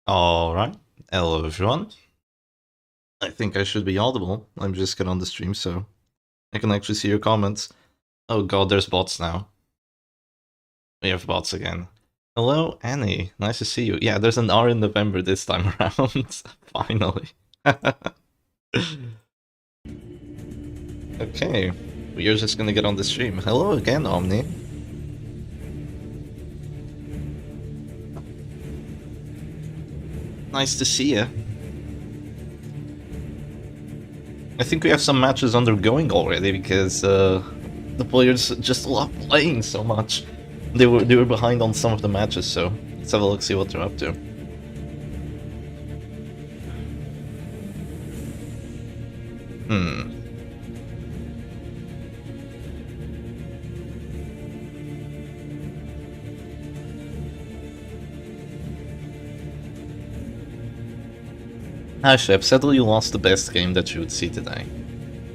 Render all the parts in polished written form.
Alright, hello everyone. I think I should be audible. I'm just getting on the stream so I can actually see your comments. Oh god, there's bots now. We have bots again. Hello, Annie. Nice to see you. Yeah, there's an R in November this time around. Finally. Okay, we're just gonna get on the stream. Hello again, Omni. Nice to see you. I think we have some matches undergoing already because the players just love playing so much. They were behind on some of the matches, so let's have a look, see what they're up to. Hi Shep, sadly you lost the best game that you would see today.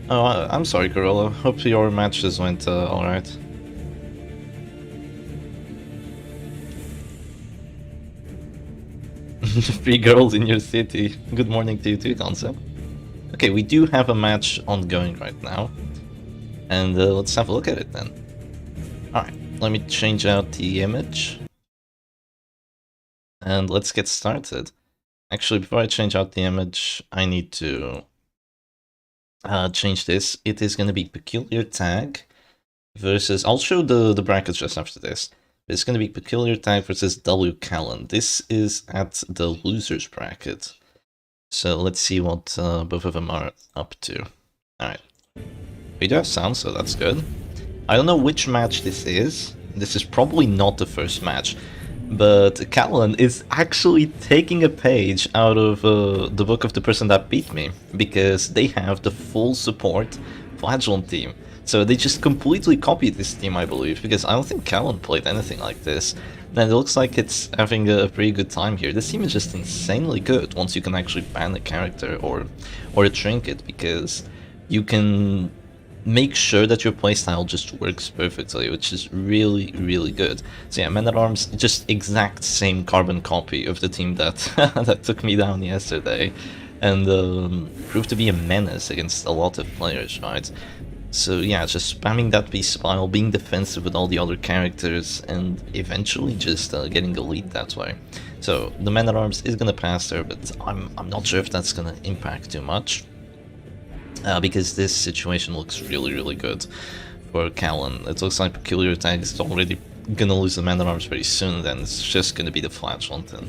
Oh, I'm sorry Corolla, hope your matches went alright. Three girls in your city. Good morning to you too, Concept. Okay, we do have a match ongoing right now. And let's have a look at it then. Alright, let me change out the image. And let's get started. Actually, before I change out the image, I need to change this. It is going to be peculiar tag versus... I'll show the brackets just after this. It's going to be peculiar tag versus W Callan. This is at the losers bracket. So let's see what both of them are up to. Alright. We do have sound, so that's good. I don't know which match this is. This is probably not the first match. But Callan is actually taking a page out of the book of the person that beat me, because they have the full support Flagellant team. So they just completely copied this team, I believe, because I don't think Callan played anything like this. And it looks like it's having a pretty good time here. This team is just insanely good once you can actually ban a character or a trinket, because you can make sure that your playstyle just works perfectly, which is really, really good. So yeah, Man-at-Arms, just exact same carbon copy of the team that that took me down yesterday, and proved to be a menace against a lot of players, right? So yeah, just spamming that beast spile, being defensive with all the other characters, and eventually just getting a lead that way. So the Man-at-Arms is gonna pass there, but I'm not sure if that's gonna impact too much. Because this situation looks really, really good for Callan. It looks like Peculiar Tag is already gonna lose the Man-at-Arms very soon, then it's just gonna be the Flagellant, and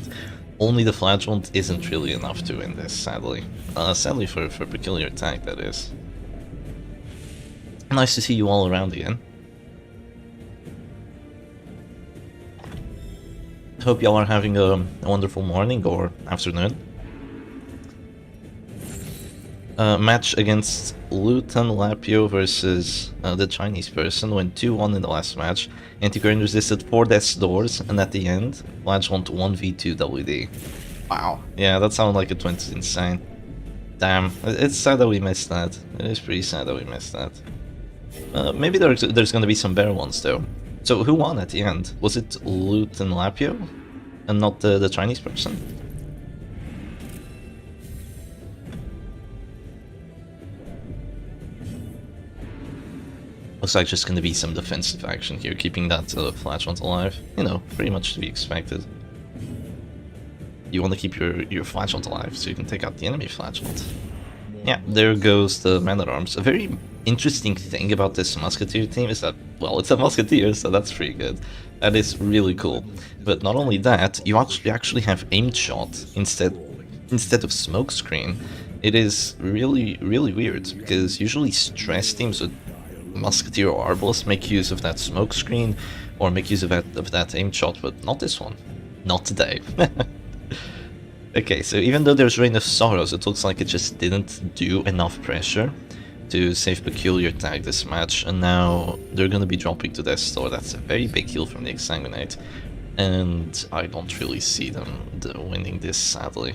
only the Flagellant isn't really enough to win this, sadly. Sadly for Peculiar Tag, that is. Nice to see you all around again. Hope y'all are having a wonderful morning or afternoon. Match against Luton Lapio versus the Chinese person went 2-1 in the last match. Anti-Grain resisted 4 death's doors, and at the end, Flagellant 1v2 WD. Wow, yeah, that sounded like it went insane. Damn, it's sad that we missed that. It is pretty sad that we missed that. Maybe there's gonna be some better ones though. So who won at the end? Was it Luton Lapio and not the Chinese person? Looks like just gonna be some defensive action here, keeping that Flagellant alive. You know, pretty much to be expected. You want to keep your Flagellant alive so you can take out the enemy Flagellant. Yeah, there goes the Man-at-Arms. A very interesting thing about this Musketeer team is that, well, it's a Musketeer, so that's pretty good. That is really cool. But not only that, you actually have aimed shot instead of smokescreen. It is really, really weird, because usually stress teams with Musketeer or Arbalest make use of that smokescreen or make use of that aim shot, but not this one. Not today. Okay, so even though there's Rain of Sorrows, it looks like it just didn't do enough pressure to save Peculiar Tag this match, and now they're gonna be dropping to Death's Door. That's a very big heal from the Exsanguinate, and I don't really see them winning this, sadly.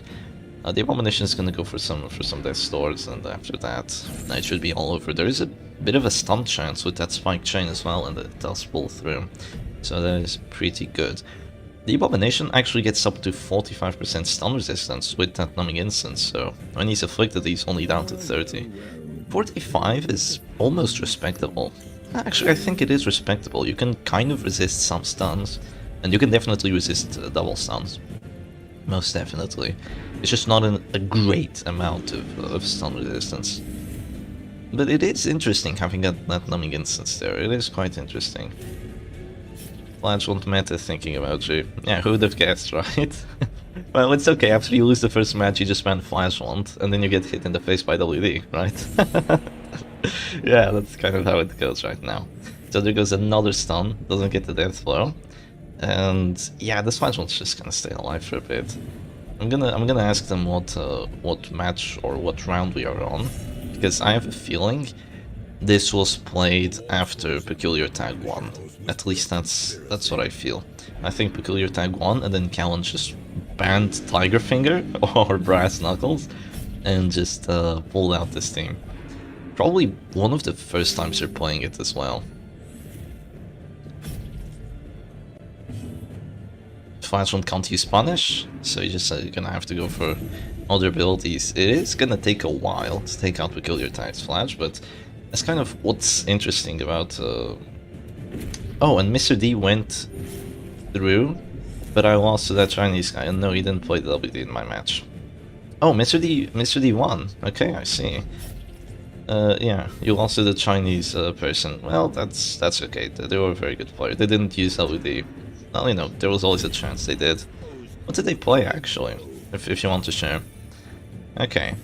The Abomination is gonna go for some Death's Doors, and after that, it should be all over. There is a bit of a stun chance with that Spike Chain as well, and it does pull through, so that is pretty good. The Abomination actually gets up to 45% stun resistance with that numbing instance, so when he's afflicted he's only down to 30. 45 is almost respectable. Actually, I think it is respectable. You can kind of resist some stuns, and you can definitely resist double stuns. Most definitely. It's just not a great amount of stun resistance. But it is interesting having that numbing instance there. It is quite interesting. Flagellant meta thinking about you. Yeah, who would have guessed, right? Well, it's okay. After you lose the first match, you just ban Flagellant, and then you get hit in the face by WD, right? Yeah, that's kind of how it goes right now. So there goes another stun, doesn't get the death blow. And yeah, this Flagellant's just gonna stay alive for a bit. I'm gonna ask them what match or what round we are on, because I have a feeling this was played after Peculiar Tag 1. At least that's what I feel. I think Peculiar Tag 1 and then Callan just banned Tiger Finger or Brass Knuckles and just pulled out this team. Probably one of the first times they're playing it as well. Flagellant can't use Punish, so you're just gonna have to go for other abilities. It is gonna take a while to take out Peculiar Tag's Flash, but that's kind of what's interesting about... Oh, and Mr. D went through, but I lost to that Chinese guy, and no, he didn't play the WD in my match. Oh, Mr. D won. Okay, I see. Yeah, you lost to the Chinese person. Well, that's okay. They were a very good player. They didn't use LVD. Well, you know, there was always a chance they did. What did they play, actually? If you want to share. Okay.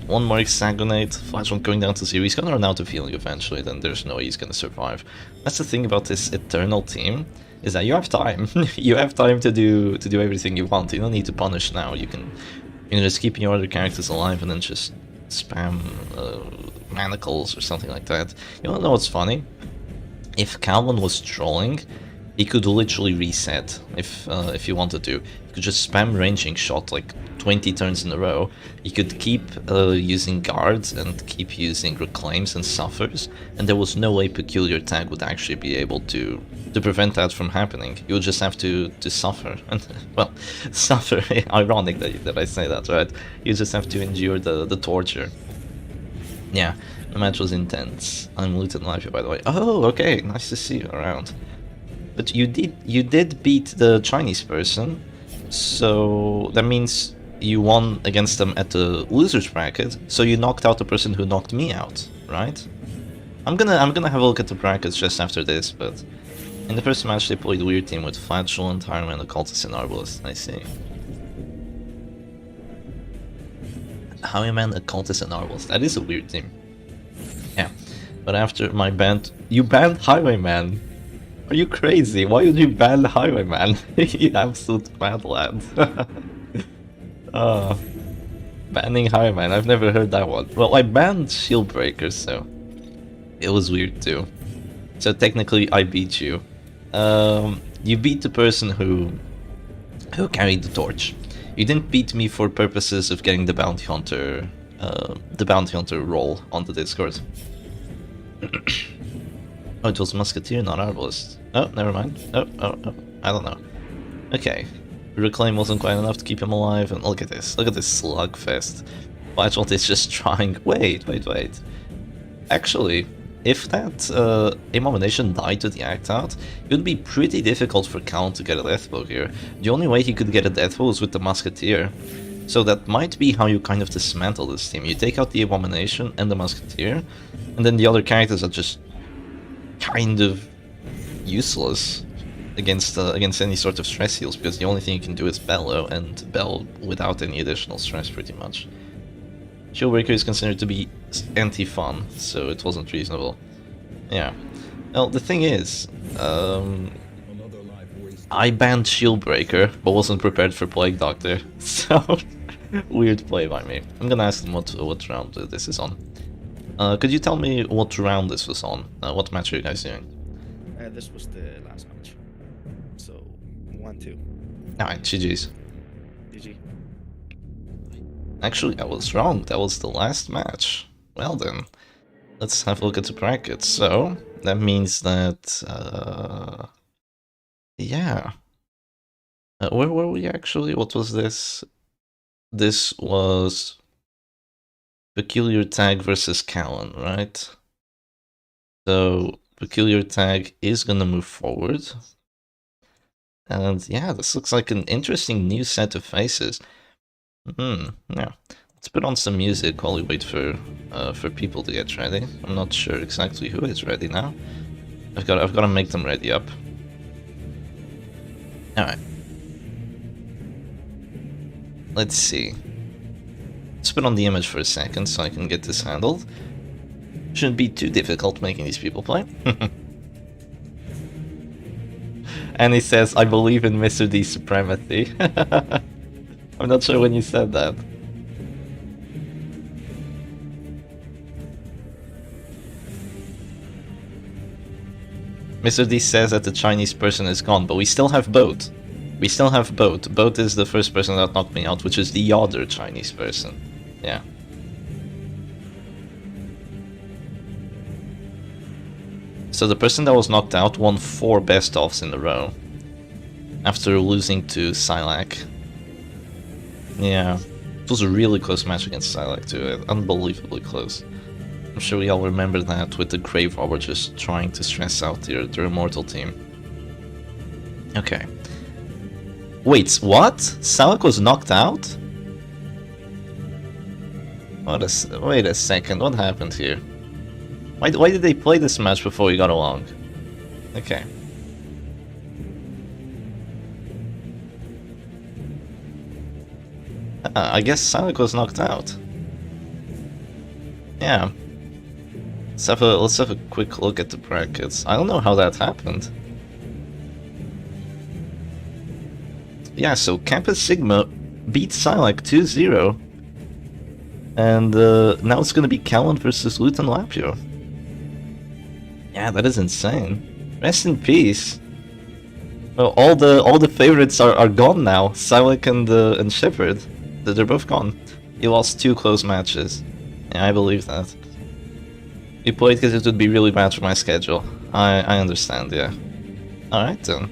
One more Hexagonate, Flagellant going down to 0. He's gonna run out of healing eventually, then there's no way he's gonna survive. That's the thing about this Eternal team, is that you have time. You have time to do everything you want. You don't need to punish now. You can just keep your other characters alive and then just spam manacles or something like that. You wanna know what's funny? If Callan was trolling, he could literally reset if he wanted to. He could just spam ranging shot like 20 turns in a row. He could keep using guards and keep using reclaims and suffers, and there was no way Peculiar Tag would actually be able to prevent that from happening. You would just have to suffer, and well, suffer. Ironic that I say that, right? You just have to endure the torture. Yeah, the match was intense. I'm looted live, by the way. Oh, okay, nice to see you around. But you did beat the Chinese person, so that means you won against them at the losers bracket. So you knocked out the person who knocked me out, right? I'm gonna have a look at the brackets just after this. But in the first match they played Weird Team with Flagellant, Highwayman, Occultist, and Arbalist. I see. Highwayman, Occultist, and Arbalist. That is a weird team. Yeah, but after my ban, you banned Highwayman. Are you crazy? Why would you ban Highwayman? You absolute bad lad. Banning Highwayman, I've never heard that one. Well, I banned Shieldbreaker, so it was weird too. So technically I beat you. You beat the person who carried the torch. You didn't beat me for purposes of getting the bounty hunter role on the Discord. Oh, it was Musketeer, not Arbalist. Oh, never mind. Oh, I don't know. Okay. Reclaim wasn't quite enough to keep him alive, and look at this. Look at this slugfest. Flagellant is just trying... Wait. Actually, if that Abomination died to the Act Out, it would be pretty difficult for Callan to get a death blow here. The only way he could get a death blow is with the Musketeer. So that might be how you kind of dismantle this team. You take out the Abomination and the Musketeer, and then the other characters are just kind of useless against any sort of stress heals, because the only thing you can do is bellow, and bell without any additional stress pretty much. Shieldbreaker is considered to be anti-fun, so it wasn't reasonable. Yeah. Well, the thing is, I banned Shieldbreaker, but wasn't prepared for Plague Doctor, so weird play by me. I'm gonna ask them what round this is on. Could you tell me what round this was on? What match are you guys doing? This was the last match. So, 1-2. Alright, GG's. GG. Actually, I was wrong. That was the last match. Well then, let's have a look at the bracket. So, that means that, yeah. Where were we actually? What was this? This was Peculiar Tag versus Callan, right? So Peculiar Tag is gonna move forward. And yeah, this looks like an interesting new set of faces. Yeah. Let's put on some music while we wait for people to get ready. I'm not sure exactly who is ready now. I've got to make them ready up. All right. Let's see. Let's put on the image for a second so I can get this handled. Shouldn't be too difficult making these people play. And he says, I believe in Mr. D's supremacy. I'm not sure when you said that. Mr. D says that the Chinese person is gone, but we still have Boat. We still have Boat. Boat is the first person that knocked me out, which is the other Chinese person. Yeah. So the person that was knocked out won 4 best-offs in a row. After losing to Silac. Yeah. It was a really close match against Silac too. Unbelievably close. I'm sure we all remember that with the Grave Robber just trying to stress out their Immortal team. Okay. Wait, what? Silac was knocked out? Wait a second, what happened here? Why did they play this match before we got along? Okay. I guess Silac was knocked out. Yeah. Let's have a quick look at the brackets. I don't know how that happened. Yeah, so Kappa Sigma beat Silac 2-0. And now it's gonna be Callan versus Luton Lapio. Yeah, that is insane. Rest in peace. Well, all the favorites are gone now. Silac and Shepard. They're both gone. He lost 2 close matches. Yeah, I believe that. He played because it would be really bad for my schedule. I understand, yeah. Alright then.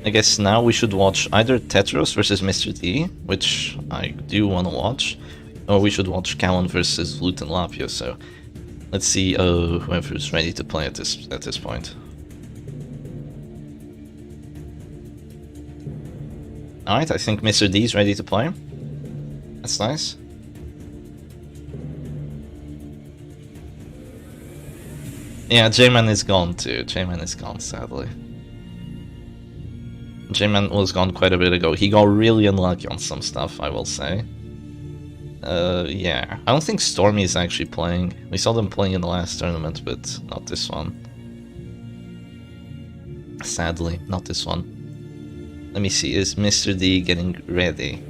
I guess now we should watch either Tetris versus Mr. D, which I do want to watch, or we should watch Callan versus Luton Lapio, so let's see whoever's ready to play at this point. Alright, I think Mr. D is ready to play. That's nice. Yeah, J-Man is gone too. J-Man is gone, sadly. J-Man was gone quite a bit ago. He got really unlucky on some stuff, I will say. Yeah. I don't think Stormy is actually playing. We saw them playing in the last tournament, but not this one. Sadly, not this one. Let me see, is Mr. D getting ready?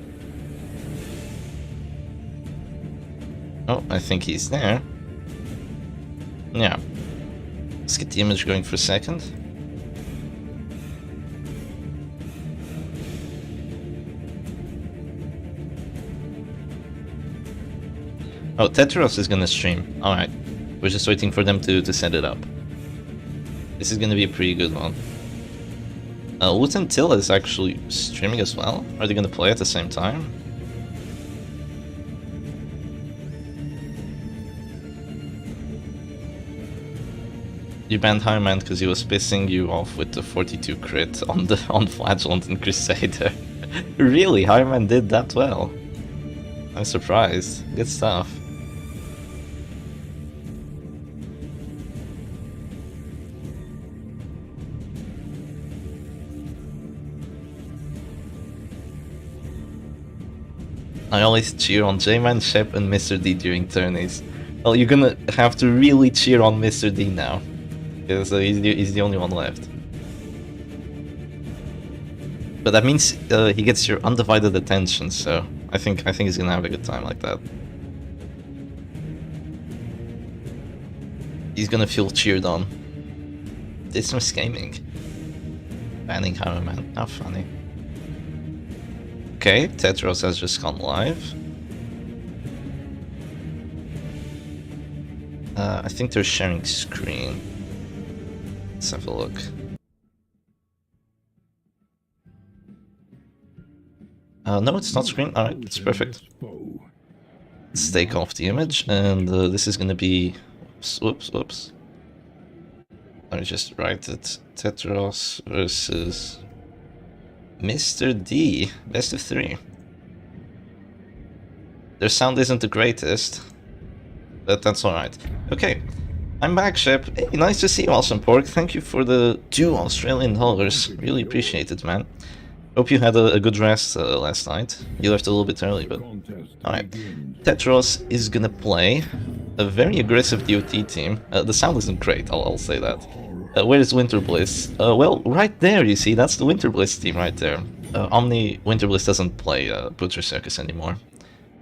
Oh, I think he's there. Yeah. Let's get the image going for a second. Oh, Tetris is gonna stream. Alright. We're just waiting for them to set it up. This is gonna be a pretty good one. Luton Till is actually streaming as well. Are they gonna play at the same time? You banned High Man because he was pissing you off with the 42 crit on Flagellant and Crusader. Really? High Man did that well? I'm surprised. Good stuff. I always cheer on J-Man, Shep, and Mr. D during tourneys. Well, you're gonna have to really cheer on Mr. D now. Because he's the only one left. But that means he gets your undivided attention, so I think he's gonna have a good time like that. He's gonna feel cheered on. Did some scamming. Banning Hammer Man. How funny. Okay, Tetris has just gone live. I think they're sharing screen. Let's have a look. No, it's not screen. Alright, it's perfect. Let's take off the image, and this is gonna be... Oops, oops. Let me just write it. Tetris versus Mr. D. Best of 3. Their sound isn't the greatest, but that's alright. Okay, I'm back, Shep. Hey, nice to see you, Awesome Pork. Thank you for the $2 Australian. Really appreciate it, man. Hope you had a good rest last night. You left a little bit early, but... Alright. Tetris is gonna play a very aggressive DOT team. The sound isn't great, I'll say that. Where's Winter Bliss? Well, right there, you see, that's the Winter Bliss team right there. Omni Winter Bliss doesn't play Butcher Circus anymore.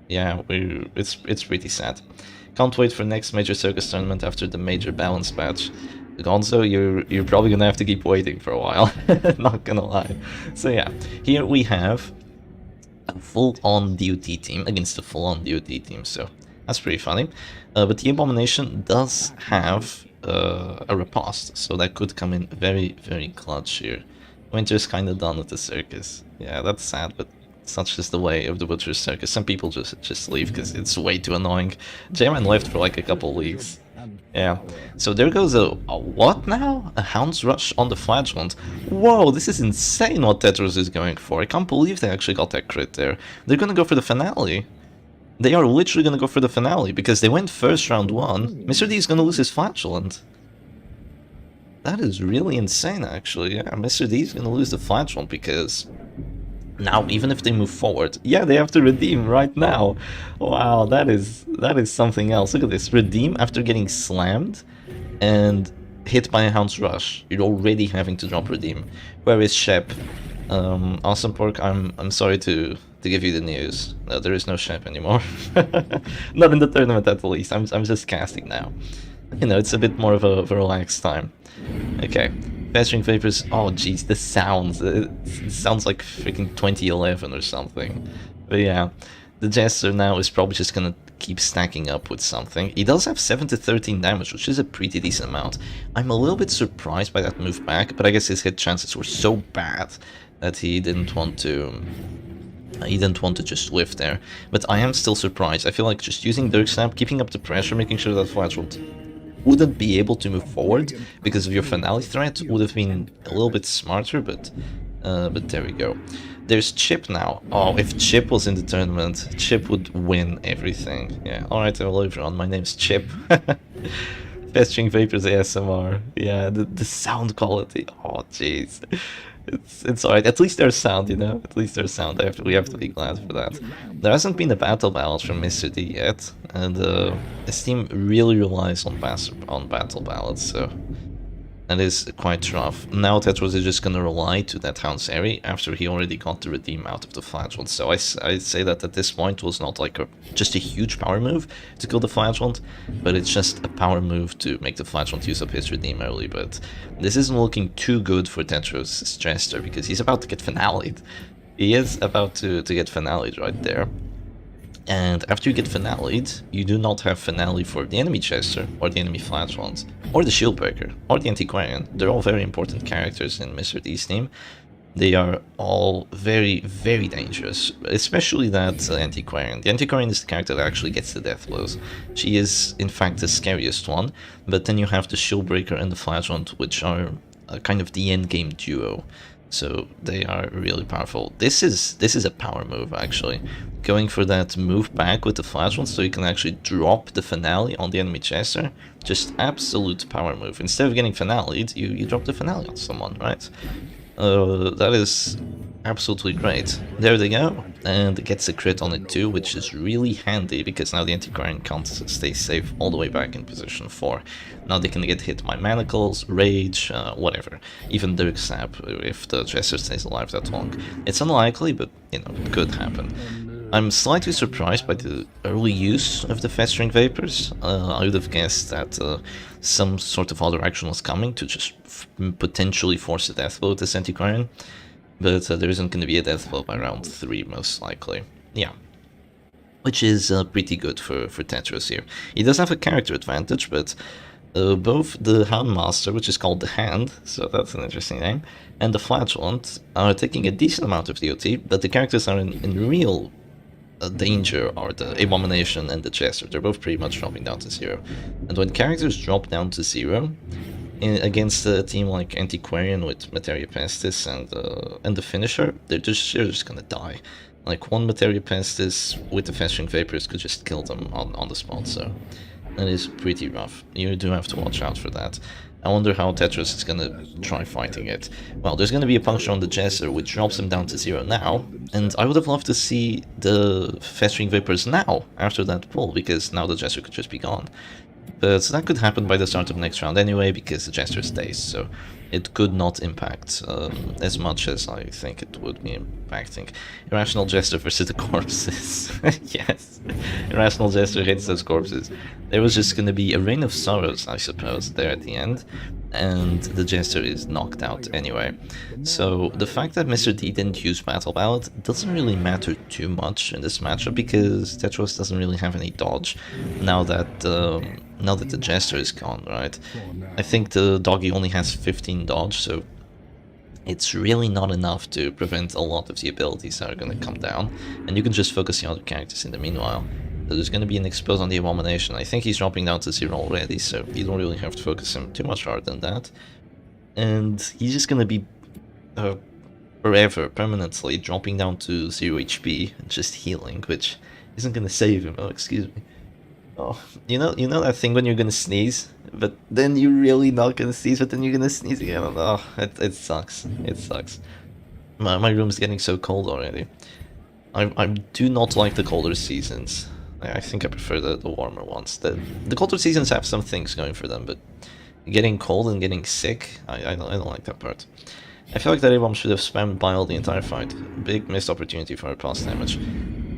Yeah, it's pretty sad. Can't wait for next major circus tournament after the major balance patch. Gonzo, you're probably gonna have to keep waiting for a while. Not gonna lie. So yeah, here we have a full-on DOT team against a full-on DOT team. So that's pretty funny. But the Abomination does have a riposte, so that could come in very, very clutch here. Winter's kind of done with the circus. Yeah, that's sad, but such is the way of the Butcher's Circus. Some people just leave because it's way too annoying. J-Man left for like a couple weeks. Yeah, so there goes a what now? A Hound's Rush on the Flagellant. Whoa, this is insane what Tetris is going for. I can't believe they actually got that crit there. They're gonna go for the finale. They are literally gonna go for the finale because they went first round 1. Mr. D is gonna lose his Flagellant. That is really insane, actually. Yeah, Mr. D is gonna lose the Flagellant because... Now, even if they move forward, yeah, they have to redeem right now. Wow, that is something else. Look at this, redeem after getting slammed and hit by a Hound's Rush. You're already having to drop redeem. Where is Shep? Awesome Pork, I'm sorry to give you the news. No, there is no Shep anymore. Not in the tournament at least. I'm just casting now. You know, it's a bit more of a relaxed time. Okay. Festering Vapors, oh jeez, the sounds, it sounds like freaking 2011 or something. But yeah, the Jester now is probably just gonna keep stacking up with something. He does have 7 to 13 damage, which is a pretty decent amount. I'm a little bit surprised by that move back, but I guess his hit chances were so bad that he didn't want to just whiff there. But I am still surprised. I feel like just using Dirk Snap, keeping up the pressure, making sure that Flagellant wouldn't be able to move forward because of your finale threat would have been a little bit smarter, but there we go. There's Chip now. Oh, if Chip was in the tournament, Chip would win everything. Yeah, alright, hello everyone, my name's Chip. Festering Vapors ASMR. Yeah, the sound quality. Oh, jeez. It's alright. At least there's sound, you know? At least there's sound. We have to be glad for that. There hasn't been a battle ballad from Mr. D yet, and his team really relies on battle ballads, so that is quite rough. Now Tetris is just gonna rely to that Hound's Airy after he already got the redeem out of the Flagellant. So I'd say that at this point was not like just a huge power move to kill the Flagellant, but it's just a power move to make the Flagellant use up his redeem early. But this isn't looking too good for Tetris' Jester because he's about to get finale'd. He is about to get finale'd right there. And after you get finale'd, you do not have finale for the enemy Chester, or the enemy Flagellant, or the Shieldbreaker, or the Antiquarian. They're all very important characters in Mr. D's team. They are all very, very dangerous, especially that Antiquarian. The Antiquarian is the character that actually gets the death blows. She is, in fact, the scariest one, but then you have the Shieldbreaker and the Flagellant, which are kind of the endgame duo. So they are really powerful. This is a power move, actually. Going for that move back with the Flagellant so you can actually drop the finale on the enemy Chester. Just absolute power move. Instead of getting finale'd, you drop the finale on someone, right? That is absolutely great. There they go, and it gets a crit on it too, which is really handy because now the Antiquarian can't stay safe all the way back in position 4. Now they can get hit by Manacles, Rage, whatever. Even Dirk Snap if the Jester stays alive that long. It's unlikely, but you know, it could happen. I'm slightly surprised by the early use of the Festering Vapors. I would have guessed that some sort of other action was coming to just potentially force a death blow to this Antiquarian. But there isn't going to be a death blow by round 3, most likely. Yeah. Which is pretty good for Tetris here. He does have a character advantage, but both the Handmaster, which is called the Hand, so that's an interesting name, and the Flagellant are taking a decent amount of DOT, but the characters are in real danger are the Abomination and the Jester. They're both pretty much dropping down to 0. And when characters drop down to 0, against a team like Antiquarian with Materia Pestis and the Finisher, they're just gonna die. Like, one Materia Pestis with the Festering Vapors could just kill them on the spot, so that is pretty rough. You do have to watch out for that. I wonder how Tetris is gonna try fighting it. Well, there's gonna be a puncture on the Jester, which drops him down to 0 now, and I would have loved to see the Festering Vapors now, after that pull, because now the Jester could just be gone. But that could happen by the start of next round anyway, because the Jester stays, so it could not impact as much as I think it would be impacting. Irrational Jester versus the corpses. Yes, Irrational Jester hits those corpses. There was just going to be a Reign of Sorrows, I suppose, there at the end, and the Jester is knocked out anyway. So the fact that Mr. D didn't use Battle Ballad doesn't really matter too much in this matchup, because Tetris doesn't really have any dodge now that the Jester is gone, right? I think the doggy only has 15 dodge, so it's really not enough to prevent a lot of the abilities that are going to come down, and you can just focus the other characters in the meanwhile. So there's going to be an expose on the Abomination. I think he's dropping down to 0 already, so you don't really have to focus him too much harder than that. And he's just going to be forever, permanently dropping down to 0 HP and just healing, which isn't going to save him. Oh, excuse me. Oh, you know that thing when you're gonna sneeze, but then you're really not gonna sneeze, but then you're gonna sneeze again. Oh, it sucks. It sucks. My room's getting so cold already. I do not like the colder seasons. I think I prefer the warmer ones. The colder seasons have some things going for them, but getting cold and getting sick, I don't like that part. I feel like that Abom should have spammed Bile the entire fight. Big missed opportunity for a pass damage.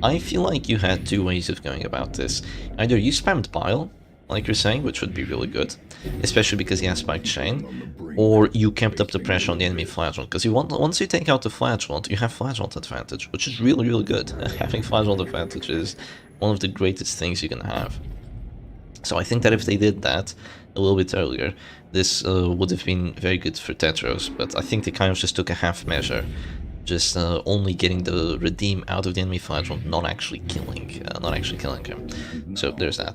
I feel like you had two ways of going about this. Either you spammed Bile, like you're saying, which would be really good, especially because he has Spike Chain, or you kept up the pressure on the enemy Flagellant, because once you take out the Flagellant, you have Flagellant advantage, which is really, really good. Having Flagellant advantage is one of the greatest things you can have. So I think that if they did that a little bit earlier, this would have been very good for Tetris, but I think they kind of just took a half measure. Just only getting the redeem out of the enemy Flagellant, not actually killing him. So there's that.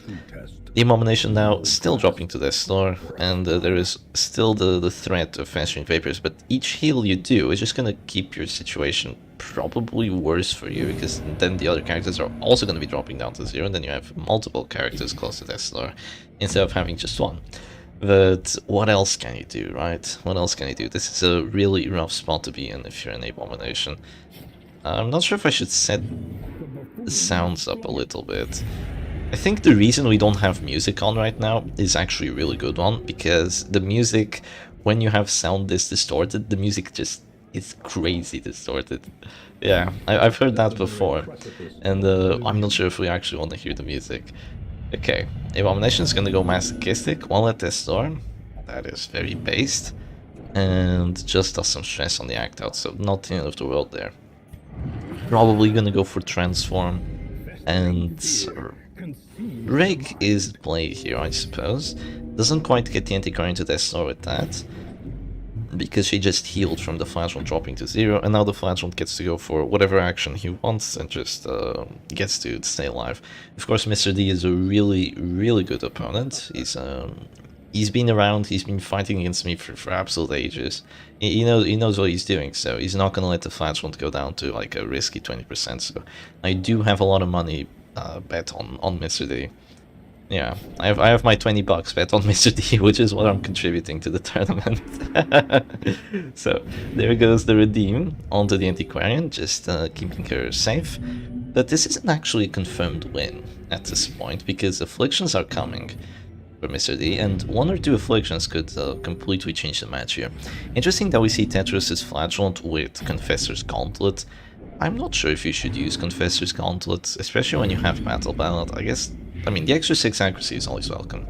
The Abomination now still dropping to Death's Door, and there is still the threat of Festering Vapors, but each heal you do is just gonna keep your situation probably worse for you, because then the other characters are also gonna be dropping down to 0, and then you have multiple characters close to Death's Door, instead of having just one. But what else can you do, right? What else can you do? This is a really rough spot to be in if you're an Abomination. I'm not sure if I should set the sounds up a little bit. I think the reason we don't have music on right now is actually a really good one, because the music, when you have sound this distorted, the music just is crazy distorted. Yeah, I've heard that before, and I'm not sure if we actually want to hear the music. Okay, Abomination is gonna go Masochistic while at Death's Door. That is very based, and just does some stress on the act out, so not the end of the world there. Probably gonna go for Transform, and Rig is play here, I suppose. Doesn't quite get the Antiquarian to Death's Door with that, because she just healed from the Flagellant dropping to 0, and now the Flagellant gets to go for whatever action he wants and just gets to stay alive. Of course, Mr. D is a really, really good opponent. He's been around, he's been fighting against me for absolute ages. He knows what he's doing, so he's not going to let the Flagellant go down to like a risky 20%, so I do have a lot of money bet on Mr. D. Yeah, I have my 20 bucks bet on Mr. D, which is what I'm contributing to the tournament. So there goes the redeem onto the Antiquarian, just keeping her safe. But this isn't actually a confirmed win at this point, because afflictions are coming for Mr. D, and one or two afflictions could completely change the match here. Interesting that we see Tetris' Flagellant with Confessor's Gauntlet. I'm not sure if you should use Confessor's Gauntlet, especially when you have Battle Ballad. I mean, the extra 6 accuracy is always welcome,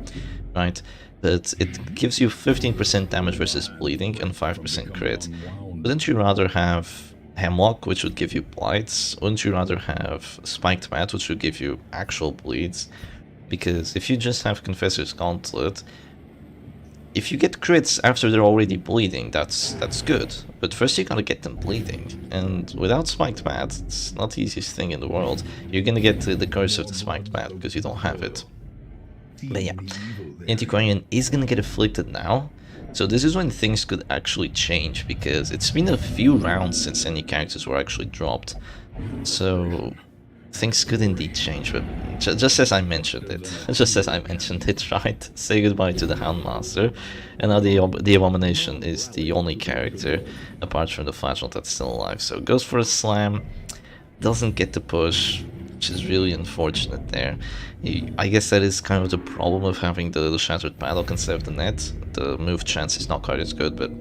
right? But it gives you 15% damage versus bleeding and 5% crit. Wouldn't you rather have Hemlock, which would give you blights? Wouldn't you rather have Spiked Mat, which would give you actual bleeds? Because if you just have Confessor's Gauntlet, if you get crits after they're already bleeding, that's good. But first you gotta get them bleeding, and without spiked bat, it's not the easiest thing in the world. You're gonna get the curse of the spiked bat because you don't have it. But yeah, Antiquarian is gonna get afflicted now, so this is when things could actually change, because it's been a few rounds since any characters were actually dropped. So things could indeed change, but just as I mentioned it, right? Say goodbye to the Houndmaster, and now the Abomination is the only character, apart from the Flagellant, that's still alive. So goes for a slam, doesn't get the push, which is really unfortunate there. I guess that is kind of the problem of having the Shattered Padlock instead of the net. The move chance is not quite as good, but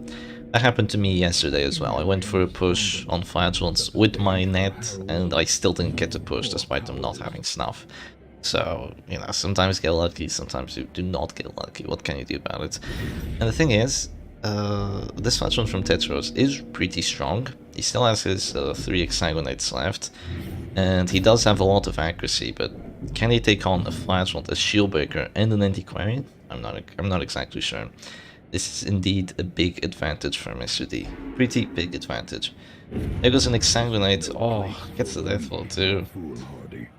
that happened to me yesterday as well. I went for a push on Flagellants with my net, and I still didn't get the push despite them not having snuff. So, you know, sometimes you get lucky, sometimes you do not get lucky. What can you do about it? And the thing is, this Flagellant from Tetris is pretty strong. He still has his 3 Exsanguinates left, and he does have a lot of accuracy, but can he take on a Flagellant, a Shieldbreaker, and an Antiquarian? I'm not exactly sure. This is indeed a big advantage for Mr. D. Pretty big advantage. There goes an Exsanguinate. Oh, gets the death blow too.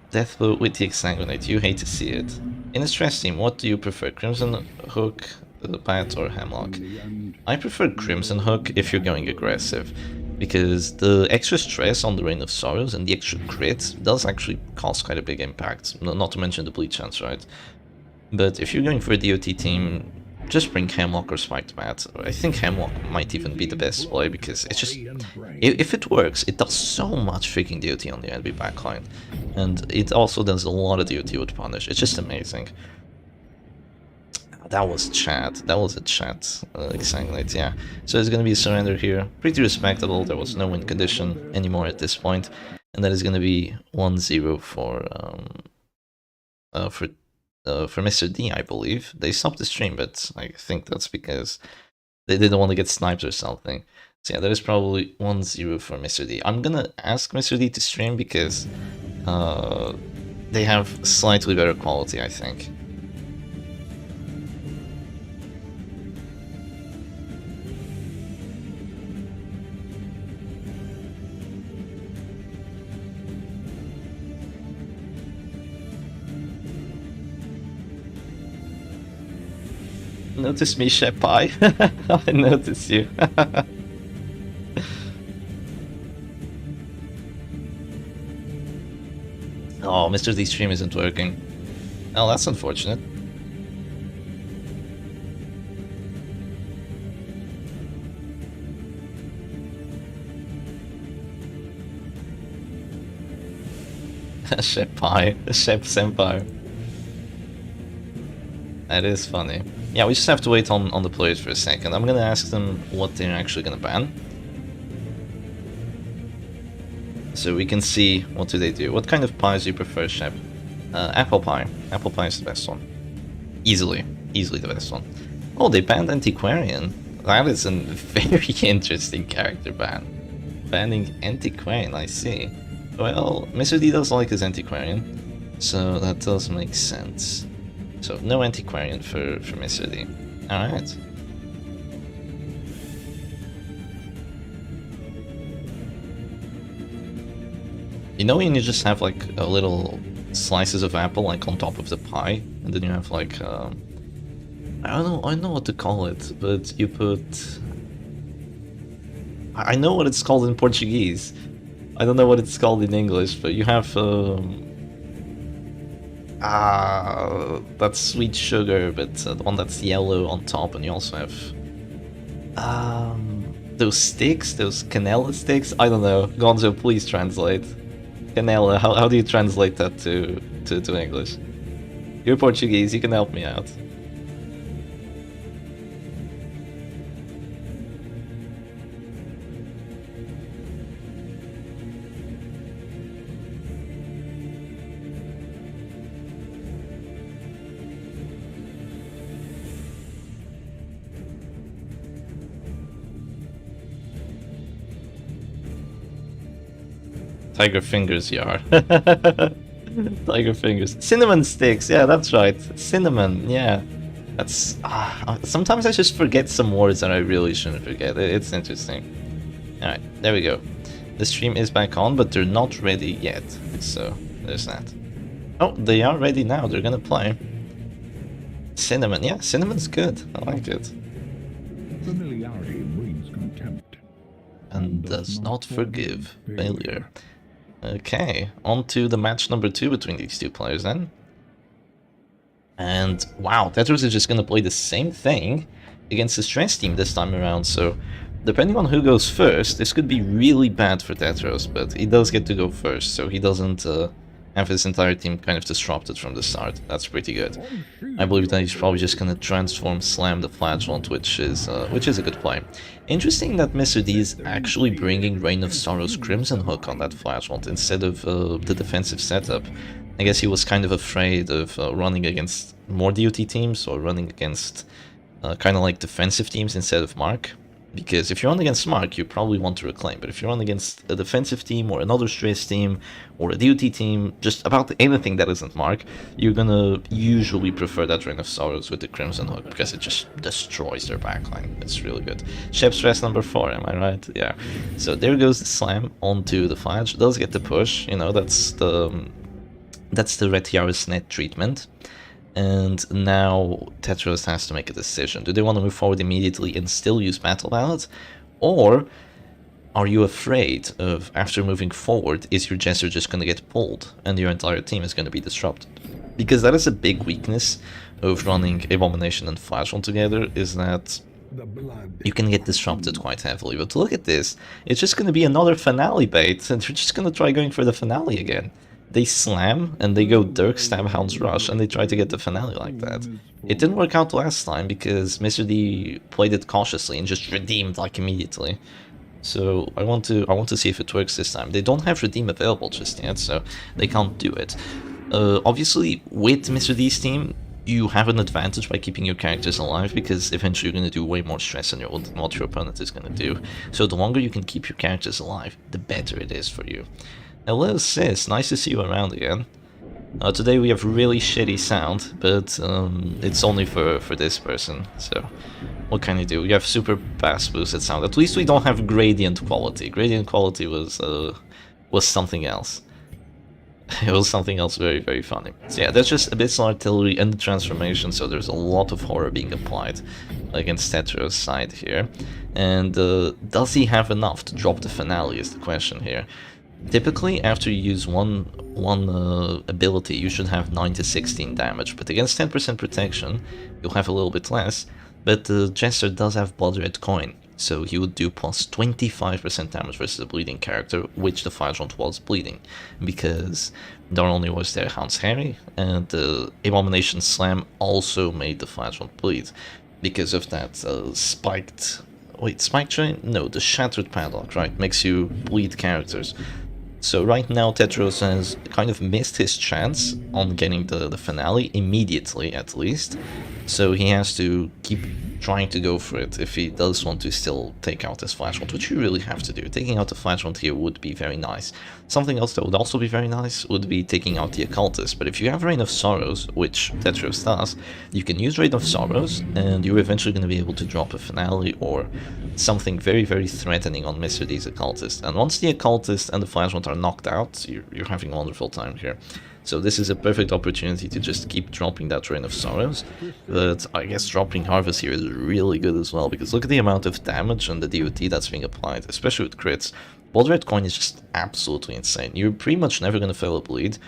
Death blow with the Exsanguinate. You hate to see it. In a stress team, what do you prefer? Crimson Hook, Bat, or Hemlock? I prefer Crimson Hook if you're going aggressive, because the extra stress on the Rain of Sorrows and the extra crit does actually cause quite a big impact. Not to mention the bleed chance, right? But if you're going for a DOT team, just bring Hemlock or Spiked Bat. I think Hemlock might even be the best play, because it's just, if it works, it does so much freaking DOT on the enemy backline, and it also does a lot of DOT with Punish. It's just amazing. That was chat. That was a chat. Exsanguinate, yeah. So there's gonna be a surrender here. Pretty respectable. There was no win condition anymore at this point, and that is gonna be 1-0 for Mr. D, I believe. They stopped the stream, but I think that's because they didn't want to get sniped or something. So yeah, that is probably 1-0 for Mr. D. I'm gonna ask Mr. D to stream because they have slightly better quality, I think. Notice me, Shepai. I notice you. Oh, Mr. D stream isn't working. Oh, that's unfortunate. Shepai, Shep Senpai. That is funny. Yeah, we just have to wait on the players for a second. I'm gonna ask them what they're actually gonna ban, so we can see what do they do. What kind of pies do you prefer, Shep? Apple pie. Apple pie is the best one. Easily the best one. Oh, they banned Antiquarian. That is a very interesting character ban. Banning Antiquarian, I see. Well, Mr. D does like his Antiquarian, so that does make sense. So no Antiquarian for Mr. D. Alright. You know when you just have like a little slices of apple like on top of the pie, and then you have like I don't know what to call it, but you put, I know what it's called in Portuguese. I don't know what it's called in English, but you have that's sweet sugar, but the one that's yellow on top, and you also have those sticks, those canela sticks. I don't know. Gonzo, please translate. Canela. How do you translate that to English? You're Portuguese. You can help me out. Tiger fingers, Yar. Tiger fingers. Cinnamon sticks, yeah, that's right. Cinnamon, yeah. That's sometimes I just forget some words that I really shouldn't forget. It's interesting. All right, there we go. The stream is back on, but they're not ready yet. So there's that. Oh, they are ready now. They're gonna play. Cinnamon, yeah, cinnamon's good. I like it. Familiarity breeds contempt. And does not forgive failure. Okay, on to the match number 2 between these two players then. And wow, Tetris is just gonna play the same thing against the stress team this time around, so depending on who goes first, this could be really bad for Tetris, but he does get to go first, so he doesn't have his entire team kind of disrupted from the start. That's pretty good. I believe that he's probably just gonna transform slam the flagellant, which is a good play. Interesting that Mr. D is actually bringing Reign of Sorrow's Crimson Hook on that flagellant instead of the defensive setup. I guess he was kind of afraid of running against more DOT teams or running against kind of like defensive teams instead of Mark. Because if you're on against Mark, you probably want to reclaim, but if you're on against a defensive team or another stress team or a DOT team, just about anything that isn't Mark, you're gonna usually prefer that Reign of Sorrows with the Crimson Hook because it just destroys their backline. It's really good. Shep stress number 4, am I right? Yeah. So there goes the slam onto the flash. Does get the push, you know, that's the Red Tiara's net treatment. And now Tetris has to make a decision. Do they want to move forward immediately and still use Battle Ballad? Or are you afraid of, after moving forward, is your Jester just going to get pulled and your entire team is going to be disrupted? Because that is a big weakness of running Abomination and Flagellant together, is that you can get disrupted quite heavily. But look at this, it's just going to be another finale bait, and they're just going to try going for the finale again. They slam, and they go Dirk, Stab, Hound's Rush, and they try to get the finale like that. It didn't work out last time, because Mr. D played it cautiously and just redeemed, like, immediately. So I want to see if it works this time. They don't have Redeem available just yet, so they can't do it. Obviously, with Mr. D's team, you have an advantage by keeping your characters alive, because eventually you're going to do way more stress than what your opponent is going to do. So the longer you can keep your characters alive, the better it is for you. Hello sis, nice to see you around again. Today we have really shitty sound, but it's only for this person, so what can you do? We have super bass boosted sound. At least we don't have gradient quality. Gradient quality was something else. It was something else very, very funny. So yeah, that's just Abyssal Artillery and the transformation, so there's a lot of horror being applied against Tetris' side here. And does he have enough to drop the finale is the question here. Typically, after you use one ability, you should have 9 to 16 damage, but against 10% protection, you'll have a little bit less. But the Jester does have Blood Red Coin, so he would do plus 25% damage versus a bleeding character, which the Flagellant was bleeding, because not only was there Hound's Harry, and the Abomination Slam also made the Flagellant bleed, because of that spiked... Wait, Spike Train? No, the Shattered Padlock, right, makes you bleed characters. So right now Tetris has kind of missed his chance on getting the finale immediately, at least. So he has to keep trying to go for it if he does want to still take out his Flagellant, which you really have to do. Taking out the Flagellant here would be very nice. Something else that would also be very nice would be taking out the Occultist, but if you have Reign of Sorrows, which Tetris does, you can use Reign of Sorrows, and you're eventually going to be able to drop a finale or something very, very threatening on Mr. D's Occultist. And once the Occultist and the Flagellant are knocked out, you're having a wonderful time here. So this is a perfect opportunity to just keep dropping that Reign of Sorrows, but I guess dropping Harvest here is really good as well, because look at the amount of damage and the DOT that's being applied, especially with crits. Blood Red Coin is just absolutely insane. You're pretty much never going to fail a bleed,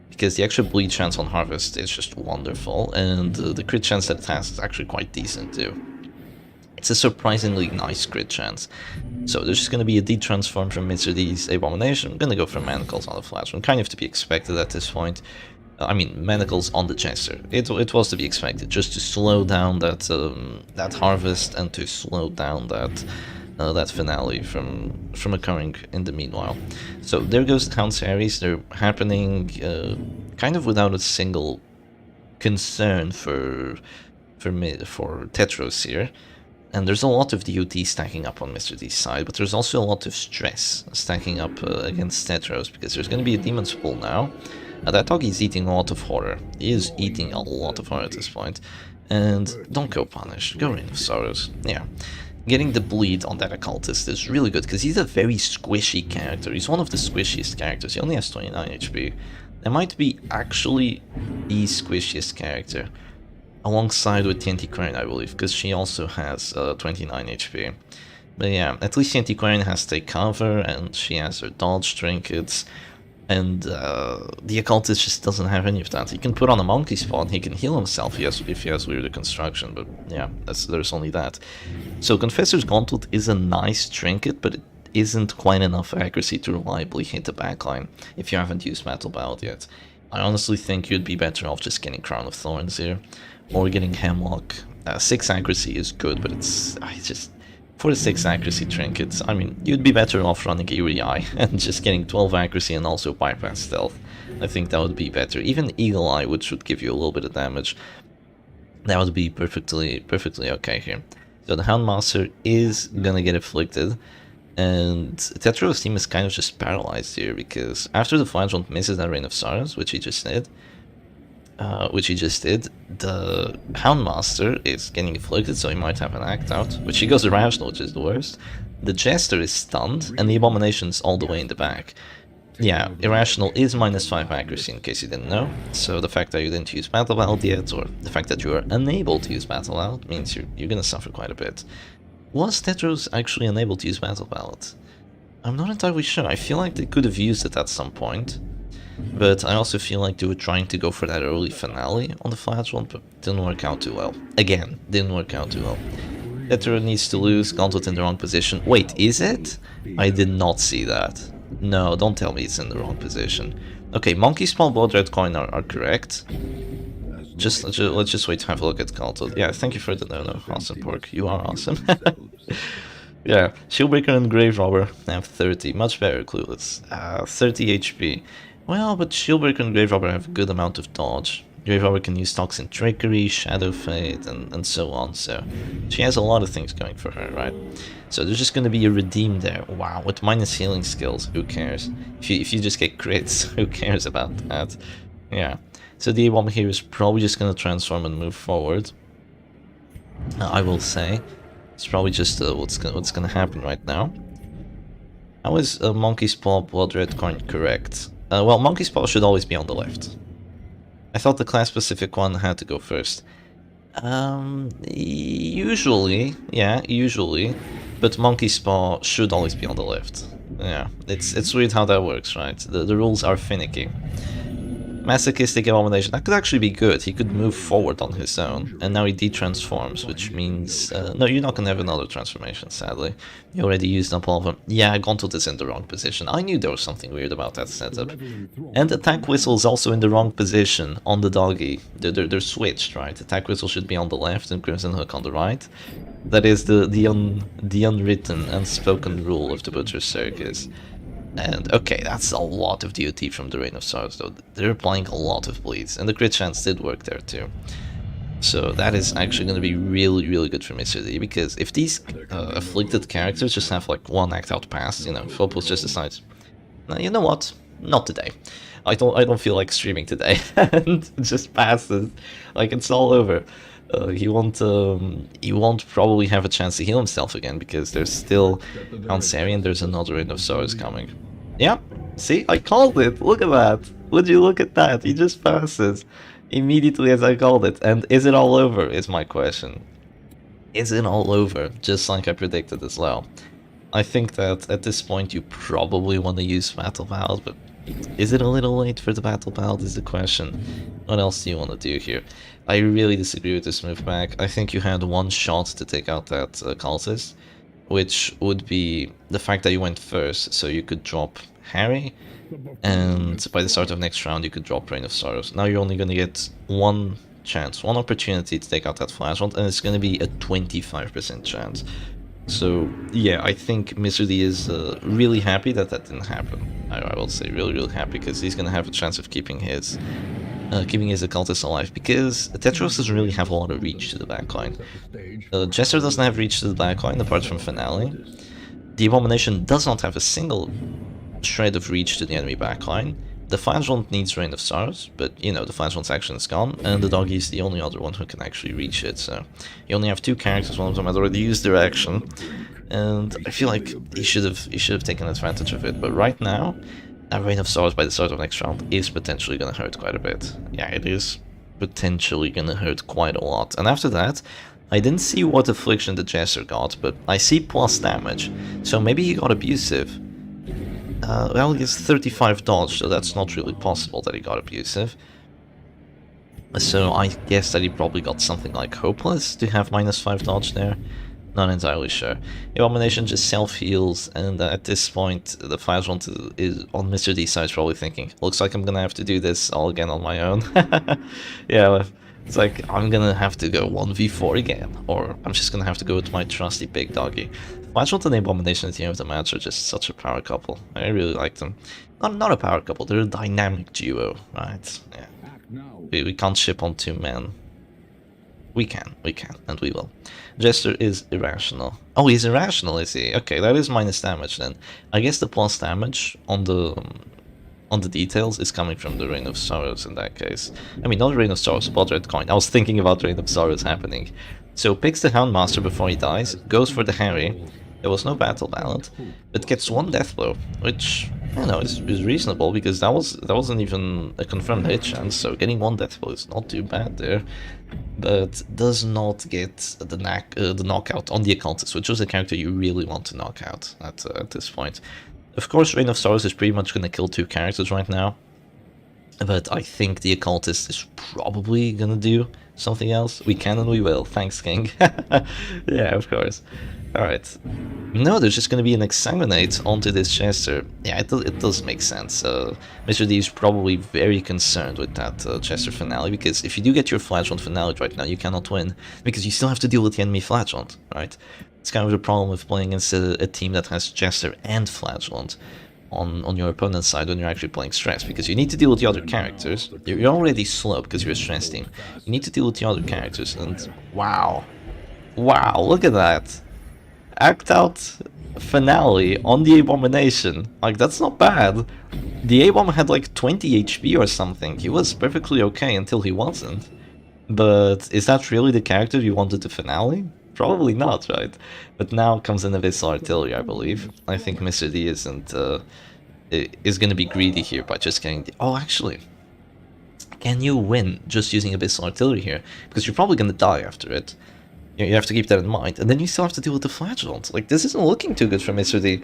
because the extra bleed chance on Harvest is just wonderful, and the crit chance that it has is actually quite decent too. It's a surprisingly nice crit chance. So there's just going to be a D-transform from Mr. D's Abomination. I'm going to go for Manacles on the Flagellant, kind of to be expected at this point. I mean, Manacles on the Jester. It was to be expected, just to slow down that Harvest and to slow down that finale from occurring in the meanwhile. So there goes the Hound's Harries. They're happening kind of without a single concern for Tetris here. And there's a lot of DOT stacking up on Mr. D's side, but there's also a lot of stress stacking up against Tetris, because there's going to be a Demon's Pool now. That dog is eating a lot of horror. He is eating a lot of horror at this point. And don't go punish, go Reign of Sorrows. Yeah. Getting the bleed on that occultist is really good, because he's a very squishy character. He's one of the squishiest characters. He only has 29 HP. That might be actually the squishiest character, alongside with TNT Quern, I believe, because she also has 29 HP. But yeah, at least TNT Quern has take cover, and she has her dodge trinkets, and the occultist just doesn't have any of that. He can put on a monkey spawn, he can heal himself if he has weirder construction, but yeah, there's only that. So Confessor's Gauntlet is a nice trinket, but it isn't quite enough accuracy to reliably hit the backline if you haven't used Battle Ballad yet. I honestly think you'd be better off just getting Crown of Thorns here, or getting Hemlock. 6 accuracy is good, but I just... For the 6 accuracy trinkets, I mean, you'd be better off running Eerie Eye and just getting 12 accuracy and also bypass stealth. I think that would be better. Even Eagle Eye, which would give you a little bit of damage, that would be perfectly okay here. So the Houndmaster is gonna get afflicted, and Tetro's team is kind of just paralyzed here, because after the Flagellant misses that Reign of Sorrows, which he just did, the Houndmaster is getting afflicted, so he might have an act out, which he goes irrational, which is the worst. The Jester is stunned, and the Abomination's all the way in the back. Yeah, irrational is -5 accuracy, in case you didn't know, so the fact that you didn't use Battle Ballad yet, or the fact that you are unable to use Battle Ballad, means you're gonna suffer quite a bit. Was Tetros actually unable to use Battle Ballad? I'm not entirely sure. I feel like they could have used it at some point. But I also feel like they were trying to go for that early finale on the Flagellant, but didn't work out too well. Again, didn't work out too well. Tetro needs to lose, Gauntlet in the wrong position. Wait, is it? I did not see that. No, don't tell me it's in the wrong position. Okay, Monkey Small Blood Red Coin are correct. Let's just wait to have a look at Gauntlet. Yeah, thank you for the no, awesome Pork. You are awesome. Yeah, Shieldbreaker and Grave Robber have 30, much better, Clueless. 30 HP. Well, but Shieldbreaker and Grave Robber have a good amount of dodge. Grave Robber can use Toxin Trickery, Shadow Fade, and so on, so she has a lot of things going for her, right? So there's just going to be a Redeem there. Wow, with minus healing skills, who cares? If you just get crits, who cares about that? Yeah, so the A-Bomb here is probably just going to transform and move forward. I will say. It's probably just what's going to happen right now. How is Monkey's Paw Blood Red Coin correct? Well, Monkey's Paw should always be on the left. I thought the class-specific one had to go first. Usually, yeah, usually, but Monkey's Paw should always be on the left. Yeah, it's weird how that works, right? The rules are finicky. Masochistic Abomination, that could actually be good. He could move forward on his own, and now he de-transforms, which means... no, you're not gonna have another transformation, sadly. You already used up all of them. Yeah, Gauntlet is in the wrong position. I knew there was something weird about that setup. And Attack Whistle is also in the wrong position on the doggy. They're switched, right? Attack Whistle should be on the left and Crimson Hook on the right. That is the unwritten, unspoken rule of the Butcher's Circus. And okay, that's a lot of DOT from the Reign of Sorrows, though. They're applying a lot of bleeds, and the crit chance did work there too. So that is actually going to be really, really good for Mr. D, because if these afflicted characters just have like one act out pass, you know, Phobos just decides, nah, you know what, not today. I don't feel like streaming today, and just passes, like it's all over. He won't probably have a chance to heal himself again, because there's still Counsari and there's another Reign of Sorrows coming. Yeah, see, I called it. Look at that. Would you look at that? He just passes immediately as I called it. And is it all over? Is my question. Is it all over? Just like I predicted as well. I think that at this point you probably want to use Battle Ballad, but is it a little late for the Battle Ballad is the question. What else do you want to do here? I really disagree with this move back. I think you had one shot to take out that cultist, which would be the fact that you went first, so you could drop Harry, and by the start of next round you could drop Reign of Sorrows. Now you're only going to get one chance, one opportunity to take out that Flagellant, and it's going to be a 25% chance. So yeah, I think Mr. D is really happy that that didn't happen. I will say really happy, because he's going to have a chance of keeping his occultist alive, because Tetros doesn't really have a lot of reach to the backline. Jester doesn't have reach to the backline apart from Finale. The Abomination does not have a single shred of reach to the enemy backline. the Flagellant needs Rain of Sorrows, but you know, the Flagellant's action is gone, and the doggy is the only other one who can actually reach it, so you only have two characters, one of them has already used their action, and I feel like he should have taken advantage of it, but right now, a Rain of Sorrows by the start of next round is potentially gonna hurt quite a bit. Yeah, it is potentially gonna hurt quite a lot, and after that, I didn't see what affliction the Jester got, but I see plus damage, so maybe he got abusive. Well, he has 35 dodge, so that's not really possible that he got abusive. So I guess that he probably got something like Hopeless to have -5 dodge there. Not entirely sure. Abomination just self-heals, and at this point, the Flagellant is on Mr. D's side, probably thinking, looks like I'm gonna have to do this all again on my own. Yeah, it's like, I'm gonna have to go 1v4 again, or I'm just gonna have to go with my trusty big doggy. Flagellant and Abomination at the end of the match are just such a power couple. I really like them. Not a power couple, they're a dynamic duo, right? Yeah. We can't ship on 2 men. We can, and we will. Jester is irrational. Oh, he's irrational, is he? Okay, that is minus damage then. I guess the plus damage on the details is coming from the Rain of Sorrows in that case. I mean, not Rain of Sorrows, but Red Coin. I was thinking about Rain of Sorrows happening. So picks the Houndmaster before he dies, goes for the Harry. There was no battle ballad, but gets 1 death blow, which I don't know is reasonable because that wasn't even a confirmed hit chance. So getting 1 death blow is not too bad there, but does not get the knockout on the Occultist, which was a character you really want to knock out at this point. Of course, Rain of Sorrows is pretty much going to kill 2 characters right now, but I think the Occultist is probably going to do something else. We can and we will. Thanks, King. Yeah, of course. Alright. No, there's just going to be an Examinate onto this Chester. Yeah, it does make sense. Mr. D is probably very concerned with that Chester finale, because if you do get your Flagellant finale right now, you cannot win, because you still have to deal with the enemy Flagellant, right? It's kind of the problem with playing against a team that has Chester and Flagellant on your opponent's side when you're actually playing Stress, because you need to deal with the other characters. You're already slow because you're a Stress team. You need to deal with the other characters, and wow. Wow, look at that. Act out finale on the Abomination. Like, that's not bad. The A-Bomb had like 20 HP or something. He was perfectly okay until he wasn't. But is that really the character you wanted to finale? Probably not, right? But now comes an Abyssal Artillery, I believe. I think Mr. D is going to be greedy here by just getting the... Oh, actually, can you win just using Abyssal Artillery here? Because you're probably going to die after it. You have to keep that in mind. And then you still have to deal with the Flagellant. Like, this isn't looking too good for Mr. D.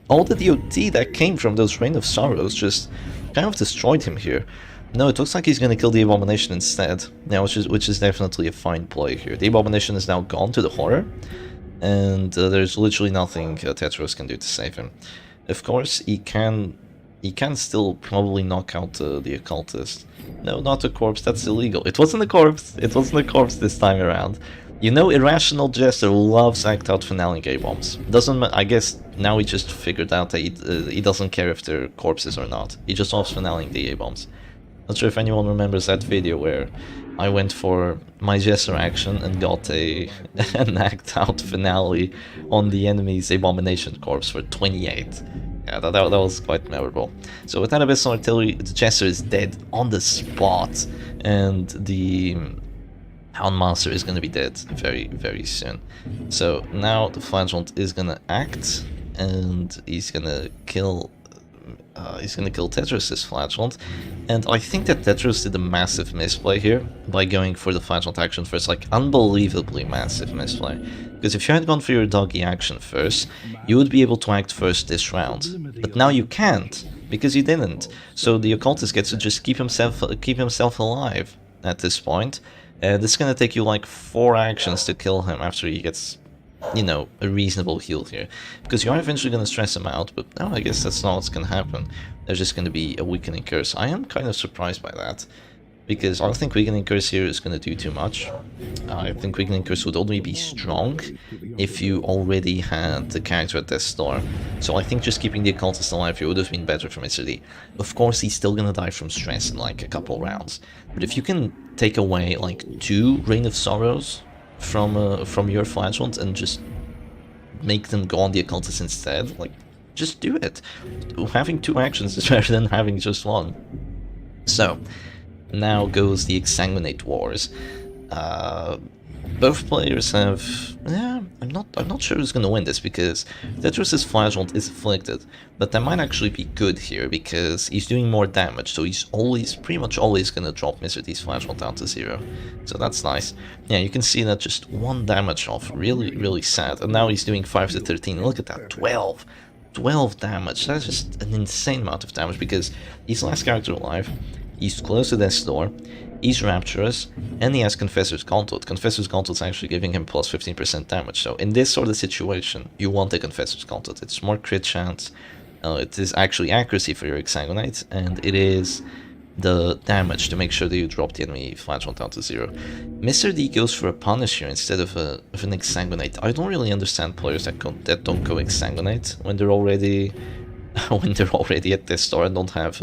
All the DOT that came from those Rain of Sorrows just kind of destroyed him here. No, it looks like he's going to kill the Abomination instead. Yeah, which is definitely a fine play here. The Abomination is now gone to the Horror, and there's literally nothing Tetris can do to save him. Of course, he can still probably knock out the Occultist. No, not a corpse, that's illegal. It wasn't a corpse. It wasn't a corpse this time around. You know, Irrational Jester loves act out finale A-bombs. I guess now he just figured out that he doesn't care if they're corpses or not. He just loves finaling the A-bombs. Not sure if anyone remembers that video where I went for my Jester action and got an act out finale on the enemy's Abomination corpse for 28. Yeah, that was quite memorable. So with that Abyssal Artillery, the Jester is dead on the spot, and the Houndmaster is going to be dead very, very soon. So now the Flagellant is going to act, and he's going to kill Tetris' Flagellant, and I think that Tetris did a massive misplay here by going for the Flagellant action first, like unbelievably massive misplay. Because if you had gone for your doggy action first, you would be able to act first this round, but now you can't because you didn't. So the Occultist gets to just keep himself alive at this point, and it's gonna take you like 4 actions to kill him after he gets, you know, a reasonable heal here, because you are eventually going to stress him out, but no, I guess that's not what's going to happen. There's just going to be a Weakening Curse. I am kind of surprised by that, because I don't think Weakening Curse here is going to do too much. I think Weakening Curse would only be strong if you already had the character at Death's Door, so I think just keeping the Occultist alive here would have been better for Mr. D. Of course, he's still going to die from stress in like a couple rounds, but if you can take away like 2 Rain of Sorrows from your Flagellant and just make them go on the Occultist instead, like, just do it. Having 2 actions is better than having just 1. So, now goes the Exsanguinate Wars. Both players have... yeah, I'm not sure who's gonna win this, because Tetris' Flashlight is afflicted, but that might actually be good here, because he's doing more damage, so he's pretty much always gonna drop Mr. D's Flashlight down to 0. So that's nice. Yeah, you can see that just 1 damage off, really sad, and now he's doing 5 to 13, look at that, 12! 12 damage, that's just an insane amount of damage, because he's the last character alive, he's close to death's door, he's Rapturous, and he has Confessor's Gauntlet. Confessor's Gauntlet's actually giving him plus 15% damage, so in this sort of situation, you want the Confessor's Gauntlet. It's more crit chance, it is actually accuracy for your Exsanguinate, and it is the damage to make sure that you drop the enemy flashlight down to 0. Mr. D goes for a Punish here instead of an Exsanguinate. I don't really understand players that don't go Exsanguinate when they're already... when they're already at this store and don't have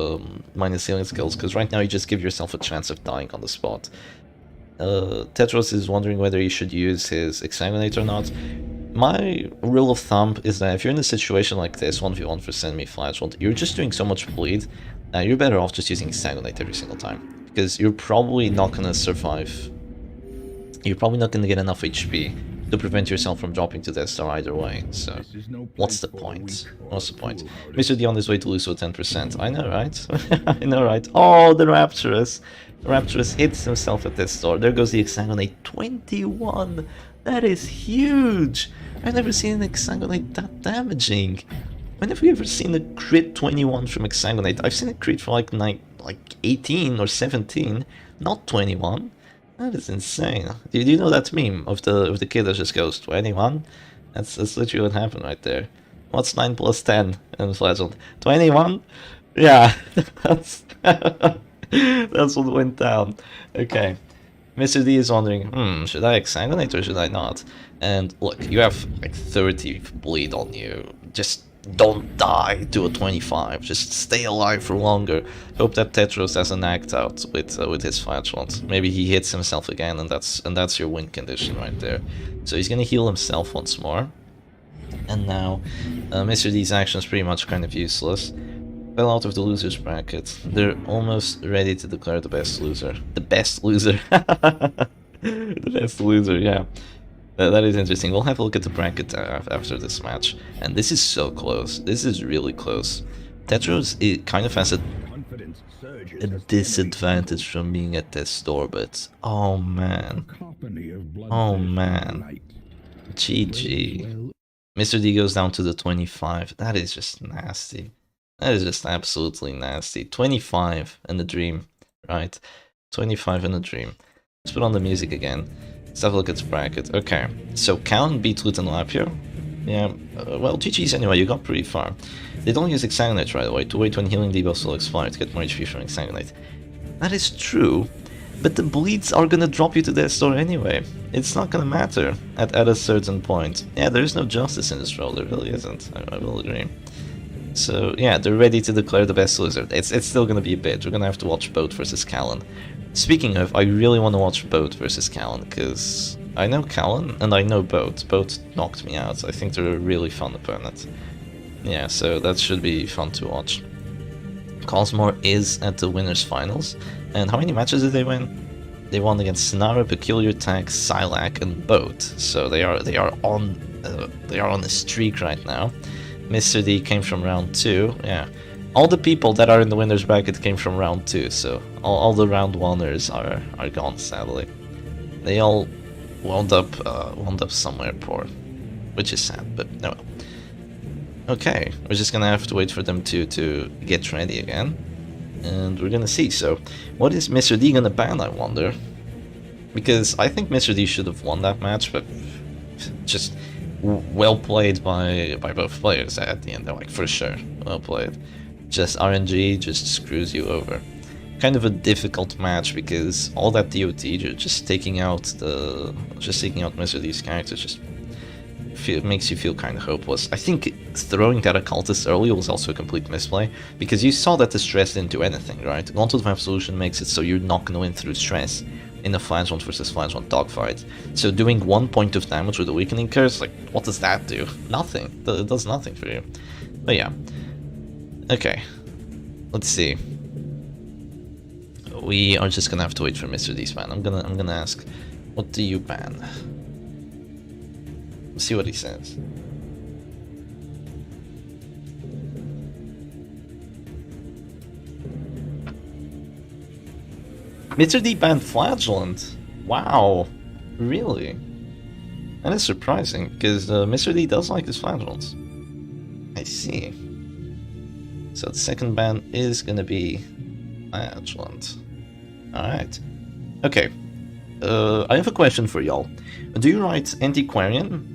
minus healing skills, because right now you just give yourself a chance of dying on the spot. Tetris is wondering whether he should use his Exsanguinate or not. My rule of thumb is that if you're in a situation like this, 1v1 for Semi-Flashlight, you're just doing so much bleed, you're better off just using Exsanguinate every single time, because you're probably not going to survive. You're probably not going to get enough HP to prevent yourself from dropping to death star either way, so what's the point? What's the point? Mr. D on his way to lose with 10%. I know, right? I know, right? Oh, the Rapturous! Rapturous hits himself at death star. There goes the Exsanguinate. 21! That is huge! I've never seen an Exsanguinate that damaging. When have we ever seen a crit 21 from Exsanguinate? I've seen a crit for like 18 or 17, not 21. That is insane. Do you know that meme of the kid that just goes 21? That's literally what happened right there. What's 9 plus 10 in Flashlight? 21? Yeah, that's that's what went down. Okay, Mr. D is wondering, should I Exsanguinate or should I not? And look, you have like 30 bleed on you. Just don't die to a 25. Just stay alive for longer. Hope that Tetris doesn't act out with his flashlight. Maybe he hits himself again, and that's your win condition right there. So he's gonna heal himself once more. And now, Mr. D's action is pretty much kind of useless. Fell out of the losers bracket. They're almost ready to declare the best loser. The best loser. The best loser, yeah. That is interesting. We'll have a look at the bracket after this match. And this is so close. This is really close. Tetris, it kind of has a disadvantage from being at this store, but oh man. Oh man. GG. Mr. D goes down to the 25. That is just nasty. That is just absolutely nasty. 25 in the dream, right? 25 in the dream. Let's put on the music again. Let's have a look at the bracket. Okay, so Callan beat Lut and Lapio. Yeah, well, GG's anyway, you got pretty far. They don't use Exsanguinate right away, to wait when healing debuffs will expire to get more HP from Exsanguinate. That is true, but the bleeds are gonna drop you to death store anyway. It's not gonna matter at a certain point. Yeah, there is no justice in this role, there really isn't, I will agree. So yeah, they're ready to declare the best loser. It's still gonna be a bitch. We're gonna have to watch Boat versus Callan. Speaking of, I really want to watch Boat versus Callan, because I know Callan and I know Boat. Boat knocked me out. I think they're a really fun opponent. Yeah, so that should be fun to watch. Cosmore is at the winners finals, and how many matches did they win? They won against Sinara, Peculiar Tag, Silac, and Boat. So they are on a streak right now. Mr. D came from round 2. Yeah. All the people that are in the winners bracket came from round 2, so all the round 1ers are gone, sadly. They all wound up somewhere poor, which is sad, but no. Okay, we're just gonna have to wait for them to get ready again, and we're gonna see. So, what is Mr. D gonna ban, I wonder? Because I think Mr. D should have won that match, but just well played by both players at the end. They're like, for sure, well played. Just RNG just screws you over. Kind of a difficult match because all that DOT, just taking out Mr. D's characters, just makes you feel kind of hopeless. I think throwing that occultist early was also a complete misplay, because you saw that the stress didn't do anything, right? Gauntlet of Absolution makes it so you're not going to win through stress in a Flashlight versus Flashlight dogfight. So doing 1 point of damage with a Weakening Curse, like, what does that do? Nothing. It does nothing for you. But yeah. Okay. Let's see. We are just gonna have to wait for Mr. D's ban. I'm gonna ask, what do you ban? Let's see what he says. Mr. D banned Flagellant. Wow, really? That is surprising, because Mr. D does like his Flagellants. I see. So the second ban is gonna be Flagellant. Alright. Okay. I have a question for y'all. Do you write antiquarian?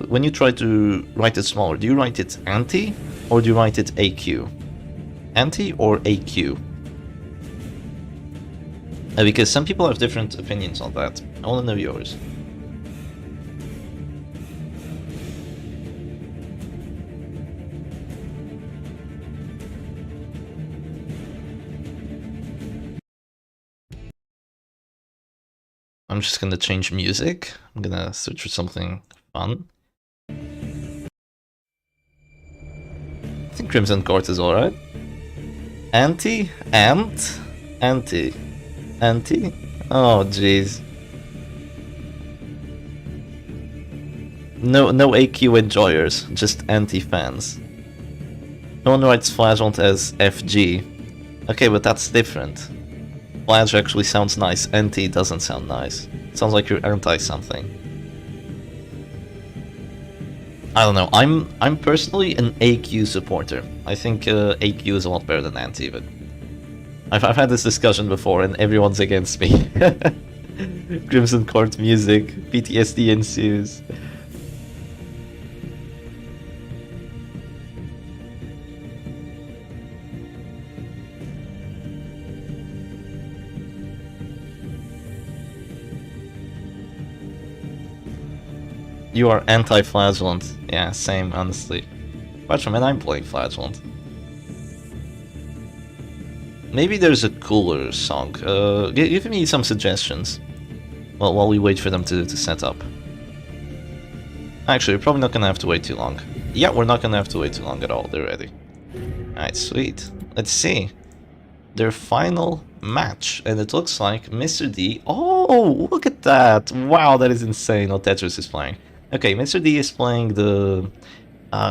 When you try to write it smaller, do you write it anti or do you write it AQ? Anti or AQ? Because some people have different opinions on that. I want to know yours. I'm just gonna change music. I'm gonna search for something fun. I think Crimson Court is alright. Anti? Ant? Anti. Anti? Oh jeez. No AQ enjoyers, just anti-fans. No one writes Flagellant as FG. Okay, but that's different. Flash actually sounds nice, anti doesn't sound nice. It sounds like you're anti-something. I don't know, I'm personally an AQ supporter. I think AQ is a lot better than anti, but I've had this discussion before and everyone's against me. Crimson Court music, PTSD ensues. You are anti-Flagellant. Yeah, same, honestly. But man, I'm playing Flagellant. Maybe there's a cooler song. Give me some suggestions. Well, while we wait for them to set up. Actually, we're probably not gonna have to wait too long. Yeah, we're not gonna have to wait too long at all. They're ready. Alright, sweet. Let's see. Their final match. And it looks like Mr. D... Oh, look at that! Wow, that is insane what Tetris is playing. Okay, Mr. D is playing the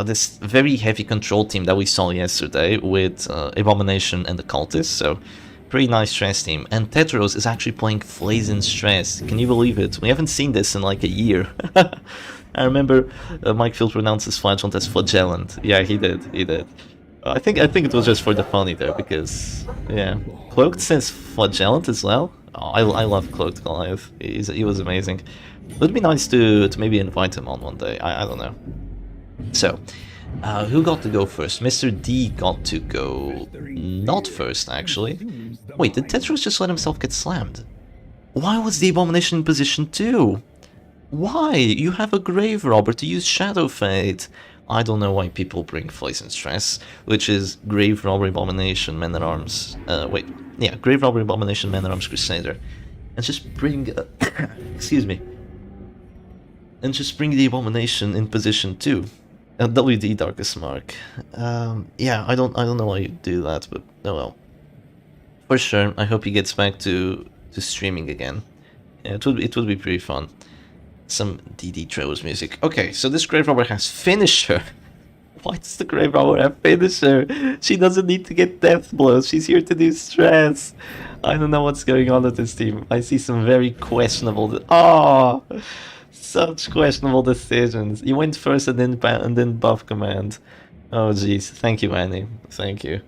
this very heavy control team that we saw yesterday with Abomination and the Cultists, so pretty nice stress team. And Tetris is actually playing Flazin Stress. Can you believe it? We haven't seen this in like a year. I remember Mike Field pronounces Flagellant as Flagellant. Yeah, he did. I think it was just for the funny there, because yeah, Cloaked says Flagellant as well. Oh, I love Cloaked Goliath. He was amazing. It would be nice to maybe invite him on one day. I don't know. So, who got to go first? Mr. D got to go not first, actually. Wait, did Tetris just let himself get slammed? Why was the Abomination in position 2? Why? You have a Grave Robber to use Shadow Fate. I don't know why people bring Flazin Stress, which is Grave Robber, Abomination, Man-at-Arms... wait, yeah, Grave Robber, Abomination, Man-at-Arms, Crusader. And just bring... excuse me. And just bring the Abomination in position 2. WD Darkest Mark. Yeah, I don't know why you do that, but oh well. For sure, I hope he gets back to streaming again. Yeah, it would be pretty fun. Some DD Tros music. Okay, so this Grave Robber has Finisher. Why does the Grave Robber have Finisher? She doesn't need to get death blows. She's here to do stress. I don't know what's going on with this team. I see some very questionable... Oh! Such questionable decisions. You went first and then buff command. Oh jeez. Thank you, Annie. Thank you.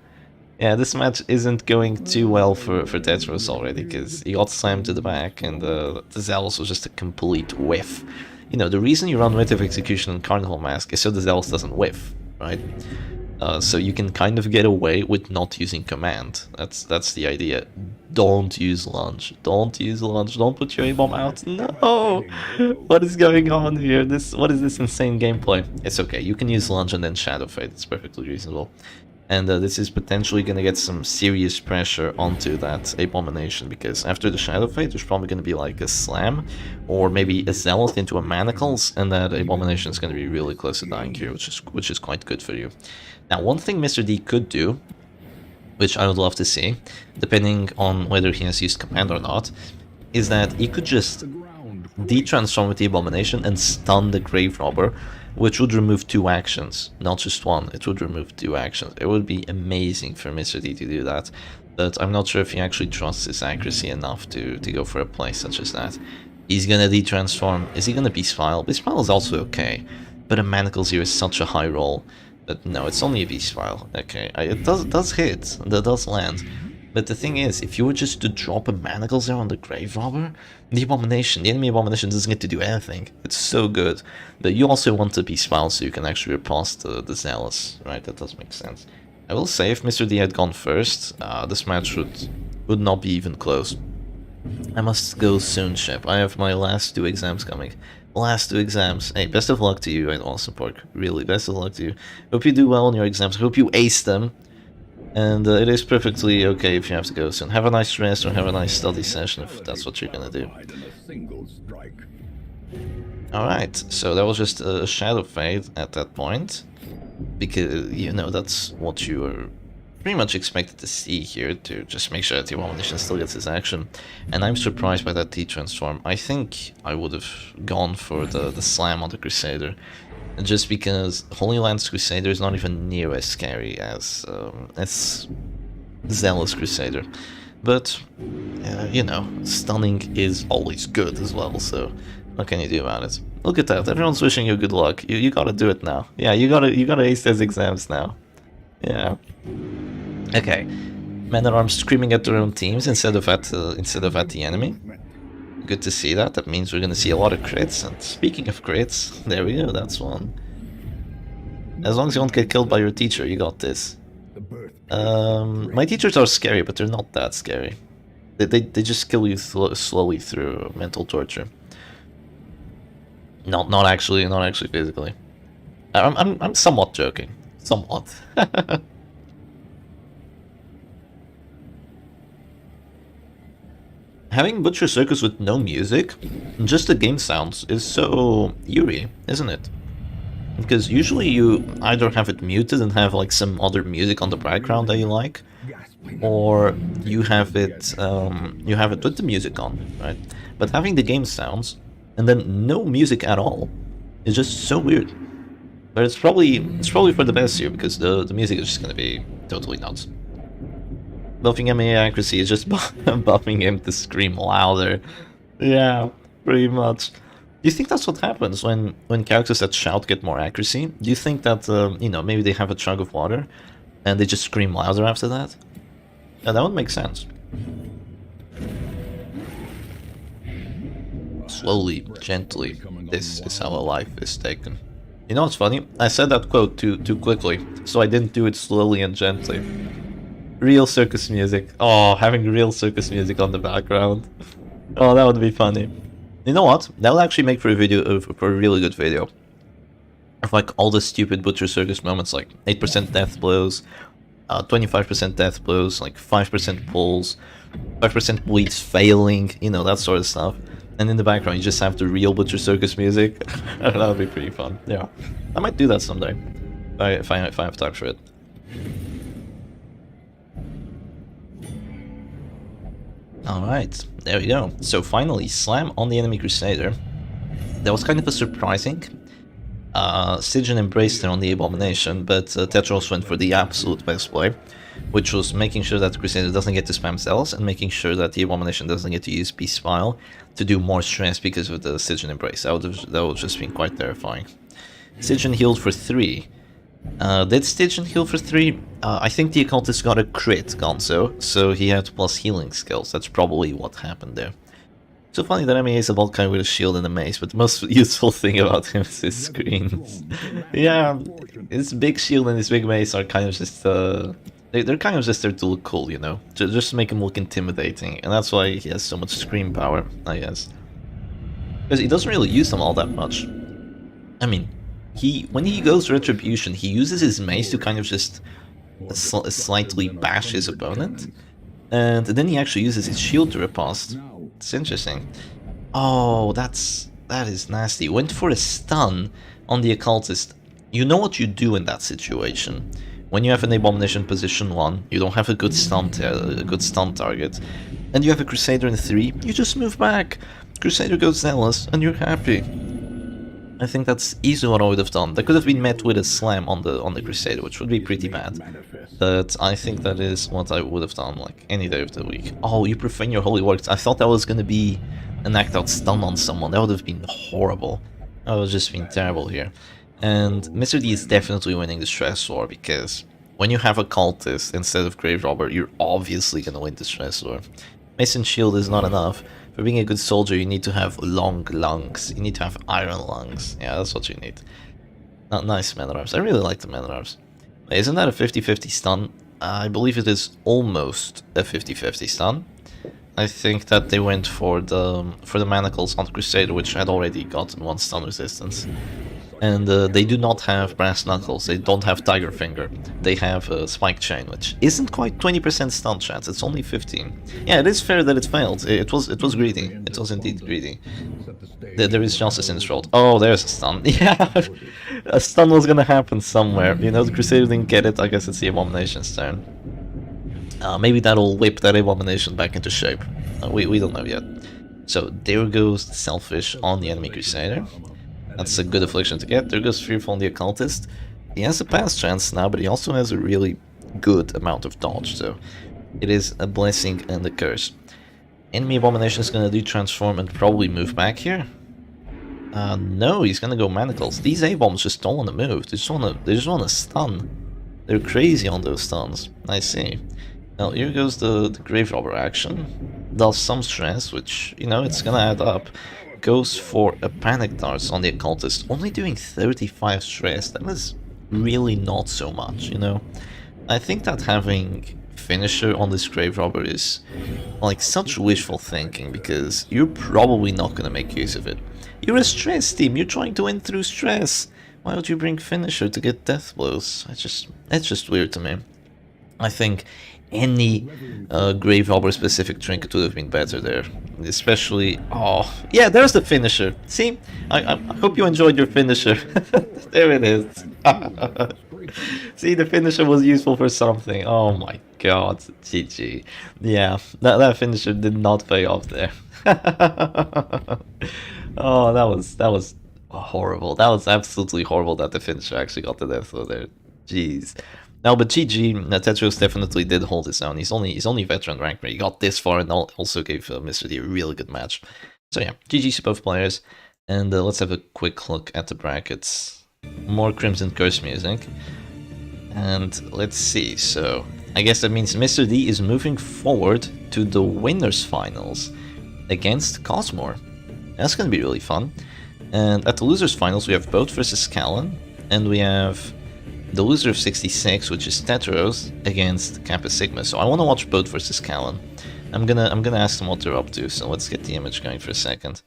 Yeah, this match isn't going too well for Tetris already, because he got slammed to the back and the Zealous was just a complete whiff. You know, the reason you run Rite of Execution and Carnival Mask is so the Zealous doesn't whiff, right? So you can kind of get away with not using command. That's the idea. Don't use lunge. Don't use lunge. Don't put your A-bomb out. No! What is going on here? What is this insane gameplay? It's okay. You can use lunge and then Shadow Fate. It's perfectly reasonable. And this is potentially going to get some serious pressure onto that Abomination, because after the Shadow Fate, there's probably going to be like a Slam, or maybe a Zealot into a Manacles, and that Abomination is going to be really close to dying here, which is quite good for you. Now, one thing Mr. D could do, which I would love to see, depending on whether he has used Command or not, is that he could just de-transform with the Abomination and stun the Grave Robber, which would remove 2 actions, not just 1, it would remove 2 actions. It would be amazing for Mr. D to do that, but I'm not sure if he actually trusts his accuracy enough to go for a play such as that. He's gonna de-transform. Is he gonna Beast File? Beast File is also okay, but a Manacles here is such a high roll. But no, it's only a Beast File. Okay, it does hit, that does land. But the thing is, if you were just to drop a Manacles there on the Grave Robber, the enemy Abomination doesn't get to do anything. It's so good. But you also want to Beast File so you can actually repulse the Zealous, right? That does make sense. I will say, if Mr. D had gone first, this match would not be even close. I must go soon, Shep. I have my last 2 exams coming. Last 2 exams. Hey, best of luck to you and Awesome Pork. Really, best of luck to you. Hope you do well on your exams. Hope you ace them. And it is perfectly okay if you have to go soon. Have a nice rest or have a nice study session if that's what you're gonna do. Alright, so that was just a Shadow Fade at that point. Because, you know, that's what you were pretty much expected to see here, to just make sure that the Abomination still gets his action. And I'm surprised by that T-Transform. I think I would have gone for the Slam on the Crusader. Just because Holy Land's Crusader is not even near as scary as Zealous Crusader. But, you know, stunning is always good as well, so what can you do about it? Look at that, everyone's wishing you good luck. You gotta do it now. Yeah, you gotta ace those exams now. Yeah. Okay. Men-at-Arms screaming at their own teams instead of at the enemy. Good to see that. That means we're gonna see a lot of crits. And speaking of crits, there we go. That's one. As long as you don't get killed by your teacher, you got this. My teachers are scary, but they're not that scary. They just kill you slowly through mental torture. Not actually physically. I'm somewhat joking. Somewhat. Having Butcher Circus with no music, just the game sounds, is so eerie, isn't it? Because usually you either have it muted and have like some other music on the background that you like, or you have it with the music on, right? But having the game sounds and then no music at all is just so weird. But it's probably for the best here, because the music is just gonna be totally nuts. Buffing him accuracy is just buffing him to scream louder. Yeah, pretty much. Do you think that's what happens when characters that shout get more accuracy? Do you think that, you know, maybe they have a chug of water and they just scream louder after that? Yeah, that would make sense. Slowly, gently, this is how a life is taken. You know what's funny? I said that quote too quickly, so I didn't do it slowly and gently. Real circus music. Oh, having real circus music on the background. Oh, that would be funny. You know what? That would actually make for a video, for a really good video. Of like all the stupid Butcher Circus moments, like 8% death blows, 25% death blows, like 5% pulls, 5% bleeds failing, you know, that sort of stuff. And in the background, you just have the real Butcher Circus music. That would be pretty fun. Yeah, I might do that someday if I have time for it. Alright, there we go. So finally, Slam on the enemy Crusader. That was kind of a surprising. Stygian embraced her on the Abomination, but Tetris went for the absolute best play, which was making sure that the Crusader doesn't get to spam cells and making sure that the Abomination doesn't get to use Beast File to do more stress because of the Stygian embrace. That would have just been quite terrifying. Stygian healed for 3. Did Stygian heal for 3? I think the Occultist got a crit, Gonzo, so he had plus healing skills. That's probably what happened there. So funny that Emi is a Volkai with a shield and a mace, but the most useful thing about him is his screens. Yeah, his big shield and his big mace are kind of just, they're kind of just there to look cool, you know? Just to make him look intimidating, and that's why he has so much scream power, I guess. Because he doesn't really use them all that much. I mean, when he goes Retribution, he uses his mace to kind of just slightly bash his opponent, and then he actually uses his shield to riposte. It's interesting. Oh, that is nasty. Went for a stun on the occultist. You know what you do in that situation. When you have an Abomination position 1, you don't have a good stun target, and you have a Crusader in 3, you just move back. Crusader goes Zealous, and you're happy. I think that's easily what I would have done. That could have been met with a slam on the Crusader, which would be pretty bad. But I think that is what I would have done, like, any day of the week. Oh, you profane your holy works. I thought that was going to be an act-out stun on someone. That would have been horrible. That would have just been terrible here. And Mr. D is definitely winning the Stress War, because when you have a cultist instead of Grave Robber, you're obviously going to win the Stress War. Mason Shield is not enough. For being a good soldier, you need to have long lungs. You need to have iron lungs. Yeah, that's what you need. Nice Man-at-Arms. I really like the Man-at-Arms. Isn't that a 50-50 stun? I believe it is almost a 50-50 stun. I think that they went for the manacles on the Crusader, which had already gotten 1 stun resistance. And they do not have Brass Knuckles, they don't have Tiger Finger. They have Spike Chain, which isn't quite 20% stun chance, it's only 15. Yeah, it is fair that it failed. It was greedy. It was indeed greedy. There is justice in this world. Oh, there's a stun. Yeah, a stun was gonna happen somewhere. You know, the Crusader didn't get it. I guess it's the Abomination's turn. Maybe that'll whip that Abomination back into shape. We don't know yet. So there goes the Selfish on the enemy Crusader. That's a good affliction to get. There goes Fearful on the Occultist. He has a pass chance now, but he also has a really good amount of dodge, so it is a blessing and a curse. Enemy Abomination is gonna do Transform and probably move back here. No, he's gonna go Manacles. These A-bombs just don't want to move. They just wanna stun. They're crazy on those stuns. I see. Now here goes the Grave Robber action. Does some stress, which, you know, it's gonna add up. Goes for a Panic Darts on the Occultist, only doing 35 stress. That is really not so much, you know. I think that having Finisher on this Grave Robber is like such wishful thinking, because you're probably not gonna make use of it. You're a stress team, you're trying to win through stress. Why would you bring Finisher to get death blows? It's just weird to me. I think any Grave Robber specific trinket would have been better there. Especially, oh, yeah, there's the Finisher. See, I hope you enjoyed your Finisher. There it is. See, the Finisher was useful for something. Oh my god, GG. Yeah, that Finisher did not pay off there. Oh, that was horrible. That was absolutely horrible that the Finisher actually got the death blow there. Jeez. No, but GG, Tetris definitely did hold his own. He's only veteran rank, but he got this far and also gave Mr. D a really good match. So yeah, GG to both players, and let's have a quick look at the brackets. More Crimson Curse music, and let's see. So I guess that means Mr. D is moving forward to the winners finals against Cosmore. That's gonna be really fun. And at the losers finals, we have Boat versus Callan, and we have the loser of 66, which is Tetris, against Kappa Sigma. So I want to watch Boat versus Callan. I'm gonna ask them what they're up to. So let's get the image going for a second.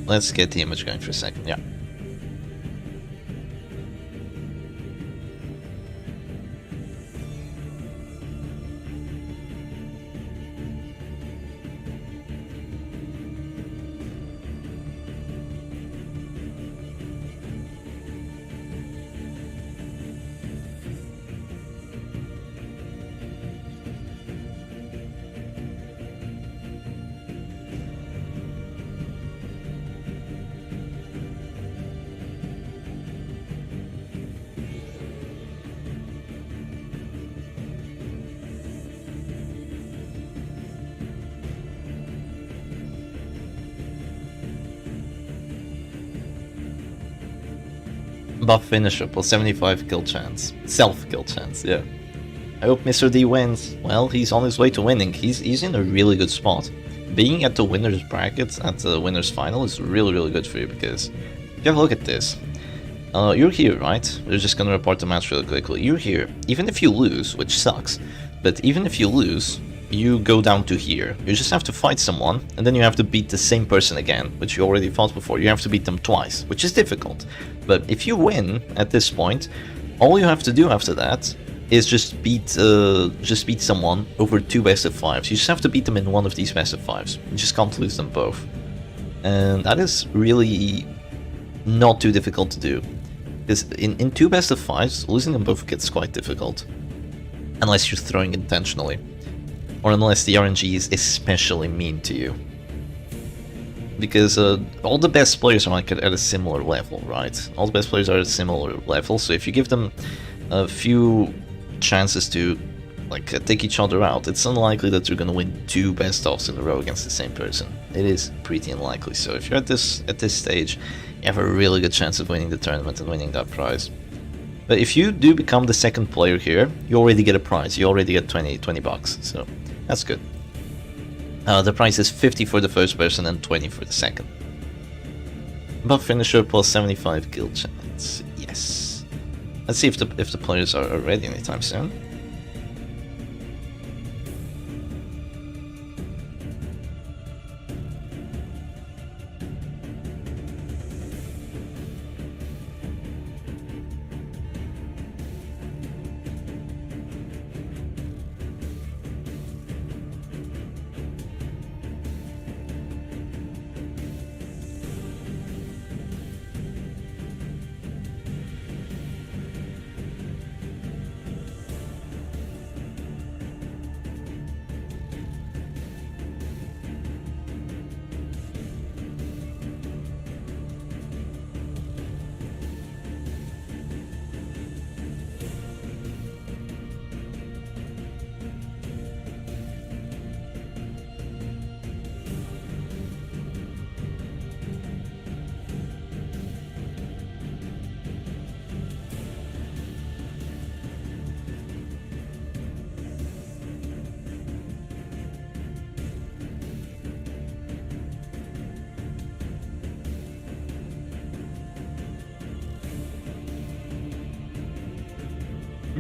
Yeah. Buff Finisher plus 75 kill chance. Self-kill chance, yeah. I hope Mr. D wins. Well, he's on his way to winning. He's in a really good spot. Being at the winner's bracket, at the winner's final, is really good for you, because if you have a look at this, you're here, right? We're just gonna report the match really quickly. You're here. Even if you lose, which sucks, but even if you lose, you go down to here. You just have to fight someone, and then you have to beat the same person again, which you already fought before. You have to beat them twice, which is difficult. But if you win at this point, all you have to do after that is just beat someone over 2 best of 5s. You just have to beat them in one of these best of 5s. You just can't lose them both. And that is really not too difficult to do. Because in 2 best of 5s, losing them both gets quite difficult. Unless you're throwing intentionally. Or unless the RNG is especially mean to you. Because all the best players are like at a similar level, right? All the best players are at a similar level, so if you give them a few chances to like take each other out, it's unlikely that you're gonna win 2 best-offs in a row against the same person. It is pretty unlikely, so if you're at this stage, you have a really good chance of winning the tournament and winning that prize. But if you do become the second player here, you already get a prize. You already get 20 bucks, so that's good. The price is 50 for the first person and 20 for the second. Buff finisher plus 75 kill chance. Yes. Let's see if the players are ready anytime soon.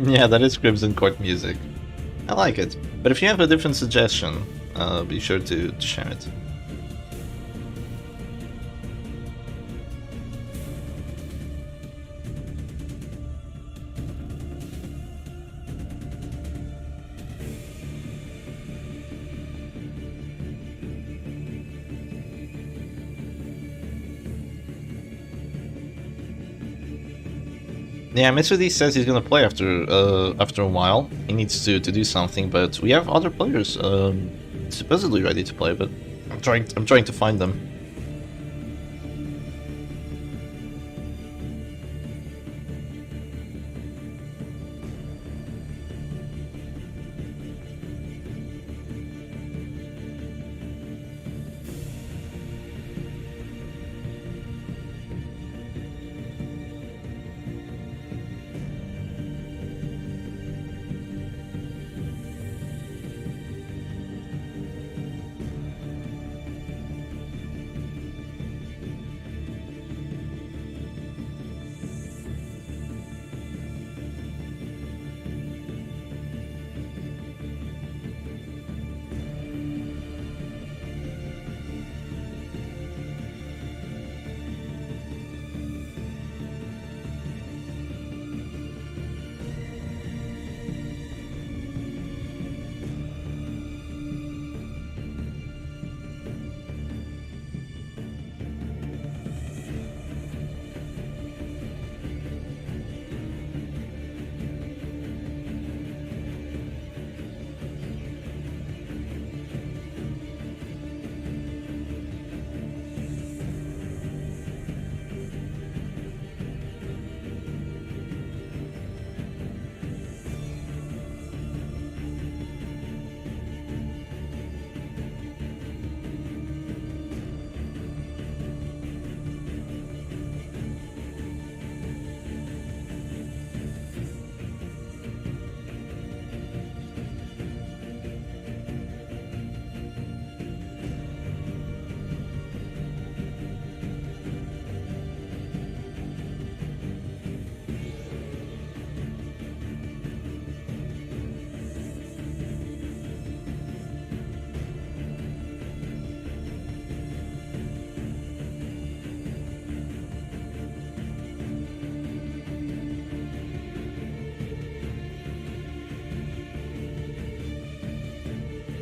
Yeah, that is Crimson Court music. I like it. But if you have a different suggestion, be sure to share it. Yeah, Mr. D says he's gonna play after a while. He needs to do something, but we have other players supposedly ready to play, but I'm trying to find them.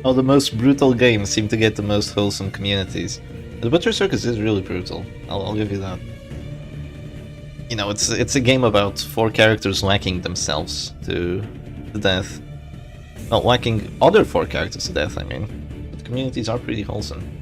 Oh, the most brutal games seem to get the most wholesome communities. The Butcher Circus is really brutal. I'll give you that. You know, it's a game about 4 characters whacking themselves to death. Well, whacking other 4 characters to death, I mean. But communities are pretty wholesome.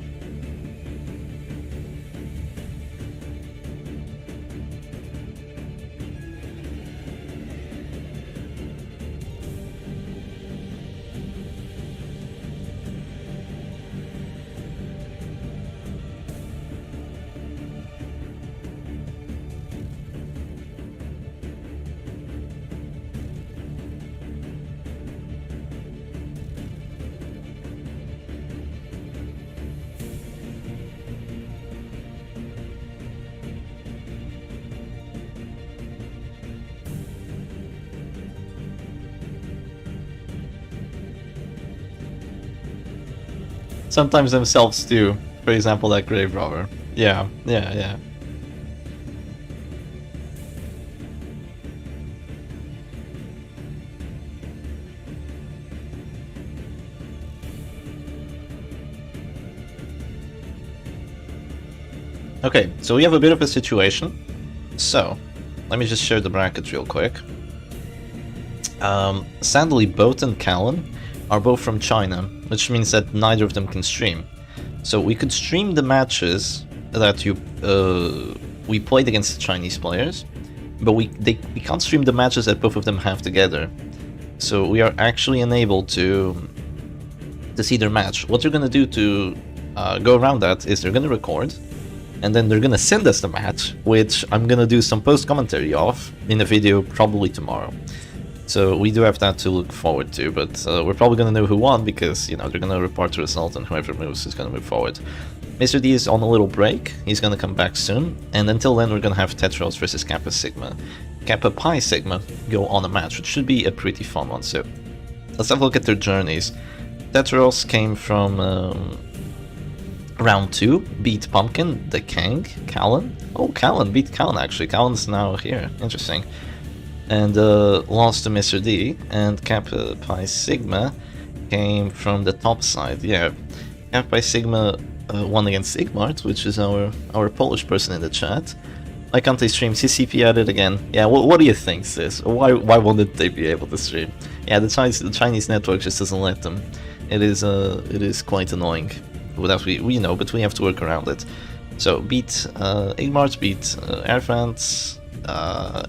Sometimes themselves too. For example, that grave robber. Yeah. Okay, so we have a bit of a situation. So, let me just share the brackets real quick. Sadly, Boat and Callan are both from China, which means that neither of them can stream. So we could stream the matches that we played against the Chinese players, but we can't stream the matches that both of them have together. So we are actually unable to see their match. What they're gonna do to go around that is they're gonna record, and then they're gonna send us the match, which I'm gonna do some post-commentary of in a video probably tomorrow. So we do have that to look forward to, but we're probably gonna know who won because, you know, they're gonna report the result and whoever moves is gonna move forward. Mr. D is on a little break, he's gonna come back soon, and until then we're gonna have Tetris versus Kappa Sigma. Kappa Pi Sigma go on a match, which should be a pretty fun one, so let's have a look at their journeys. Tetris came from round 2, beat Pumpkin, the Kang, Callan. Oh, Callan beat Callan actually, Callan's now here, interesting. And lost to Mr. D, and Kappa Pi Sigma came from the top side. Yeah, Kappa Pi Sigma won against Sigmart, which is our Polish person in the chat. Why can't they stream CCP at it again? Yeah, what do you think, sis? Why won't they be able to stream? Yeah, the Chinese network just doesn't let them. It is quite annoying. Without we know, but we have to work around it. So beat Sigmart, beat Air France.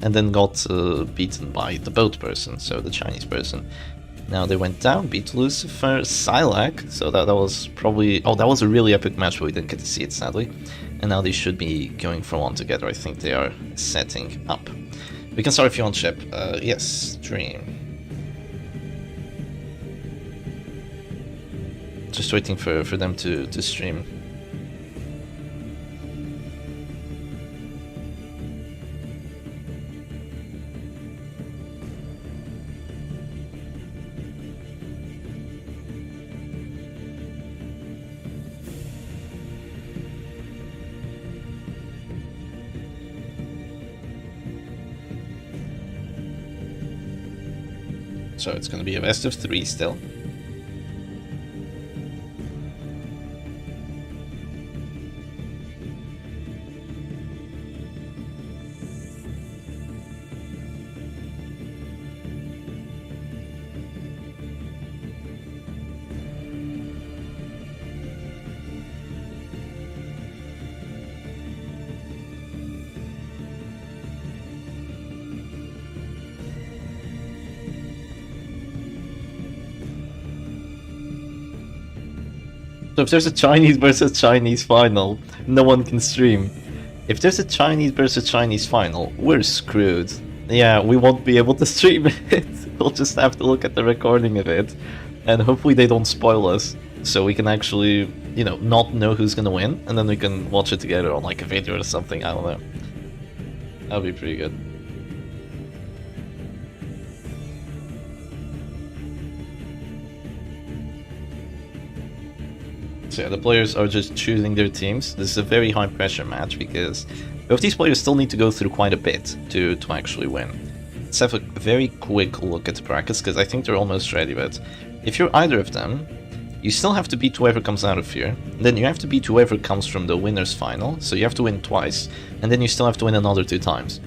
And then got beaten by the boat person, so the Chinese person. Now they went down, beat Lucifer, Silac, so that was probably... Oh, that was a really epic match, but we didn't get to see it, sadly. And now they should be going for one together. I think they are setting up. We can start if you want, Shep. Yes, stream. Just waiting for them to stream. So it's going to be a best of 3 still. So if there's a Chinese versus Chinese final, no one can stream. If there's a Chinese versus Chinese final, we're screwed. Yeah, we won't be able to stream it. We'll just have to look at the recording of it. And hopefully they don't spoil us, so we can actually, you know, not know who's gonna win, and then we can watch it together on like a video or something, I don't know. That'll be pretty good. So yeah, the players are just choosing their teams. This is a very high pressure match because both these players still need to go through quite a bit to actually win. Let's have a very quick look at the brackets because I think they're almost ready, but if you're either of them, You still have to beat whoever comes out of here. Then you have to beat whoever comes from the winner's final, so you have to win twice, and then you still have to win another 2 times.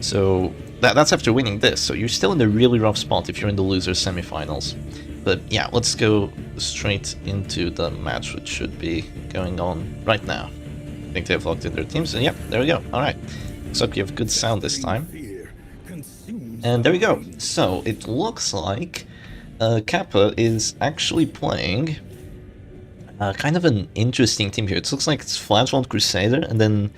So that's after winning this, so you're still in a really rough spot if you're in the loser's semifinals. But yeah, let's go straight into the match, which should be going on right now. I think they've locked in their teams, and yep, there we go. Alright, looks like you have good sound this time. And there we go. So it looks like Kappa is actually playing kind of an interesting team here. It looks like it's Flagellant Crusader and then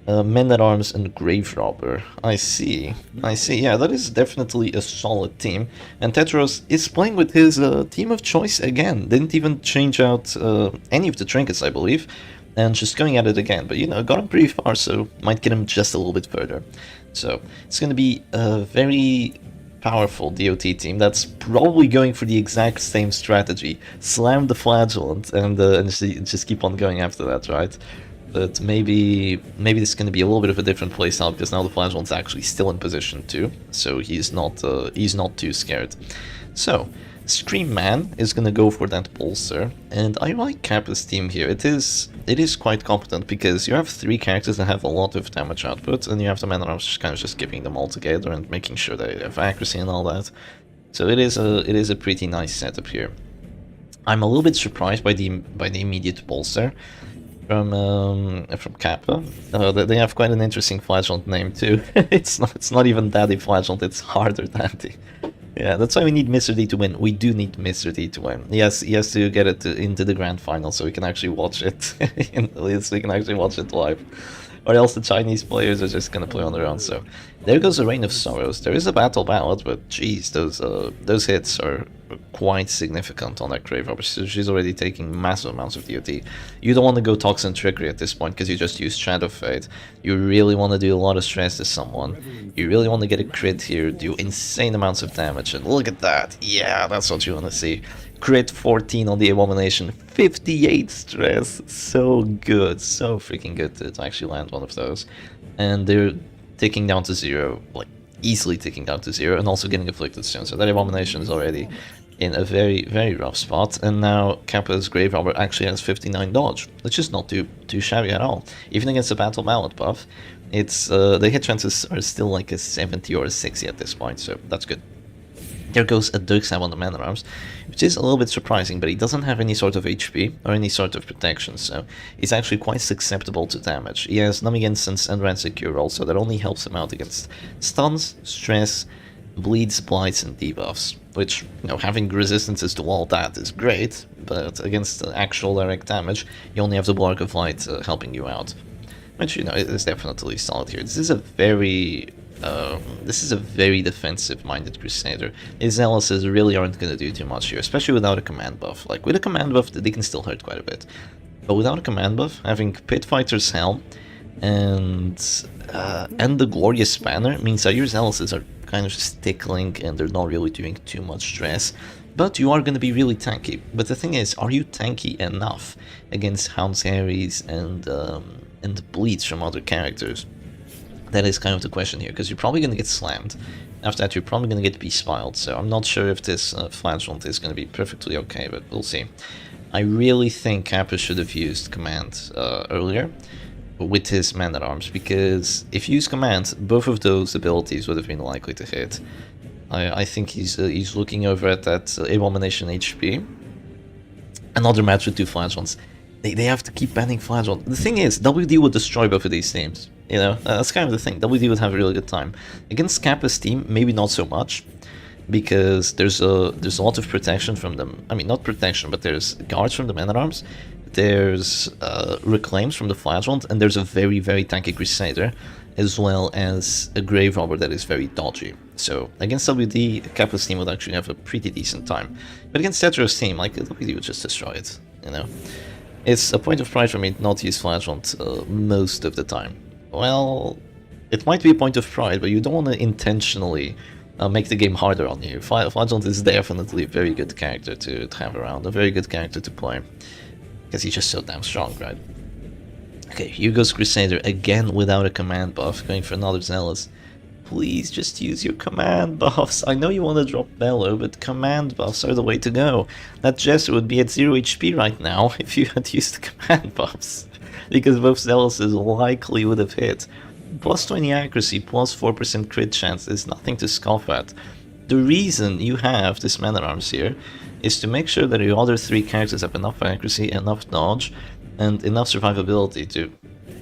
Men-at-Arms and Grave Robber. I see. Yeah, that is definitely a solid team. And Tetris is playing with his team of choice again. Didn't even change out any of the trinkets, I believe. And just going at it again. But, you know, got him pretty far, so might get him just a little bit further. So, it's going to be a very powerful DOT team that's probably going for the exact same strategy. Slam the Flagellant and just keep on going after that, right? But maybe this is going to be a little bit of a different playstyle because now the Flagellant's actually still in position too, so he's not too scared. So Scream Man is going to go for that Pulsar, and I like Kappa's team here. It is quite competent because you have 3 characters that have a lot of damage output, and you have the Men-at-Arms kind of just keeping them all together and making sure they have accuracy and all that. So it is a pretty nice setup here. I'm a little bit surprised by the immediate Pulsar from Kappa. They have quite an interesting Flagellant name too. it's not even Daddy Flagellant, it's Harder Daddy. Yeah, that's why we need Mr. D to win. We do need Mr. D to win. Yes, he has to get it into the grand final so we can actually watch it. So we can actually watch it live. Or else the Chinese players are just gonna play on their own. So there goes the Reign of Sorrows. There is a battle ballad, but geez, those hits are quite significant on that Grave Robber. So she's already taking massive amounts of DOT. You don't want to go Toxin Trickery at this point because you just use Shadow Fade. You really want to do a lot of stress to someone. You really want to get a crit here, do insane amounts of damage, and look at that. Yeah, that's what you want to see. Crit 14 on the Abomination, 58 stress. So good, so freaking good to actually land one of those. And they're ticking down to 0, like easily ticking down to 0, and also getting afflicted soon. So that Abomination is already in a very, very rough spot. And now Kappa's Grave Robber actually has 59 dodge, which is not too shabby at all. Even against the Battle Mallet buff, it's the hit chances are still like a 70 or a 60 at this point, so that's good. There goes a Dirk Stab on the Man-at-Arms, which is a little bit surprising, but he doesn't have any sort of HP or any sort of protection, so he's actually quite susceptible to damage. He has Numbing Instance and Rancid Cure also, that only helps him out against stuns, stress, bleeds, blights, and debuffs, which, you know, having resistances to all that is great, but against actual direct damage, you only have the Block of Light helping you out. Which, you know, is definitely solid here. This is a very defensive-minded Crusader. His Zealots really aren't going to do too much here, especially without a command buff. Like, with a command buff, they can still hurt quite a bit. But without a command buff, having Pit Fighter's Helm and the Glorious Banner means that your Zealots are kind of just tickling and they're not really doing too much stress. But you are going to be really tanky. But the thing is, are you tanky enough against Hound's Harries and bleeds from other characters? That is kind of the question here, because you're probably going to get slammed. After that, you're probably going to get be-spiled, so I'm not sure if this Flagellant is going to be perfectly okay, but we'll see. I really think Kappa should have used Command earlier with his Man-at-Arms, because if you use Command, both of those abilities would have been likely to hit. I think he's looking over at that Abomination HP. Another match with 2 Flagellants. They have to keep banning Flagellant. The thing is, WD would destroy both of these teams. You know, that's kind of the thing. WD would have a really good time. Against Kappa's team, maybe not so much, because there's a lot of protection from them. I mean, not protection, but there's guards from the Man-at-Arms, there's reclaims from the Flagellant, and there's a very, very tanky Crusader, as well as a Grave Robber that is very dodgy. So against WD, Kappa's team would actually have a pretty decent time. But against Tetris' team, like, WD would just destroy it, you know. It's a point of pride for me not to use Flagellant most of the time. Well, it might be a point of pride, but you don't want to intentionally make the game harder on you. Flagellant is definitely a very good character to have around, a very good character to play. Because he's just so damn strong, right? Okay, Hugo's Crusader again without a command buff, going for another Zealous. please just use your command buffs. I know you want to drop Bellow, but command buffs are the way to go. That Jester would be at 0 HP right now if you had used the command buffs, because both Zealous's likely would have hit. Plus 20 accuracy, plus 4% crit chance is nothing to scoff at. The reason you have this Man-at-Arms here is to make sure that your other 3 characters have enough accuracy, enough dodge, and enough survivability to,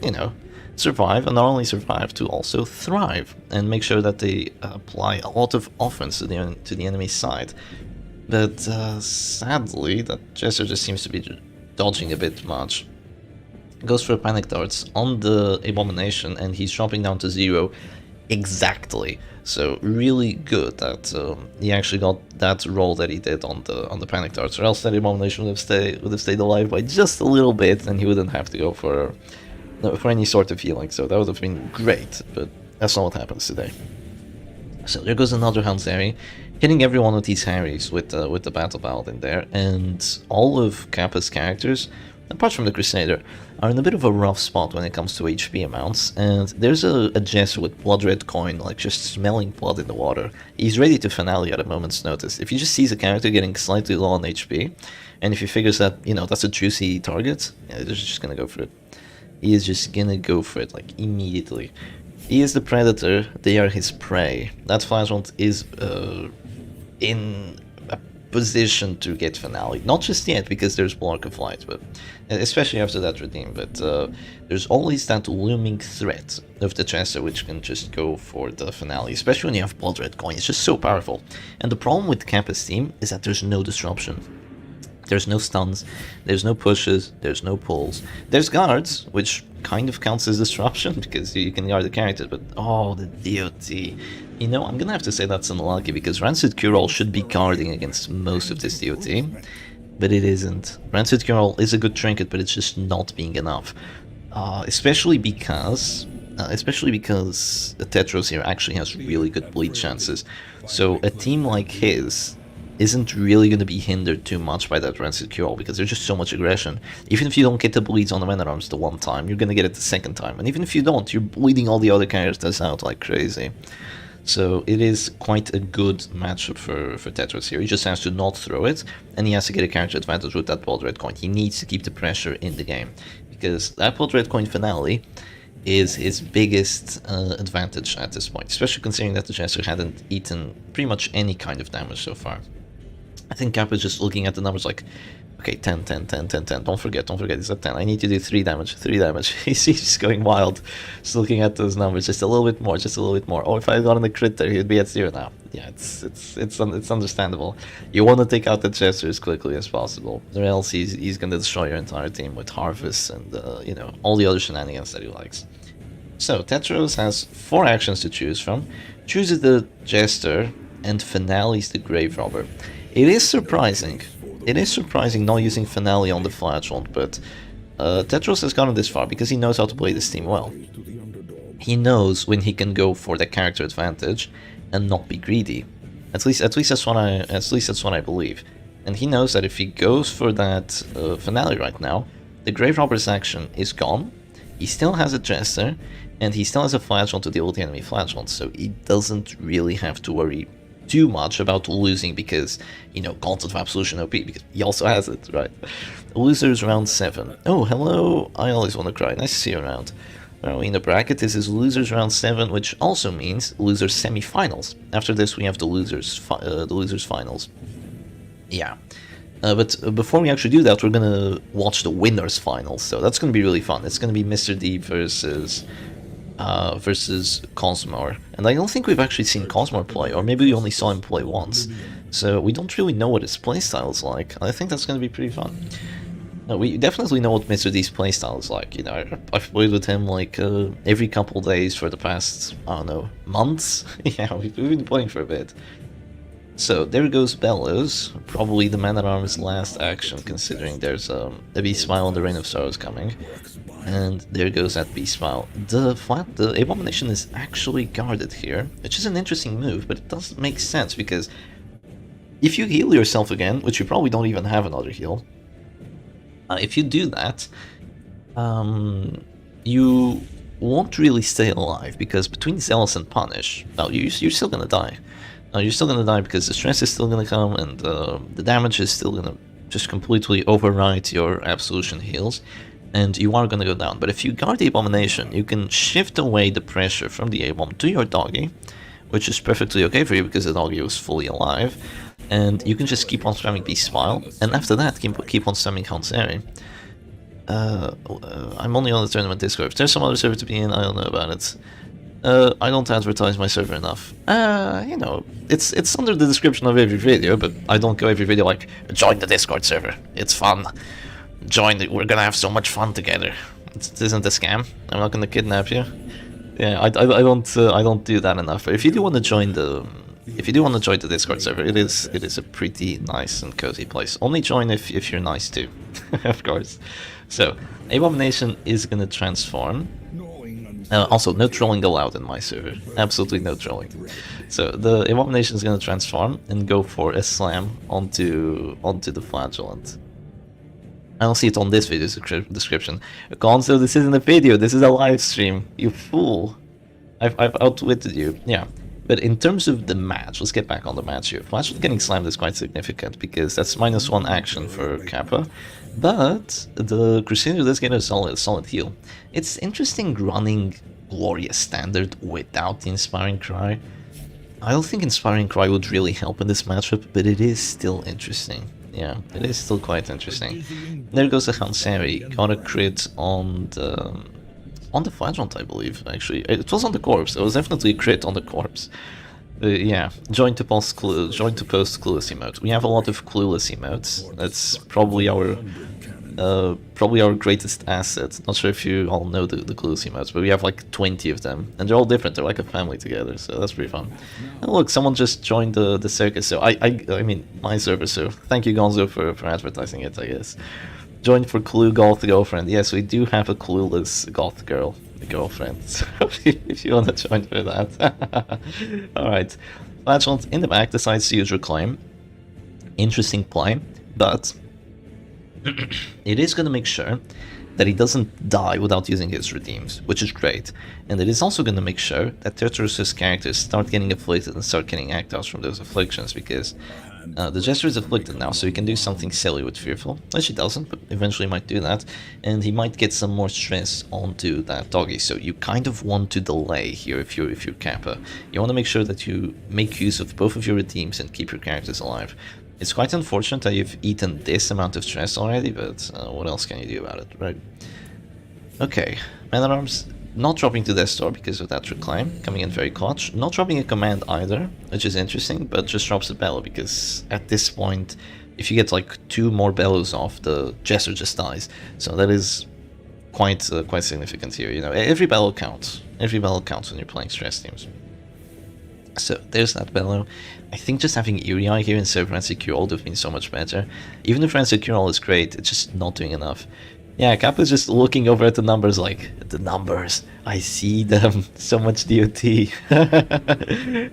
you know, survive, and not only survive, to also thrive, and make sure that they apply a lot of offense to the enemy's side. But sadly, that Jester just seems to be dodging a bit much. Goes for Panic Darts on the Abomination, and he's dropping down to 0 exactly. So really good that he actually got that roll that he did on the Panic Darts, or else that Abomination would have stayed alive by just a little bit, and he wouldn't have to go for any sort of healing. So that would have been great, but that's not what happens today. So there goes another Hanzari, hitting every one of these Harrys with the Battle Paladin there, and all of Kappa's characters, apart from the Crusader, are in a bit of a rough spot when it comes to HP amounts, and there's a Jester with Blood Red Coin, like just smelling blood in the water. He's ready to finale at a moment's notice. If he just sees a character getting slightly low on HP, and if he figures that, you know, that's a juicy target, yeah, he's just gonna go for it. He is just gonna go for it, like, immediately. He is the predator, they are his prey. That Flagellant is in a position to get finale. Not just yet, because there's Block of Light, but especially after that redeem, but there's always that looming threat of the Jester, which can just go for the finale, especially when you have Blood Red Coin. It's just so powerful. And the problem with Kappa's team is that there's no disruption. There's no stuns, there's no pushes, there's no pulls. There's guards, which kind of counts as disruption, because you can guard the character, but oh, the DOT. You know, I'm gonna have to say that's unlucky, because Rancid Cure-All should be guarding against most of this DOT, but it isn't. Rancid Cure-All is a good trinket, but it's just not being enough. Especially because the Tetris here actually has really good bleed chances. So a team like his isn't really going to be hindered too much by that Rancid Cure-All, because there's just so much aggression. Even if you don't get the bleeds on the Man-at-Arms the one time, you're going to get it the second time. And even if you don't, you're bleeding all the other characters out like crazy. So it is quite a good matchup for Tetris here. He just has to not throw it, and he has to get a character advantage with that Blood Red Coin. He needs to keep the pressure in the game, because that Blood Red Coin finale is his biggest advantage at this point, especially considering that the Jester hadn't eaten pretty much any kind of damage so far. I think Kappa's just looking at the numbers like, okay, 10, 10, 10, 10, 10, don't forget, he's at 10, I need to do 3 damage, 3 damage, he's just going wild, just looking at those numbers, just a little bit more, oh, if I had gotten a crit there, he'd be at 0 now. Yeah, it's understandable. You want to take out the Jester as quickly as possible, or else he's going to destroy your entire team with Harvest and, you know, all the other shenanigans that he likes. So, Tetris has 4 actions to choose from, chooses the Jester, and finales the Grave Robber. It is surprising not using finale on the Flagellant, but Tetris has gotten this far because he knows how to play this team well. He knows when he can go for the character advantage and not be greedy. At least that's what I believe. And he knows that if he goes for that finale right now, the Grave Robber's action is gone. He still has a Jester, and he still has a Flagellant to deal with the enemy Flagellant, so he doesn't really have to worry too much about losing because, you know, Gauntlet of Absolution OP, because he also has it, right? Losers round 7. Oh, hello, I always want to cry, nice to see you around. Well, in the bracket, this is losers round 7, which also means losers semifinals. After this, we have the losers finals. Yeah. But before we actually do that, we're gonna watch the winners finals, so that's gonna be really fun. It's gonna be Mr. D versus Cosmore, and I don't think we've actually seen Cosmore play, or maybe we only saw him play once, so we don't really know what his playstyle is like. I think that's going to be pretty fun. We definitely know what Mr. D's playstyle is like. You know, I've played with him like every couple days for the past, I don't know, months. Yeah, we've been playing for a bit. So there goes Bellows, probably the Man-at-Arms' last action, considering there's a Beast Smile and the Reign of Sorrows coming. And there goes that Beast Smile. The Abomination is actually guarded here, which is an interesting move, but it doesn't make sense, because if you heal yourself again, which you probably don't even have another heal, if you do that, you won't really stay alive, because between Zealous and Punish, well, you're still gonna die. You're still gonna die because the stress is still gonna come, and the damage is still gonna just completely override your Absolution heals, and you are gonna go down. But if you guard the Abomination, you can shift away the pressure from the A-bomb to your doggy, which is perfectly okay for you because the doggy was fully alive, and you can just keep on spamming Beast Smile, and after that keep on spamming Hanseri. I'm only on the tournament Discord. If there's some other server to be in, I don't know about it. I don't advertise my server enough. You know, it's under the description of every video, but I don't go every video like, join the Discord server, it's fun. Join it, we're gonna have so much fun together. It isn't a scam. I'm not gonna kidnap you. Yeah, I don't do that enough. But if you do want to join the Discord server, it is a pretty nice and cozy place. Only join if you're nice too, of course. So, Abomination is gonna transform. Also, no trolling allowed in my server. Absolutely no trolling. So the Abomination is gonna transform and go for a slam onto the Flagellant. I don't see it on this video's description. Gonzo, this isn't a video. This is a live stream. You fool! I've outwitted you. Yeah. But in terms of the match, let's get back on the match here. Flagellant getting slammed is quite significant because that's -1 action for Kappa. But the Crusader does get a solid heal. It's interesting running Glorious Standard without the Inspiring Cry. I don't think Inspiring Cry would really help in this matchup, but it is still interesting. Yeah, it is still quite interesting. There goes the Hanseri. Got a crit on the Flagellant, I believe, actually. It was on the corpse. It was definitely a crit on the corpse. Yeah, join to post clueless emote. We have a lot of clueless emotes. That's probably our greatest asset. Not sure if you all know the clueless emotes, but we have like 20 of them, and they're all different. They're like a family together, so that's pretty fun. And look, someone just joined the circus. So I mean my server. So thank you, Gonzo, for advertising it, I guess. Joined for Clue Goth Girlfriend. Yes, we do have a clueless goth girlfriend. So if you want to join for that. Alright. Flagellant in the back decides to use Reclaim. Interesting play, but it is going to make sure that he doesn't die without using his redeems, which is great. And it is also going to make sure that Tetris' characters start getting afflicted and start getting act-outs from those afflictions, because the Jester is afflicted now, so he can do something silly with Fearful, which he doesn't, but eventually might do that, and he might get some more stress onto that doggy, so you kind of want to delay here if you're Kappa. You want to make sure that you make use of both of your redeems and keep your characters alive. It's quite unfortunate that you've eaten this amount of stress already, but what else can you do about it, right? Okay, Man-at-Arms not dropping to Death Star because of that Reclaim, coming in very clutch. Not dropping a command either, which is interesting, but just drops a bellow, because at this point, if you get like 2 more bellows off, the Jester just dies. So that is quite significant here. You know, every bellow counts. Every bellow counts when you're playing stress teams. So there's that bellow. I think just having Eerie Eye here instead of Rancid Cure would have been so much better. Even if Rancid Cure is great, it's just not doing enough. Yeah, Kappa's just looking over at the numbers like, the numbers, I see them, so much DOT.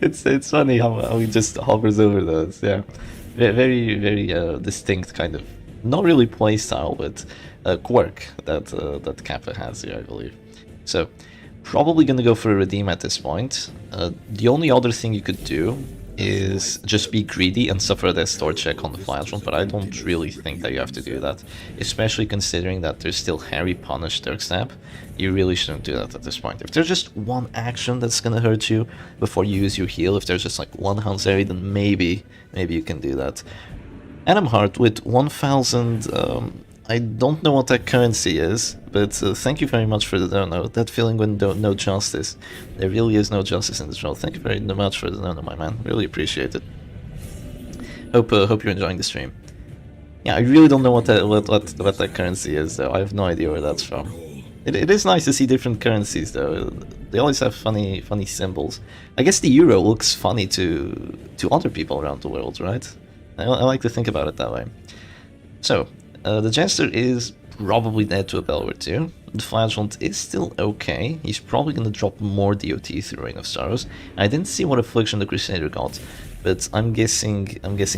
It's funny how he just hovers over those, yeah. Very distinct kind of, not really playstyle, but quirk that Kappa has here, I believe. So, probably gonna go for a redeem at this point. The only other thing you could do is just be greedy and suffer a Death Star check on the Flagellant, but I don't really think that you have to do that, especially considering that there's still Harry Punish Dirk Stab. You really shouldn't do that at this point. If there's just one action that's gonna hurt you before you use your heal, if there's just like one Hanseri, then maybe you can do that. Adam Hart with 1000, I don't know what that currency is, but thank you very much for the dono. That feeling when no justice. There really is no justice in this world. Thank you very much for the dono, my man. Really appreciate it. Hope you're enjoying the stream. Yeah, I really don't know what that currency is, though. I have no idea where that's from. It is nice to see different currencies, though. They always have funny symbols. I guess the euro looks funny to other people around the world, right? I like to think about it that way. So, the Jester is probably dead to a Bellower too. The Flagellant is still okay. He's probably gonna drop more DOT through Reign of Sorrows. I didn't see what affliction the Crusader got, but I'm guessing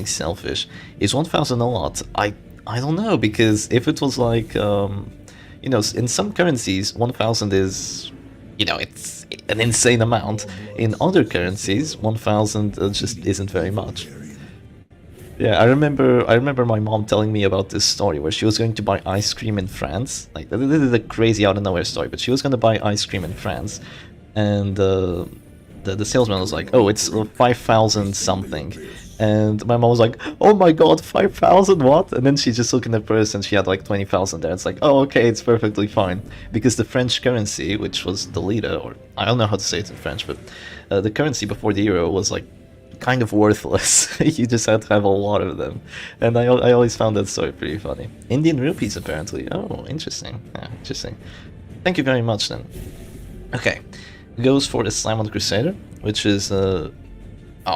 Selfish. Is 1000 a lot? I don't know, because if it was like you know, in some currencies 1000 is you know, it's an insane amount. In other currencies, 1,000 just isn't very much. Yeah, I remember my mom telling me about this story where she was going to buy ice cream in France. Like, this is a crazy out of nowhere story, but she was going to buy ice cream in France, and the salesman was like, "Oh, it's 5,000 something," and my mom was like, "Oh my god, 5,000 what?" And then she just looked in the purse and she had like 20,000 there. It's like, "Oh, okay, it's perfectly fine," because the French currency, which was the lira, or I don't know how to say it in French, but the currency before the euro was like kind of worthless. You just had to have a lot of them, and I always found that story pretty funny. Indian rupees apparently. Oh, interesting. Yeah, interesting. Thank you very much then. Okay, goes for the Slam on the Crusader, which is oh,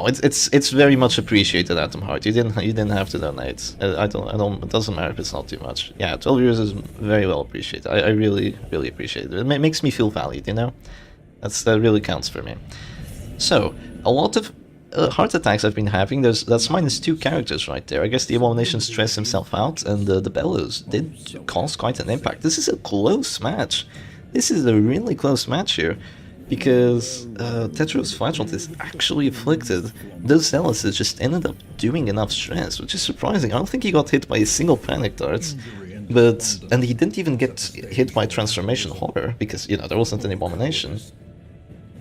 it's very much appreciated, Atom Heart. You didn't have to donate. I don't. It doesn't matter if it's not too much. Yeah, 12 euros is very well appreciated. I really appreciate it. It makes me feel valued. You know, that really counts for me. So a lot of heart attacks I've been having, that's -2 characters right there. I guess the Abomination stressed himself out, and the Bellows did cause quite an impact. This is a close match. This is a really close match here, because Tetris Flagellant is actually afflicted. Those Zealots just ended up doing enough stress, which is surprising. I don't think he got hit by a single Panic Dart, and he didn't even get hit by Transformation Horror, because, you know, there wasn't an Abomination.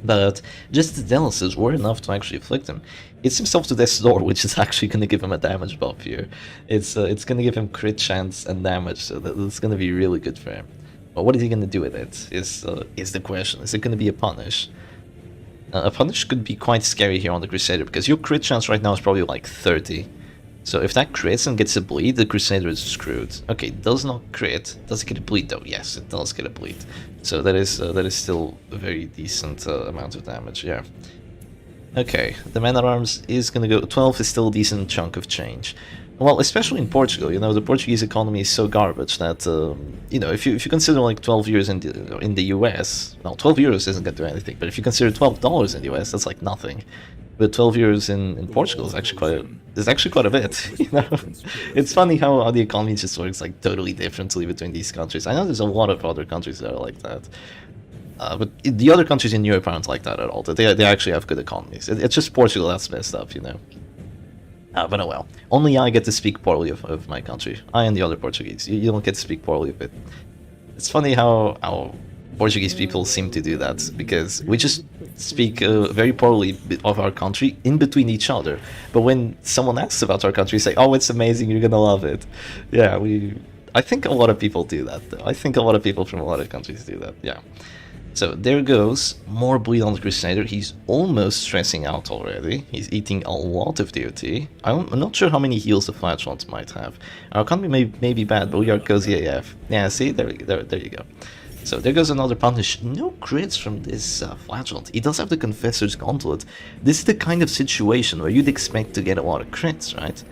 But just the Zealots were enough to actually afflict him. It's himself to Death's Door, which is actually going to give him a damage buff here. It's going to give him crit chance and damage, so that's going to be really good for him. But what is he going to do with it is the question. Is it going to be a punish? A punish could be quite scary here on the Crusader, because your crit chance right now is probably like 30. So if that crits and gets a bleed, the Crusader is screwed. Okay, does not crit. Does it get a bleed though? Yes, it does get a bleed. So that is still a very decent amount of damage, yeah. Okay, the Man-at-Arms is gonna go... 12 is still a decent chunk of change. Well, especially in Portugal, you know, the Portuguese economy is so garbage that, you know, if you consider like 12 euros in the US, well, 12 euros isn't gonna do anything, but if you consider $12 in the US, that's like nothing. But 12 euros in Portugal is actually quite a bit, you know. It's funny how the economy just works like totally differently between these countries. I know there's a lot of other countries that are like that, but the other countries in Europe aren't like that at all. They actually have good economies. It's just Portugal that's messed up, you know. But oh well. Only I get to speak poorly of my country. I and the other Portuguese. You don't get to speak poorly of it. It's funny how Portuguese people seem to do that, because we just speak very poorly of our country in between each other. But when someone asks about our country, say, "Oh, it's amazing, you're gonna love it." Yeah, I think a lot of people do that, though. I think a lot of people from a lot of countries do that, yeah. So there goes, more bleed on the Crusader. He's almost stressing out already. He's eating a lot of DOT. I'm not sure how many heals the Flagellant might have. Our economy may be bad, but we are cozy AF. Yeah, see, there you go. So there goes another punish. No crits from this Flagellant. He does have the Confessor's Gauntlet. This is the kind of situation where you'd expect to get a lot of crits, right?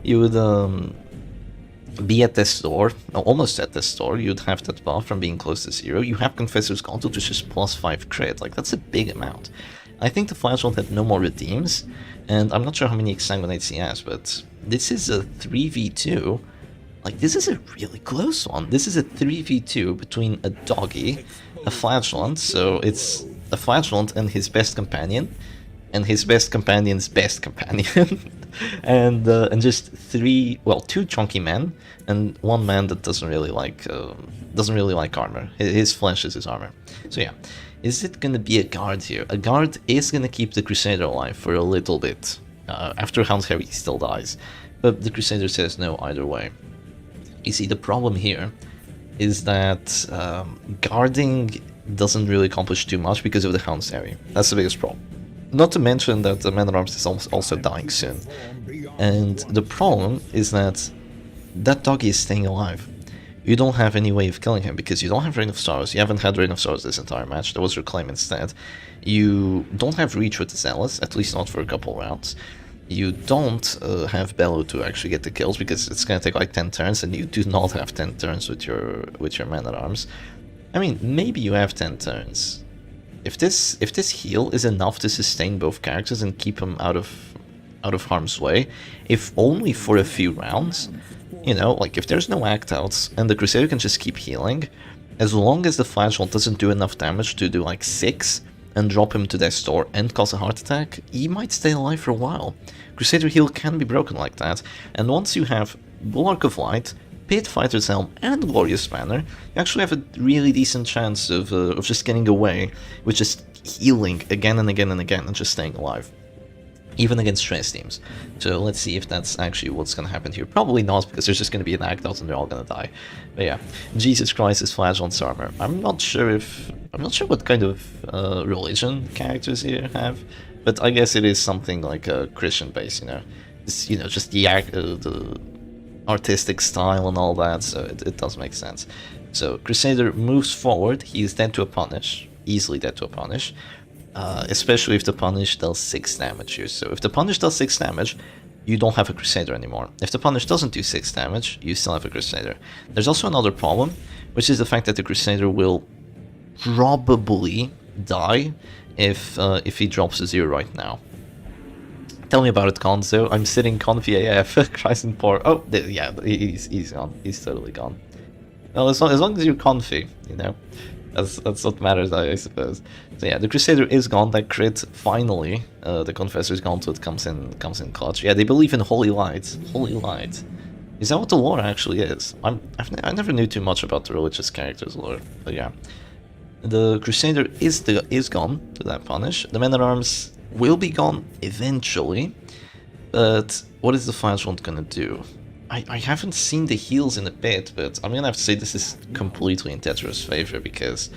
You would be at this door, almost at this door. You'd have that buff from being close to 0. You have Confessor's Gauntlet, which is +5 crit. Like, that's a big amount. I think the Flagellant had no more redeems, and I'm not sure how many Exsanguinates he has, but this is a 3v2. Like, this is a really close one. This is a 3v2 between a doggy, a Flagellant, so it's a Flagellant and his best companion, and his best companion's best companion, and just 2 chunky men, and 1 man that doesn't really like armor. His flesh is his armor. So yeah, is it gonna be a guard here? A guard is gonna keep the Crusader alive for a little bit. After Hound Harry still dies, but the Crusader says no either way. You see, the problem here is that guarding doesn't really accomplish too much because of the Hound's Harry. That's the biggest problem. Not to mention that the Man-at-Arms is also dying soon. And the problem is that doggy is staying alive. You don't have any way of killing him because you don't have Reign of Sorrows. You haven't had Reign of Sorrows this entire match. That was your claim instead. You don't have Reach with the Zealous, at least not for a couple rounds. You don't have Bellow to actually get the kills because it's going to take like 10 turns, and you do not have 10 turns with your Man-at-Arms. I mean, maybe you have 10 turns. If this heal is enough to sustain both characters and keep them out of harm's way, if only for a few rounds, you know, like if there's no act outs and the Crusader can just keep healing, as long as the Flagellant doesn't do enough damage to do like 6 and drop him to death's door and cause a heart attack, he might stay alive for a while. Crusader heal can be broken like that, and once you have Bulwark of Light, Pit Fighter's Helm, and Glorious Banner, you actually have a really decent chance of just getting away with just healing again and again and again and just staying alive. Even against stress teams. So let's see if that's actually what's gonna happen here. Probably not, because there's just gonna be an act out and they're all gonna die. But yeah, Jesus Christ is Flagellant's armor. I'm not sure what kind of religion characters here have, but I guess it is something like a Christian base, you know. It's, you know, just the artistic style and all that, so it does make sense. So Crusader moves forward, he is dead to a punish, easily dead to a punish. Especially if the punish does 6 damage here. So if the punish does 6 damage, you don't have a Crusader anymore. If the punish doesn't do 6 damage, you still have a Crusader. There's also another problem, which is the fact that the Crusader will probably die if he drops a 0 right now. Tell me about it, Conzo. I'm sitting comfy AF. Christ and poor. Oh, yeah, he's gone. He's totally gone. Well, as long as you're comfy, you know. That's what matters, I suppose. So yeah, the Crusader is gone. That crit finally. The Confessor's gone, so it comes in clutch. Yeah, they believe in Holy Light. Holy Light. Is that what the lore actually is? I never knew too much about the religious characters lore, but yeah. The Crusader is gone to that punish. The Men-at-Arms will be gone eventually, but what is the Flagellant gonna do? I haven't seen the heals in a bit, but I'm gonna have to say this is completely in Tetris' favor, because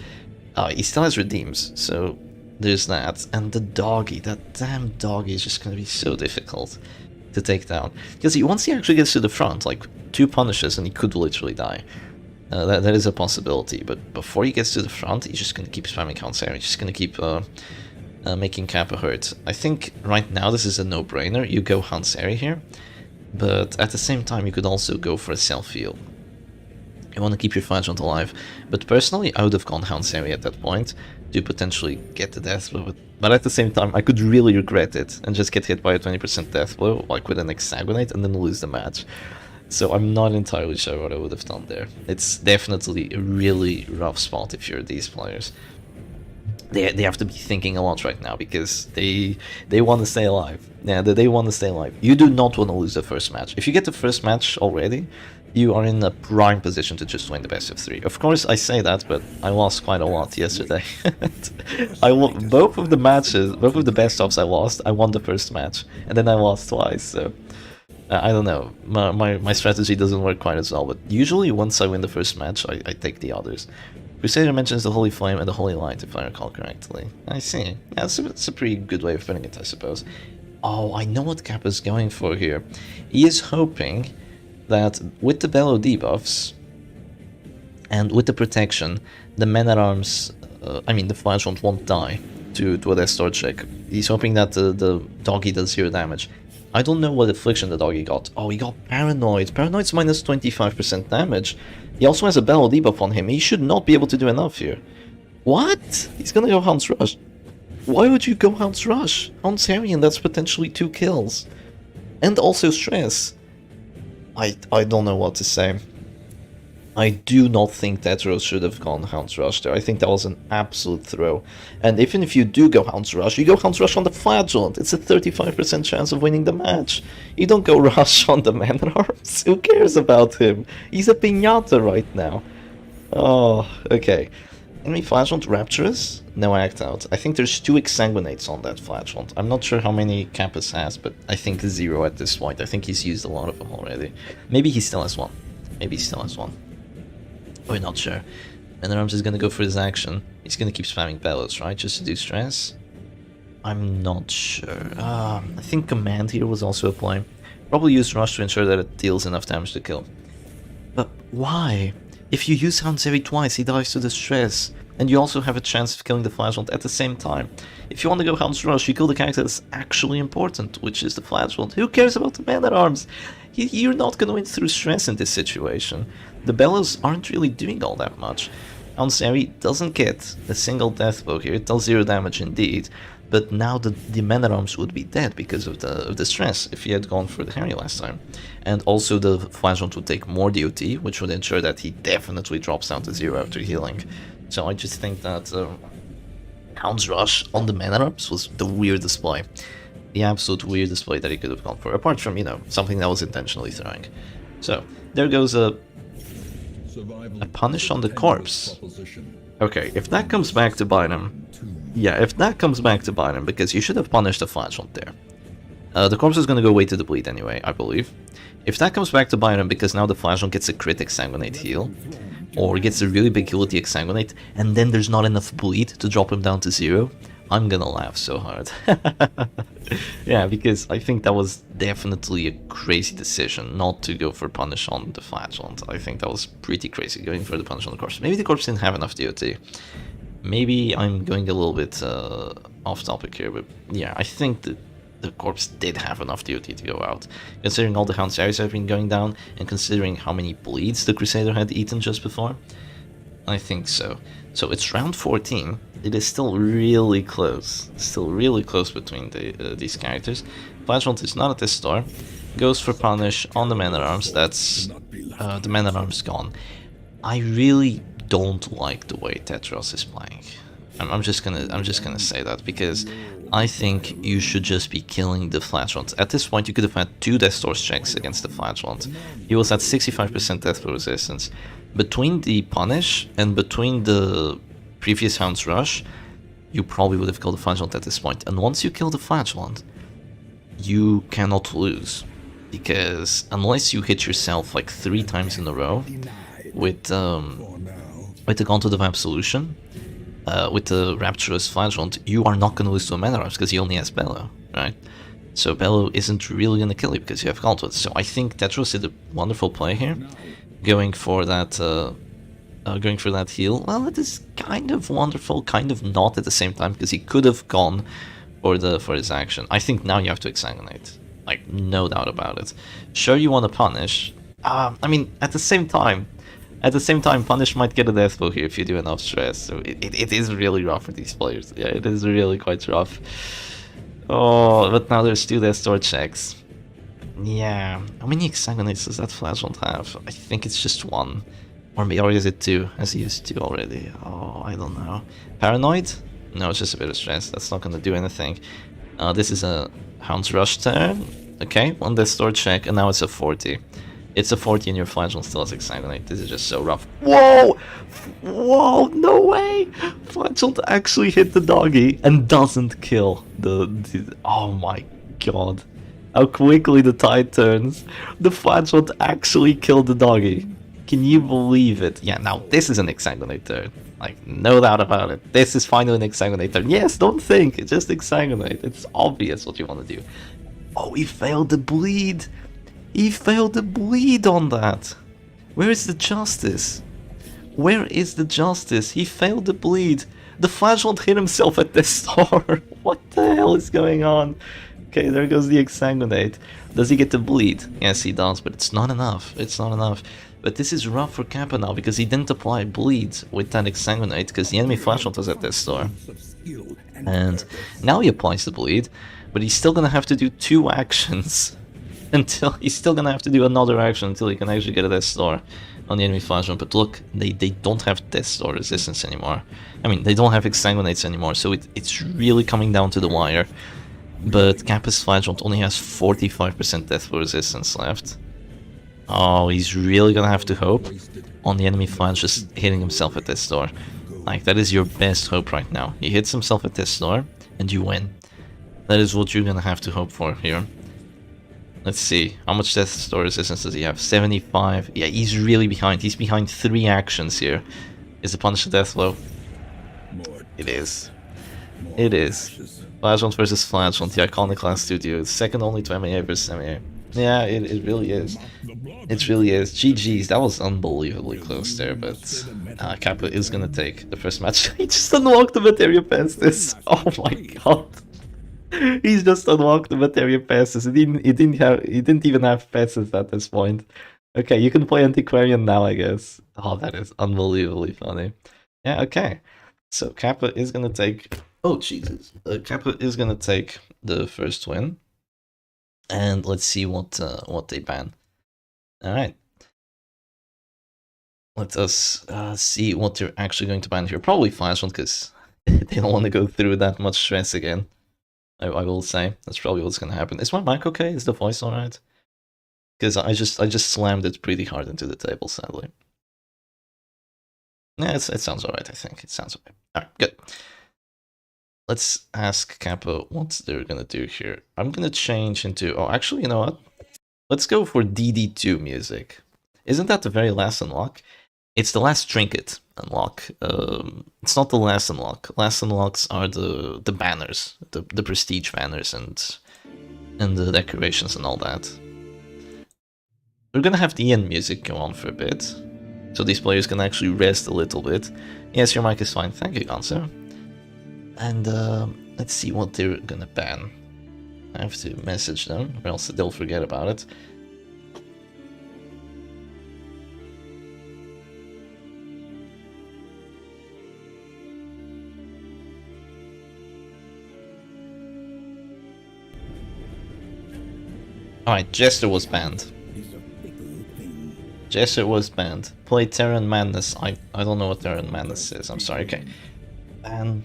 he still has redeems, so there's that. And the doggy, that damn doggy is just gonna be so difficult to take down. Because once he actually gets to the front, like 2 punishes and he could literally die. That is a possibility, but before he gets to the front, he's just gonna keep spamming Counterair, he's just gonna keep making Kappa hurt. I think right now this is a no-brainer, you go Hanseri here. But at the same time, you could also go for a self-heal. You want to keep your Flagellant alive. But personally, I would have gone Hanseri at that point to potentially get the death blow. But at the same time, I could really regret it and just get hit by a 20% death blow, like with an Hexagonate, and then lose the match. So I'm not entirely sure what I would have done there. It's definitely a really rough spot if you're these players. They have to be thinking a lot right now, because they want to stay alive. Yeah, they want to stay alive. You do not want to lose the first match. If you get the first match already, you are in a prime position to just win the best of 3. Of course, I say that, but I lost quite a lot yesterday. Both of the matches, both of the best-ofs I lost, I won the first match, and then I lost twice, so... I don't know, my strategy doesn't work quite as well, but usually once I win the first match, I take the others. Crusader mentions the Holy Flame and the Holy Light, if I recall correctly. I see. Yeah, it's a pretty good way of putting it, I suppose. Oh, I know what Kappa's going for here. He is hoping that with the Bellow debuffs and with the protection, the Men-at-Arms, the Flagellant won't die to a Death Star check. He's hoping that the doggy does 0 damage. I don't know what affliction the doggy got. Oh, he got Paranoid. Paranoid's minus 25% damage. He also has a Bellow debuff on him. He should not be able to do enough here. What? He's gonna go Hound's Rush. Why would you go Hound's Rush? Hound's Harry, and that's potentially 2 kills. And also stress. I don't know what to say. I do not think Tetris should have gone Hound's Rush there. I think that was an absolute throw. And even if you do go Hound's Rush, you go Hound's Rush on the Flagellant. It's a 35% chance of winning the match. You don't go Rush on the Man-at-Arms. Who cares about him? He's a piñata right now. Oh, okay. Enemy Flagellant Rapturous? No act out. I think there's 2 Exsanguinates on that Flagellant. I'm not sure how many Kappa's has, but I think 0 at this point. I think he's used a lot of them already. Maybe he still has 1. Maybe he still has 1. We're not sure. Man-at-Arms is gonna go for his action. He's gonna keep spamming Bellows, right? Just to do stress? I'm not sure. I think Command here was also a play. Probably use Rush to ensure that it deals enough damage to kill. But why? If you use Hanseri twice, he dies to the stress. And you also have a chance of killing the Flagellant at the same time. If you want to go Hound's Rush, you kill the character that's actually important, which is the Flagellant. Who cares about the Man-at-Arms? You're not going to win through stress in this situation. The Bellows aren't really doing all that much. Hanseri doesn't get a single death blow here, it does 0 damage indeed, but now the man-at-arms would be dead because of the stress if he had gone for the Harry last time. And also the Flagellant would take more DOT, which would ensure that he definitely drops down to 0 after healing. So I just think that Hound's Rush on the man-at-arms was the weirdest play. The absolute weirdest play that he could have gone for, apart from, you know, something that was intentionally throwing. So, there goes a punish on the corpse. Okay, if that comes back to bite him, yeah, if that comes back to bite him, because you should have punished the Flagellant there. The corpse is going to go way to the bleed anyway, I believe. If that comes back to bite him, because now the Flagellant gets a crit Exsanguinate heal, or gets a really big heal with the Exsanguinate, and then there's not enough bleed to drop him down to 0, I'm gonna laugh so hard. Yeah, because I think that was definitely a crazy decision not to go for punish on the Flagellant. I think that was pretty crazy, going for the punish on the corpse. Maybe the corpse didn't have enough DOT. Maybe I'm going a little bit off topic here, but yeah, I think that the corpse did have enough DOT to go out. Considering all the Hound series have been going down, and considering how many bleeds the Crusader had eaten just before, I think so. So it's round 14. It is still really close. Still really close between these characters. Flagellant is not at this store. Goes for punish on the man-at-arms. That's the man-at-arms gone. I really don't like the way Tetris is playing. I'm just gonna say that, because I think you should just be killing the Flagellant. At this point, you could have had 2 Death Source checks against the Flagellant. He was at 65% death resistance. Between the punish and between the previous Hound's Rush, you probably would have killed the Flagellant at this point. And once you kill the Flagellant, you cannot lose. Because unless you hit yourself like 3 times in a row with the Gauntlet of Absolution, with the Rapturous Flagellant, you are not going to lose to a man-at-arms because he only has Bellow, right? So Bellow isn't really going to kill you because you have Gauntlet. So I think Tetris did a wonderful play here, going for that heal. Well, it is kind of wonderful, kind of not at the same time, because he could have gone for his action. I think now you have to Exsanguinate, like no doubt about it. Sure, you want to punish. I mean, at the same time, punish might get a death blow here if you do enough stress. So it is really rough for these players. Yeah, it is really quite rough. Oh, but now there's 2 Death Store checks. Yeah, how many Exsanguinates does that Flagellant have? I think it's just 1. Or is it 2? Has he used 2 already? Oh, I don't know. Paranoid? No, it's just a bit of stress. That's not going to do anything. This is a Hound's Rush turn. Okay, 1 Death Store check, and now it's a 40. It's a 40 and your Flagellant still has Exsanguinate. This is just so rough. Whoa! Whoa, no way! Flagellant actually hit the doggy and doesn't kill the oh my god. How quickly the tide turns. The Flagellant actually killed the doggy. Can you believe it? Yeah, now this is an Exsanguinate turn. Like, no doubt about it. This is finally an Exsanguinate turn. Yes, don't think. Just Exsanguinate. It's obvious what you want to do. Oh, he failed the bleed. He failed the bleed on that. Where is the justice? Where is the justice? He failed the bleed. The Flagellant hit himself at the store. What the hell is going on? Okay, there goes the Exsanguinate. Does he get the bleed? Yes, he does, but it's not enough. It's not enough. But this is rough for Kappa now, because he didn't apply bleed with that Exsanguinate, because the enemy Flagellant was at this store. And now he applies the bleed, but he's still gonna have to do 2 actions. Until he's still gonna have to do another action until he can actually get a Death Star on the enemy Flagellant. But look, they don't have Death Star resistance anymore. I mean, they don't have Exsanguinates anymore, so it's really coming down to the wire. But Kappa's Flagellant only has 45% death resistance left. Oh, he's really gonna have to hope on the enemy Flagellant just hitting himself at Death Star. Like, that is your best hope right now. He hits himself at Death Star, and you win. That is what you're gonna have to hope for here. Let's see, how much Death Star resistance does he have? 75. Yeah, he's really behind. He's behind 3 actions here. Is the punish a death blow? It is. It is. Flagellant versus Flagellant, the iconic last 2 dudes. Second only to MAA versus MAA. Yeah, it really is. It really is. GG's, that was unbelievably close there, but Kappa is gonna take the first match. He just unlocked the Materia Pestis. Oh my god. He's just unlocked the Materia Pestis. He didn't even have Pestis at this point. Okay, you can play Antiquarian now, I guess. Oh, that is unbelievably funny. Yeah, okay. So Kappa is gonna take Oh, Jesus. Kappa is gonna take the first win. And let's see what they ban. Alright. Let us see what they're actually going to ban here. Probably Flash one, because they don't want to go through that much stress again. I will say. That's probably what's gonna happen. Is my mic okay? Is the voice alright? Because I just slammed it pretty hard into the table, sadly. Yeah, it sounds alright, I think. It sounds alright. Alright, good. Let's ask Kappa what they're gonna do here. I'm gonna change into... Oh, actually, you know what? Let's go for DD2 music. Isn't that the very last unlock? It's the last trinket unlock. It's not the last unlock. Last unlocks are the banners, the prestige banners and the decorations and all that. We're gonna have the end music go on for a bit, so these players can actually rest a little bit. Yes, your mic is fine. Thank you, Gonzo. And let's see what they're gonna ban. I have to message them, or else they'll forget about it. Alright, Jester was banned. Jester was banned. Play Terran Madness. I don't know what Terran Madness is, I'm sorry, okay. Ban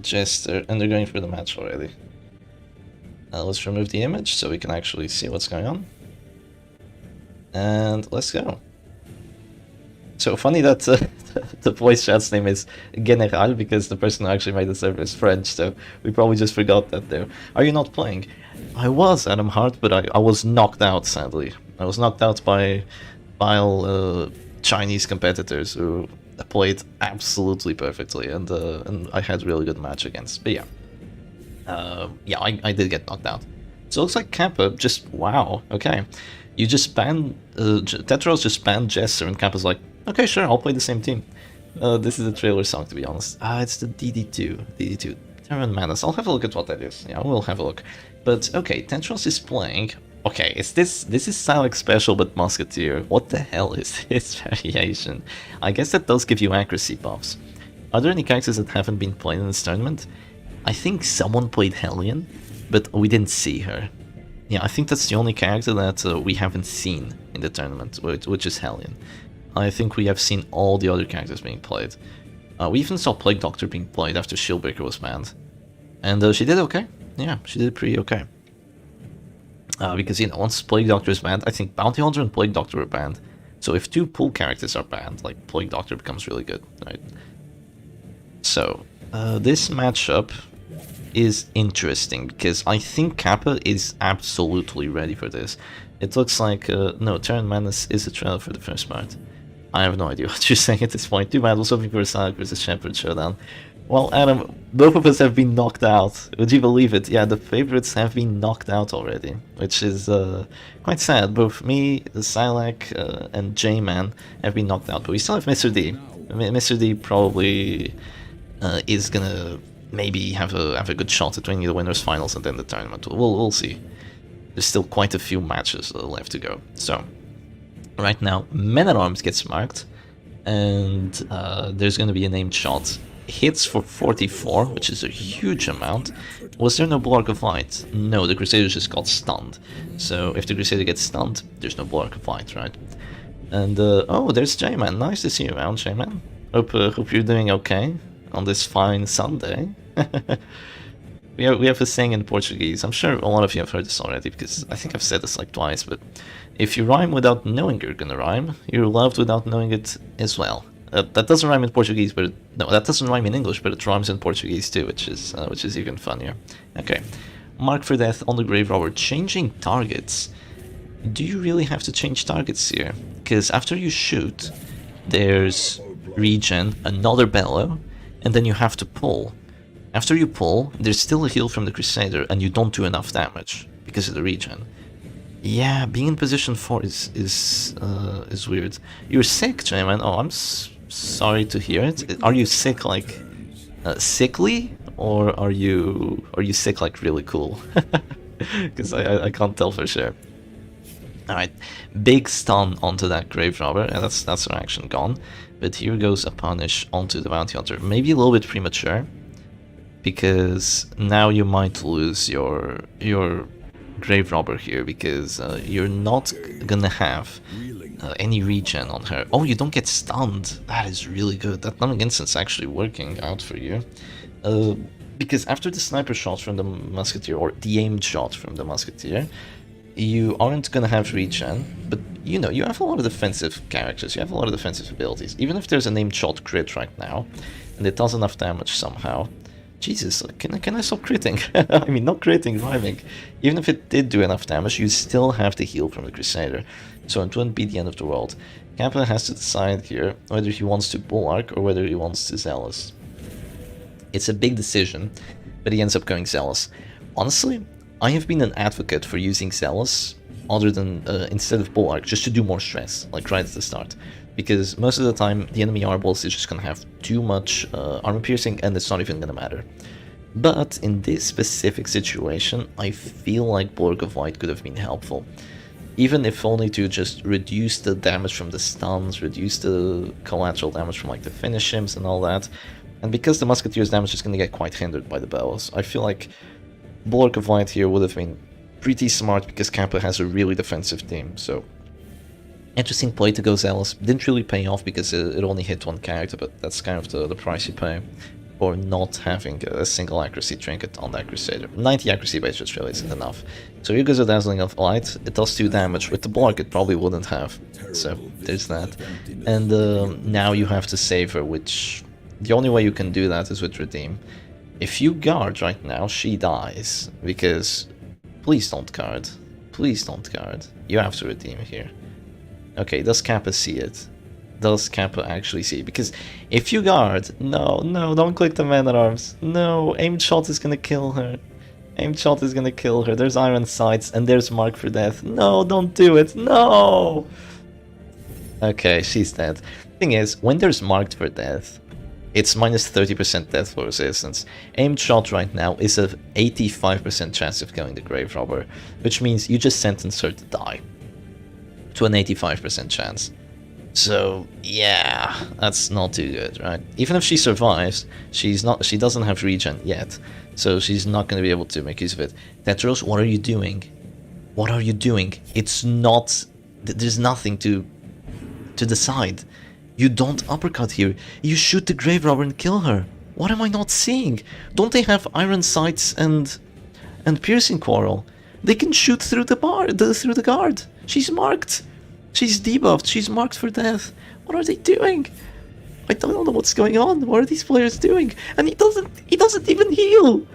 Jester, and they're going for the match already. Let's remove the image so we can actually see what's going on. And let's go. So funny that the voice chat's name is General, because the person who actually made the server is French, so we probably just forgot that there. Are you not playing? I was, Adam Hart, but I was knocked out, sadly. I was knocked out by vile Chinese competitors who played absolutely perfectly, and I had a really good match against. But yeah. Yeah, I did get knocked out. So it looks like Kappa just... Wow, okay. You just banned... Tetris just banned Jester, and Kappa's like, okay, sure, I'll play the same team. This is a trailer song, to be honest. It's the DD2. Terran Madness. I'll have a look at what that is. Yeah, we'll have a look. But, okay, Tetris is playing... Okay, this is Silek Special, but Musketeer. What the hell is this variation? I guess that does give you accuracy buffs. Are there any characters that haven't been played in this tournament? I think someone played Hellion, but we didn't see her. Yeah, I think that's the only character that we haven't seen in the tournament, which is Hellion. I think we have seen all the other characters being played. We even saw Plague Doctor being played after Shieldbreaker was banned. And she did okay. Yeah, she did pretty okay. Because, you know, once Plague Doctor is banned, I think Bounty Hunter and Plague Doctor are banned. So if two pool characters are banned, like, Plague Doctor becomes really good, right? So, this matchup is interesting, because I think Kappa is absolutely ready for this. It looks like, no, Terran Madness is a trailer for the first part. I have no idea what you're saying at this point. Too bad, I was hoping for a Silek vs Shepherd showdown. Well, Adam, both of us have been knocked out. Would you believe it? Yeah, the favorites have been knocked out already, which is quite sad. Both me, Silek, and J-Man have been knocked out, but we still have Mr. D. Mr. D probably is gonna maybe have a good shot at winning the winners finals and then the tournament. We'll see. There's still quite a few matches left to go. So right now, Men at Arms gets marked, and there's gonna be a named shot. Hits for 44, which is a huge amount. Was there no Block of Light? No, the Crusader just got stunned. So if the Crusader gets stunned, there's no Block of Light, right? And oh, there's J-Man. Nice to see you around, J-Man. Hope you're doing okay on this fine Sunday. we have a saying in Portuguese. I'm sure a lot of you have heard this already, because I think I've said this like twice, but if you rhyme without knowing you're gonna rhyme, you're loved without knowing it as well. That doesn't rhyme in Portuguese, but no, that doesn't rhyme in English, but it rhymes in Portuguese too, which is even funnier. Okay, Mark for Death on the Grave Robber. Changing targets. Do you really have to change targets here? Because after you shoot, there's regen, another bellow, and then you have to pull. After you pull, there's still a heal from the Crusader, and you don't do enough damage because of the regen. Yeah, being in position 4 is weird. You're sick, J-Man. Oh, I'm sorry to hear it. Are you sick like sickly, or are you sick like really cool? Because I can't tell for sure. All right, big stun onto that Grave Robber, and that's her action gone. But here goes a punish onto the Bounty Hunter. Maybe a little bit premature. because now you might lose your grave robber here, because you're not gonna have any regen on her. Oh, you don't get stunned. That is really good. That numbing instance actually working out for you. Because after the sniper shot from the musketeer, or the aimed shot from the musketeer, you aren't gonna have regen, but you know, you have a lot of defensive characters, you have a lot of defensive abilities. Even if there's an aimed shot crit right now, and it does enough damage somehow, Jesus, can I stop critting? I mean, not critting, rhyming. Even if it did do enough damage, you still have the heal from the Crusader, so it wouldn't be the end of the world. Kappa has to decide here whether he wants to Bulwark or whether he wants to Zealous. It's a big decision, but he ends up going Zealous. Honestly, I have been an advocate for using Zealous other than instead of Bulwark, just to do more stress, like right at the start. Because most of the time, the enemy Arballs is just gonna have too much armor piercing, and it's not even gonna matter. But in this specific situation, I feel like Bulwark of White could have been helpful. Even if only to just reduce the damage from the stuns, reduce the collateral damage from like the finish shims and all that. And because the Musketeer's damage is gonna get quite hindered by the bows, I feel like Bulwark of White here would have been pretty smart, because Kappa has a really defensive team, so... Interesting play to go Zealous. Didn't really pay off because it only hit one character, but that's kind of the price you pay for not having a single accuracy trinket on that Crusader. 90 accuracy base just really isn't enough. So here goes a Dazzling of Light. It does 2 damage. With the Bulwark it probably wouldn't have. So there's that. And now you have to save her, which... The only way you can do that is with Redeem. If you guard right now, she dies. Because... Please don't guard. Please don't guard. You have to Redeem here. Okay, does Kappa see it? Does Kappa actually see it? Because if you guard... No, don't click the Man-at-Arms. No, aimed shot is gonna kill her. Aimed shot is gonna kill her. There's Iron Sights and there's Mark for Death. No, don't do it. No! Okay, she's dead. Thing is, when there's Marked for Death, it's minus 30% death for resistance. Aimed shot right now is a 85% chance of killing the Grave Robber, which means you just sentence her to die. To an 85% chance. So yeah, that's not too good, right? Even if she survives, she doesn't have regen yet, so she's not going to be able to make use of it. Tetris, what are you doing? What are you doing? It's not... There's nothing to decide. You don't uppercut here. You shoot the Grave Robber and kill her. What am I not seeing? Don't they have Iron Sights and Piercing Quarrel? They can shoot through the guard. She's marked. She's debuffed. She's marked for death. What are they doing? I don't know what's going on. What are these players doing? And he doesn't even heal.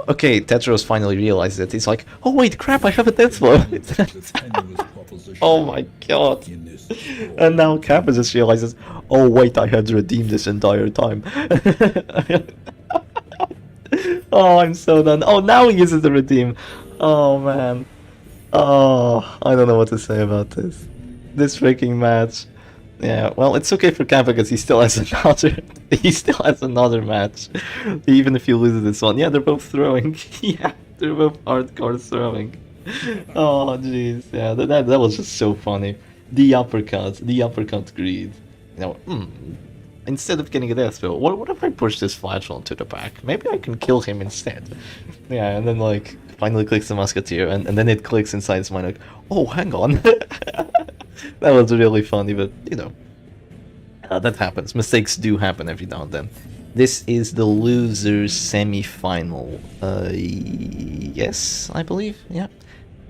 Okay, Tetris finally realized it. He's like, oh wait, crap, I have a death blow. Oh my god. And now Kappa just realizes, oh wait, I had redeemed this entire time. Oh, I'm so done. Oh, now he uses the redeem. Oh man. Oh, I don't know what to say about this. This freaking match. Yeah, well, it's okay for Kappa because he still has another match. Even if he loses this one. Yeah, they're both throwing. Yeah, they're both hardcore throwing. Oh jeez, yeah, that was just so funny. The uppercut greed. You know, instead of getting a death spell, what if I push this Flatulent to the back? Maybe I can kill him instead. Yeah, and then like finally clicks the Musketeer, and then it clicks inside his mind like, oh, hang on. That was really funny, but you know, that happens. Mistakes do happen every now and then. This is the losers semi-final. Yes, I believe. Yeah.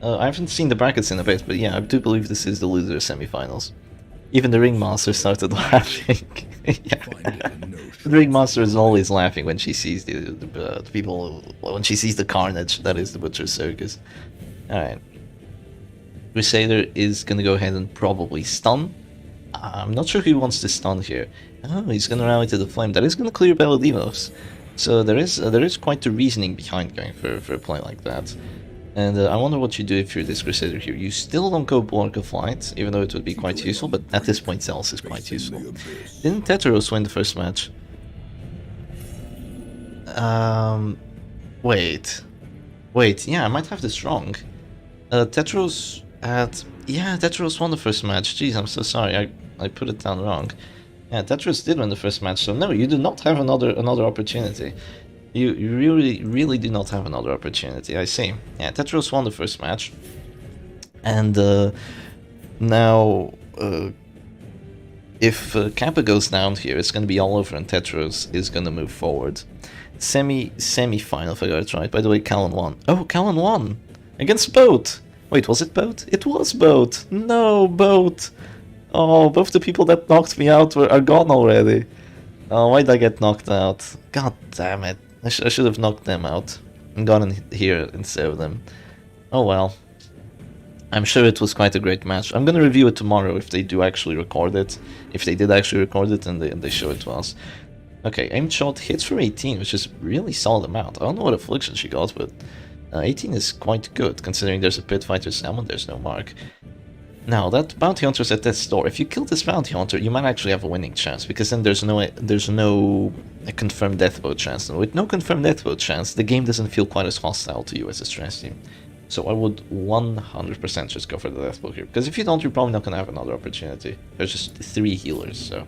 I haven't seen the brackets in a bit, but yeah, I do believe this is the loser semi-finals. Even the Ringmaster started laughing. Yeah. The Ringmaster is always laughing when she sees the people, when she sees the carnage that is the Butcher's Circus. Alright. Crusader is gonna go ahead and probably stun. I'm not sure who wants to stun here. Oh, he's gonna rally to the flame. That is gonna clear Belladivos. So there is quite the reasoning behind going for a play like that. And I wonder what you do if you're this Crusader here. You still don't go Bulwark of Light, even though it would be quite useful, but at this point Zealous is quite useful. Didn't Tetris win the first match? Wait, yeah, I might have this wrong. Tetris won the first match. Jeez, I'm so sorry, I put it down wrong. Yeah, Tetris did win the first match, so no, you do not have another opportunity. You really do not have another opportunity, I see. Yeah, Tetris won the first match. And now, if Kappa goes down here, it's going to be all over and Tetris is going to move forward. Semi-final, if I got it right. By the way, Callan won. Oh, Callan won! Against Boat! Wait, was it Boat? It was Boat! No, Boat! Oh, both the people that knocked me out are gone already. Oh, why did I get knocked out? God damn it. I should have knocked them out and gotten here instead of them. Oh well. I'm sure it was quite a great match. I'm gonna review it tomorrow if they do actually record it. If they did actually record it and they show it to us. Okay, aim shot hits for 18, which is really solid amount. I don't know what affliction she got, but 18 is quite good, considering there's a Pit Fighter Salmon, there's no mark. Now, that bounty hunter's at this door. If you kill this bounty hunter, you might actually have a winning chance, because then there's no confirmed death vote chance. And with no confirmed death vote chance, the game doesn't feel quite as hostile to you as a stress team. So I would 100% just go for the death vote here, because if you don't, you're probably not going to have another opportunity. There's just 3 healers, so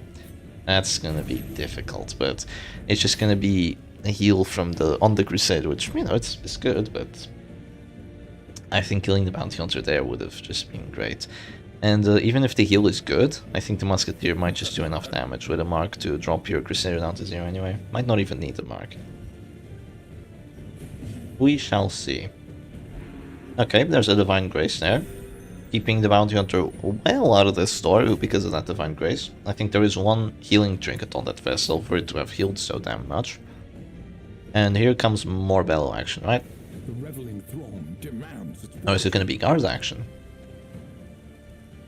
that's going to be difficult, but it's just going to be a heal from on the Crusade, which, you know, it's good, but I think killing the bounty hunter there would have just been great. And even if the heal is good, I think the Musketeer might just do enough damage with a mark to drop your Crusader down to 0 anyway. Might not even need the mark. We shall see. Okay, there's a Divine Grace there. Keeping the bounty hunter well out of this store because of that Divine Grace. I think there is one healing trinket on that vessel for it to have healed so damn much. And here comes more bellow action, right? The reveling throng demands its Oh, is it going to be guard action?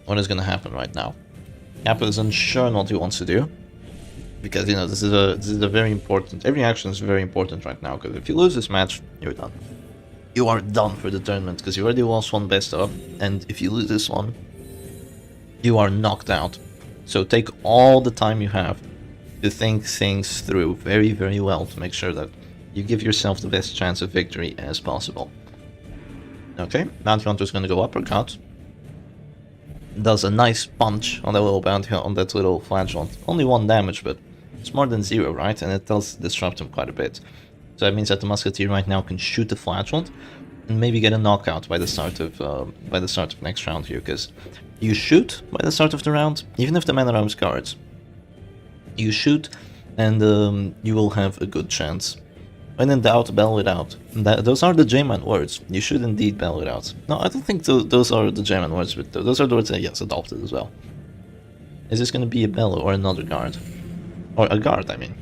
What is going to happen right now? Kappa is unsure on what he wants to do. Because, you know, this is a very important... Every action is very important right now, because if you lose this match, you're done. You are done for the tournament, because you already lost one best of, and if you lose this one, you are knocked out. So take all the time you have to think things through very, very well to make sure that you give yourself the best chance of victory as possible. Okay, Bounty Hunter's gonna go uppercut. Does a nice punch on that little bounty on that little flagellant. Only 1 damage, but it's more than 0, right? And it does disrupt him quite a bit. So that means that the Musketeer right now can shoot the flagellant and maybe get a knockout by the start of next round here, because you shoot by the start of the round, even if the man-at-arms guards. You shoot, and you will have a good chance. When in doubt, bell it out. Those are the J-Man words. You should indeed bell it out. No, I don't think those are the J-Man words, but those are the words that, yes, adopted as well. Is this going to be a bellow or another guard? Or a guard, I mean.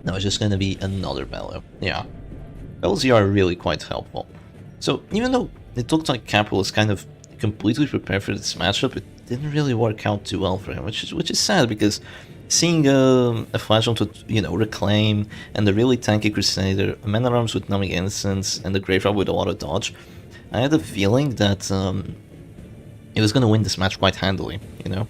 No, it's just going to be another bellow. Yeah. Bellows here are really quite helpful. So, even though it looked like Kappa was kind of completely prepared for this matchup, it didn't really work out too well for him, which is sad, because seeing a flagellant with, you know, Reclaim, and the really tanky Crusader, a Man-at-Arms with Numbing Innocence, and the Graveyard with a lot of dodge, I had a feeling that he was going to win this match quite handily, you know?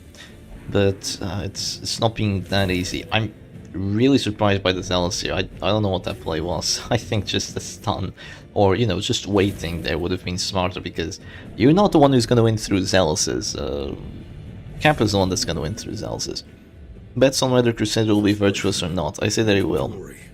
But it's not being that easy. I'm really surprised by the Zealous here. I don't know what that play was. I think just a stun, or, you know, just waiting there would have been smarter, because you're not the one who's going to win through Zealous. Kappa's the one that's going to win through Zealous. Bets on whether Crusader will be virtuous or not. I say that he will.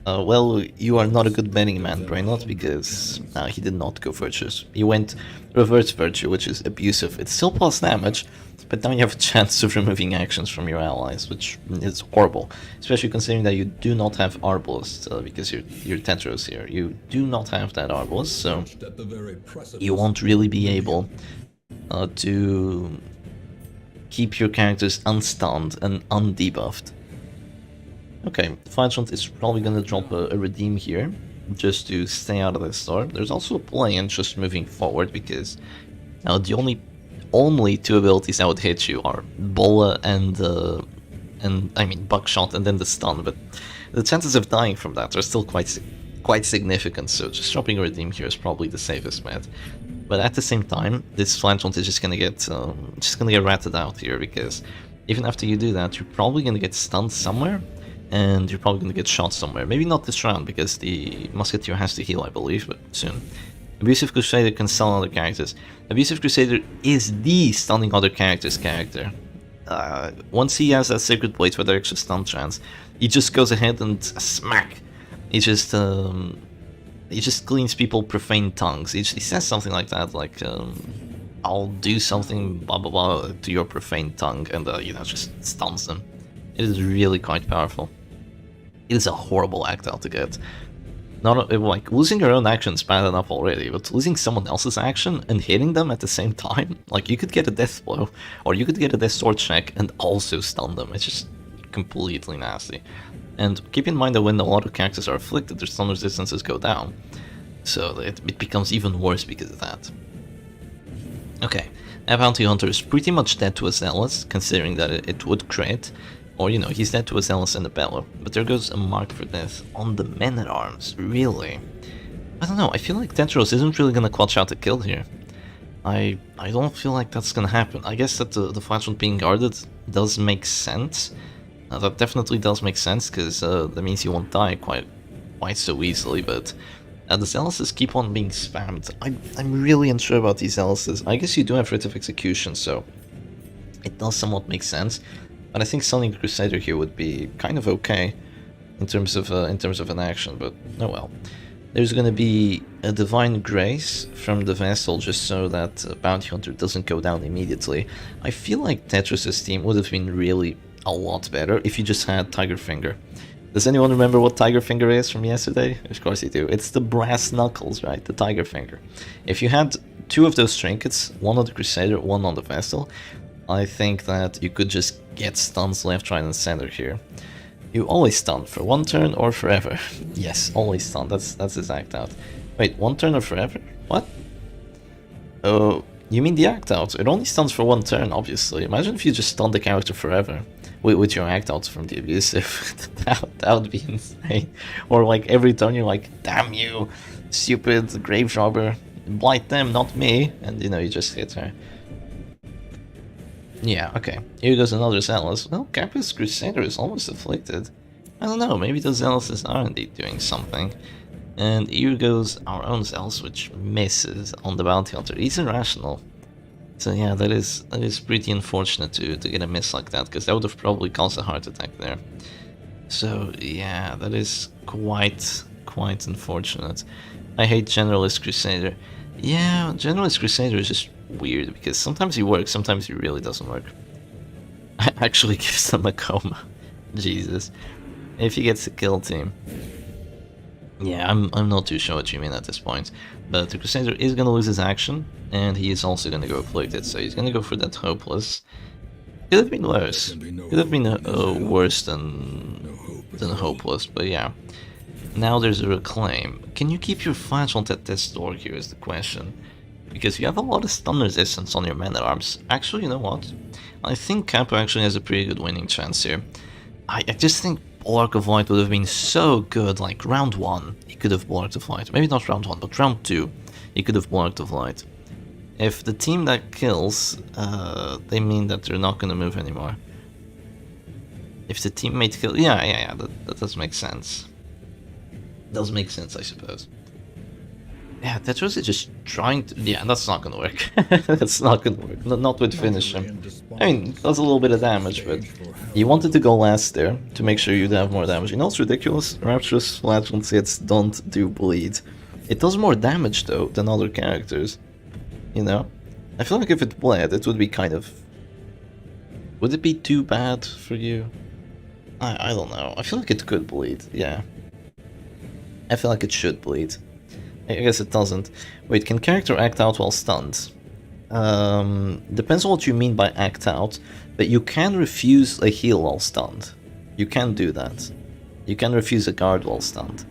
Well, you are not a good betting man, Brainot, because he did not go virtuous. He went reverse virtue, which is abusive. It's still plus damage, but now you have a chance of removing actions from your allies, which is horrible. Especially considering that you do not have Arbalest, because you're Tetris here. You do not have that Arbalest, so you won't really be able to keep your characters unstunned and undebuffed. Okay, Flagellant is probably gonna drop a redeem here, just to stay out of this store. There's also a play in just moving forward, because now the only 2 abilities that would hit you are Bola and I mean Buckshot, and then the stun, but the chances of dying from that are still quite significant, so just dropping a redeem here is probably the safest bet. But at the same time, this Flagellant is just gonna get ratted out here, because even after you do that, you're probably gonna get stunned somewhere, and you're probably gonna get shot somewhere. Maybe not this round, because the Musketeer has to heal, I believe, but soon. Abusive Crusader can stun other characters. Abusive Crusader is the stunning other characters character. Once he has that Sacred Blade for the extra stun chance, he just goes ahead and smack. He just cleans people profane tongues. He says something like that, like, I'll do something blah blah blah to your profane tongue, and you know, just stuns them. It is really quite powerful. It is a horrible act out to get. Not like losing your own action is bad enough already, but losing someone else's action and hitting them at the same time, like you could get a death blow, or you could get a death sword check and also stun them. It's just completely nasty. And keep in mind that when a lot of characters are afflicted, their stun resistances go down, so it becomes even worse because of that. Okay, a bounty hunter is pretty much dead to a zealous, considering that it would crit. Or, you know, he's dead to a zealous and a bellow. But there goes a mark for death on the men-at-arms. Really? I don't know, I feel like Tetris isn't really gonna clutch out a kill here. I don't feel like that's gonna happen. I guess that the flashlight being guarded does make sense. That definitely does make sense, because that means you won't die quite so easily, but the zealous's keep on being spammed. I'm really unsure about these zealous's. I guess you do have Writ of Execution, so it does somewhat make sense. But I think Sonic Crusader here would be kind of okay in terms of an action, but oh well. There's gonna be a Divine Grace from the Vessel just so that Bounty Hunter doesn't go down immediately. I feel like Tetris' team would have been really a lot better if you just had Tiger Finger. Does anyone remember what Tiger Finger is from yesterday? Of course you do. It's the brass knuckles, right? The Tiger Finger. If you had two of those trinkets, one on the Crusader, one on the Vessel, I think that you could just get stuns left, right, and center here. You always stun for one turn or forever. Yes, always stun. That's his act out. Wait, one turn or forever? What? Oh, you mean the act out? It only stuns for one turn, obviously. Imagine if you just stun the character forever with your act outs from the abusive. that would be insane. Or like every turn you're like, damn you, stupid grave robber, blight them, not me, and you know you just hit her. Yeah, okay. Here goes another Zealous. Well, Kappa's Crusader is almost afflicted. I don't know, maybe the Zealous are indeed doing something. And here goes our own Zealous, which misses on the Bounty Hunter. He's irrational. So yeah, that is pretty unfortunate to get a miss like that, because that would have probably caused a heart attack there. So yeah, that is quite unfortunate. I hate Generalist Crusader. Yeah, Generalist Crusader is just weird, because sometimes he works, sometimes he really doesn't work. Actually gives them a coma. Jesus. If he gets a kill team. Yeah, I'm not too sure what you mean at this point. But the Crusader is gonna lose his action, and he is also gonna go afflicted, so he's gonna go for that hopeless. Could have been worse. Could have been worse than hopeless, but yeah. Now there's a reclaim. Can you keep your flashlight at this door here is the question. Because you have a lot of stun resistance on your men-at-arms. Actually, you know what? I think Kappa actually has a pretty good winning chance here. I just think Bulwark of Light would have been so good, like round 1, he could have Bulwark of Light. Maybe not round 1, but round 2, he could have Bulwark of Light. If the team that kills, they mean that they're not gonna move anymore. If the teammate kills, yeah, that does make sense. Does make sense, I suppose. Yeah, Tetris is just trying to... Yeah, that's not gonna work. That's not gonna work. Not with finish him. I mean, it does a little bit of damage, but... You wanted to go last there, to make sure you'd have more damage. You know what's ridiculous? Rapturous Flatulence hits don't do bleed. It does more damage, though, than other characters. You know? I feel like if it bled, it would be kind of... Would it be too bad for you? I don't know. I feel like it could bleed, yeah. I feel like it should bleed. I guess it doesn't. Wait, can character act out while stunned? Depends on what you mean by act out, but you can refuse a heal while stunned. You can do that. You can refuse a guard while stunned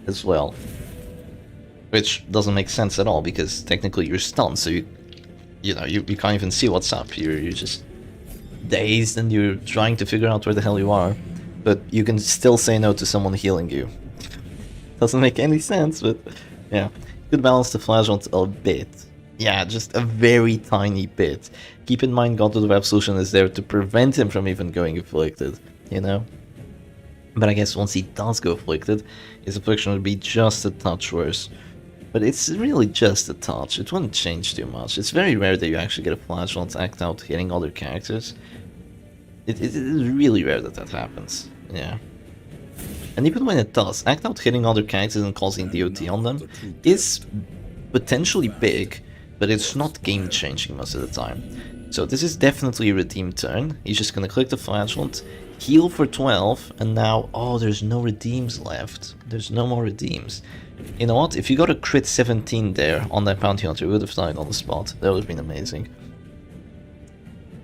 as well. Which doesn't make sense at all, because technically you're stunned, so you can't even see what's up. You're just dazed and you're trying to figure out where the hell you are. But you can still say no to someone healing you. Doesn't make any sense, but... Yeah, you could balance the flashlight a bit. Yeah, just a very tiny bit. Keep in mind, God of Absolution is there to prevent him from even going afflicted, you know? But I guess once he does go afflicted, his affliction would be just a touch worse. But it's really just a touch, it wouldn't change too much. It's very rare that you actually get a flashlight act out hitting other characters. It is really rare that happens, yeah. And even when it does, act out hitting other characters and causing DOT on them is potentially big, but it's not game-changing most of the time. So this is definitely a redeem turn. He's just gonna click the flagellant, heal for 12, and now, oh, there's no redeems left. There's no more redeems. You know what? If you got a crit 17 there on that bounty hunter, we would have died on the spot. That would have been amazing.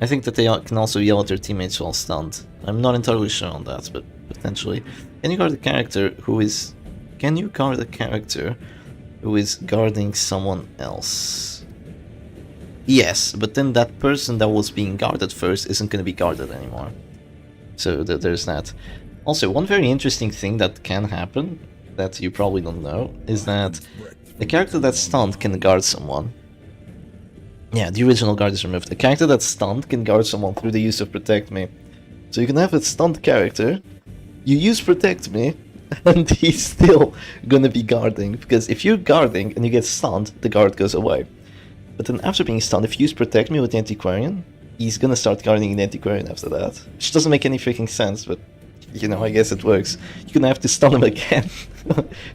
I think that they can also yell at their teammates while stunned. I'm not entirely sure on that, but potentially. Can you guard a character who is... Can you guard a character who is guarding someone else? Yes, but then that person that was being guarded first isn't going to be guarded anymore. So there's that. Also, one very interesting thing that can happen, that you probably don't know, is that the character that's stunned can guard someone. Yeah, the original guard is removed. A character that's stunned can guard someone through the use of Protect Me. So you can have a stunned character, you use Protect Me, and he's still gonna be guarding. Because if you're guarding and you get stunned, the guard goes away. But then after being stunned, if you use Protect Me with the Antiquarian, he's gonna start guarding the Antiquarian after that. Which doesn't make any freaking sense, but you know, I guess it works. You're gonna have to stun him again.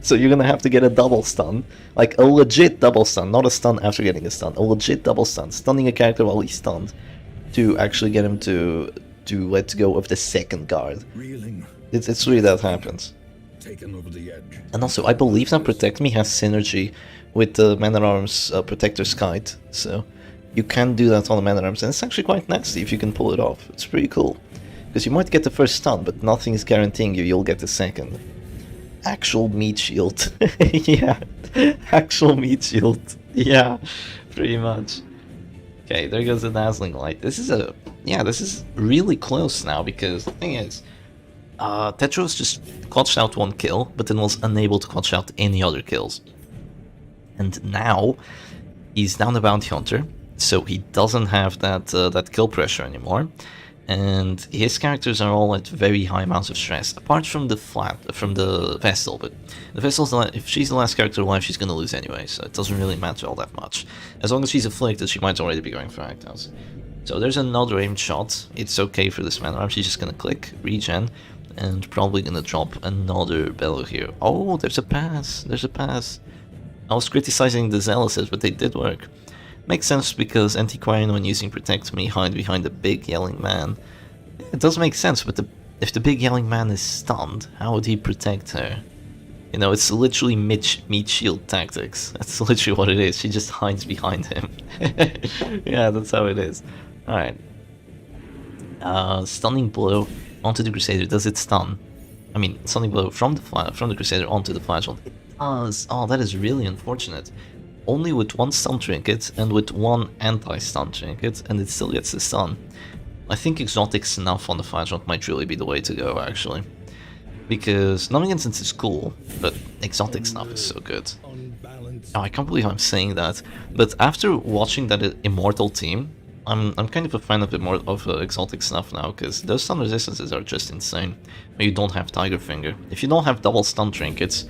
So you're gonna have to get a double stun. Like a legit double stun, not a stun after getting a stun. A legit double stun. Stunning a character while he's stunned. To actually get him to let go of the second guard. It's really that happens. Taken over the edge. And also, I believe that Protect Me has synergy with the Man-at-Arms Protector's Kite. So you can do that on the Man-at-Arms, and it's actually quite nasty if you can pull it off. It's pretty cool. Because you might get the first stun, but nothing is guaranteeing you'll get the second. Actual meat shield. Yeah, actual meat shield. Yeah, pretty much. Okay, there goes the Dazzling Light. This is really close now, because the thing is, Tetris just clutched out one kill, but then was unable to clutch out any other kills. And now, he's down the Bounty Hunter, so he doesn't have that kill pressure anymore. And his characters are all at very high amounts of stress, apart from the Vestal, but the Vestal's if she's the last character alive, she's gonna lose anyway, so it doesn't really matter all that much. As long as she's afflicted, she might already be going for Acthouse. So there's another aimed shot. It's okay for this Man-at-Arms. She's just gonna click, regen, and probably gonna drop another Bellow here. Oh, there's a pass, there's a pass. I was criticizing the Zealous's, but they did work. Makes sense because Antiquarian, when using Protect Me, hide behind the big yelling man. It does make sense, but if the big yelling man is stunned, how would he protect her? You know, it's literally meat shield tactics. That's literally what it is. She just hides behind him. Yeah, that's how it is. Alright. Stunning blow onto the Crusader. Does it stun? I mean, stunning blow from the Crusader onto the Flagellant. It does. Oh, that is really unfortunate. Only with one stun trinket and with one anti-stun trinket, and it still gets the stun. I think Exotic Snuff on the Flagellant might really be the way to go, actually. Because Numbing Instance is cool, but Exotic Snuff is so good. Oh, I can't believe I'm saying that. But after watching that Immortal team, I'm kind of a fan of Exotic Snuff now, because those stun resistances are just insane. When you don't have Tiger Finger. If you don't have double stun trinkets,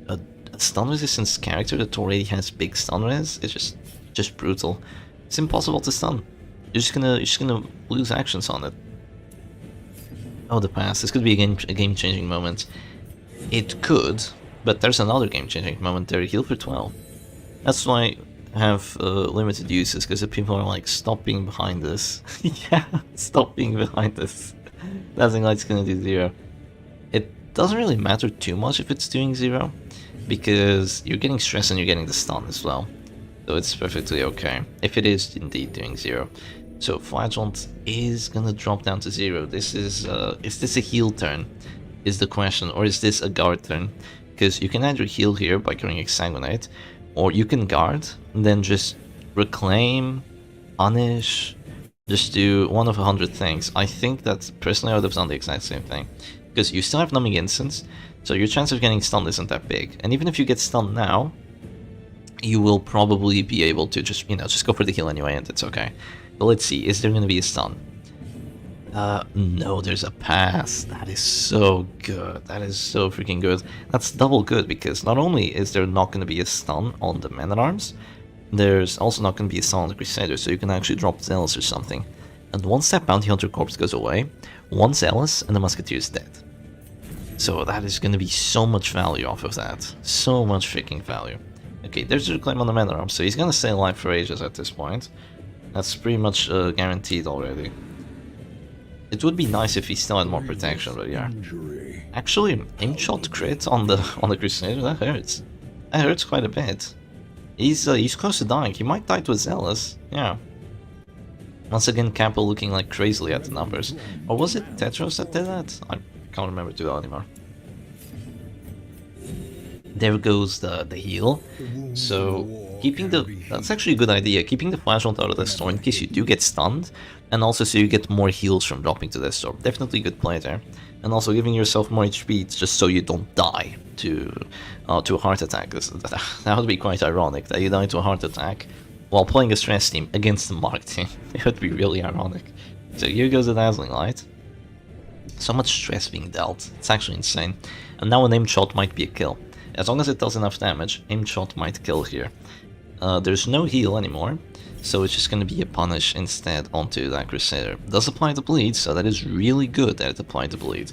a stun resistance character that already has big stun res is just brutal. It's impossible to stun. You're just gonna lose actions on it. Oh, the pass. This could be a game-changing moment. It could, but there's another game-changing moment there. Heal for 12. That's why I have limited uses, because people are like, stop being behind this. Yeah, stop being behind this. Dazzling Light's gonna do 0. It doesn't really matter too much if it's doing 0. Because you're getting stress and you're getting the stun as well. So it's perfectly okay, if it is indeed doing 0. So Flagellant is gonna drop down to 0. This is this a heal turn, is the question, or is this a guard turn? Because you can either heal here by going Exsanguinate, or you can guard, and then just reclaim, punish, just do one of 100 things. I think that, personally, I would have done the exact same thing. Because you still have Numbing Instance, so your chance of getting stunned isn't that big. And even if you get stunned now, you will probably be able to just go for the heal anyway, and it's okay. But let's see, is there going to be a stun? No, there's a pass. That is so good. That is so freaking good. That's double good, because not only is there not going to be a stun on the Man-at-Arms, there's also not going to be a stun on the Crusader, so you can actually drop Zealous or something. And once that Bounty Hunter corpse goes away, one Zealous and the Musketeer is dead. So that is gonna be so much value off of that. So much freaking value. Okay, there's a claim on the man at arms, so he's gonna stay alive for ages at this point. That's pretty much guaranteed already. It would be nice if he still had more protection, but yeah. Actually, aim shot crit on the Crusader, that hurts. That hurts quite a bit. He's close to dying. He might die to a Zealous. Yeah. Once again, Kappa looking like crazily at the numbers. Or was it Tetris that did that? I can't remember too well anymore. There goes the heal. So keeping that's actually a good idea. Keeping the flashlight out of the store in case you do get stunned, and also so you get more heals from dropping to the store. Definitely a good play there. And also giving yourself more HP just so you don't die to a heart attack. That would be quite ironic that you die to a heart attack while playing a stress team against the Mark team. It would be really ironic. So here goes the Dazzling Light. So much stress being dealt. It's actually insane. And now an aim shot might be a kill. As long as it does enough damage, aim shot might kill here. There's no heal anymore, so it's just going to be a punish instead onto that Crusader. Does apply the bleed, so that is really good that it applied the bleed.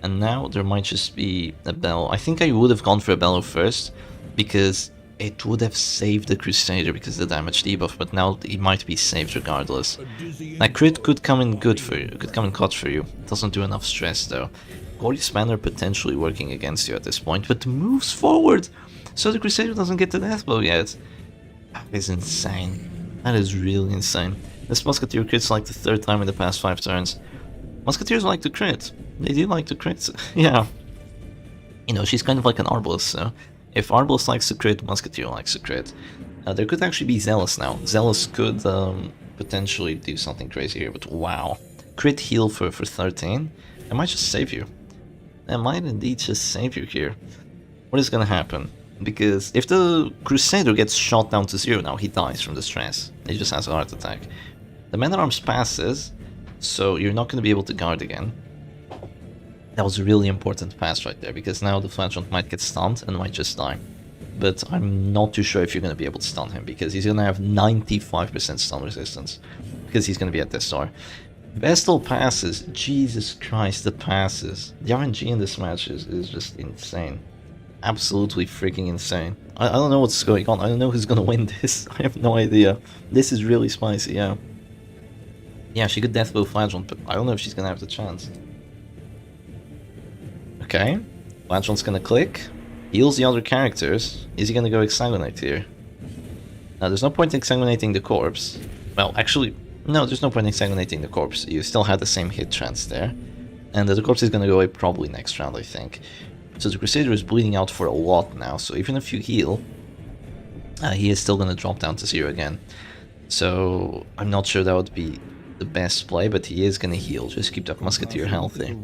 And now there might just be a Bellow. I think I would have gone for a Bellow first, because it would have saved the Crusader because of the damage debuff, but now he might be saved regardless. That crit could come in good for you, could come in clutch for you. Doesn't do enough stress though. Gory Spanner potentially working against you at this point, but moves forward! So the Crusader doesn't get the death blow yet. That is insane. That is really insane. This Musketeer crits like the third time in the past 5 turns. Musketeers like to crit. They do like to crit. Yeah. You know, she's kind of like an Arbalest, so if Arbalest likes to crit, Musketeer likes to crit. There could actually be Zealous now. Zealous could potentially do something crazy here, but wow. Crit heal for 13? It might just save you. It might indeed just save you here. What is gonna happen? Because if the Crusader gets shot down to 0 now, he dies from the stress. He just has a heart attack. The Man-at-Arms passes, so you're not going to be able to guard again. That was a really important pass right there, because now the Flagellant might get stunned and might just die. But I'm not too sure if you're going to be able to stun him, because he's going to have 95% stun resistance, because he's going to be at this star. Vestal passes, Jesus Christ, the passes. The RNG in this match is just insane. Absolutely freaking insane. I don't know what's going on. I don't know who's gonna win this. I have no idea. This is really spicy, yeah. Yeah, she could deathblow Flagellant, but I don't know if she's gonna have the chance. Okay. Flagellant's gonna click. Heals the other characters. Is he gonna go Exsanguinate here? Now, there's no point in Exsanguinating the corpse. Well, actually, no, there's no point in Exsanguinating the corpse. You still had the same hit chance there. And the corpse is gonna go away probably next round, I think. So the Crusader is bleeding out for a lot now, so even if you heal, he is still going to drop down to 0 again. So I'm not sure that would be the best play, but he is going to heal. Just keep that Musketeer healthy.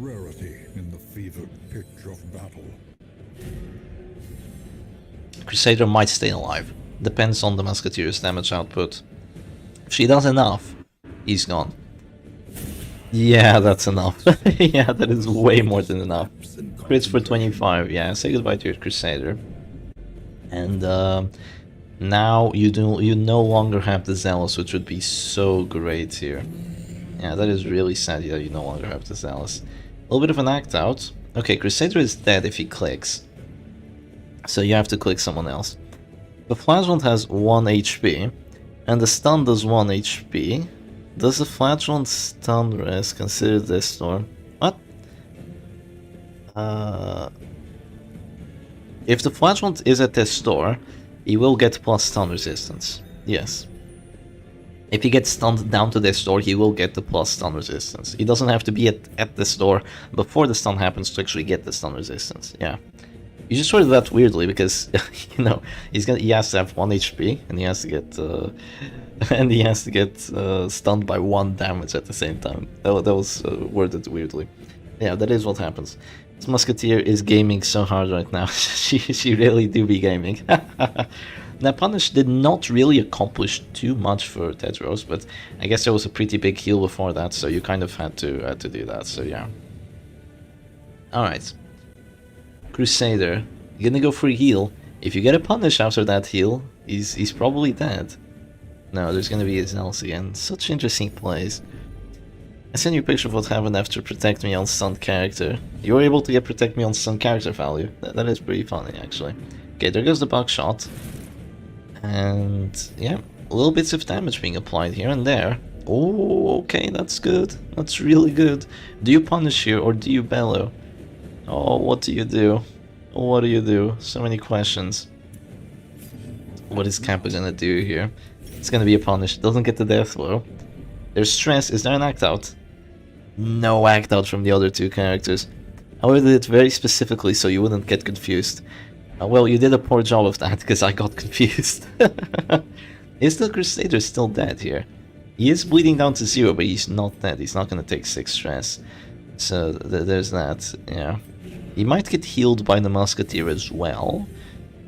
Crusader might stay alive. Depends on the Musketeer's damage output. If she does enough, he's gone. Yeah, that's enough. Yeah, that is way more than enough. Crits for 25, yeah, say goodbye to your Crusader. And now you no longer have the Zealous, which would be so great here. Yeah, that is really sad that you no longer have the Zealous. A little bit of an act out. Okay, Crusader is dead if he clicks. So you have to click someone else. The Flagellant has 1 HP, and the stun does 1 HP. Does the Flagellant stun rest consider this storm? What? If the Flagellant is at this store, he will get plus stun resistance. Yes. If he gets stunned down to this door, he will get the plus stun resistance. He doesn't have to be at this door before the stun happens to actually get the stun resistance. Yeah. You just worded that weirdly because, you know, he has to have 1 HP and he has to get stunned by 1 damage at the same time. That was worded weirdly. Yeah, that is what happens. This Musketeer is gaming so hard right now. she really do be gaming. Now, Punish did not really accomplish too much for Tetris, but I guess there was a pretty big heal before that, so you kind of had to do that. So yeah. All right. Crusader, you're gonna go for a heal. If you get a punish after that heal, he's probably dead. No, there's gonna be his else again. Such interesting plays. I sent you a picture of what happened after Protect Me on stunned character. You were able to get Protect Me on stunned character value. That is pretty funny, actually. Okay, there goes the buckshot. And yeah, little bits of damage being applied here and there. Oh, okay, that's good. That's really good. Do you punish here or do you bellow? Oh, what do you do? What do you do? So many questions. What is Kappa gonna do here? It's gonna be a punish. Doesn't get the death blow. There's stress. Is there an act out? No act out from the other two characters. I worded it very specifically so you wouldn't get confused. Well, you did a poor job of that because I got confused. Is the Crusader still dead here? He is bleeding down to 0, but he's not dead. He's not gonna take 6 stress. So there's that, yeah. He might get healed by the Musketeer as well,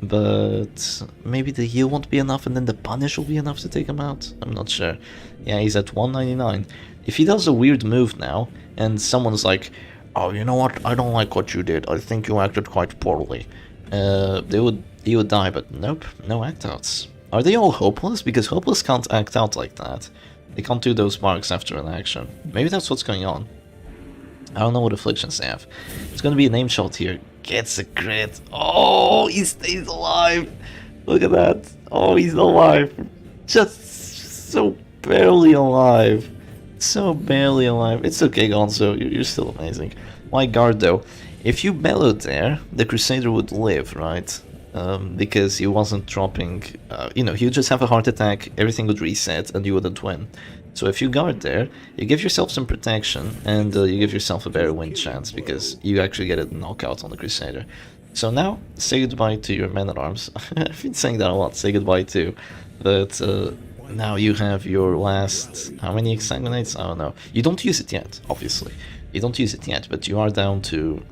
but maybe the heal won't be enough and then the punish will be enough to take him out? I'm not sure. Yeah, he's at 199. If he does a weird move now, and someone's like, oh, you know what, I don't like what you did, I think you acted quite poorly, he would die, but nope, no act outs. Are they all hopeless? Because hopeless can't act out like that. They can't do those marks after an action. Maybe that's what's going on. I don't know what afflictions they have. It's gonna be a name shot here. Gets a crit. Oh, he stays alive. Look at that. Oh, he's alive. Just so barely alive. So barely alive. It's okay, Gonzo. You're still amazing. My guard, though. If you bellowed there, the Crusader would live, right? Because he wasn't dropping... you know, he would just have a heart attack, everything would reset, and you wouldn't win. So if you guard there, you give yourself some protection, and you give yourself a better win chance, because you actually get a knockout on the Crusader. So now, say goodbye to your men-at-arms. I've been saying that a lot, say goodbye to. But now you have your last... how many exsanguinates? I don't know. You don't use it yet, obviously. You don't use it yet, but you are down to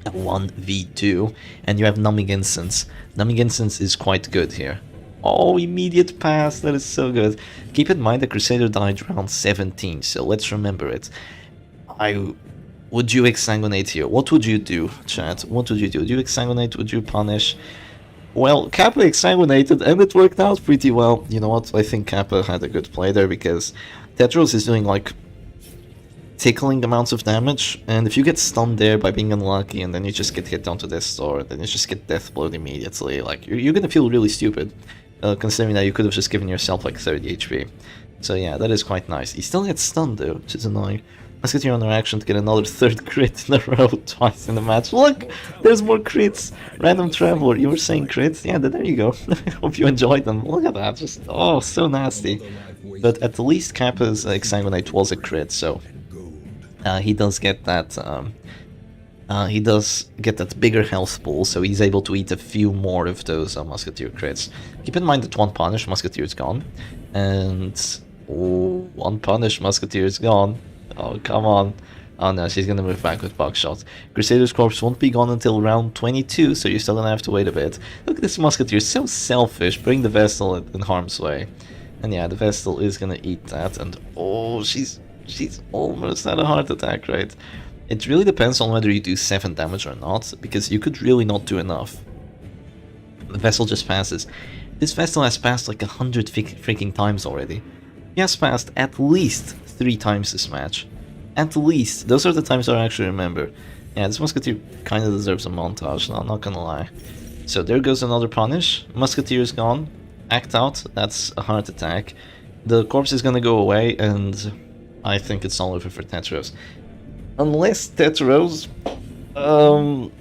1v2, and you have Numbing Incense. Numbing Incense is quite good here. Oh, immediate pass, that is so good. Keep in mind the Crusader died round 17, so let's remember it. Would you exsanguinate here? What would you do, chat? What would you do? Would you exsanguinate? Would you punish? Well, Kappa exsanguinated, and it worked out pretty well. You know what? I think Kappa had a good play there, because Tetris is doing, like, tickling amounts of damage, and if you get stunned there by being unlucky and then you just get hit onto this store, then you just get death blowed immediately, like, you're gonna feel really stupid, considering that you could have just given yourself like 30 HP. So yeah, that is quite nice. He still gets stunned though, which is annoying. Let's get your on action to get another 3rd crit in a row twice in the match. Look! There's more crits! Random Traveler, you were saying crits? Yeah, there you go. Hope you enjoyed them. Look at that, just, oh, so nasty. But at least Kappa's exsanguinate was a crit, so... he does get that bigger health pool, so he's able to eat a few more of those Musketeer crits. Keep in mind that 1 punish, Musketeer is gone, and 1 punish, Musketeer is gone. Oh, come on. Oh no, she's gonna move back with Buckshot. Crusader's corpse won't be gone until round 22, so you're still gonna have to wait a bit. Look at this Musketeer, so selfish, bring the Vestal in harm's way. And yeah, the Vestal is gonna eat that, and oh, she's almost had a heart attack, right? It really depends on whether you do 7 damage or not, because you could really not do enough. The Vessel just passes. This Vestal has passed like 100 freaking times already. He has passed at least 3 times this match. At least. Those are the times I actually remember. Yeah, this Musketeer kind of deserves a montage, no, I'm not gonna lie. So there goes another punish. Musketeer is gone. Act out, that's a heart attack. The corpse is gonna go away, and... I think it's all over for Tetris. Unless Tetris... Oh,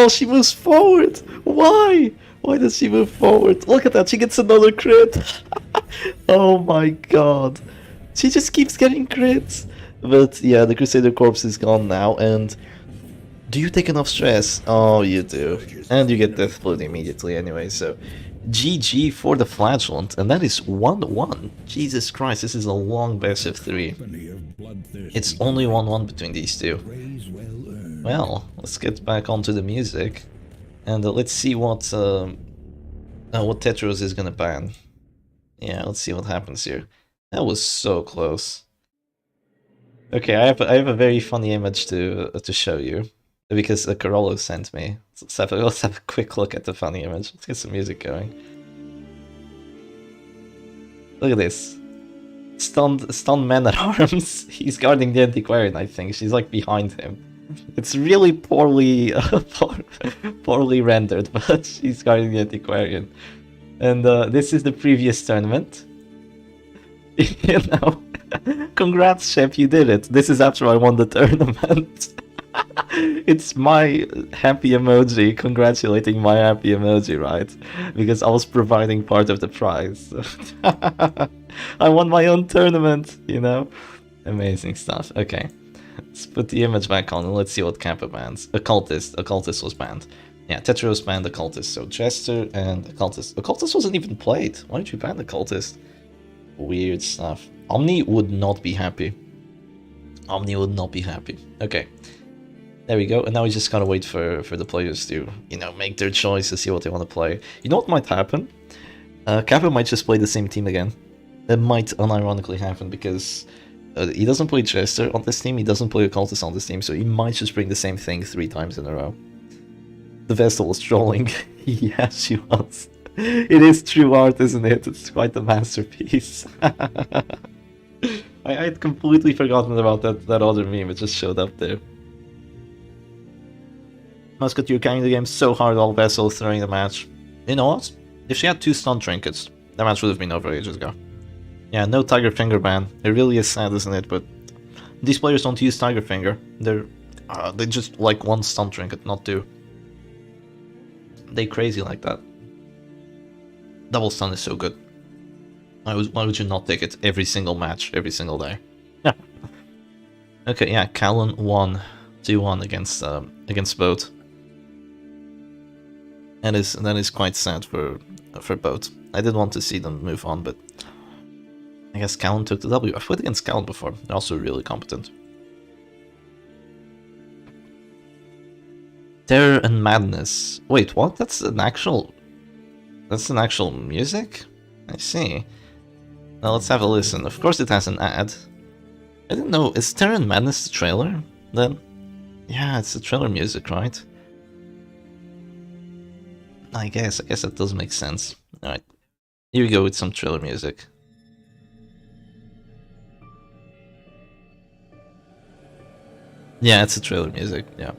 she moves forward! Why? Why does she move forward? Look at that, she gets another crit! Oh my god. She just keeps getting crits! But yeah, the Crusader corpse is gone now, and... Do you take enough stress? Oh, you do. And you get death blood immediately anyway, so... GG for the Flagellant, and that is 1-1. Jesus Christ, this is a long best of 3. It's only 1-1 between these two. Well, let's get back onto the music, and let's see what Tetris is gonna ban. Yeah, let's see what happens here. That was so close. Okay, I have a very funny image to show you, because Carollo sent me. Let's have a quick look at the funny image. Let's get some music going. Look at this. stunned man at arms. He's guarding the antiquarian, I think. She's like behind him. It's really poorly poorly rendered, but she's guarding the antiquarian. And this is the previous tournament. You know, congrats, Shep, you did it. This is after I won the tournament. It's my happy emoji congratulating my happy emoji, right? Because I was providing part of the prize. I won my own tournament, you know? Amazing stuff. Okay. Let's put the image back on and let's see what Kappa bans. Occultist. Occultist was banned. Yeah, Tetris was banned, Occultist. So Jester and Occultist. Occultist wasn't even played. Why did you ban Occultist? Weird stuff. Omni would not be happy. Omni would not be happy. Okay. There we go. And now we just gotta wait for the players to, you know, make their choice to see what they want to play. You know what might happen? Kappa might just play the same team again. It might unironically happen because he doesn't play Jester on this team, he doesn't play Occultist on this team, so he might just bring the same thing 3 times in a row. The Vestal was trolling. Yeah, she was. It is true art, isn't it? It's quite a masterpiece. I had completely forgotten about that other meme, it just showed up there. Musketeer carrying the game so hard while Vessel throwing the match. You know what? If she had 2 stun trinkets, that match would have been over ages ago. Yeah, no Tiger Finger ban. It really is sad, isn't it? But these players don't use Tiger Finger. They just like 1 stun trinket, not 2. They crazy like that. Double stun is so good. Why would you not take it every single match, every single day? Yeah. Okay, yeah, Callan won 2-1 against both. That is quite sad for both. I did want to see them move on, but I guess Callan took the W. I've played against Callan before. They're also really competent. Terror and Madness. Wait, what? That's an actual music? I see. Now let's have a listen. Of course it has an ad. I didn't know. Is Terror and Madness the trailer then? Yeah, it's the trailer music, right? I guess that does make sense. Alright. Here we go with some trailer music. Yeah, it's a trailer music, yeah.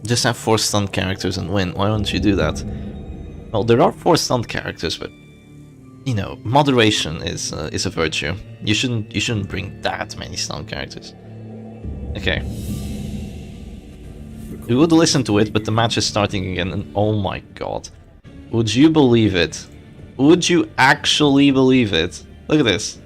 Just have 4 stunned characters and win. Why don't you do that? Well, there are 4 stunned characters, but you know, moderation is a virtue. You shouldn't bring that many stunned characters. Okay. We would listen to it, but the match is starting again, and oh my god. Would you believe it? Would you actually believe it? Look at this.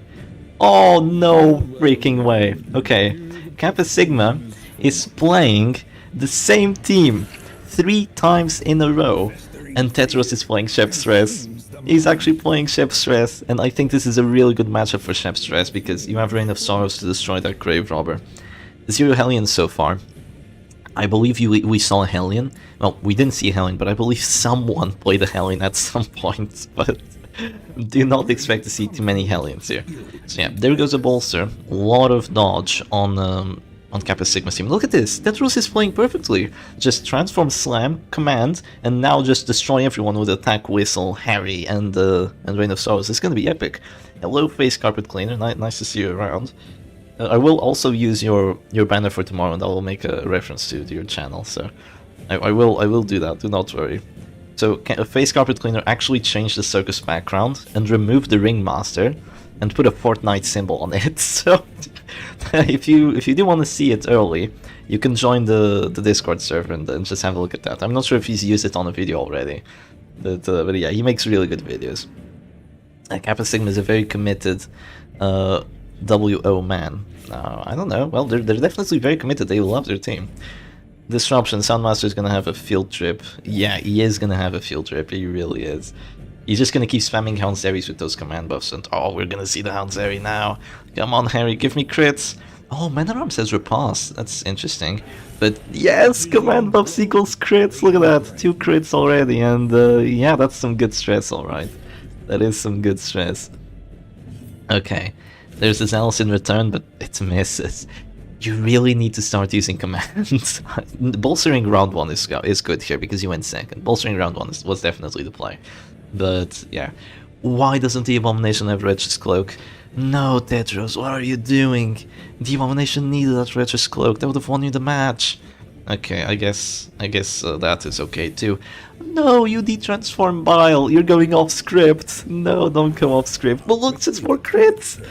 Oh, no freaking way. Okay. Kappa Sigma is playing the same team 3 times in a row, and Tetris is playing Chef Stress. He's actually playing Chef Stress, and I think this is a really good matchup for Chef Stress because you have Reign of Sorrows to destroy that Grave Robber. 0 Hellions so far. I believe we saw a Hellion. Well, we didn't see a Hellion, but I believe someone played a Hellion at some point. But do not expect to see too many Hellions here. So yeah, there goes a bolster. A lot of dodge on Kappa Sigma's team. Look at this. Tetris is playing perfectly. Just transform, slam, command, and now just destroy everyone with attack, whistle, Harry, and Reign of Sorrows. It's gonna be epic. Hello, Face Carpet Cleaner. Nice to see you around. I will also use your banner for tomorrow, and I will make a reference to your channel. So I will do that. Do not worry. So Face Carpet Cleaner actually changed the Circus background and removed the Ringmaster and put a Fortnite symbol on it. So if you do want to see it early, you can join the Discord server and just have a look at that. I'm not sure if he's used it on a video already, but yeah, he makes really good videos. Kappa Sigma is a very committed WO man. I don't know. Well, they're definitely very committed. They love their team. Disruption. Soundmaster is gonna have a field trip. Yeah, he is gonna have a field trip. He really is. He's just gonna keep spamming Houndzeris with those command buffs, and oh, we're gonna see the Houndzeri now. Come on, Harry, give me crits. Oh, Man-at-Arm says repass. That's interesting. But yes, command buffs equals crits. Look at that, 2 crits already, and yeah, that's some good stress. All right, that is some good stress. Okay. There's this Alice in return, but it misses. You really need to start using commands. Bolstering round 1 is good here because you went second. Bolstering round 1 was definitely the play. But yeah, Why doesn't the Abomination have Wretch's Cloak? No, Tetris, what are you doing? The Abomination needed that Wretch's Cloak, that would have won you the match. Okay, I guess that is okay too. No, you de-transform Bile, you're going off script. No, don't go off script. But look, it's more crits!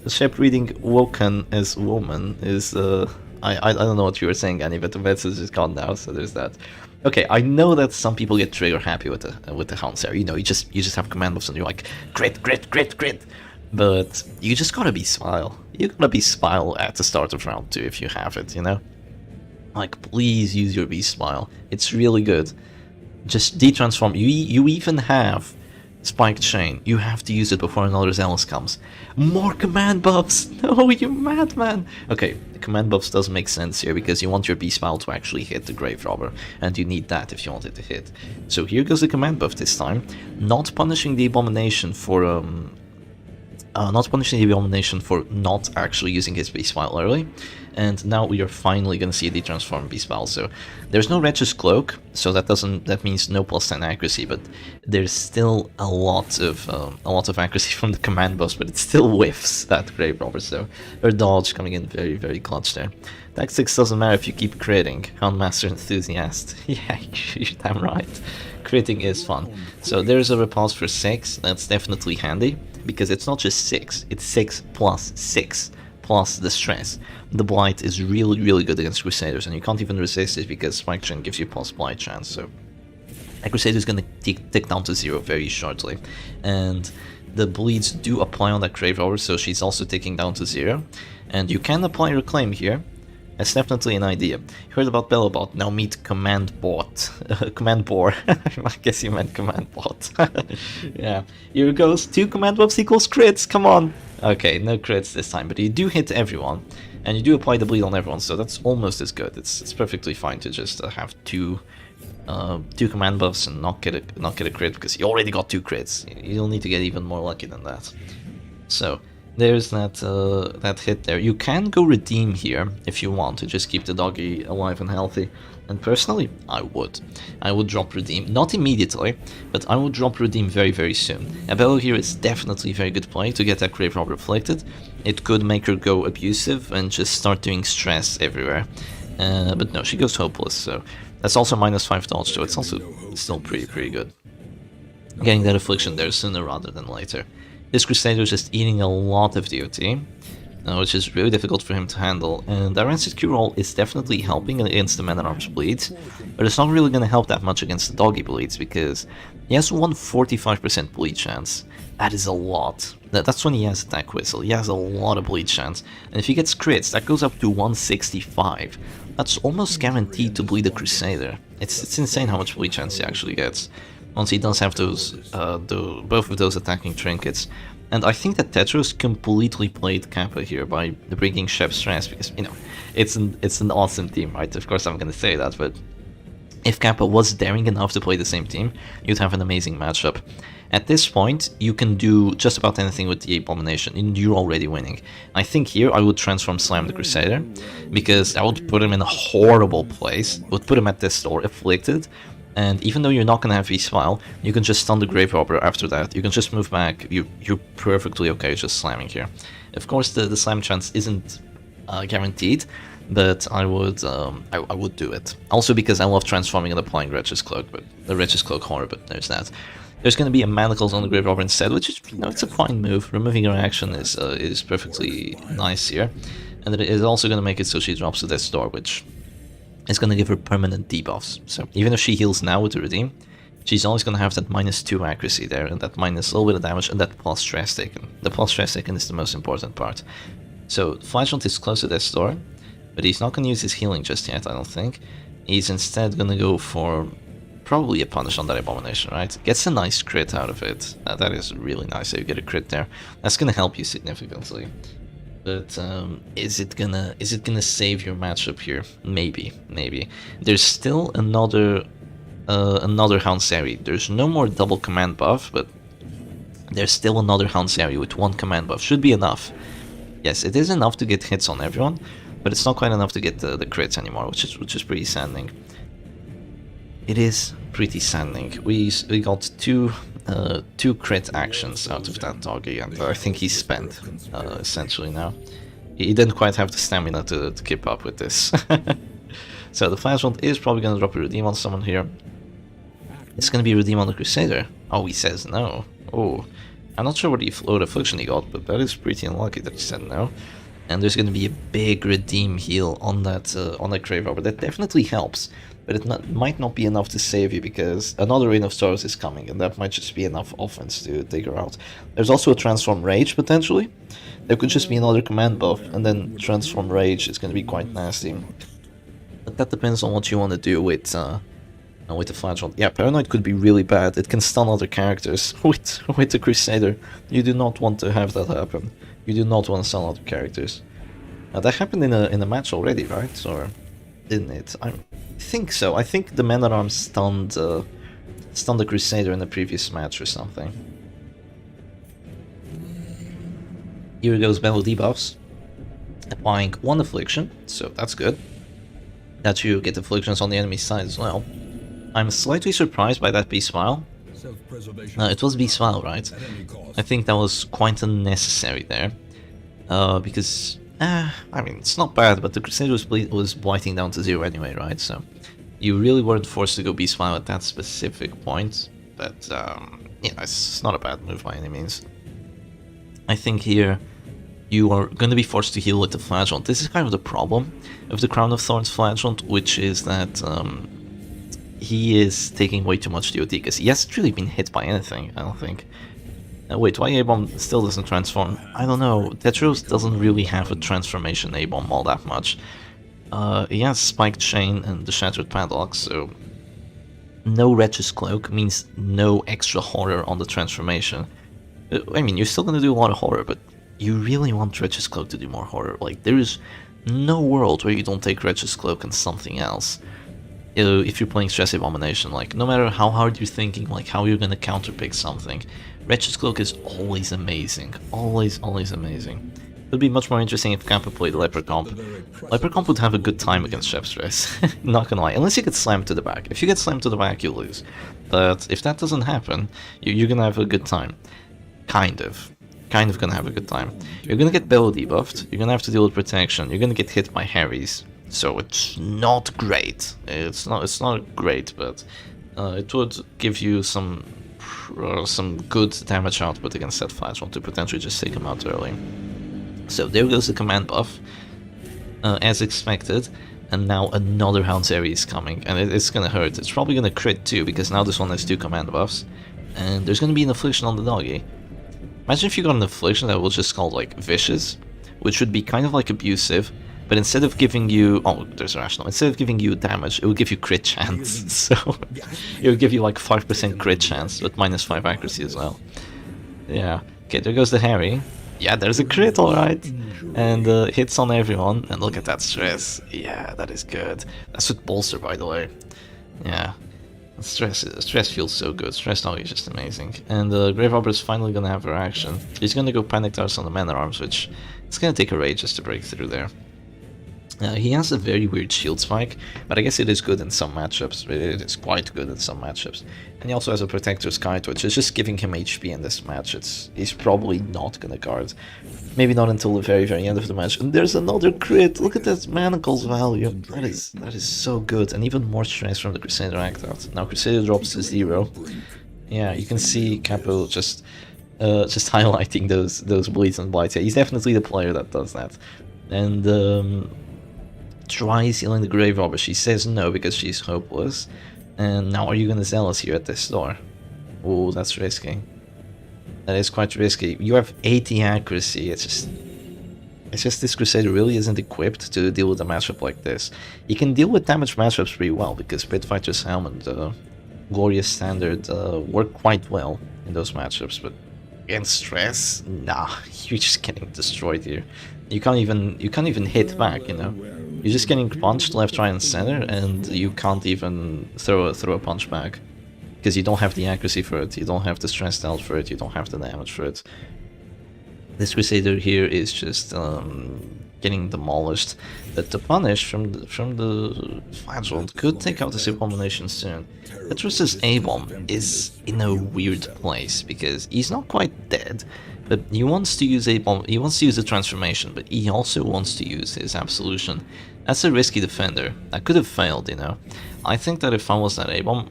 Shep reading Woken as woman is, I don't know what you were saying, Annie, but the message is gone now, so there's that. Okay, I know that some people get trigger happy with the Houndsair. You know, you just have command buffs and you're like crit, crit, crit, crit. But you just gotta be Smile. You gotta be Smile at the start of round 2 if you have it, you know? Like, please use your V-Smile. It's really good. Just de-transform. You even have Spike Chain. You have to use it before another Zealous comes. More command buffs! No, you madman! Okay, the command buffs does make sense here because you want your B-Smile to actually hit the Grave Robber, and you need that if you want it to hit. So here goes the command buff this time. Not punishing the Abomination for not actually using his B-Smile early. And now we are finally going to see the transform B-Smile. So there's no Wretch's Cloak, so that means no +10 accuracy, but there's still a lot of accuracy from the command buffs, but it still whiffs that Grave Robber. So her dodge coming in very, very clutch there. Tactics doesn't matter if you keep critting. Houndmaster enthusiast. Yeah, you're damn right. Critting is fun. So there's a repulse for 6. That's definitely handy because it's not just 6. It's 6 plus 6. Plus the stress. The Blight is really, really good against Crusaders, and you can't even resist it because Spike Chain gives you plus Blight chance, so a Crusader is going to tick down to 0 very shortly. And the bleeds do apply on that Grave Robber, so she's also ticking down to 0. And you can apply Reclaim here. That's definitely an idea. You heard about Bellabot, now meet Command Bot. Command Bore. I guess you meant Command Bot. Yeah. Here goes 2 command buffs equals crits, come on! Okay, no crits this time, but you do hit everyone, and you do apply the bleed on everyone, so that's almost as good. It's perfectly fine to just have two command buffs and not get a crit, because you already got 2 crits. You don't need to get even more lucky than that. So there's that hit there. You can go redeem here if you want to just keep the doggy alive and healthy. And personally, I would drop redeem, not immediately, but I would drop redeem very, very soon. Abello here is definitely a very good play to get that Grave Robber reflected. It could make her go abusive and just start doing stress everywhere. But no, she goes hopeless, so that's also -5 dodge, so it's also still pretty good. Getting that affliction there sooner rather than later. This Crusader is just eating a lot of DOT, which is really difficult for him to handle, and that Rancid Cure Roll is definitely helping against the Man-at-Arms bleeds, but it's not really going to help that much against the doggy bleeds, because he has 145% bleed chance. That is a lot. That's when he has Attack Whistle. He has a lot of bleed chance, and if he gets crits, that goes up to 165. That's almost guaranteed to bleed a Crusader. It's insane how much bleed chance he actually gets, once he does have those, both of those attacking trinkets. And I think that Tetris completely played Kappa here by bringing Shep Stress, because, you know, it's an awesome team, right? Of course I'm gonna say that, but if Kappa was daring enough to play the same team, you'd have an amazing matchup. At this point, you can do just about anything with the Abomination, and you're already winning. I think here I would transform Slam the Crusader, because I would put him in a horrible place, would put him at this door, afflicted, and even though you're not going to have V-Smile, you can just stun the Grave Robber after that. You can just move back. You're perfectly okay just slamming here. Of course, the slam chance isn't guaranteed, but I would do it. Also because I love transforming and applying Wretch's Cloak, but the Wretch's Cloak horror, but there's that. There's going to be a Manacles on the Grave Robber instead, which is, you know, it's a fine move. Removing her action is perfectly nice here, and it is also going to make it so she drops to Death's Door, which is going to give her permanent debuffs. So even if she heals now with the redeem, she's always going to have that -2 accuracy there, and that minus a little bit of damage, and that plus stress taken. The plus stress taken is the most important part. So Flashlight is close to Death's Door, but he's not going to use his healing just yet, I don't think. He's instead going to go for probably a punish on that Abomination, right? Gets a nice crit out of it. That is really nice that you get a crit there. That's going to help you significantly. But is it gonna save your matchup here? Maybe. There's still another Houndsari. There's no more double command buff, but there's still another Houndsari with 1 command buff. Should be enough. Yes, it is enough to get hits on everyone, but it's not quite enough to get the crits anymore, which is pretty saddening. It is pretty saddening. We got 2 2 crit actions out of that doggy, and I think he's spent, essentially now. He didn't quite have the stamina to keep up with this. So the Flashbond is probably going to drop a Redeem on someone here. It's going to be a Redeem on the Crusader. Oh, he says no. Oh, I'm not sure what Affliction he got, but that is pretty unlucky that he said no. And there's going to be a big Redeem heal on that Grave Robber. That definitely helps, but it might not be enough to save you, because another Reign of Sorrows is coming, and that might just be enough offense to take her out. There's also a Transform Rage, potentially. There could just be another command buff, and then Transform Rage is going to be quite nasty. But that depends on what you want to do with the Flagellant. Yeah, Paranoid could be really bad. It can stun other characters with the Crusader. You do not want to have that happen. You do not want to stun other characters. That happened in a match already, right? Or didn't it? I think so. I think the Man-at-Arms stunned the Crusader in the previous match or something. Here goes Battle debuffs. Applying 1 Affliction, so that's good. That you get afflictions on the enemy side as well. I'm slightly surprised by that B-Smile. It was B-Smile, right? I think that was quite unnecessary there. Because, I mean, it's not bad, but the Crusader was blighting down to 0 anyway, right? So, you really weren't forced to go B-Smile at that specific point. But, yeah, it's not a bad move by any means. I think here you are going to be forced to heal with the Flagellant. This is kind of the problem of the Crown of Thorns Flagellant, which is that he is taking way too much DOT, because he hasn't really been hit by anything, I don't think. Wait, why A-Bomb still doesn't transform? I don't know, Tetris doesn't really have a transformation A-Bomb all that much. He has Spiked Chain and the Shattered Padlock, so no Wretch's Cloak means no extra horror on the transformation. I mean, you're still going to do a lot of horror, but you really want Wretch's Cloak to do more horror. Like, there is no world where you don't take Wretch's Cloak and something else. If you're playing Stress Abomination, like, no matter how hard you're thinking, like, how you're gonna counterpick something, Wretch's Cloak is always amazing. Always amazing. It would be much more interesting if Kappa played Leprechaun. Leprechaun would have a good time against Chef Stress, not gonna lie. Unless you get slammed to the back. If you get slammed to the back, you lose. But if that doesn't happen, you're gonna have a good time. Kind of gonna have a good time. You're gonna get Bellow debuffed, you're gonna have to deal with protection, you're gonna get hit by Harry's, so it's not great. It's not great, but it would give you some good damage output against that Flagellant to potentially just take him out early. So there goes the command buff, as expected, and now another Hound's Airy is coming, and it's gonna hurt. It's probably gonna crit too, because now this one has 2 command buffs, and there's gonna be an affliction on the doggy. Imagine if you got an affliction that was just called, like, Vicious, which would be kind of like abusive, but instead of giving you... Oh, there's Rational. Instead of giving you damage, it would give you crit chance. So, it would give you, like, 5% crit chance, with -5 accuracy as well. Yeah. Okay, there goes the Harry. Yeah, there's a crit, alright. And hits on everyone. And look at that stress. Yeah, that is good. That's with Bolster, by the way. Yeah. Stress feels so good. Stress Dog is just amazing. And Grave Robber is finally gonna have her action. He's gonna go Panic Darts on the Man-at-Arms, which it's gonna take a rage just to break through there. He has a very weird shield spike, but I guess it is good in some matchups. It is quite good in some matchups. And he also has a Protector's Kite, which is just giving him HP in this match. He's probably not gonna guard. Maybe not until the very end of the match. And there's another crit! Look at that Manacle's value! That is so good, and even more stress from the Crusader Act Out. Now Crusader drops to 0. Yeah, you can see Kappa just highlighting those bleeds and blights. Yeah, he's definitely the player that does that. And tries healing the Grave Robber. She says no because she's hopeless. And now are you gonna Zealous here at this store? Oh, that's risky. That is quite risky. You have 80 accuracy. It's just this Crusader really isn't equipped to deal with a matchup like this. He can deal with damage matchups pretty well because Pitfighter's Helm and Glorious Standard work quite well in those matchups, but against Stress, nah, you're just getting destroyed here. You can't even hit back, you know. You're just getting punched left, right, and center, and you can't even throw a punch back because you don't have the accuracy for it. You don't have the stress out for it. You don't have the damage for it. This Crusader here is just getting demolished. But the punish from the Flagellant could take out this Abomination soon. Tetris' A-bomb is in a weird place because he's not quite dead, but he wants to use A-bomb. He wants to use the transformation, but he also wants to use his absolution. That's a risky defender. That could have failed, you know. I think that if I was that A-bomb,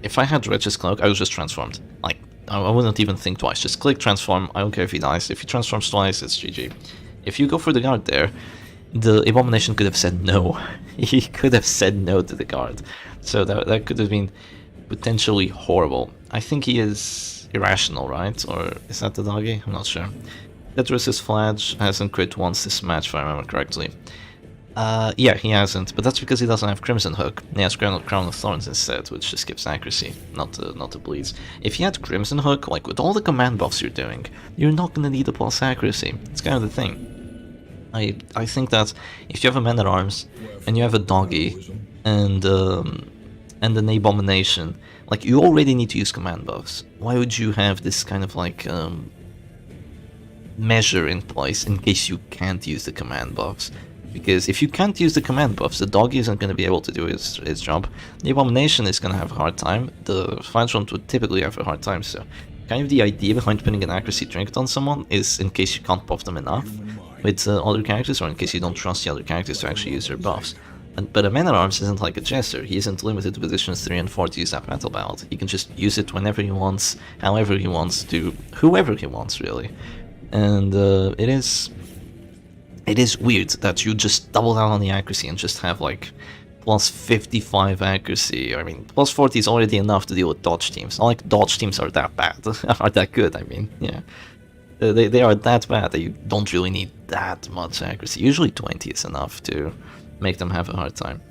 if I had Wretch's Cloak, I was just transformed. Like, I wouldn't even think twice. Just click transform. I don't care if he dies. If he transforms twice, it's GG. If you go for the guard there, the Abomination could have said no. He could have said no to the guard. So that could have been potentially horrible. I think he is irrational, right? Or is that the doggy? I'm not sure. Tetris' Flash hasn't crit once this match, if I remember correctly. Yeah, he hasn't, but that's because he doesn't have Crimson Hook. He has Crown of Thorns instead, which just skips accuracy, not the bleeds. If you had Crimson Hook, like with all the command buffs you're doing, you're not gonna need a plus accuracy. It's kind of the thing. I think that if you have a Man-at-Arms and you have a Doggy and an Abomination, like you already need to use command buffs. Why would you have this kind of like measure in place in case you can't use the command buffs? Because if you can't use the command buffs, the Doggy isn't going to be able to do his job. The Abomination is going to have a hard time. The Flagellant would typically have a hard time, so kind of the idea behind putting an accuracy trinket on someone is in case you can't buff them enough with other characters, or in case you don't trust the other characters to actually use their buffs. But a Man-at-Arms isn't like a Jester. He isn't limited to positions 3 and 4 to use that Metal Belt. He can just use it whenever he wants, however he wants, to whoever he wants, really. And it is weird that you just double down on the accuracy and just have like plus 55 accuracy. I mean, plus 40 is already enough to deal with dodge teams. Not like dodge teams are that bad, are that good, I mean, yeah. They are that bad that you don't really need that much accuracy. Usually 20 is enough to make them have a hard time.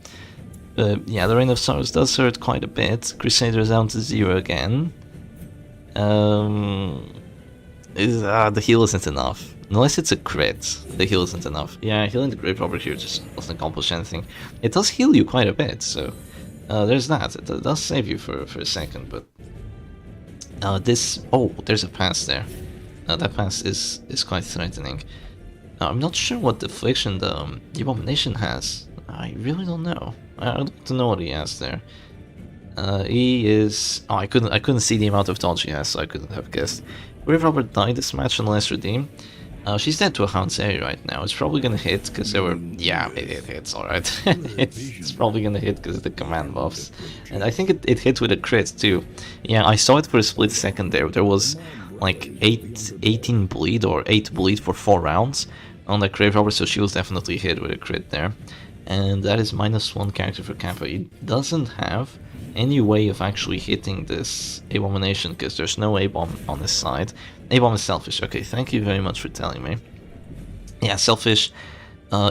Yeah, the Reign of Sorrows does hurt quite a bit. Crusader is down to 0 again. The heal isn't enough. Unless it's a crit, the heal isn't enough. Yeah, healing the Grave Robber here just doesn't accomplish anything. It does heal you quite a bit, so there's that. It does save you for a second, but there's a pass there. That pass is quite threatening. I'm not sure what deflection the Abomination has. I really don't know. I don't know what he has there. He is... Oh, I couldn't see the amount of dodge he has, so I couldn't have guessed. Grave Robber died this match unless redeemed. She's dead to a Hound's Area right now. It's probably gonna hit because there were... Yeah, it hits, alright. it's probably gonna hit because of the command buffs. And I think it hit with a crit too. Yeah, I saw it for a split second there. There was like 18 bleed or 8 bleed for 4 rounds on that Grave Robber, so she was definitely hit with a crit there. And that is -1 character for Kappa. He doesn't have any way of actually hitting this Abomination because there's no A-bomb on his side. A-bomb is selfish. Okay, thank you very much for telling me. Yeah, selfish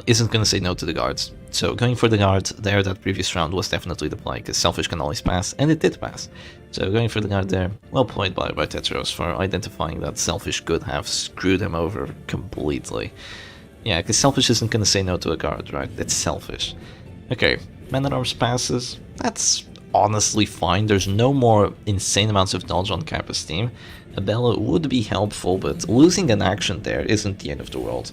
isn't going to say no to the guards. So going for the guard there that previous round was definitely the play because selfish can always pass, and it did pass. So going for the guard there, well played by Tetris for identifying that selfish could have screwed him over completely. Yeah, because selfish isn't going to say no to a guard, right? It's selfish. Okay, Man-at-Arms passes. That's honestly fine. There's no more insane amounts of dodge on Kappa's team. A Bella would be helpful, but losing an action there isn't the end of the world.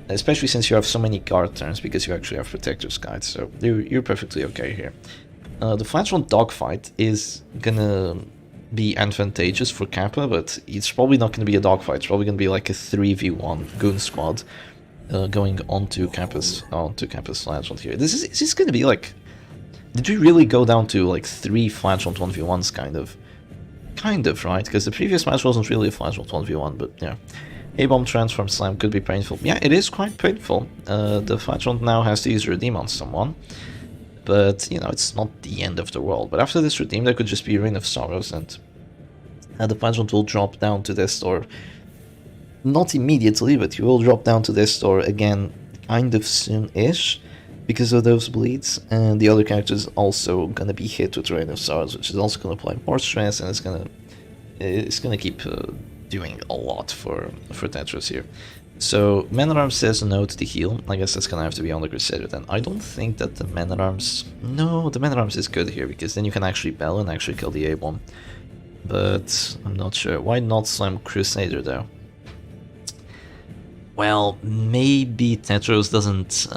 Especially since you have so many guard turns because you actually have Protector's Guide, so you're perfectly okay here. The Flagellant dogfight is gonna be advantageous for Kappa, but it's probably not gonna be a dogfight. It's probably gonna be like a 3v1 goon squad going onto Kappa's Flagellant here. Is this gonna be like... Did we really go down to like 3 Flagellant 1v1s kind of? Kind of, right? Because the previous match wasn't really a Flagellant 1v1, but yeah. A-bomb transform slam could be painful. Yeah, it is quite painful. The Flagellant now has to use redeem on someone. But, you know, it's not the end of the world. But after this redeem, there could just be Reign of Sorrows, and the Flagellant will drop down to this store. Not immediately, but he will drop down to this store again kind of soon-ish because of those bleeds. And the other character is also going to be hit with Reign of Sorrows, which is also going to apply more stress, and it's gonna keep doing a lot for Tetris here. So Man-at-Arms says no to the heal. I guess that's gonna have to be on the Crusader then. I don't think that the Man-at-Arms... No, the Man-at-Arms is good here because then you can actually bell and actually kill the A-bomb. But I'm not sure. Why not slam Crusader though? Well, maybe Tetris doesn't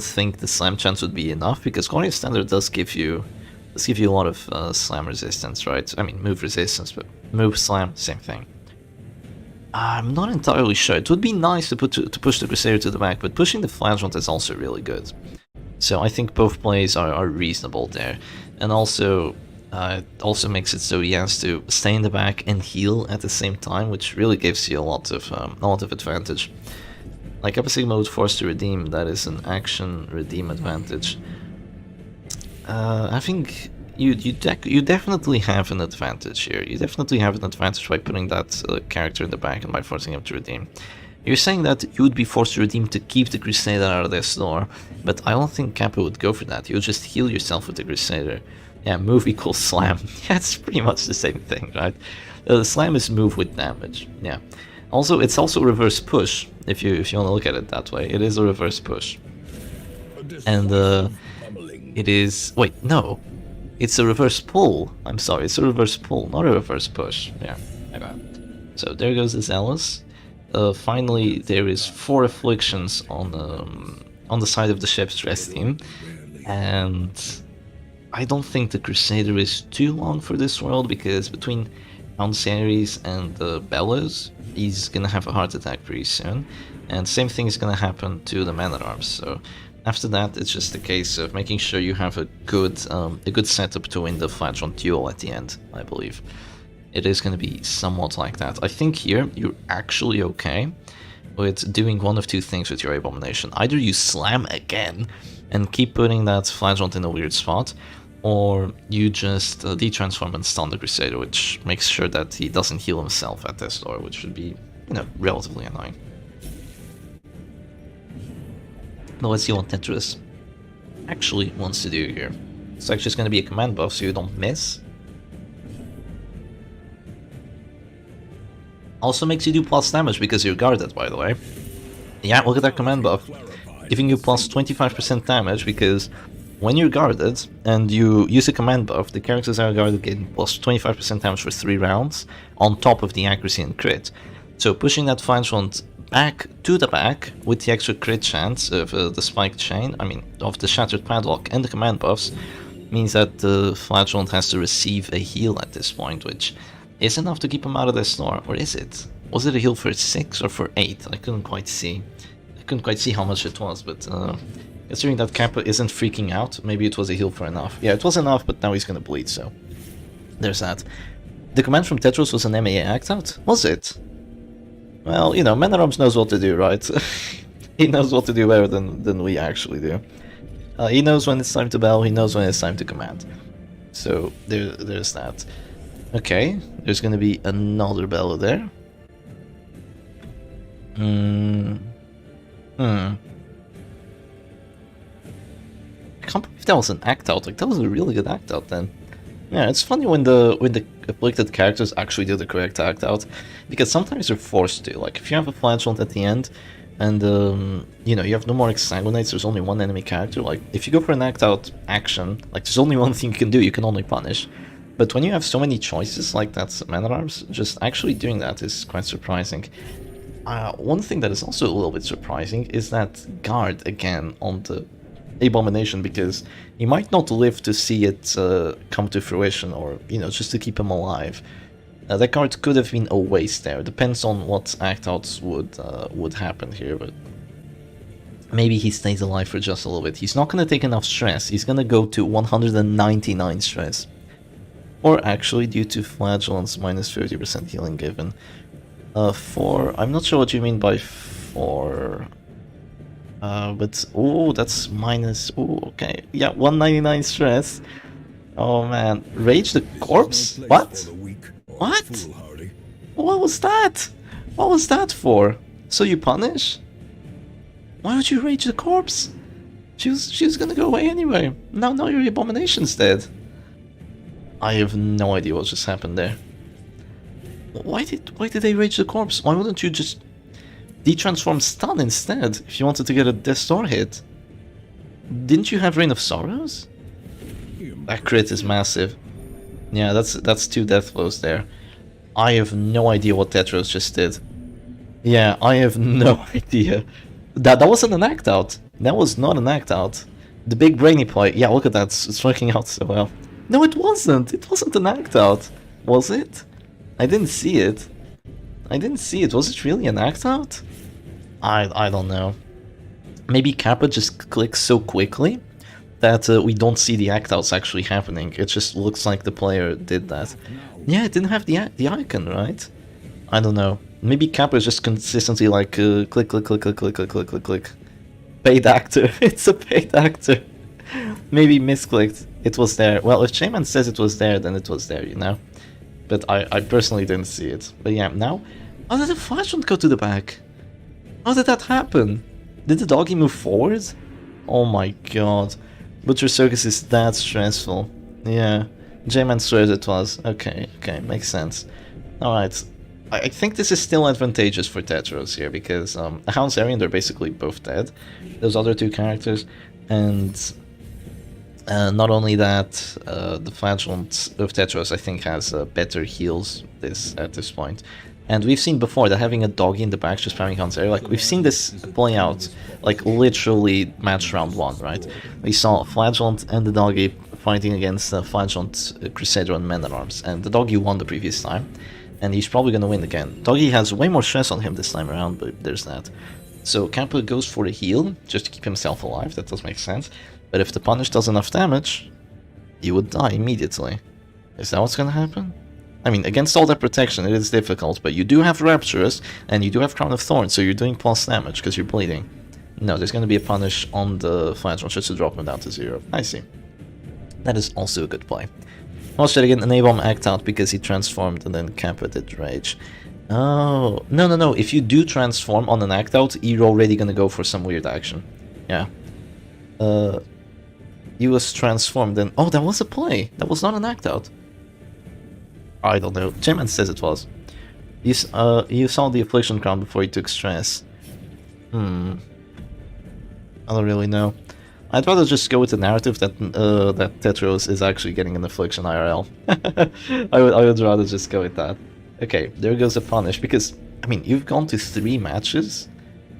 think the slam chance would be enough, because Glorious Standard does give you a lot of slam resistance, right? I mean, move resistance, but move slam, same thing. I'm not entirely sure. It would be nice to push the Crusader to the back, but pushing the Flagellant is also really good. So I think both plays are reasonable there, and also it also makes it so he has to stay in the back and heal at the same time, which really gives you a lot of advantage. Like Kappa Sigma would force to redeem, that is an action redeem advantage. I think you definitely have an advantage here. You definitely have an advantage by putting that character in the back and by forcing him to redeem. You're saying that you would be forced to redeem to keep the Crusader out of their store, but I don't think Kappa would go for that. You'll just heal yourself with the Crusader. Yeah, move equals slam. Yeah, it's pretty much the same thing, right? Slam is move with damage. Yeah. Also, it's also reverse push. If you want to look at it that way, it is a reverse push. And it is. Wait, no. It's a reverse pull. I'm sorry, it's a reverse pull, not a reverse push. Yeah, my bad. So there goes the Zealous. Finally, there is 4 afflictions on the side of the Chef's Dress team, and I don't think the Crusader is too long for this world, because between Count Series and Bellows, he's gonna have a heart attack pretty soon, and same thing is gonna happen to the Man-at-Arms. So after that, it's just a case of making sure you have a good setup to win the Flagellant duel at the end, I believe. It is going to be somewhat like that. I think here you're actually okay with doing one of two things with your Abomination. Either you slam again and keep putting that Flagellant in a weird spot, or you just detransform and stun the Crusader, which makes sure that he doesn't heal himself at this door, which would be, you know, relatively annoying. Now let's see what Tetris actually wants to do here. It's actually just going to be a command buff so you don't miss. Also makes you do plus damage because you're guarded, by the way. Yeah, look at that command buff. Giving you plus 25% damage, because when you're guarded and you use a command buff, the characters that are guarded gain plus 25% damage for 3 rounds, on top of the accuracy and crit. So pushing that Flagellant back to the back with the extra crit chance of the spiked chain, I mean, of the shattered padlock and the command buffs, means that the Flagellant has to receive a heal at this point, which is enough to keep him out of the snore, or is it? Was it a heal for 6 or for 8? I couldn't quite see. I couldn't quite see how much it was, but considering that Kappa isn't freaking out, maybe it was a heal for enough. Yeah, it was enough, but now he's gonna bleed, so there's that. The command from Tetris was an MAA act out? Was it? Well, you know, Man-at-Arms knows what to do, right? He knows what to do better than we actually do. He knows when it's time to bell, he knows when it's time to command. So there's that. Okay, there's gonna be another bell there. I can't believe that was an act out. Like, that was a really good act out then. Yeah, it's funny when the afflicted characters actually do the correct act out, because sometimes they're forced to. Like, if you have a Flagellant at the end, and you know, you have no more exsanguinates, there's only one enemy character. Like, if you go for an act out action, like, there's only one thing you can do, you can only punish. But when you have so many choices like that Man-at-Arms, just actually doing that is quite surprising. One thing that is also a little bit surprising is that guard again on the Abomination, because he might not live to see it come to fruition, or, you know, just to keep him alive. That card could have been a waste there. Depends on what act-outs would happen here, but maybe he stays alive for just a little bit. He's not going to take enough stress. He's going to go to 199 stress. Or actually, due to Flagellant's minus 30% healing given. 4, I'm not sure what you mean by 4. But, oh, that's minus, oh, okay. Yeah, 199 stress. Oh man, Rage the Corpse? What? What? What was that? What was that for? So you punish? Why don't you Rage the Corpse? She was gonna go away anyway. Now your Abomination's dead. I have no idea what just happened there. Why did they Rage the Corpse? Why wouldn't you just detransform stun instead if you wanted to get a Death Star hit? Didn't you have Reign of Sorrows? That crit is massive. Yeah, that's 2 death blows there. I have no idea what Tetris just did. Yeah, I have no idea. That wasn't an act out. That was not an act out. The big brainy play. Yeah, look at that. It's working out so well. No, it wasn't. It wasn't an act out. Was it? I didn't see it. I didn't see it. Was it really an act out? I don't know. Maybe Kappa just clicks so quickly that we don't see the act outs actually happening. It just looks like the player did that. Yeah, it didn't have the icon, right? I don't know. Maybe Kappa is just consistently like click, click, click, click, click, click, click, click, click. Paid actor. It's a paid actor. Maybe misclicked. It was there. Well, if J-Man says it was there, then it was there, you know? But I personally didn't see it. But yeah, now... How did the flash one go to the back? How did that happen? Did the doggy move forward? Oh my god. Butcher Circus is that stressful. Yeah. J-Man swears it was. Okay, makes sense. Alright. I think this is still advantageous for Tetris here, because Hound's Arian, they're basically both dead. Those other two characters. And not only that, the Flagellant of Tetris, I think, has better heals at this point. And we've seen before that having a doggy in the back just spamming Hound's Arian, like, we've seen this play out, like, literally match round 1, right? We saw Flagellant and the doggy fighting against Flagellant, Crusader, and Men-at-Arms, and the doggy won the previous time. And he's probably going to win again. Doggy has way more stress on him this time around, but there's that. So Kappa goes for a heal, just to keep himself alive, that does make sense. But if the punish does enough damage, he would die immediately. Is that what's going to happen? I mean, against all that protection, it is difficult, but you do have Rapturous, and you do have Crown of Thorns, so you're doing plus damage, because you're bleeding. No, there's going to be a punish on the Flagellant, just to drop him down to 0. I see. That is also a good play. Watch that again, Enable act out because he transformed and then Kappa did rage. Oh, no, if you do transform on an act out, you're already gonna go for some weird action. Yeah. He was transformed and... Oh, that was a play! That was not an act out. I don't know. J-Man says it was. You saw the Affliction Crown before he took stress. I don't really know. I'd rather just go with the narrative that that Tetris is actually getting an Affliction IRL. I would rather just go with that. Okay, there goes a punish, because, I mean, you've gone to 3 matches,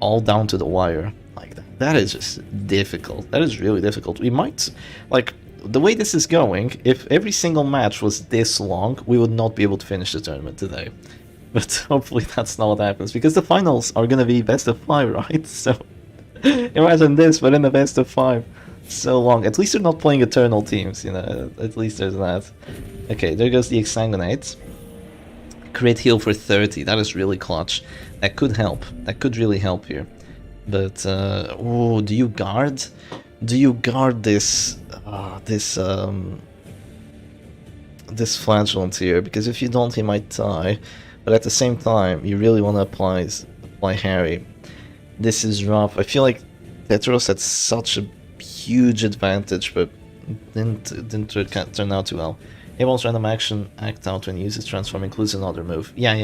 all down to the wire. Like, that is just difficult. That is really difficult. We might, like, the way this is going, if every single match was this long, we would not be able to finish the tournament today. But hopefully that's not what happens, because the finals are gonna be best of 5, right? So... Imagine this, but in the best of 5. So long. At least they're not playing eternal teams, you know. At least there's that. Okay, there goes the Exsanguinate. Crit heal for 30. That is really clutch. That could help. That could really help here. But, oh, do you guard? Do you guard this... this Flagellant here? Because if you don't, he might die. But at the same time, you really want to apply Harry. This is rough. I feel like Tetris had such a huge advantage, but didn't turn out too well. Abel's random action act out when he uses transform includes another move. Yeah.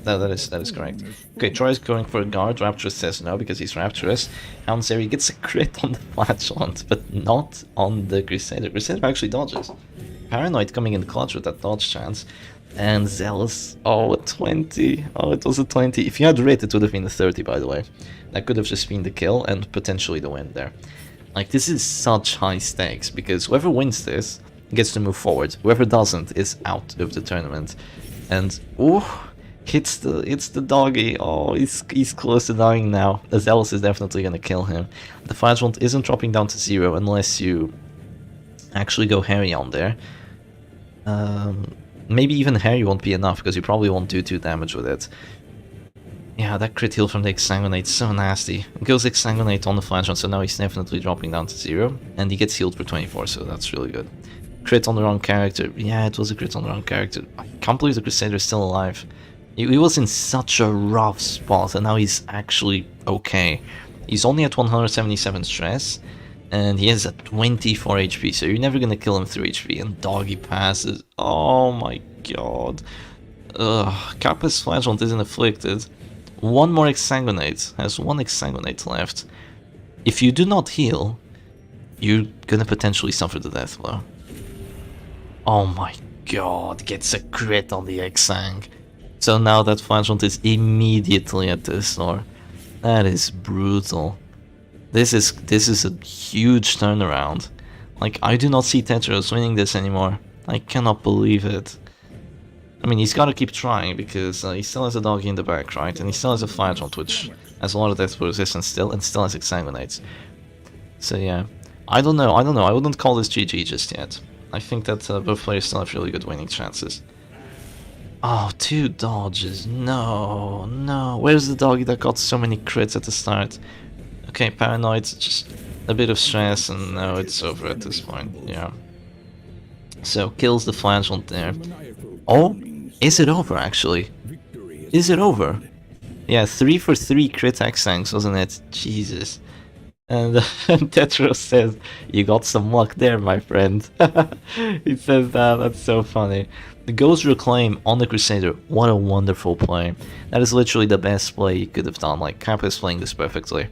That is correct. Okay, Troy's going for a guard. Rapturous says no because he's Rapturous. Houndsary gets a crit on the Flagellant, but not on the Crusader. Crusader actually dodges. Paranoid coming in clutch with that dodge chance. And Zealous, oh, a 20. Oh, it was a 20. If you had Writ, it would have been a 30, by the way. That could have just been the kill and potentially the win there. Like, this is such high stakes, because whoever wins this gets to move forward. Whoever doesn't is out of the tournament. And, ooh, it's the doggy. Oh, he's close to dying now. Zealous is definitely going to kill him. The Flagellant isn't dropping down to 0 unless you actually go Harry on there. Maybe even Harry won't be enough, because you probably won't do 2 damage with it. Yeah, that crit heal from the Exsanguinate, so nasty. It goes Exsanguinate on the Flagellant, so now he's definitely dropping down to 0. And he gets healed for 24, so that's really good. Crit on the wrong character. Yeah, it was a crit on the wrong character. I can't believe the Crusader is still alive. He was in such a rough spot, and now he's actually okay. He's only at 177 stress, and he has a 24 HP, so you're never gonna kill him through HP, and doggy passes. Oh my god. Ugh, Kappa's Flagellant isn't afflicted. One more Exsanguinate, has 1 Exsanguinate left. If you do not heal, you're gonna potentially suffer the death blow. Oh my god, gets a crit on the Exsang. So now that Flagellant is immediately at the store. That is brutal. This is a huge turnaround. Like, I do not see Tetris winning this anymore. I cannot believe it. I mean, he's gotta keep trying, because he still has a doggy in the back, right? And he still has a Flagellant, which has a lot of death resistance still, and still has Exsanguinates. So yeah, I don't know, I wouldn't call this GG just yet. I think that both players still have really good winning chances. Oh, 2 dodges, no, no. Where's the doggy that got so many crits at the start? Okay, Paranoid, just a bit of stress, and no, it's over at this point, yeah. So, kills the Flagellant there. Oh, is it over, actually? Is it over? Yeah, 3 for 3 crit X-Tanks, wasn't it? Jesus. And Tetris says, "You got some luck there, my friend." He says that, that's so funny. The Ghost Reclaim on the Crusader, what a wonderful play. That is literally the best play you could have done, like Kappa is playing this perfectly.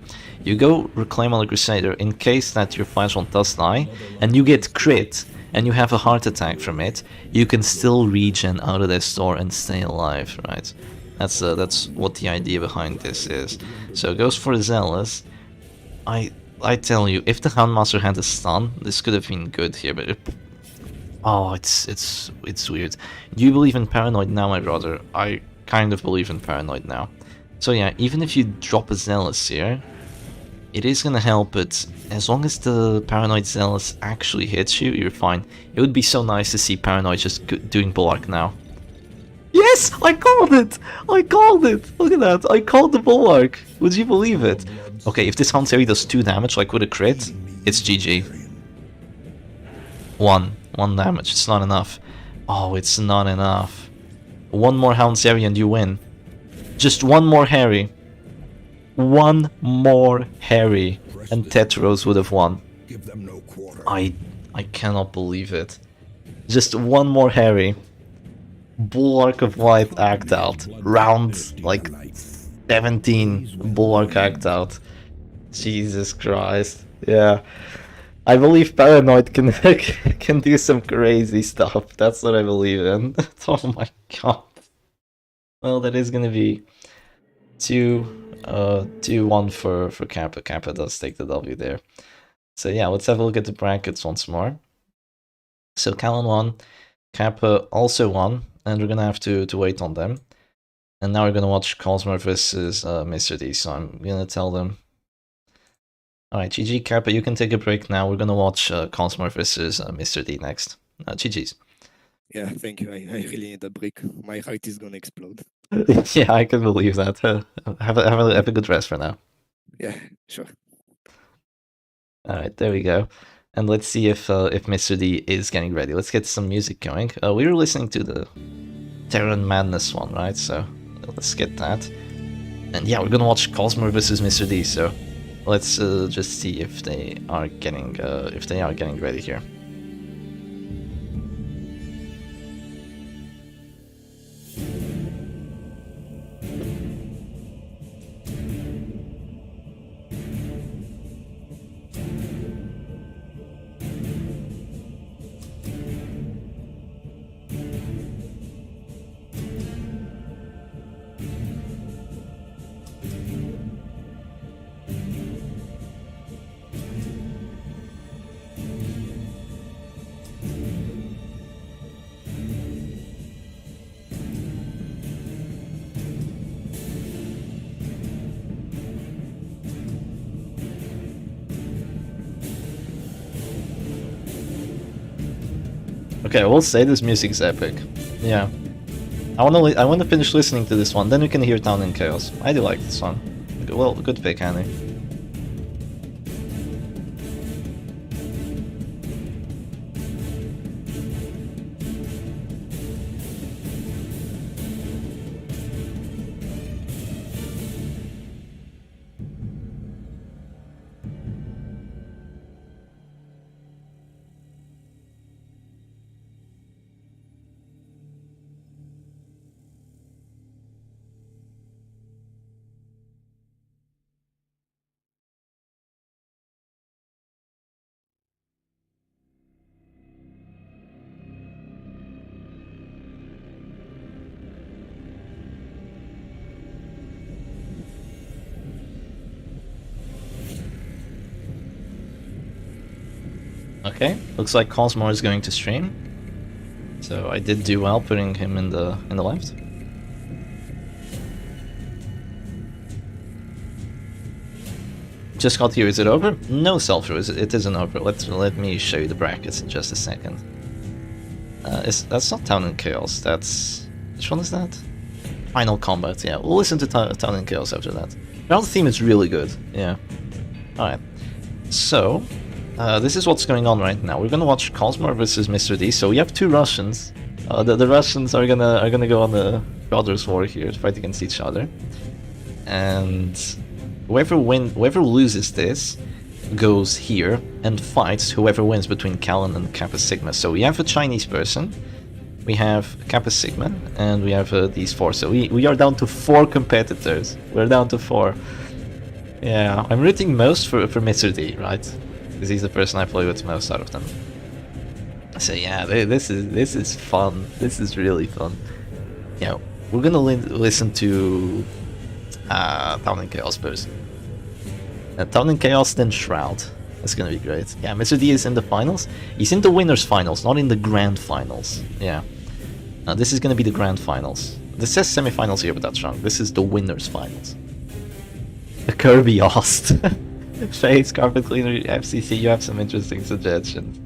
You go Reclaim on the Crusader in case that your Flagellant does die, and you get crit, and you have a heart attack from it, you can still regen out of their store and stay alive, right? That's what the idea behind this is. So it goes for Zealous. I tell you, if the Houndmaster had a stun, this could have been good here, but oh, it's weird. Do you believe in Paranoid now, my brother? I kind of believe in Paranoid now. So yeah, even if you drop a Zealous here, it is gonna help, but as long as the Paranoid Zealous actually hits you, you're fine. It would be so nice to see Paranoid just doing Bulwark now. Yes! I called it! I called it! Look at that, I called the Bulwark! Would you believe it? Okay, if this Hound Theory does 2 damage, like with a crit, it's GG. 1 damage, it's not enough. Oh, it's not enough. 1 more Hound Theory and you win. Just 1 more Harry. 1 more Harry, and Tetris would have won. I cannot believe it. Just 1 more Harry. Bulwark of Light act out. Round like 17 Bulwark act out. Jesus Christ. Yeah. I believe Paranoid can can do some crazy stuff. That's what I believe in. Oh my god. Well, that is gonna be 2-1 for Kappa. Kappa does take the W there. So yeah, let's have a look at the brackets once more. So Callan won, Kappa also won, and we're gonna have to wait on them. And now we're gonna watch Cosmo versus Mr. D, so I'm gonna tell them. Alright, GG Kappa, you can take a break now. We're gonna watch Cosmo versus Mr. D next. GG's. Yeah, thank you. I really need a break. My heart is gonna explode. Yeah, I can believe that. Have a good rest for now. Yeah, sure. Alright, there we go. And let's see if Mr. D is getting ready. Let's get some music going. We were listening to the Terran Madness one, right? So let's get that. And yeah, we're gonna watch Cosmo versus Mr. D. So let's just see if they are getting ready here. Okay, I will say this music's epic. Yeah. I wanna finish listening to this one, then we can hear Town in Chaos. I do like this one. Well, good pick, Annie. Okay, looks like Cosmore is going to stream. So I did do well putting him in the left. Just got here, is it over? No, Selfru, it isn't over. Let me show you the brackets in just a second. That's not Town and Chaos, that's... Which one is that? Final Combat, yeah. We'll listen to Town and Chaos after that. Now the theme is really good, yeah. Alright. So, this is what's going on right now. We're gonna watch Cosmore versus Mr. D. So we have two Russians. The Russians are gonna go on the brothers' war here to fight against each other. And whoever loses this goes here and fights whoever wins between Callan and Kappa Sigma. So we have a Chinese person, we have Kappa Sigma, and we have these four. So we are down to 4 competitors. We're down to 4. Yeah, I'm rooting most for Mr. D, right? Because he's the person I play with most out of them. So yeah, this is fun. This is really fun. Yeah, we're gonna listen to Town and Chaos first. Town and Chaos, then Shroud. That's gonna be great. Yeah, Mr. D is in the finals. He's in the winners finals, not in the grand finals. Yeah. This is gonna be the grand finals. This says semifinals here, but that's wrong. This is the winners finals. Kirby Ost. Face, Carpet Cleaner, FCC, you have some interesting suggestions.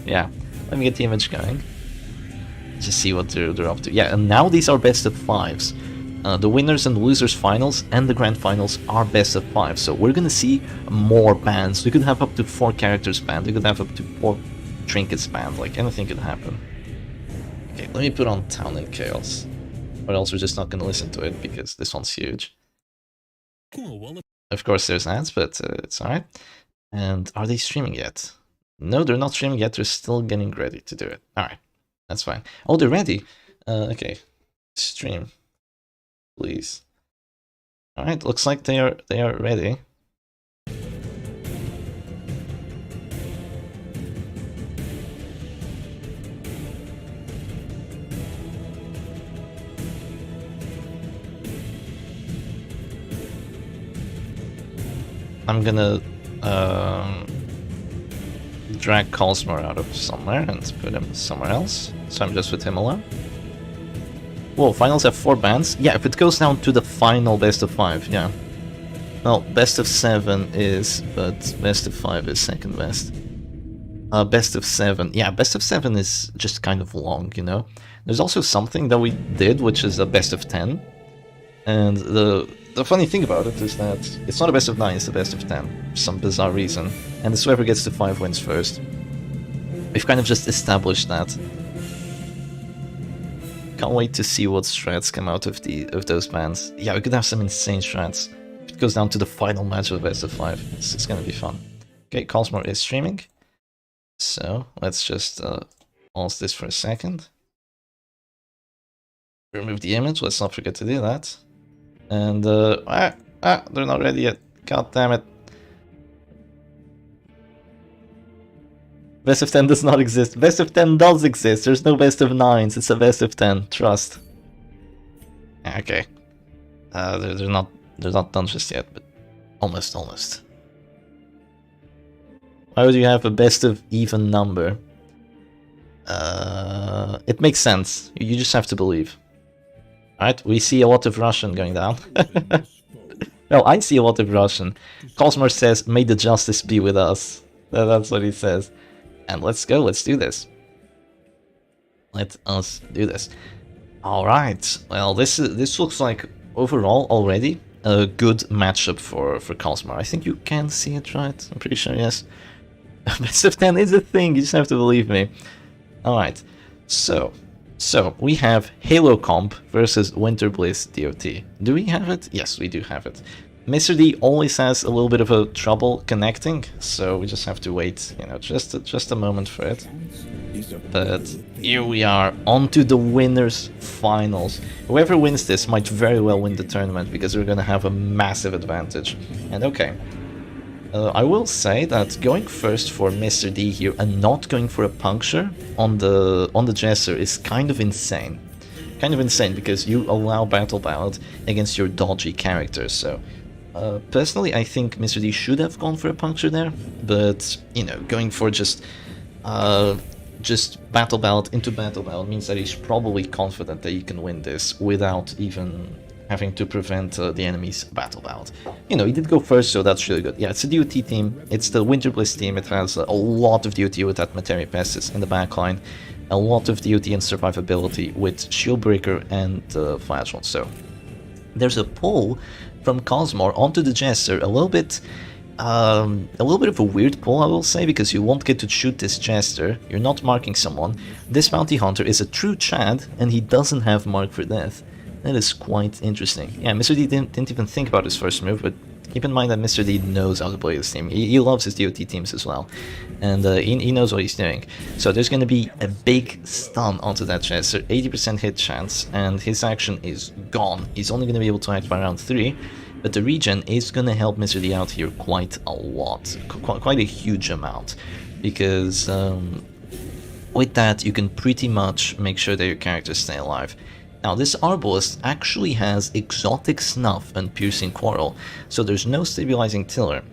Yeah, let me get the image going. Just see what they're up to. Yeah, and now these are best of 5s. The winners and losers finals and the grand finals are best of 5. So we're gonna see more bans. We could have up to 4 characters banned. We could have up to 4 trinkets banned. Like, anything could happen. Okay, let me put on Town and Chaos. Or else we're just not gonna listen to it because this one's huge. Of course there's ads, but it's alright. And are they streaming yet? No, they're not streaming yet. They're still getting ready to do it. Alright, that's fine. Oh, they're ready. Okay, stream, please. Alright, looks like they are ready. I'm gonna drag Cosmore out of somewhere and put him somewhere else. So I'm just with him alone. Whoa, finals have 4 bans? Yeah, if it goes down to the final best of 5, yeah. Well, best of 7 is, but best of 5 is second best. Best of 7, yeah, best of 7 is just kind of long, you know. There's also something that we did, which is a best of 10. And the funny thing about it is that it's not a best of 9, it's a best of 10, for some bizarre reason. And it's whoever gets to 5 wins first. We've kind of just established that. Can't wait to see what strats come out of those bans. Yeah, we could have some insane strats. If it goes down to the final match of the best of 5, it's gonna be fun. Okay, Cosmore is streaming. So, let's just pause this for a second. Remove the image, let's not forget to do that. And, they're not ready yet. God damn it. Best of 10 does not exist. Best of 10 does exist. There's no best of 9s. It's a best of 10. Trust. Okay. They're not done just yet, but almost. Why would you have a best of even number? It makes sense. You just have to believe. Alright, we see a lot of Russian going down. Well, I see a lot of Russian. Cosmore says, may the justice be with us. That's what he says. And let's go, let's do this. Let us do this. Alright, well this looks like overall already a good matchup for Cosmore. I think you can see it, right? I'm pretty sure, yes. Best of 10 is a thing, you just have to believe me. Alright, so we have Halo Comp versus Winter Bliss DOT. Do we have it? Yes, we do have it. Mr. D always has a little bit of a trouble connecting, so we just have to wait, you know, just a moment for it. But here we are, on to the winners finals. Whoever wins this might very well win the tournament, because we're gonna have a massive advantage. And okay, I will say that going first for Mr. D here and not going for a puncture on the Jesser is kind of insane. Kind of insane, because you allow Battle Ballad against your dodgy characters, so... personally, I think Mr. D should have gone for a puncture there, but, you know, going for just just battle ballad into battle ballad means that he's probably confident that he can win this without even having to prevent the enemy's battle ballad. You know, he did go first, so that's really good. Yeah, it's a DOT team. It's the Winter Bliss team. It has a lot of DOT with that Materia Pestis in the backline, a lot of DOT and survivability with Shieldbreaker and Flashlight. So there's a pull from Cosmore onto the Jester, a little bit of a weird pull, I will say, because you won't get to shoot this Jester, you're not marking someone. This Bounty Hunter is a true Chad, and he doesn't have Mark for Death. That is quite interesting. Yeah, Mr. D didn't even think about his first move, but keep in mind that Mr. D knows how to play this team. He loves his DOT teams as well, and he knows what he's doing. So there's going to be a big stun onto that Jester, 80% hit chance, and his action is gone. He's only going to be able to act by round 3, but the regen is going to help Mr. D out here quite a lot, quite a huge amount, because with that you can pretty much make sure that your characters stay alive. Now, this Arbalist actually has Exotic Snuff and Piercing Quarrel, so there's no stabilizing tiller.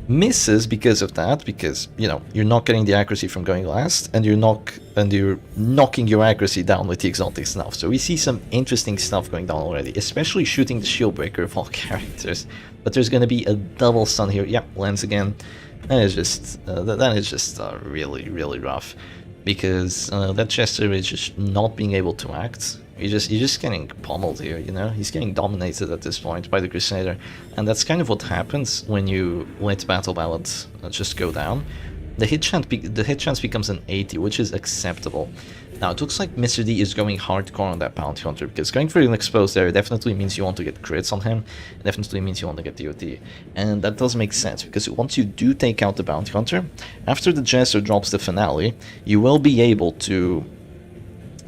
Misses because of that, because, you know, you're not getting the accuracy from going last, and you're knocking your accuracy down with the Exotic Snuff. So we see some interesting stuff going down already, especially shooting the Shieldbreaker of all characters. But there's going to be a double stun here. Yep, lands again. That is just really, really rough, because that Chester is just not being able to act. You're just getting pummeled here, you know? He's getting dominated at this point by the Crusader, and that's kind of what happens when you let Battle Ballad just go down. The hit chance becomes an 80, which is acceptable. Now, it looks like Mr. D is going hardcore on that Bounty Hunter, because going for an exposed area definitely means you want to get crits on him, it definitely means you want to get DOT, and that does make sense, because once you do take out the Bounty Hunter, after the Jester drops the Finale, you will be able to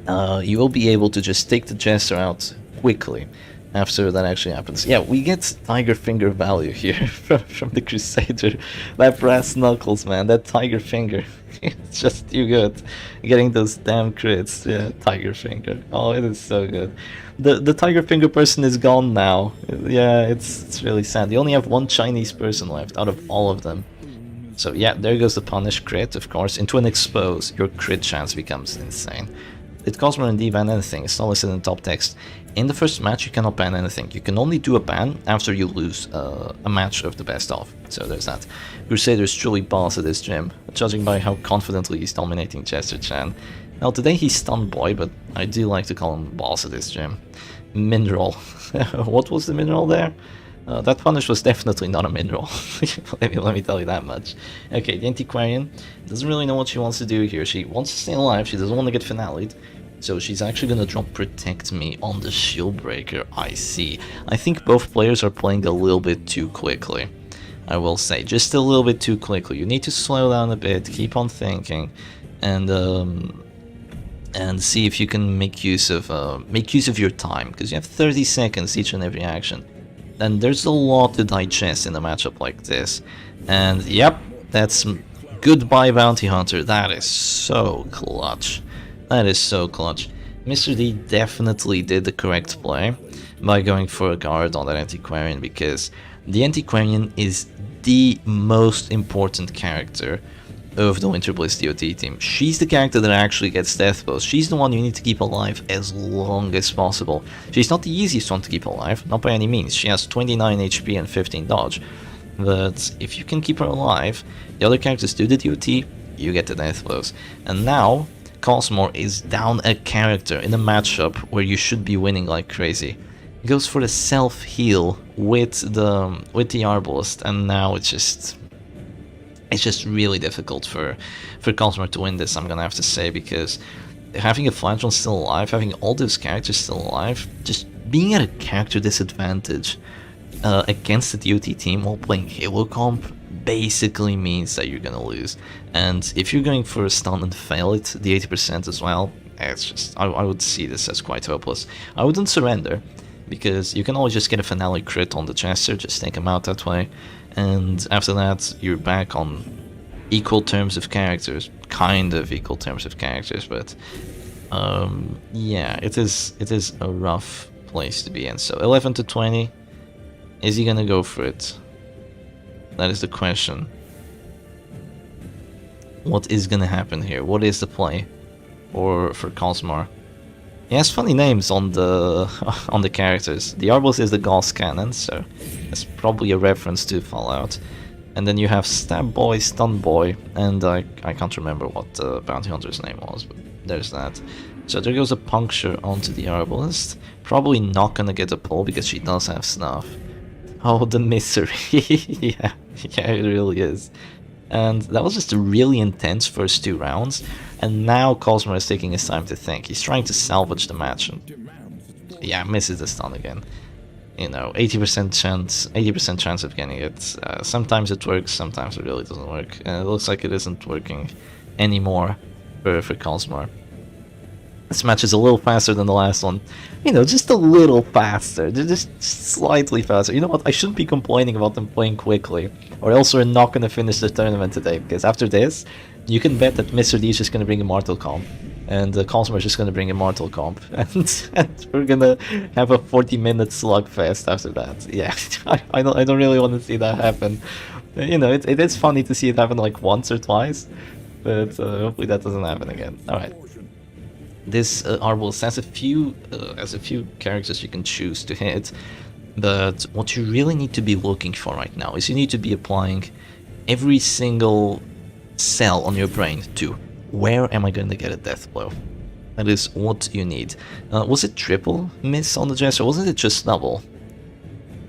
just take the Jester out quickly after that actually happens. Yeah, we get Tiger Finger value here from the Crusader. That brass knuckles, man, that Tiger Finger. It's just too good. Getting those damn crits. Yeah, Tiger Finger. Oh, it is so good. The Tiger Finger person is gone now. Yeah, it's really sad. You only have one Chinese person left out of all of them. So yeah, there goes the punish crit, of course. Into an expose, your crit chance becomes insane. It Cosmore and D ban anything, it's not listed in the top text. In the first match you cannot ban anything, you can only do a ban after you lose a match of the best of. So there's that. Crusader is truly boss at this gym, judging by how confidently he's dominating Chester Chan. Now today he's Stun Boy, but I do like to call him boss at this gym. Mineral. What was the mineral there? That punish was definitely not a mineral. let me tell you that much. Okay, the Antiquarian doesn't really know what she wants to do here. She wants to stay alive, she doesn't want to get finale'd. So she's actually going to drop Protect Me on the Shieldbreaker, I see. I think both players are playing a little bit too quickly. I will say, just a little bit too quickly. You need to slow down a bit, keep on thinking, and see if you can make use of your time, because you have 30 seconds each and every action. And there's a lot to digest in a matchup like this. And yep, that's goodbye Bounty Hunter. That is so clutch. That is so clutch. Mr. D definitely did the correct play by going for a guard on that Antiquarian, because the Antiquarian is the most important character of the Winter Bliss DOT team. She's the character that actually gets death blows. She's the one you need to keep alive as long as possible. She's not the easiest one to keep alive, not by any means. She has 29 HP and 15 dodge. But if you can keep her alive, the other characters do the DOT, you get the death blows. And now, Cosmore is down a character in a matchup where you should be winning like crazy. He goes for the self-heal with the Arbalist, and now it's just really difficult for Cosmore to win this, I'm gonna have to say, because having a Flagellum still alive, having all those characters still alive, just being at a character disadvantage against the DOT team while playing Halo comp basically means that you're gonna lose. And if you're going for a stun and fail it, the 80% as well, it's just, I would see this as quite hopeless. I wouldn't surrender, because you can always just get a finale crit on the Jester, just take him out that way, and after that you're back on equal terms of characters, kind of equal terms of characters, but yeah, it is a rough place to be in. So 11 to 20, is he gonna go for it? That is the question. what is gonna happen here. What is the play for Cosmar? He has funny names on the on the characters. The Arbos is the Gauss Cannon, so that's probably a reference to Fallout. And then you have Stab Boy, Stun Boy, and I can't remember what the Bounty Hunter's name was, but there's that. So there goes a Puncture onto the Arbalist. Probably not gonna get a pull because she does have Snuff. Oh, the misery. Yeah, it really is. And that was just a really intense first 2 rounds, and now Cosmar is taking his time to think. He's trying to salvage the match, and yeah, misses the stun again. You know, 80% chance of getting it. Sometimes it works, sometimes it really doesn't work. And it looks like it isn't working anymore for Cosmar. This match is a little faster than the last one. You know, just a little faster. Just slightly faster. You know what? I shouldn't be complaining about them playing quickly, or else we're not going to finish the tournament today, because after this, you can bet that Mr. D is just going to bring Immortal Comp, and Cosmar is just going to bring Immortal Comp, and we're going to have a 40-minute slugfest after that. Yeah, I don't really want to see that happen. You know, it is funny to see it happen like once or twice, but hopefully that doesn't happen again. Alright. This Arbalist has a few characters you can choose to hit, but what you really need to be looking for right now is you need to be applying every single cell on your brain to where am I going to get a death blow. That is what you need. Was it triple miss on the Jester, or wasn't it just double?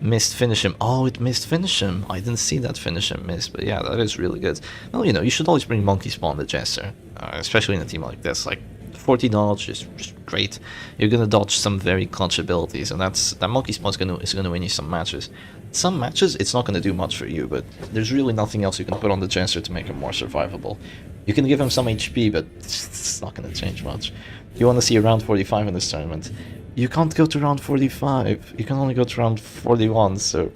Missed finish him. Oh, it missed finish him. I didn't see that finish him miss, but yeah, that is really good. Well, you know, you should always bring Monkey Spawn on the Jester, especially in a team like this. Like, 40 dodge is just great. You're gonna dodge some very clutch abilities, and that Monkey Spawn is gonna win you some matches. Some matches it's not gonna do much for you, but there's really nothing else you can put on the Jester to make him more survivable. You can give him some HP, but it's not gonna change much. You want to see a round 45 in this tournament? You can't go to round 45. You can only go to round 41. So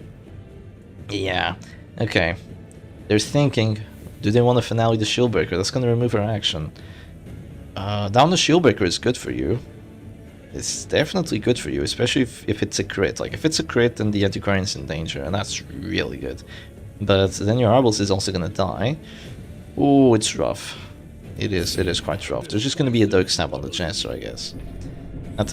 yeah, okay. They're thinking, do they want to finale the Shieldbreaker? That's gonna remove her action. Down the Shieldbreaker is good for you. It's definitely good for you, especially if it's a crit. Like, if it's a crit, then the Antiquarian is in danger, and that's really good. But then your Arbalist is also gonna die. Oh, it's rough. It is quite rough. There's just gonna be a Dark Stab on the Jester, I guess. That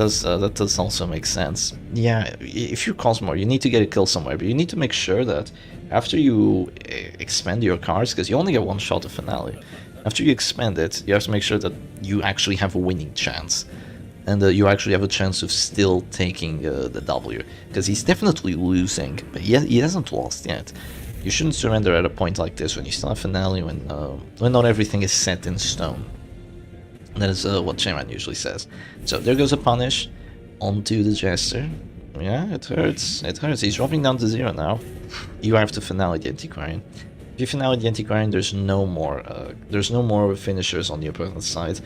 does also make sense. Yeah, if you're Cosmar, you need to get a kill somewhere, but you need to make sure that after you expend your cards, because you only get one shot of finale. After you expend it, you have to make sure that you actually have a winning chance. And you actually have a chance of still taking the W. Because he's definitely losing, but he hasn't lost yet. You shouldn't surrender at a point like this when you still have finale, when not everything is set in stone. That is what Chairman usually says. So there goes a punish onto the Jester. Yeah, it hurts. It hurts. He's dropping down to 0 now. You have to finale the Antiquarian. If you finale the Antiquarian, there's no more finishers on the opponent's side.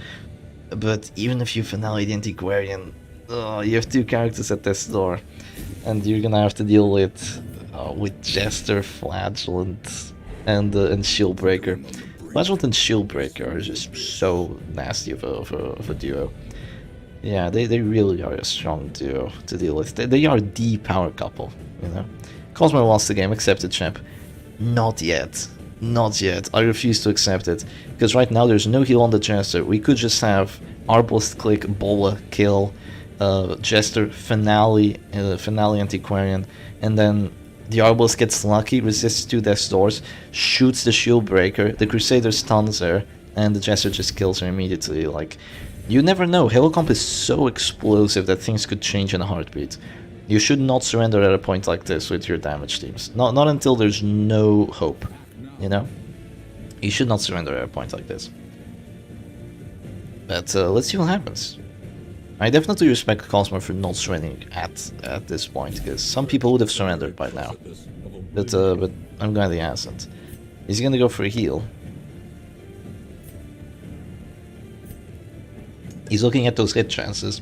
But even if you finale the Antiquarian, you have 2 characters at this door, and you're gonna have to deal with Jester, Flagellant, and Shieldbreaker. Flagellant and Shieldbreaker are just so nasty of a duo. Yeah, they really are a strong duo to deal with. They are the power couple, you know. Cosmo wants the game, accept it, champ. Not yet. Not yet. I refuse to accept it. Because right now there's no heal on the Jester. We could just have Arbalist click, Bola, kill, Jester, finale Antiquarian, and then the Arbalist gets lucky, resists 2 death doors, shoots the Shieldbreaker, the Crusader stuns her, and the Jester just kills her immediately. Like, you never know. Halo Comp is so explosive that things could change in a heartbeat. You should not surrender at a point like this with your damage teams. Not until there's no hope, you know? You should not surrender at a point like this. But let's see what happens. I definitely respect Cosmar for not surrendering at this point, because some people would have surrendered by now. But I'm glad he hasn't. He's gonna go for a heal. He's looking at those hit chances.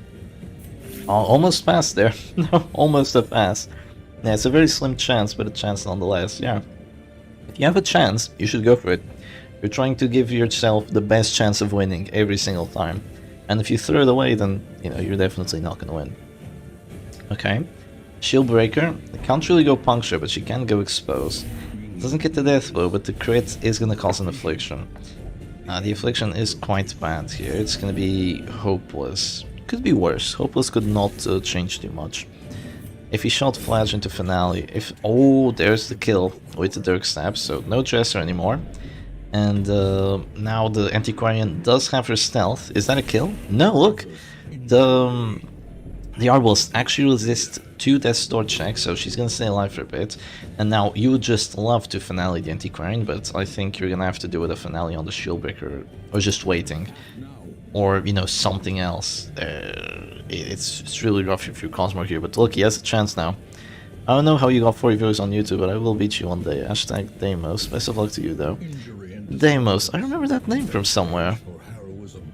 Almost passed there. Almost a pass. Yeah, it's a very slim chance, but a chance nonetheless, yeah. If you have a chance, you should go for it. You're trying to give yourself the best chance of winning every single time. And if you throw it away, then, you know, you're definitely not gonna win. Okay. Shieldbreaker. Can't really go Puncture, but she can go Expose. Doesn't get the death blow, but the crit is gonna cause an affliction. The Affliction is quite bad here. It's gonna be Hopeless. Could be worse. Hopeless could not change too much. If he shot Flash into Finale, if... Oh, there's the kill with the Dirk Stab, so no Dresser anymore. And now the Antiquarian does have her Stealth. Is that a kill? No, look! The Arbalist actually resists 2 Death's Door checks, so she's gonna stay alive for a bit. And now you would just love to Finale the Antiquarian, but I think you're gonna have to do with a Finale on the Shieldbreaker, or just waiting. Or, you know, something else. It's really rough if you're Cosmog here, but look, he has a chance now. I don't know how you got 40 viewers on YouTube, but I will beat you one day. Hashtag Deimos. Best of luck to you, though. Deimos. I remember that name from somewhere.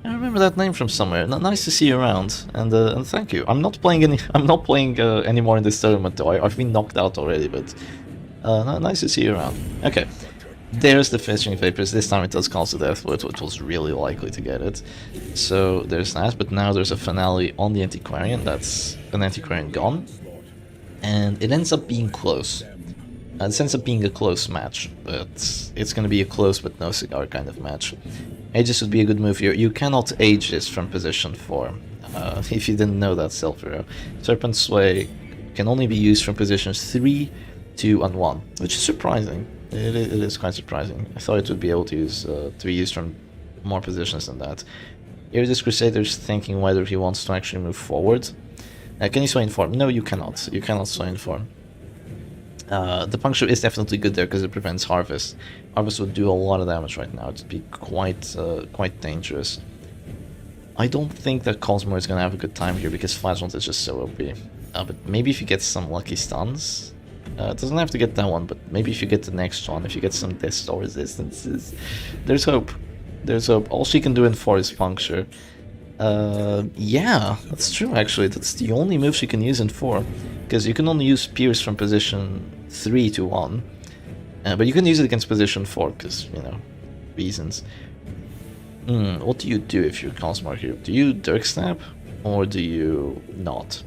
Nice to see you around, and thank you. I'm not playing anymore in this tournament though. I've been knocked out already, but nice to see you around. Okay, there's the Fetching Vapors. This time it does cause the death, which was really likely to get it. So there's that, but now there's a Finale on the Antiquarian. That's an Antiquarian gone, and it ends up being close. It ends up being a close match, but it's gonna be a close but no cigar kind of match. Aegis would be a good move here. You cannot Aegis from position 4, if you didn't know that, Selfiro. Serpent Sway can only be used from positions 3, 2, and 1, which is surprising. It is quite surprising. I thought it would be able to be used from more positions than that. Iridis Crusader's thinking whether he wants to actually move forward. Can you Sway Inform? No, you cannot. You cannot Sway Inform. The Puncture is definitely good there because it prevents Harvest. Harvest would do a lot of damage right now. It'd be quite dangerous. I don't think that Cosmo is going to have a good time here because Flashlight is just so OP. But maybe if you get some lucky stuns. It doesn't have to get that one, but maybe if you get the next one, if you get some Death Door resistances, there's hope. There's hope. All she can do in 4 is Puncture. Yeah, that's true actually. That's the only move she can use in 4. Because you can only use Pierce from position 3 to 1. But you can use it against position 4, because, you know, reasons. What do you do if you're Cosmog here? Do you Dirk Stab? Or do you not?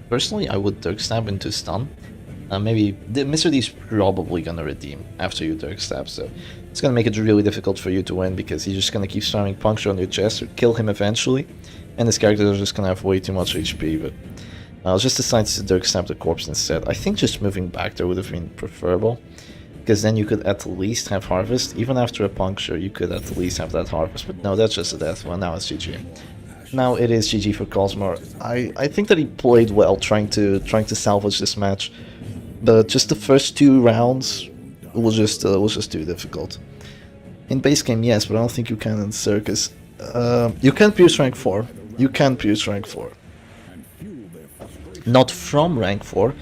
Personally, I would Dirk Stab into stun. Maybe Mr. D's probably gonna redeem after you Dirk Stab, so it's gonna make it really difficult for you to win because he's just gonna keep spamming Puncture on your chest or kill him eventually, and his characters are just gonna have way too much HP. But I'll just decide to Dirk Stab the corpse instead. I think just moving back there would have been preferable, because then you could at least have Harvest. Even after a Puncture, you could at least have that Harvest. But no, that's just a death. Well, now it's GG. Now it is GG for Cosmo. I think that he played well, trying to salvage this match. But just the first 2 rounds was just too difficult. In base game, yes, but I don't think you can in Circus. You can pierce rank 4. You can pierce rank 4. Not from rank 4,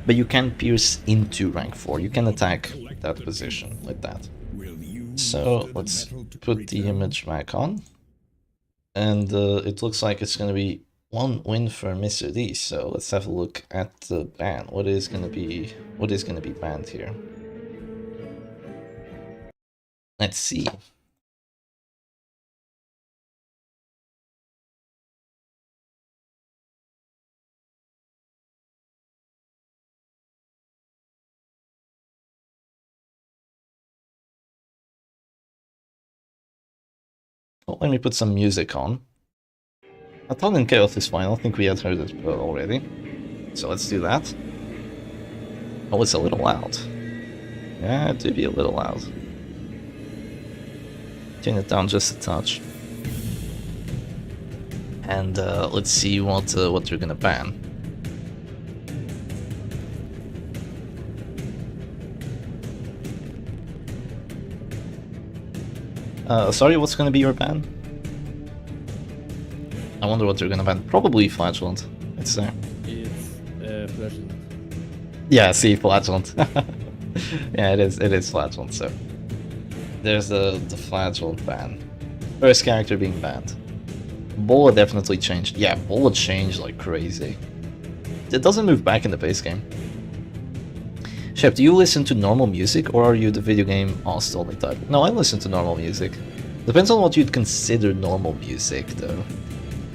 but you can pierce into rank 4. You can attack that position like that. So let's put the image back on. And it looks like it's going to be 1 win for Mr. D. So let's have a look at the ban. What is going to be banned here? Let's see. Well, let me put some music on. Aton and Chaos is fine. I don't think we had heard it already. So let's do that. Oh, it's a little loud. Yeah, it did be a little loud. Turn it down just a touch. And let's see what they're gonna ban. Sorry, what's gonna be your ban? I wonder what they're gonna ban. Probably Flagellant, I'd say. It's Flagellant. Yeah, see, Flagellant. Yeah, it is Flagellant, so. There's the Flagellant ban. First character being banned. Bola definitely changed. Yeah, Bola changed like crazy. It doesn't move back in the base game. Shep, do you listen to normal music, or are you the video game host only type? No, I listen to normal music. Depends on what you'd consider normal music, though.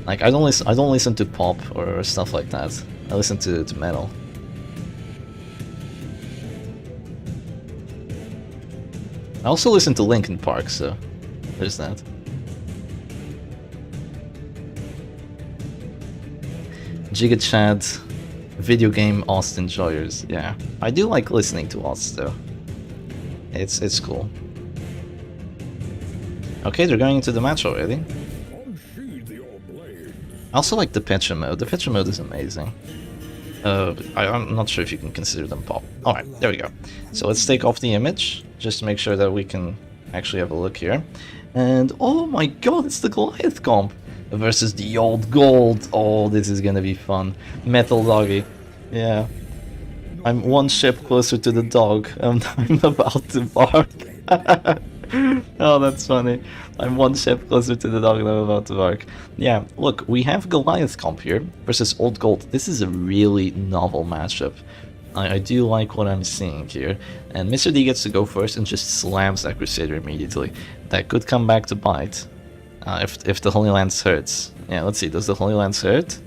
Like, I don't listen to pop or stuff like that. I listen to metal. also listen to Linkin Park, so there's that. Giga Chad, video game Austin enjoyers. Yeah, I do like listening to Oz though. It's cool. Okay, they're going into the match already. Unsheathe your blades. I also like the Petra mode. The Petra mode is amazing. I'm not sure if you can consider them pop. Alright, there we go. So let's take off the image, just to make sure that we can actually have a look here. And oh my god, it's the Goliath comp versus the old gold. Oh, this is gonna be fun. Metal Doggy. Yeah. I'm one step closer to the dog, and I'm about to bark. Oh, that's funny. I'm one step closer to the dog and I'm about to bark. Yeah, look, we have Goliath comp here versus Old Gold. This is a really novel matchup. I do like what I'm seeing here. And Mr. D gets to go first and just slams that Crusader immediately. That could come back to bite. If the Holy Lance hurts. Yeah, let's see, does the Holy Lance hurt?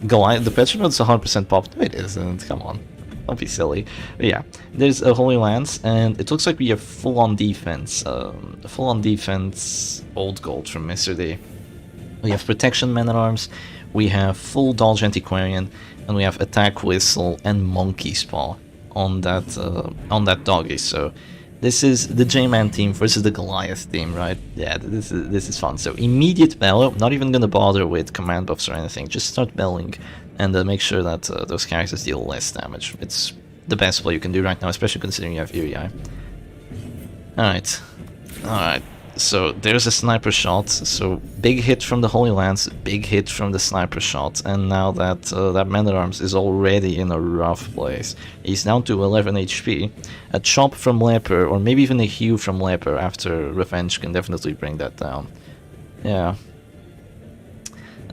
Goliath, the Petra mode's 100% popped. No, it isn't, come on. Don't be silly. But yeah, there's a Holy Lance, and it looks like we have full-on defense. Full-on defense, Old Gold from Mr. D. We have Protection Man-at-Arms, we have full Dodge Antiquarian, and we have Attack Whistle and Monkey's Paw on that doggy. So this is the J-Man team versus the Goliath team, right? Yeah, this is fun. So immediate bellow, not even gonna bother with command buffs or anything. Just start belling and make sure that those characters deal less damage. It's the best play you can do right now, especially considering you have Eerie Eye. Alright. So there's a sniper shot. So big hit from the Holy Lance, big hit from the sniper shot, and now that that Man-at-Arms is already in a rough place. He's down to 11 HP. A chop from Leper, or maybe even a hew from Leper after Revenge can definitely bring that down. Yeah.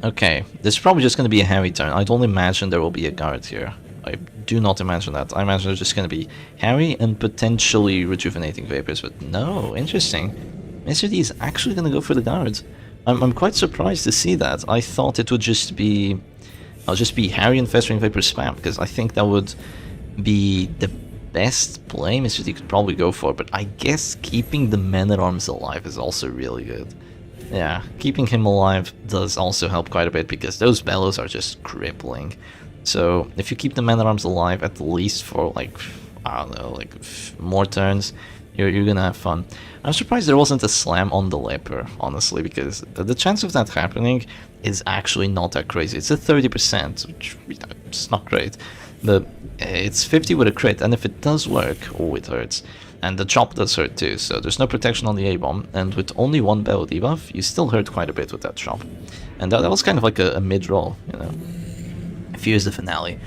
Okay, this is probably just going to be a heavy turn. I don't imagine there will be a guard here. I do not imagine that. I imagine it's just going to be Harry and potentially Rejuvenating Vapors, but no, interesting. Mr. D is actually going to go for the guards. I'm quite surprised to see that. I thought it would just be Harry and Festering Vapor spam, because I think that would be the best play Mr. D could probably go for, but I guess keeping the Man-at-Arms alive is also really good. Yeah, keeping him alive does also help quite a bit, because those bellows are just crippling. So if you keep the Man-at-Arms alive at least for like, I don't know, like more turns, you're gonna have fun. I'm surprised there wasn't a slam on the Leper, honestly, because the chance of that happening is actually not that crazy. It's a 30%, which, you know, it's not great, but it's 50 with a crit, and if it does work, oh, it hurts. And the chop does hurt too, so there's no protection on the A-bomb, and with only one bellow debuff, you still hurt quite a bit with that chop. And that was kind of like a mid-roll, you know. Here's the finale.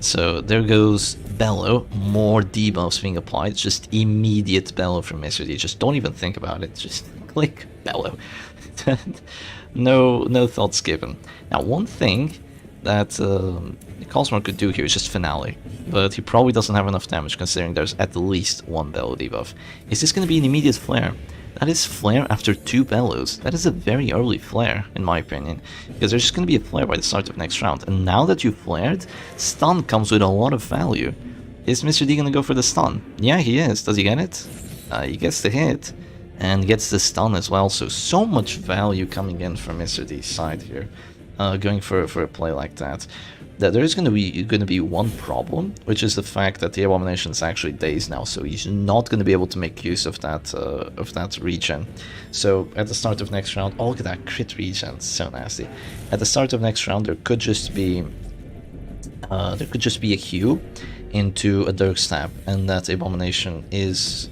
So there goes bellow, more debuffs being applied, just immediate bellow from Mr. D. Just don't even think about it, just click bellow. No thoughts given. Now one thing that Cosmore could do here is just finale, but he probably doesn't have enough damage considering there's at least one bellow debuff. Is this going to be an immediate flare? That is flare after 2 bellows. That is a very early flare, in my opinion, because there's just going to be a flare by the start of next round, and now that you flared, stun comes with a lot of value. Is Mr. D going to go for the stun? Yeah, he is. Does he get it? He gets the hit, and gets the stun as well, so much value coming in from Mr. D's side here, going for a play like that. There is going to be one problem, which is the fact that the Abomination is actually dazed now, so he's not going to be able to make use of that regen. So at the start of next round, oh, look at that crit regen, so nasty. At the start of next round, there could just be a hew into a Dirk Stab, and that Abomination is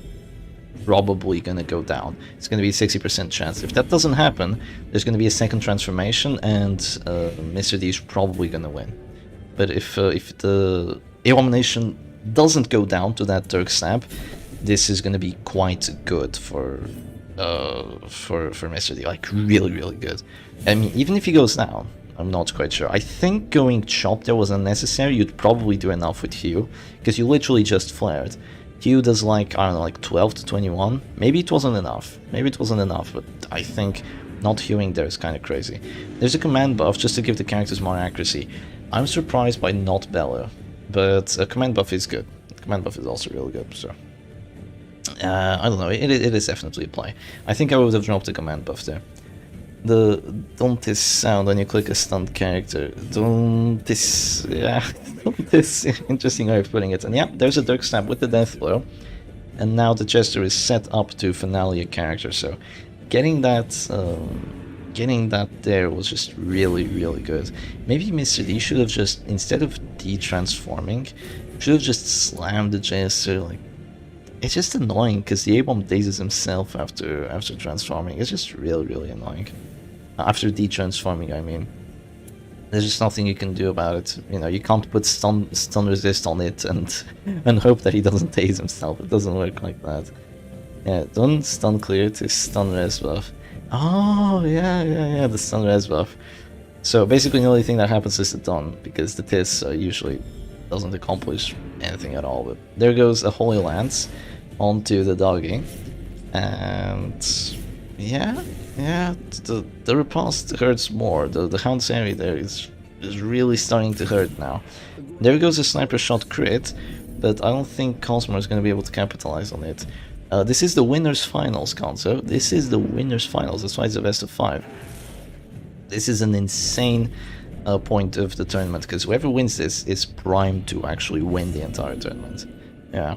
probably going to go down. It's going to be a 60% chance. If that doesn't happen, there's going to be a second transformation, and Mr. D is probably going to win. But if the Abomination doesn't go down to that Dirk Stab, this is going to be quite good for Mr. D, like really, really good. I mean, even if he goes down, I'm not quite sure. I think going chop there was unnecessary. You'd probably do enough with hew, because you literally just flared. Hew does like, I don't know, like 12 to 21. Maybe it wasn't enough. But I think not hewing there is kind of crazy. There's a command buff just to give the characters more accuracy. I'm surprised by not bellow, but a command buff is good. Command buff is also really good, so. I don't know, it is definitely a play. I think I would have dropped the command buff there. The don't this sound when you click a stunned character. Don't this, yeah, don't this, interesting way of putting it. And yeah, there's a Dirk Stab with the death blow. And now the Jester is set up to finale a character, so getting that there was just really, really good. Maybe Mr. D should have just, instead of de-transforming, should have just slammed the Jester. Like, it's just annoying because the A-bomb dazes himself after transforming. It's just really, really annoying. After de-transforming, I mean. There's just nothing you can do about it. You know, you can't put stun resist on it and hope that he doesn't daze himself. It doesn't work like that. Yeah, don't stun clear to stun res buff. Oh, yeah, the stun res buff. So basically the only thing that happens is the done, because the Tis usually doesn't accomplish anything at all. But there goes a Holy Lance onto the doggy. And yeah, the riposte hurts more. The Hound's area there is really starting to hurt now. There goes a sniper shot crit, but I don't think Cosmo is going to be able to capitalize on it. This is the winners finals, Gonzo. This is the winners finals. That's why it's a best of 5. This is an insane point of the tournament, because whoever wins this is primed to actually win the entire tournament. Yeah.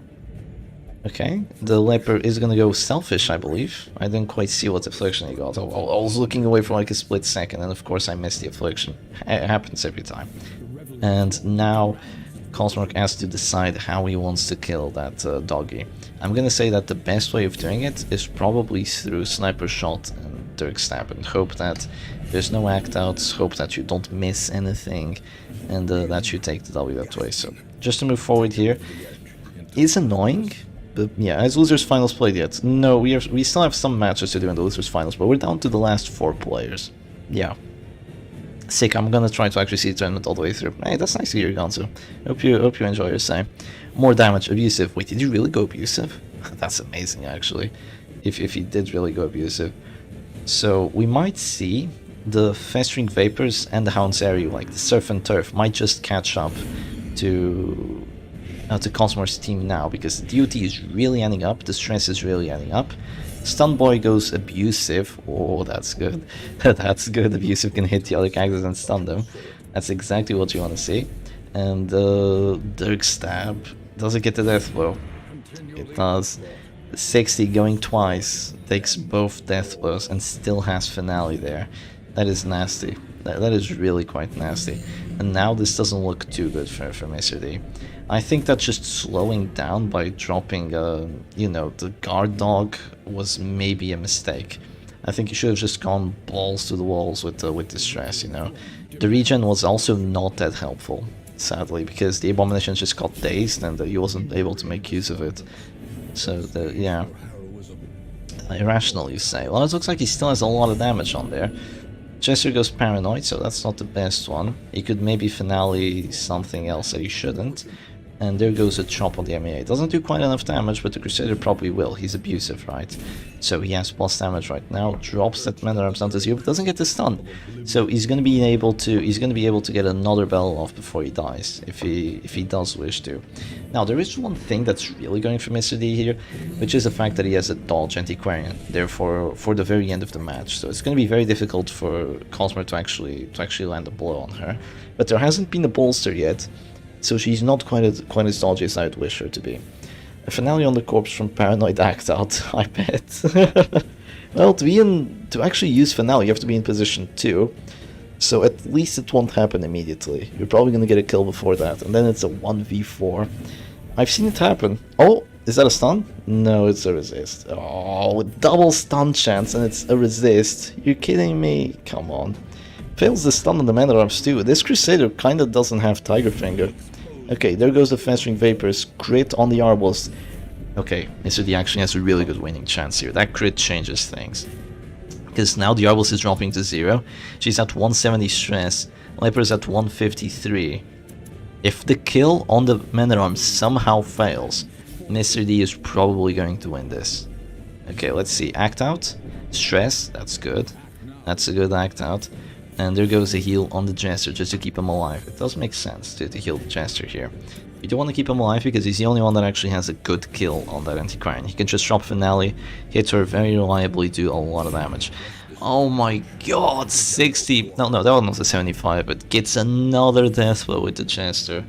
Okay, the Leper is gonna go selfish, I believe. I didn't quite see what affliction he got. I was looking away for like a split second, and of course I missed the affliction. It happens every time. And now Cosmork has to decide how he wants to kill that doggy. I'm gonna say that the best way of doing it is probably through sniper shot and Dirk Stab, and hope that there's no act outs, hope that you don't miss anything, and that you take the W that way. So just to move forward here, is annoying. But yeah, as losers finals played yet? No, we still have some matches to do in the losers finals, but we're down to the last 4 players. Yeah. Sick, I'm gonna try to actually see the tournament all the way through. Hey, that's nice to hear, Gonzo. Hope you enjoy your stay. More damage, abusive. Wait, did you really go abusive? That's amazing, actually. If he did really go abusive. So we might see the Festering Vapors and the Hound's area, like the Surf and Turf, might just catch up to Cosmor's team now, because the duty is really ending up, the stress is really ending up. Stun Boy goes abusive. Oh, that's good. That's good. Abusive can hit the other characters and stun them. That's exactly what you want to see. And Dirk Stab, does it get the death blow? It does. 60 going twice, takes both death blows and still has finale there. That is nasty. That is really quite nasty. And now this doesn't look too good for Mr. D. I think that just slowing down by dropping, you know, the guard dog was maybe a mistake. I think you should have just gone balls to the walls with the stress, you know. The regen was also not that helpful, sadly, because the Abomination just got dazed and he wasn't able to make use of it. So, yeah. Irrational, you say. Well, it looks like he still has a lot of damage on there. Chester goes paranoid, so that's not the best one. He could maybe finale something else that he shouldn't. And there goes a chop on the MEA. Doesn't do quite enough damage, but the Crusader probably will. He's abusive, right? So he has plus damage right now. Drops that Man at Arms down to 0, but doesn't get the stun. So he's gonna be able to get another battle off before he dies, if he does wish to. Now there is one thing that's really going for Mr. D here, which is the fact that he has a dodge antiquarian, therefore for the very end of the match. So it's gonna be very difficult for Cosmo to actually land a blow on her. But there hasn't been a bolster yet. So she's not quite as dodgy as I'd wish her to be. A finale on the corpse from Paranoid Act Out, I bet. Well, to actually use finale, you have to be in position 2. So at least it won't happen immediately. You're probably going to get a kill before that, and then it's a 1v4. I've seen it happen. Oh, is that a stun? No, it's a resist. Oh, double stun chance, and it's a resist. You're kidding me? Come on. Fails the stun on the Man at Arms too. This Crusader kinda doesn't have Tiger Finger. Okay, there goes the Festering Vapors. Crit on the Arbalest. Okay, Mr. D actually has a really good winning chance here. That crit changes things. Because now the Arbalest is dropping to 0. She's at 170 stress. Leper's at 153. If the kill on the Man at Arms somehow fails, Mr. D is probably going to win this. Okay, let's see. Act out. Stress, that's good. That's a good act out. And there goes a heal on the Jester just to keep him alive. It does make sense to heal the Jester here. You do want to keep him alive because he's the only one that actually has a good kill on that Antiquarian. He can just drop Finale, hit her very reliably, do a lot of damage. Oh my god, 60... No, that one was a 75, but gets another death blow with the Jester.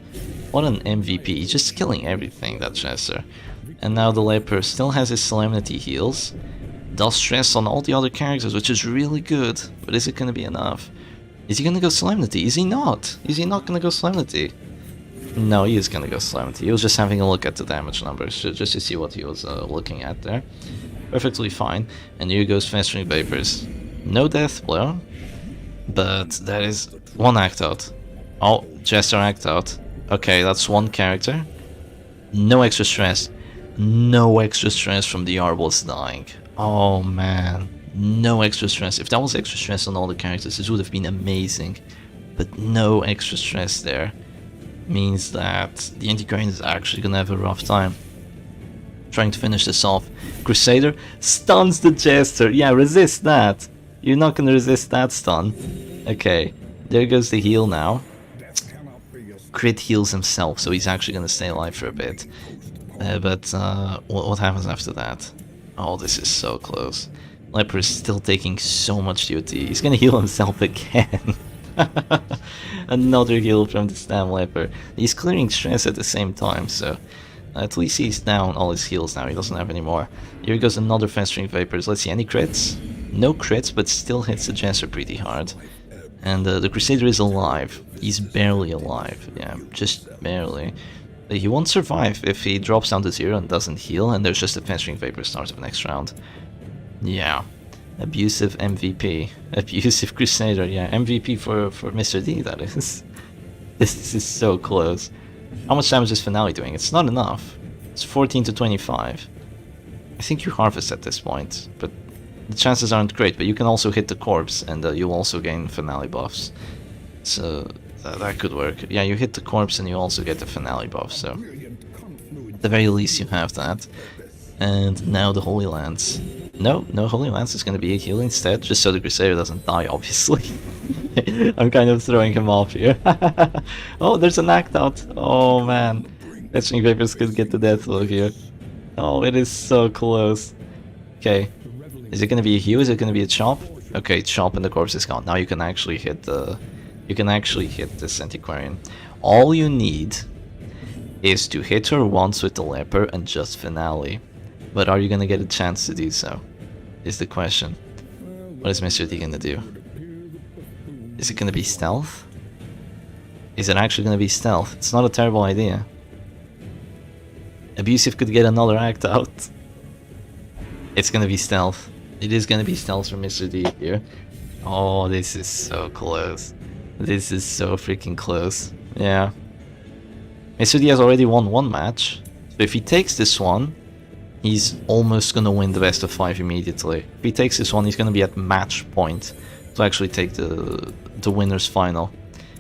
What an MVP, he's just killing everything, that Jester. And now the Leper still has his Solemnity heals, does stress on all the other characters, which is really good, but is it going to be enough? Is he going to go Solemnity? Is he not? Is he not going to go Solemnity? No, he is going to go Solemnity. He was just having a look at the damage numbers, just to see what he was looking at there. Perfectly fine. And here goes Festering Vapors. No death blow, but that is one act out. Oh, Jester act out. Okay, that's one character. No extra stress. No extra stress from the Arbalest dying. Oh man, no extra stress. If that was extra stress on all the characters, this would have been amazing. But no extra stress there. Means that the Antiquarian is actually gonna have a rough time trying to finish this off. Crusader stuns the Jester. Yeah, resist that. You're not gonna resist that stun. Okay, there goes the heal now. Crit heals himself, so he's actually gonna stay alive for a bit. But what happens after that? Oh, this is so close. Leper is still taking so much duty. He's gonna heal himself again. Another heal from the Stam Leper. He's clearing stress at the same time, so at least he's down all his heals now. He doesn't have any more. Here goes another Festering Vapors. Let's see, any crits? No crits, but still hits the Jester pretty hard. And the Crusader is alive. He's barely alive. Yeah, just barely. He won't survive if he drops down to 0 and doesn't heal, and there's just a Festering Vapor start of next round. Yeah. Abusive MVP. Abusive Crusader, yeah. MVP for Mr. D, that is. This is so close. How much damage is Finale doing? It's not enough. It's 14 to 25. I think you harvest at this point, but the chances aren't great, but you can also hit the corpse, and you'll also gain Finale buffs. So that could work. Yeah, you hit the corpse and you also get the Finale buff, so at the very least you have that. And now the Holy Lance. No Holy Lance is going to be a heal instead, just so the Crusader doesn't die, obviously. I'm kind of throwing him off here. Oh, there's an act out. Oh man. Festering Vapors could get the death blow here. Oh, it is so close. Okay. Is it going to be a heal? Is it going to be a chop? Okay, chop and the corpse is gone. Now you can actually hit the... You can actually hit this Antiquarian. All you need is to hit her once with the Leper and just Finale. But are you going to get a chance to do so? Is the question. What is Mr. D going to do? Is it going to be stealth? Is it actually going to be stealth? It's not a terrible idea. Abusive could get another act out. It's going to be stealth. It is going to be stealth from Mr. D here. Oh, this is so close. This is so freaking close. Yeah. Mr. D has already won one match. So if he takes this one, he's almost gonna win the best of 5 immediately. If he takes this one, he's gonna be at match point to actually take the winner's final.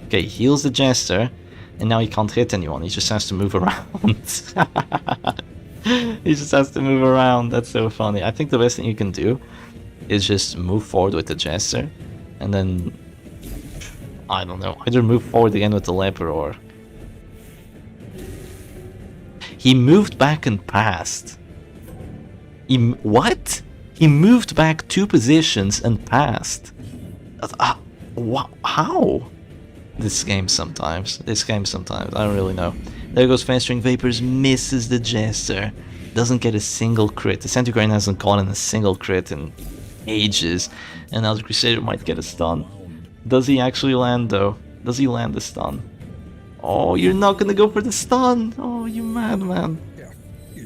Okay, heals the Jester, and now he can't hit anyone. He just has to move around. He just has to move around. That's so funny. I think the best thing you can do is just move forward with the Jester, and then I don't know, either move forward again with the Leper or... He moved back and passed. What? He moved back 2 positions and passed. How? This game sometimes. I don't really know. There goes Festering Vapors, misses the Jester. Doesn't get a single crit. The Centigrade hasn't gotten a single crit in ages. And now the Crusader might get a stun. Does he actually land though? Does he land the stun? Oh, you're not gonna go for the stun! Oh, you madman.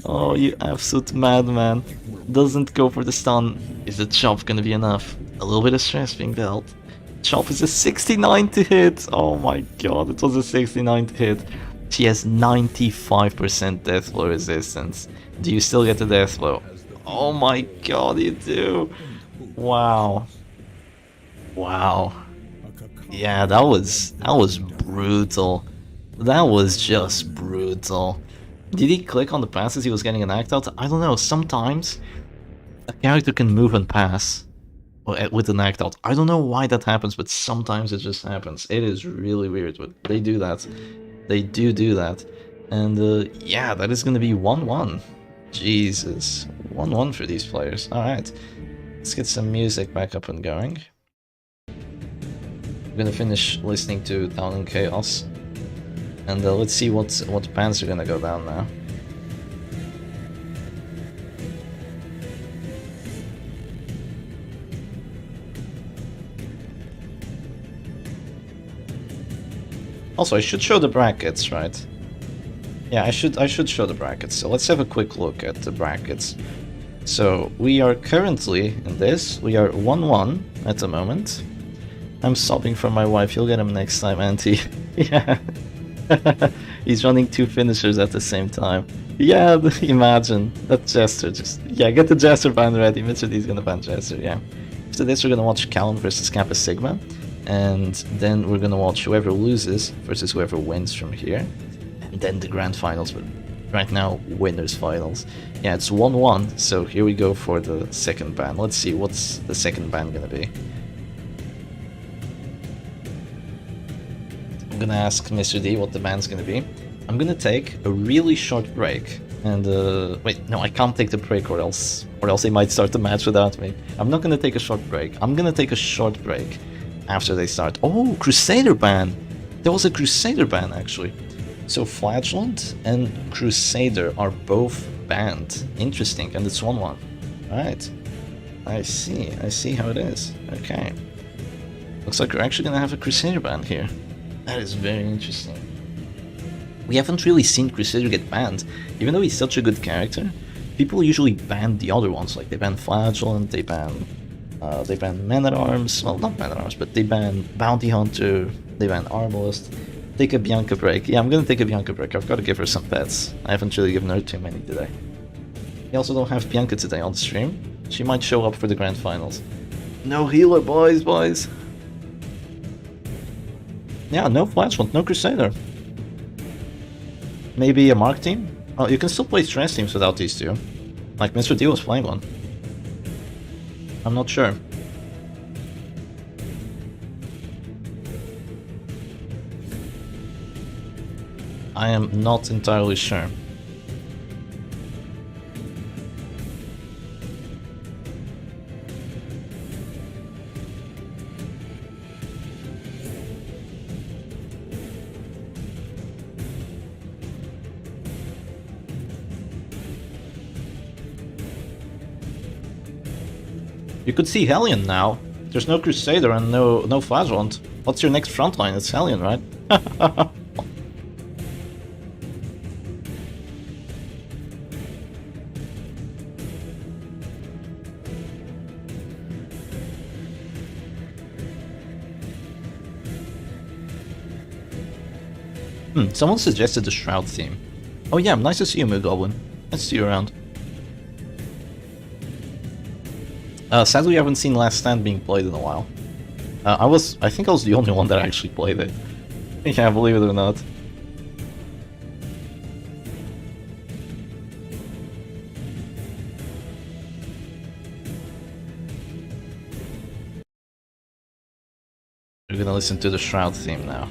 Oh, you absolute madman. Doesn't go for the stun. Is the chop gonna be enough? A little bit of stress being dealt. Chop is a 69 to hit. Oh my god, it was a 69 to hit. She has 95% death blow resistance. Do you still get the death blow? Oh my god, you do. Wow. Wow. Yeah, that was brutal. That was just brutal. Did he click on the passes he was getting an act out? I don't know, sometimes a character can move and pass with an act out. I don't know why that happens, but sometimes it just happens. It is really weird, but they do that. They do that. And yeah, that is going to be 1-1. Jesus, 1-1 for these players. Alright, let's get some music back up and going. I'm gonna finish listening to Down in Chaos. And let's see what bands are gonna go down now. Also, I should show the brackets, right? Yeah, I should show the brackets. So let's have a quick look at the brackets. So we are currently in this. We are 1-1 at the moment. I'm sobbing for my wife. You'll get him next time, Auntie. Yeah. He's running 2 finishers at the same time. Yeah, imagine that Jester. Just yeah, get the Jester ban ready. Mr. D's gonna ban Jester. Yeah. After this, we're gonna watch Callan versus Kappa Sigma. And then we're gonna watch whoever loses versus whoever wins from here. And then the grand finals, but right now, winners finals. Yeah, it's 1-1, so here we go for the second ban. Let's see, what's the second ban gonna be? I'm gonna ask Mr. D what the ban's gonna be. I'm gonna take a really short break. And wait, no, I can't take the break or else they might start the match without me. I'm not gonna take a short break. I'm gonna take a short break after they start. Oh, Crusader ban! There was a Crusader ban, actually. So Flagellant and Crusader are both banned. Interesting, and it's 1-1. Alright. I see how it is. Okay. Looks like we're actually gonna have a Crusader ban here. That is very interesting. We haven't really seen Crusader get banned. Even though he's such a good character, people usually ban the other ones. Like, they ban Flagellant, they ban Man-at-Arms, well, not Man-at-Arms, but they ban Bounty Hunter, they ban Arbalest. Take a Bianca break. Yeah, I'm gonna take a Bianca break. I've got to give her some pets. I haven't really given her too many today. We also don't have Bianca today on the stream. She might show up for the grand finals. No healer, boys. Yeah, no Flagellant, no Crusader. Maybe a Mark team? Oh, you can still play stress teams without these two. Like, Mr. D was playing one. I'm not sure. I am not entirely sure. You could see Hellion now. There's no Crusader and no Flagellant. What's your next frontline? It's Hellion, right? Someone suggested the Shroud theme. Oh yeah, nice to see you, Goblin. Nice to see you around. Sadly, I haven't seen Last Stand being played in a while. I think I was the only one that actually played it. Yeah, believe it or not. We're gonna listen to the Shroud theme now.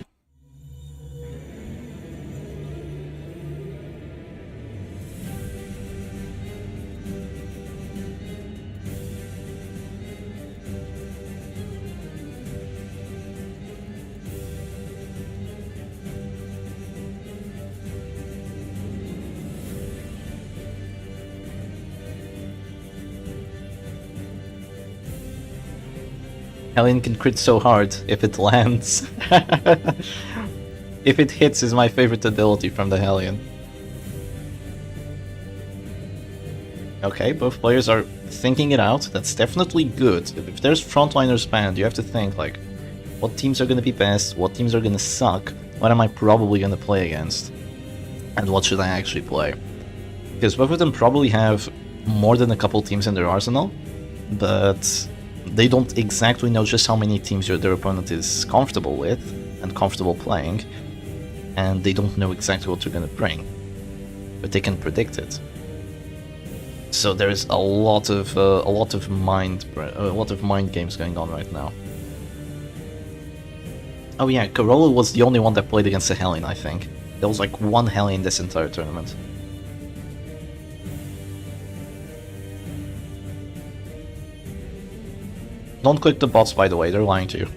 Hellion can crit so hard if it lands. If it hits is my favorite ability from the Hellion. Okay, both players are thinking it out. That's definitely good. If there's frontliners banned, you have to think, like, what teams are going to be best, what teams are going to suck, what am I probably going to play against, and what should I actually play. Because both of them probably have more than a couple teams in their arsenal, but they don't exactly know just how many teams their opponent is comfortable with and comfortable playing, and they don't know exactly what they're going to bring, but they can predict it. So there's a lot of mind games going on right now. Oh yeah, Corolla was the only one that played against the Hellion, I think. There was like one heli in this entire tournament. Don't click the bots, by the way, they're lying to you.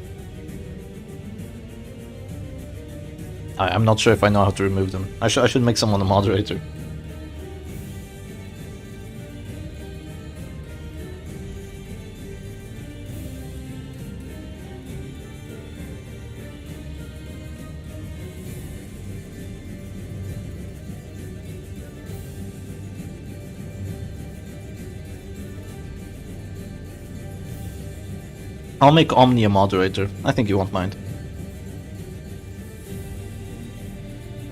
I'm not sure if I know how to remove them. I should make someone a moderator. I'll make Omni a moderator. I think you won't mind.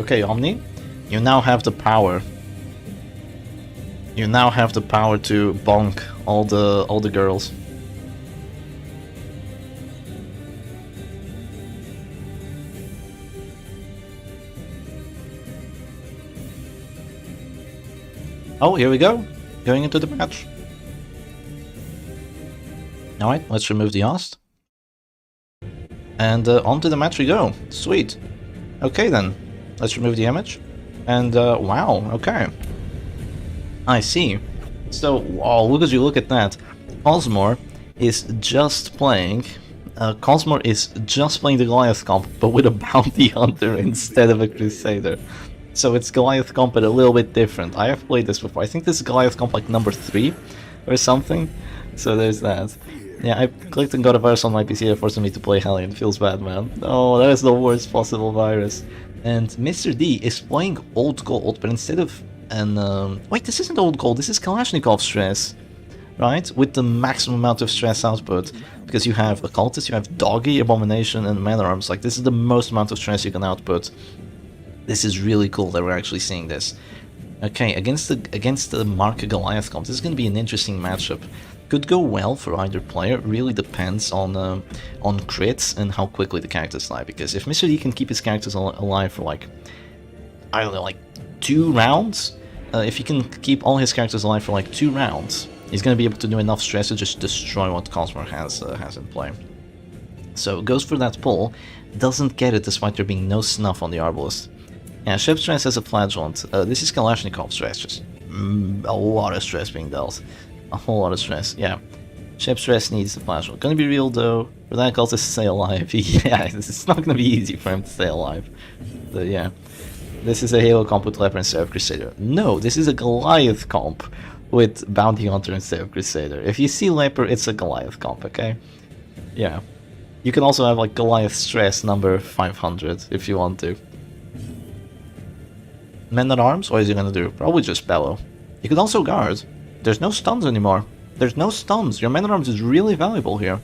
Okay, Omni, you now have the power. You now have the power to bonk all the girls. Oh, here we go. Going into the match. Alright, let's remove the host. And onto the match we go. Sweet. Okay then, let's remove the image. And wow, okay. I see. So, wow, look at that. Cosmore is just playing... Cosmore is just playing the Goliath comp, but with a bounty hunter instead of a crusader. So it's Goliath comp, but a little bit different. I have played this before. I think this is Goliath comp like number 3 or something. So there's that. Yeah, I clicked and got a virus on my PC that forced me to play Hellion. Feels bad, man. Oh, that is the worst possible virus. And Mr. D is playing Old Gold, but instead of an... wait, this isn't Old Gold, this is Kalashnikov stress. Right? With the maximum amount of stress output. Because you have Occultist, you have Doggy, Abomination, and Man-at-Arms. Like, this is the most amount of stress you can output. This is really cool that we're actually seeing this. Okay, against the Mark Goliath comp, this is going to be an interesting matchup. Could go well for either player, really depends on crits and how quickly the characters die, because if Mr. D can keep his characters alive for like, I don't know, like 2 rounds, if he can keep all his characters alive for like 2 rounds, he's going to be able to do enough stress to just destroy what Cosmore has in play. So goes for that pull, doesn't get it despite there being no snuff on the Arbalist. Yeah, Ship Stress has a Flagellant. This is Kalashnikov stress, just a lot of stress being dealt. A whole lot of stress, yeah. Ship Stress needs the Flagellant. Gonna be real though, for that Cultist to stay alive. Yeah, it's not gonna be easy for him to stay alive. But yeah. This is a Halo comp with Leper instead of Crusader. No, this is a Goliath comp with Bounty Hunter instead of Crusader. If you see Leper, it's a Goliath comp, okay? Yeah. You can also have like Goliath Stress number 500 if you want to. Men-at-Arms? What is he gonna do? Probably just Bellow. You could also guard. There's no stuns anymore. There's no stuns. Your Men-at-Arms is really valuable here.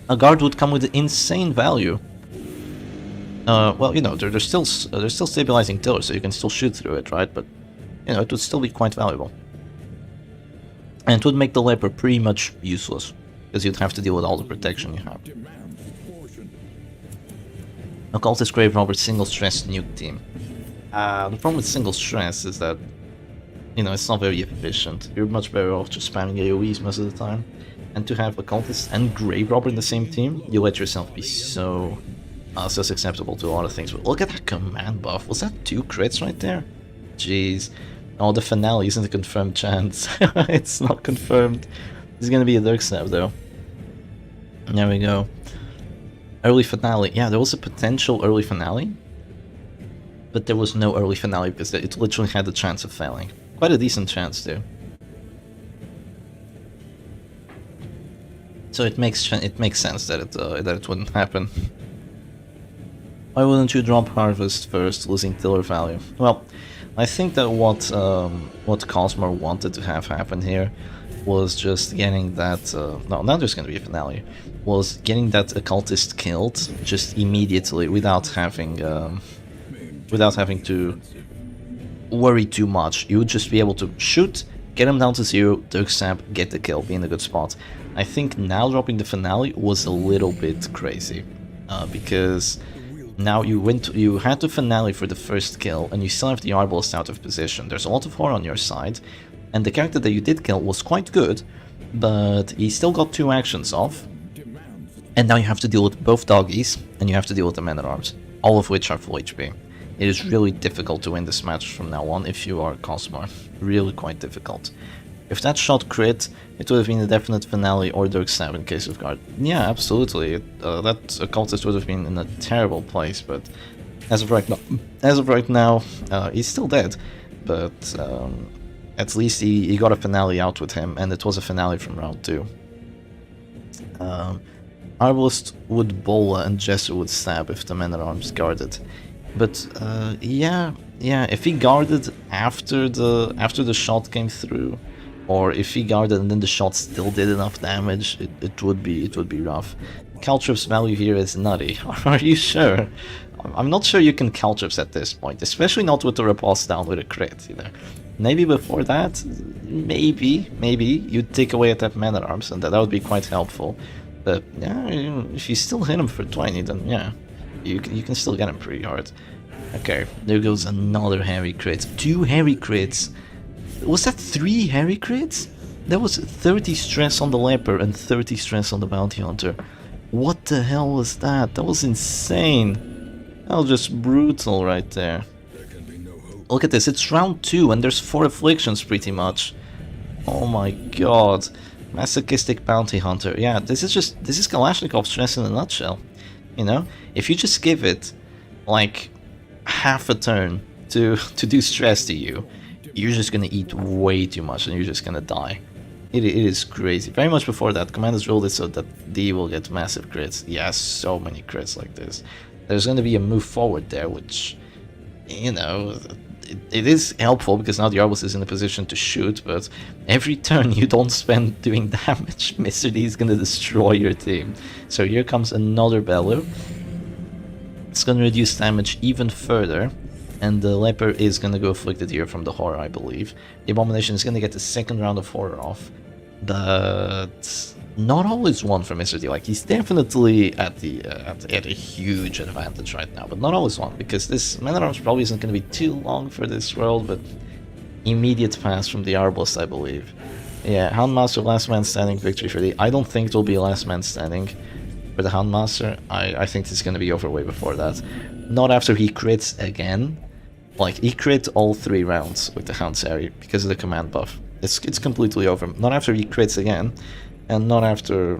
A guard would come with insane value. Well, you know, they're still stabilizing tiller, so you can still shoot through it, right? But you know, it would still be quite valuable. And it would make the Leper pretty much useless, because you'd have to deal with all the protection you have. Occultist Grave Robber single stress nuke team. The problem with single stress is that, you know, it's not very efficient. You're much better off just spamming AoEs most of the time. And to have Occultist and Grave Robber in the same team, you let yourself be so susceptible to a lot of things. But look at that command buff. Was that 2 crits right there? Jeez. Oh, the finale isn't a confirmed chance. It's not confirmed. It's gonna be a Dirk Snap though. There we go. Early finale. Yeah, there was a potential early finale. But there was no early finale because it literally had the chance of failing. Quite a decent chance too. So it makes sense that it wouldn't happen. Why wouldn't you drop Harvest first, losing tiller value? Well, I think that what Cosmore wanted to have happen here was just getting that. No, now there's going to be a finale. Was getting that Occultist killed just immediately without having to worry too much. You would just be able to shoot, get him down to 0, Dirk Stab, get the kill, be in a good spot. I think now dropping the finale was a little bit crazy, because now you had the finale for the first kill, and you still have the Arbalist out of position. There's a lot of horror on your side, and the character that you did kill was quite good, but he still got 2 actions off, and now you have to deal with both doggies, and you have to deal with the Men-at-Arms, all of which are full HP. It is really difficult to win this match from now on if you are Cosmar. Really quite difficult. If that shot crit, it would have been a definite finale or Dirk Stab in case of guard. Yeah, absolutely. That occultist would have been in a terrible place, but as of right now, he's still dead. But at least he got a finale out with him, and it was a finale from round 2. Arbalist would bola and Jesser would stab if the men-at-arms guarded. But yeah, if he guarded after the shot came through, or if he guarded and then the shot still did enough damage, it would be rough. Caltrip's value here is nutty. Are you sure? I'm not sure you can Caltrips at this point, especially not with the riposte down with a crit, you know. Maybe before that, maybe you'd take away at that man-at-arms, and that would be quite helpful. But yeah, if you still hit him for 20, then yeah, you can still get him pretty hard. Okay, there goes another Harry crit. 2 Harry crits. Was that 3 Harry crits? That was 30 stress on the leper and 30 stress on the bounty hunter. What the hell was that? That was insane. That was just brutal right there. Look at this, it's round 2 and there's 4 afflictions pretty much. Oh my god. Masochistic bounty hunter. Yeah, this is Kalashnikov stress in a nutshell. You know? If you just give it like half a turn to do stress to you, you're just gonna eat way too much and you're just gonna die. It is crazy. Very much before that, Commanders rolled it so that D will get massive crits. Yeah, so many crits like this. There's gonna be a move forward there, which, you know, it is helpful because now the Arbalist is in a position to shoot, but every turn you don't spend doing damage, Mr. D is gonna destroy your team. So here comes another Bellu. It's gonna reduce damage even further. And the Leper is gonna go Afflicted here from the Horror, I believe. The Abomination is gonna get the second round of Horror off. But not always one for Mr. D. Like, he's definitely at a huge advantage right now, but not always one, because this Man-at-Arms probably isn't gonna be too long for this world, but immediate pass from the Arbalist, I believe. Yeah, Houndmaster, last man standing victory for the... I don't think it will be a last man standing for the Houndmaster. I think it's gonna be over way before that. Not after he crits again. Like, he crit all 3 rounds with the Houndsary because of the command buff. It's completely over. Not after he crits again, and not after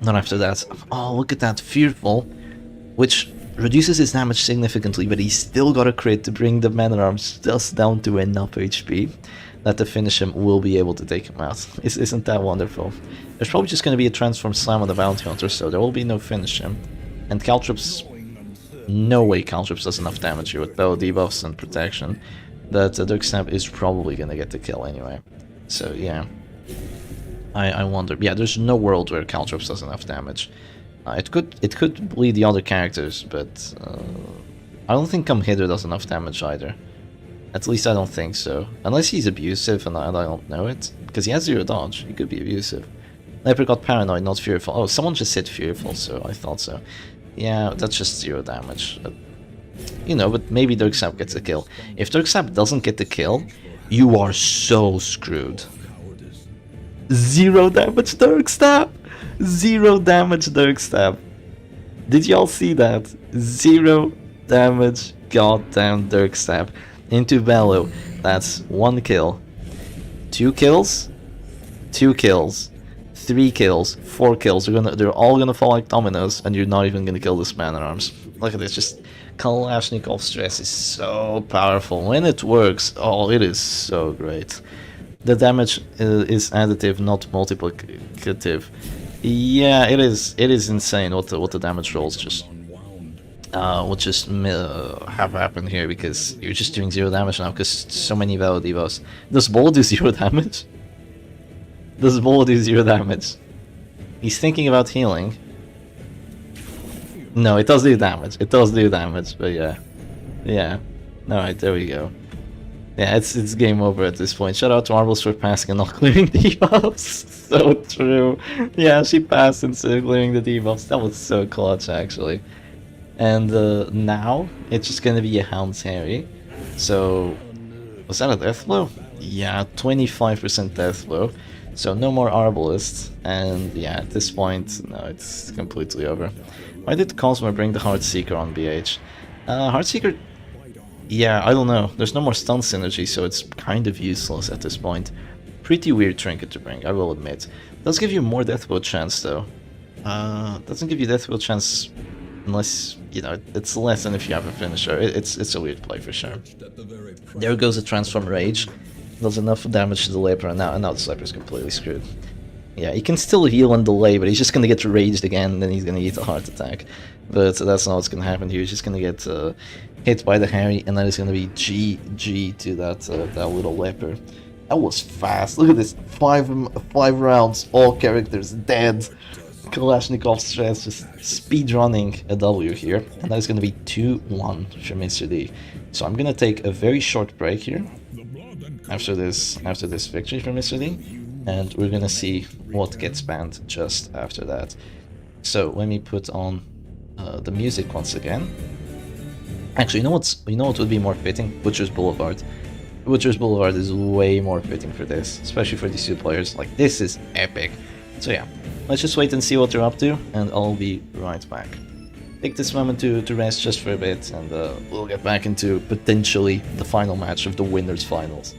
that. Oh, look at that, Fearful, which reduces his damage significantly, but he's still got a crit to bring the Man-at-Arms just down to enough HP that to finish him will be able to take him out. Isn't that wonderful? There's probably just going to be a Transform Slam on the Bounty Hunter, so there will be no finish him. And Caltrips... No way Caltrips does enough damage here with bow debuffs and protection that Dirk Stab is probably gonna get the kill anyway. So yeah, I wonder. Yeah, there's no world where Caltrips does enough damage. It could bleed the other characters, but I don't think Come Hither does enough damage either. At least I don't think so. Unless he's abusive and I don't know it, because he has 0 dodge. He could be abusive. Leper got Paranoid, not Fearful. Oh, someone just said Fearful, so I thought so. Yeah, that's just 0 damage. You know, but maybe Dirk Stab gets a kill. If Dirk Stab doesn't get the kill, you are so screwed. 0 damage Dirk Stab! 0 damage Dirk Stab. Did y'all see that? 0 damage goddamn Dirk Stab. Into Bellu. That's 1 kill. 2 kills? 2 kills. 3 kills, 4 kills, they're all gonna fall like dominoes, and you're not even gonna kill this Man-at-Arms. Look at this, just Kalashnikov stress is so powerful. When it works, oh, it is so great. The damage is additive, not multiplicative. Yeah, it is insane what the damage rolls just have happened here, because you're just doing 0 damage now, because so many valid debuffs. Does Ball do 0 damage? Does Ball do 0 damage? He's thinking about healing. No, it does do damage. It does do damage, but yeah. Yeah. Alright, there we go. Yeah, it's game over at this point. Shout out to Marbles for passing and not clearing debuffs. So true. Yeah, she passed instead of clearing the debuffs. That was so clutch, actually. And now, it's just gonna be a Hound's Harry. So, was that a death blow? Yeah, 25% death blow. So no more Arbalist, and yeah, at this point, no, it's completely over. Why did Cosmo bring the Heart Seeker on BH? Heartseeker, yeah, I don't know. There's no more stun synergy, so it's kind of useless at this point. Pretty weird trinket to bring, I will admit. Does give you more death blow chance though. Doesn't give you death blow chance unless, you know, it's less than if you have a finisher. It's a weird play for sure. There goes a transform rage. Does enough damage to the leper, and now the leper's completely screwed. Yeah, he can still heal and delay, but he's just gonna get raged again, and then he's gonna eat a heart attack. But that's not what's gonna happen here. He's just gonna get hit by the Harry, and then it's gonna be GG to that little leper. That was fast. Look at this, five rounds, all characters dead. Kalashnikov stress just speedrunning a W here, and that is gonna be 2-1 for Mr. D. So I'm gonna take a very short break here after this victory for Mr. D, and we're gonna see what gets banned just after that. So let me put on the music once again. Actually, you know what would be more fitting? Butcher's Boulevard. Butcher's Boulevard is way more fitting for this, especially for these two players. Like, this is epic. So yeah, let's just wait and see what they're up to, and I'll be right back. Take this moment to rest just for a bit, and we'll get back into potentially the final match of the winners finals.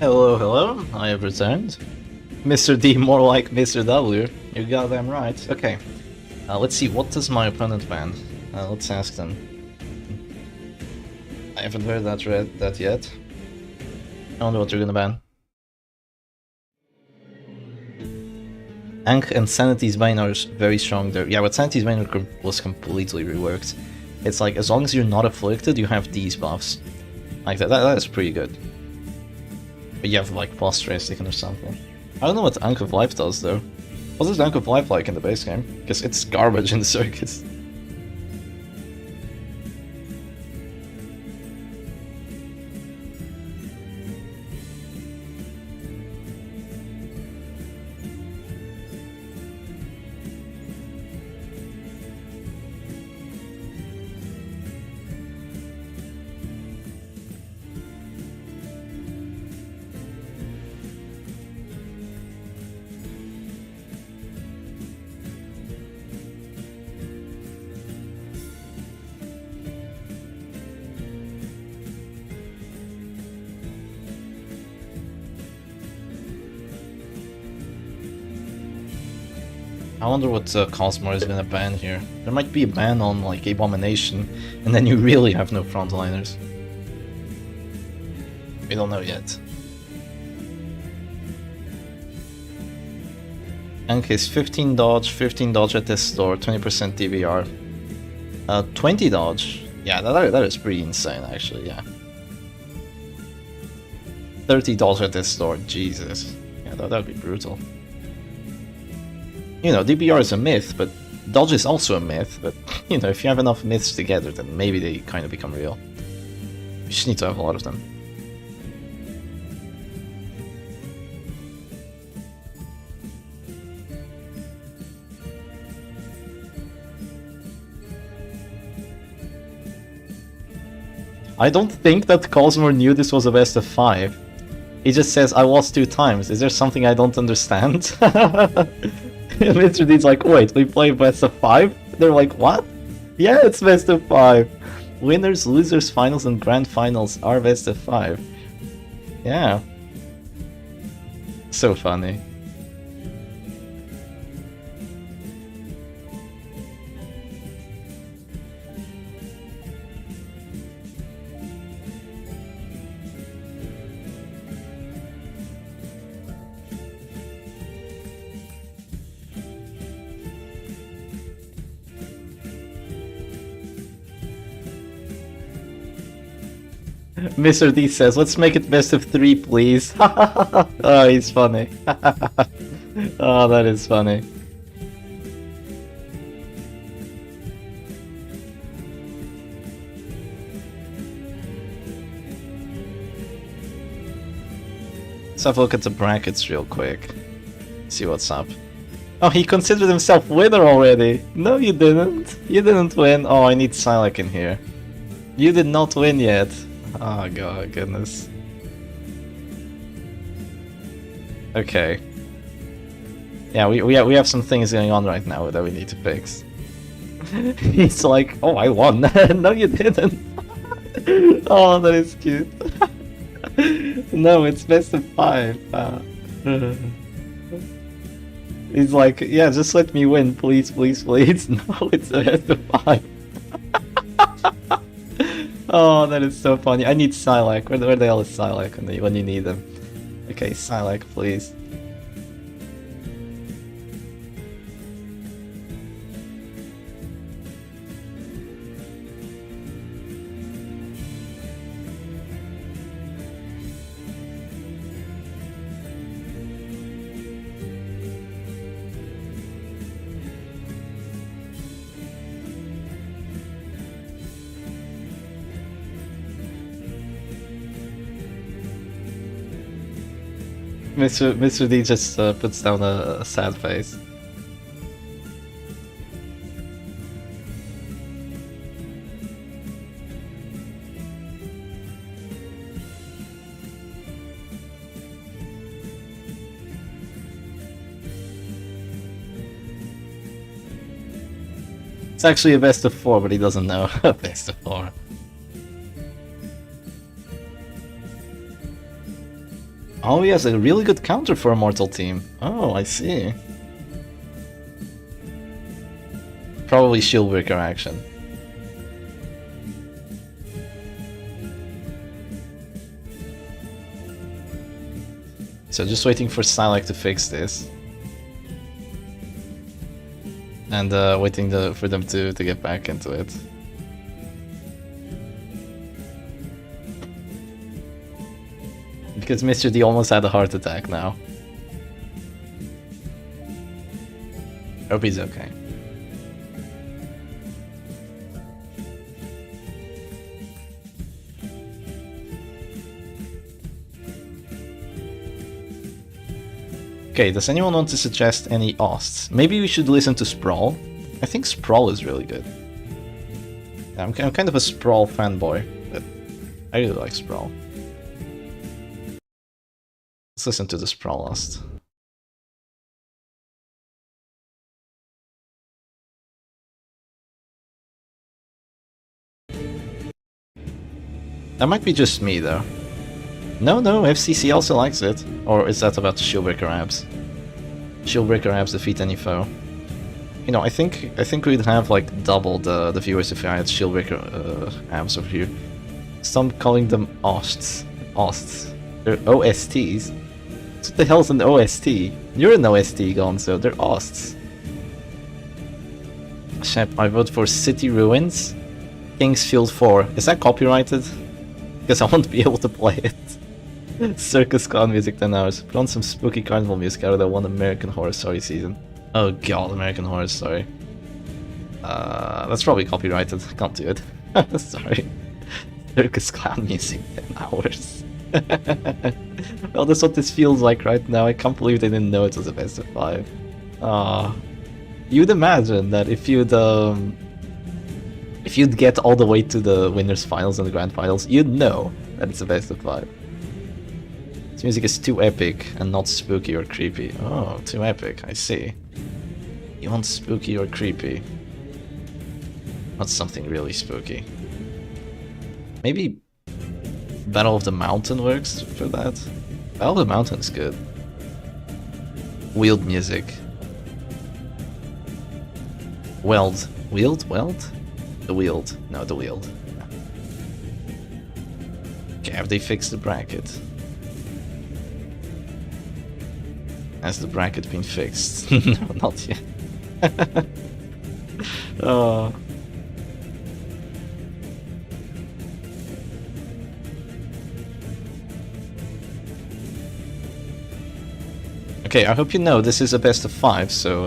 Hello, hello, I have returned. Mr. D, more like Mr. W. You're goddamn right. Okay, let's see, what does my opponent ban? Let's ask them. I haven't heard that yet. I wonder what you're gonna ban. Ankh and Sanity's Bane are very strong there. Yeah, but Sanity's Bane was completely reworked. It's like, as long as you're not afflicted, you have these buffs. Like, that is pretty good. But you have like plus Drastic or something. I don't know what Ankh of Life does though. What is Ankh of Life like in the base game? Because it's garbage in the Circus. I wonder what Cosmore is gonna ban here. There might be a ban on like Abomination, and then you really have no frontliners. We don't know yet. Ankes 15 dodge at this store, 20% DVR. 20 dodge. Yeah, that is pretty insane actually, yeah. 30 dodge at this store, Jesus. Yeah, that would be brutal. You know, DBR is a myth, but dodge is also a myth, but you know, if you have enough myths together, then maybe they kind of become real. You just need to have a lot of them. I don't think that Cosmore knew this was a best of 5. He just says, I lost 2 times. Is there something I don't understand? Mr. D's like, wait, we play best of 5? They're like, what? Yeah, it's best of 5. Winners, losers, finals, and grand finals are best of 5. Yeah. So funny. Mr. D says, let's make it best of 3, please. Oh, he's funny. Oh, that is funny. Let's have a look at the brackets real quick. See what's up. Oh, he considered himself winner already. No, you didn't. You didn't win. Oh, I need Silek in here. You did not win yet. Oh god, goodness. Okay. Yeah, we have some things going on right now that we need to fix. He's like, oh, I won. No, you didn't. Oh, that is cute. No, it's best of 5. He's like, yeah, just let me win, please, please, please. No, it's best of 5. Oh, that is so funny. I need Silek. Where the hell is Silek when you need them? Okay, Silek, please. Mr. D just puts down a sad face. It's actually a best of 4, but he doesn't know a best of 4. Oh, he has a really good counter for a mortal team. Oh, I see. Probably Shieldbreaker action. So just waiting for Silek to fix this. And waiting for them to get back into it. Because Mr. D almost had a heart attack now. Hope he's okay. Okay, does anyone want to suggest any osts? Maybe we should listen to Sprawl. I think Sprawl is really good. I'm kind of a Sprawl fanboy, but I really like Sprawl. Let's listen to the Sprawl ost. That might be just me though. No, FCC also likes it. Or is that about Shieldbreaker abs? Shieldbreaker abs defeat any foe. You know, I think we'd have like double the viewers if I had Shieldbreaker amps over here. Stop calling them OSTs. OSTs. They're OSTs. What the hell's an OST? You're an OST, Gonzo. They're OSTs. Shep, I vote for City Ruins. Kingsfield 4. Is that copyrighted? Because I won't be able to play it. Circus clown music 10 hours. Put on some spooky carnival music out of that one American Horror Story season. Oh god, American Horror Story. That's probably copyrighted. I can't do it. Sorry. Circus clown music 10 hours. Well, that's what this feels like right now. I can't believe they didn't know it was a best of 5. You'd imagine that if you'd get all the way to the winners finals and the grand finals, you'd know that it's a best of 5. This music is too epic and not spooky or creepy. Oh, too epic, I see. You want spooky or creepy? Not something really spooky. Maybe Battle of the Mountain works for that? Battle of the Mountain's good. Wheeled music. Weld. Wheeled? Weld? The wheeled. No, the wheeled. Okay, have they fixed the bracket? Has the bracket been fixed? No, not yet. Oh. Okay, I hope you know this is a best of 5, so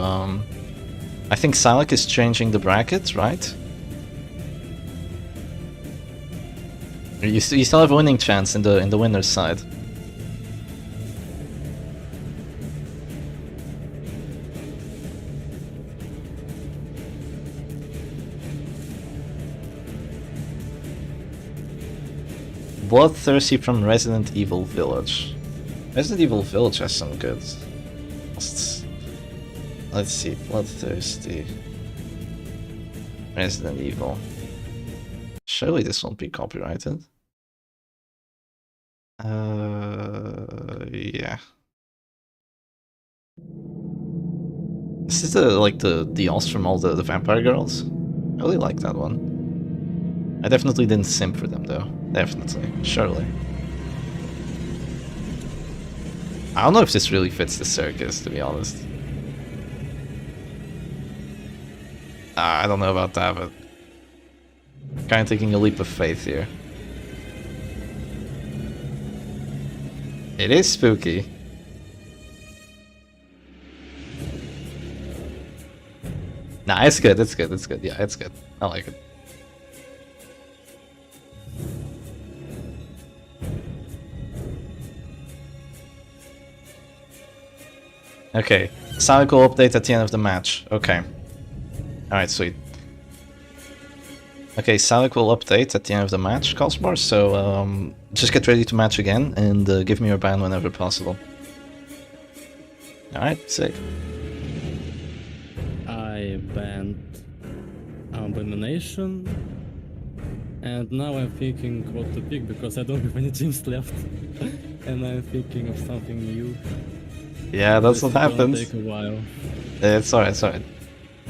I think Salak is changing the bracket, right? You still have a winning chance in the winner's side. Bloodthirsty from Resident Evil Village. Resident Evil Village has some good. Let's see, Bloodthirsty. Resident Evil. Surely this won't be copyrighted. Yeah. This is the OST from all the vampire girls. I really like that one. I definitely didn't simp for them though. Definitely. Surely. I don't know if this really fits the circus, to be honest. I don't know about that, but kind of taking a leap of faith here. It is spooky. Nah, it's good, it's good, it's good. Yeah, it's good. I like it. Okay, Sonic will update at the end of the match. Okay. Alright, sweet. Okay, Sonic will update at the end of the match, Cosmore, so just get ready to match again and give me your ban whenever possible. Alright, sick. I banned Abomination, and now I'm thinking what to pick because I don't have any teams left, and I'm thinking of something new. Yeah, that's what happens. Take a while. It's alright, it's alright.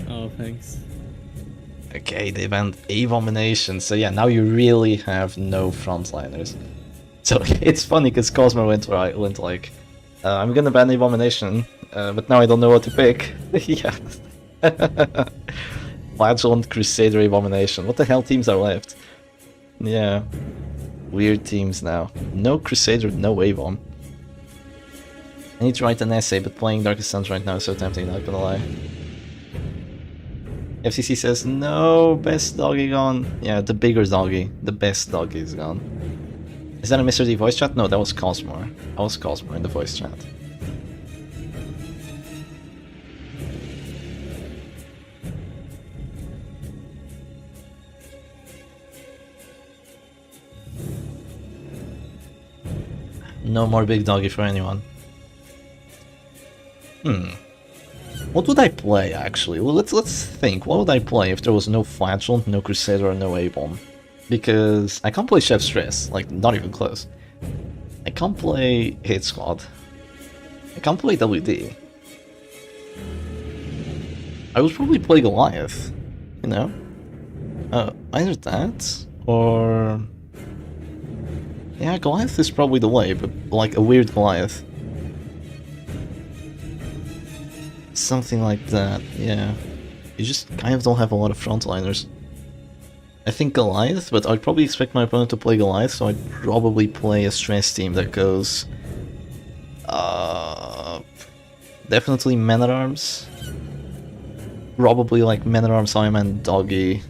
Oh, thanks. Okay, they banned Abomination, so yeah, now you really have no frontliners. So it's funny because Cosmo went like, I'm gonna ban Abomination, but now I don't know what to pick. Yeah. Flagellant, Crusader, Abomination. What the hell teams are left? Yeah. Weird teams now. No Crusader, no Avon. I need to write an essay, but playing Darkest Suns right now is so tempting, not gonna lie. FCC says, no, best doggy gone. Yeah, the bigger doggy. The best doggy is gone. Is that a Mr. D voice chat? No, that was Cosmore. That was Cosmore in the voice chat. No more big doggy for anyone. What would I play, actually? Well, let's think. What would I play if there was no Flagellant, no Crusader, or no A-Bomb? Because I can't play Chef Stress, like, not even close. I can't play Hit Squad. I can't play WD. I would probably play Goliath, you know? Either that, or... Yeah, Goliath is probably the way, but like a weird Goliath. Something like that, yeah. You just kind of don't have a lot of frontliners. I think Goliath, but I'd probably expect my opponent to play Goliath, so I'd probably play a stress team that goes... definitely Men-at-Arms. Probably like Men-at-Arms, Highman, Doggy,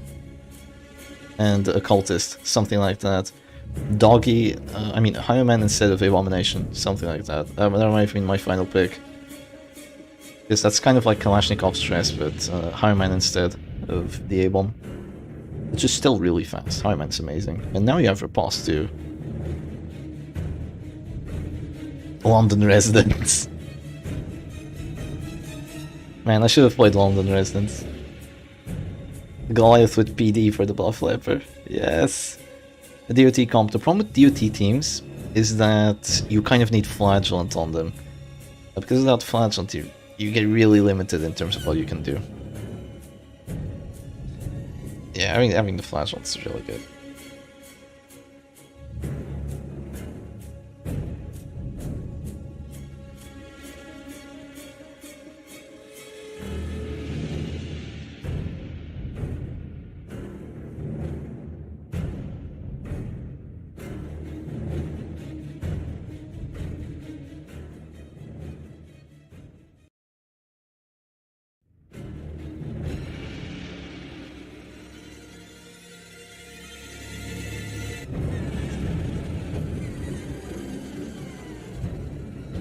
and Occultist, something like that. Doggy, I mean Highman instead of Abomination, something like that. That might have been my final pick. Because that's kind of like Kalashnikov stress, but Highman instead of the A-bomb. Which is still really fast. Highman's amazing. And now you have Riposte too. London Residents. Man, I should have played London Residents. Goliath with PD for the Buff Leper. Yes. The DOT comp. The problem with DOT teams is that you kind of need Flagellant on them. Because without Flagellant, you get really limited in terms of what you can do. Yeah, having the Flagellant is really good.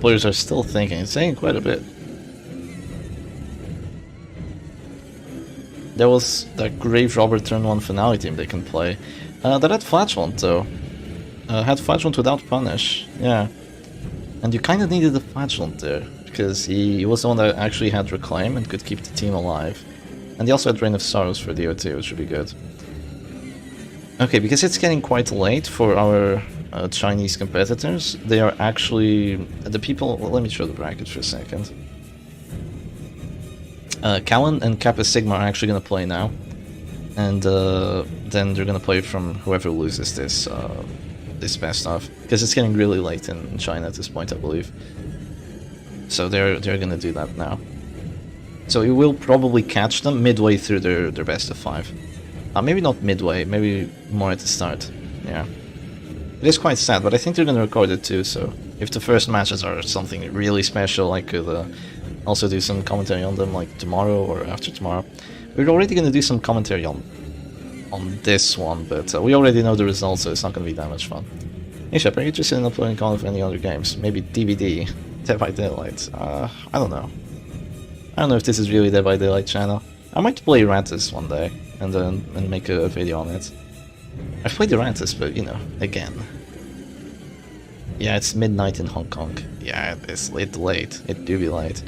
Players are still thinking, it's saying quite a bit. There was that Grave Robber turn 1 finale team they can play. That had Flagellant though. Had Flagellant without Punish, yeah. And you kinda needed the Flagellant there, because he was the one that actually had Reclaim and could keep the team alive. And he also had Reign of Sorrows for DOT, which would be good. Okay, because it's getting quite late for our Chinese competitors, they are actually... the people... well, let me show the bracket for a second. Callan and Kappa Sigma are actually going to play now. And then they're going to play from whoever loses this this best of. Because it's getting really late in China at this point, I believe. So they're going to do that now. So you will probably catch them midway through their best of 5. Maybe not midway, maybe more at the start. Yeah. It is quite sad, but I think they're gonna record it too, so if the first matches are something really special, I could also do some commentary on them like tomorrow or after tomorrow. We're already gonna do some commentary on this one, but we already know the results, so it's not gonna be that much fun. Hey Shep, are you interested in uploading Call of any other games? Maybe DVD, Dead by Daylight? I don't know. I don't know if this is really Dead by Daylight channel. I might play Rantis one day and make a video on it. I've played the Rantis, but you know, again. Yeah, it's midnight in Hong Kong. Yeah, it's late. It do be late.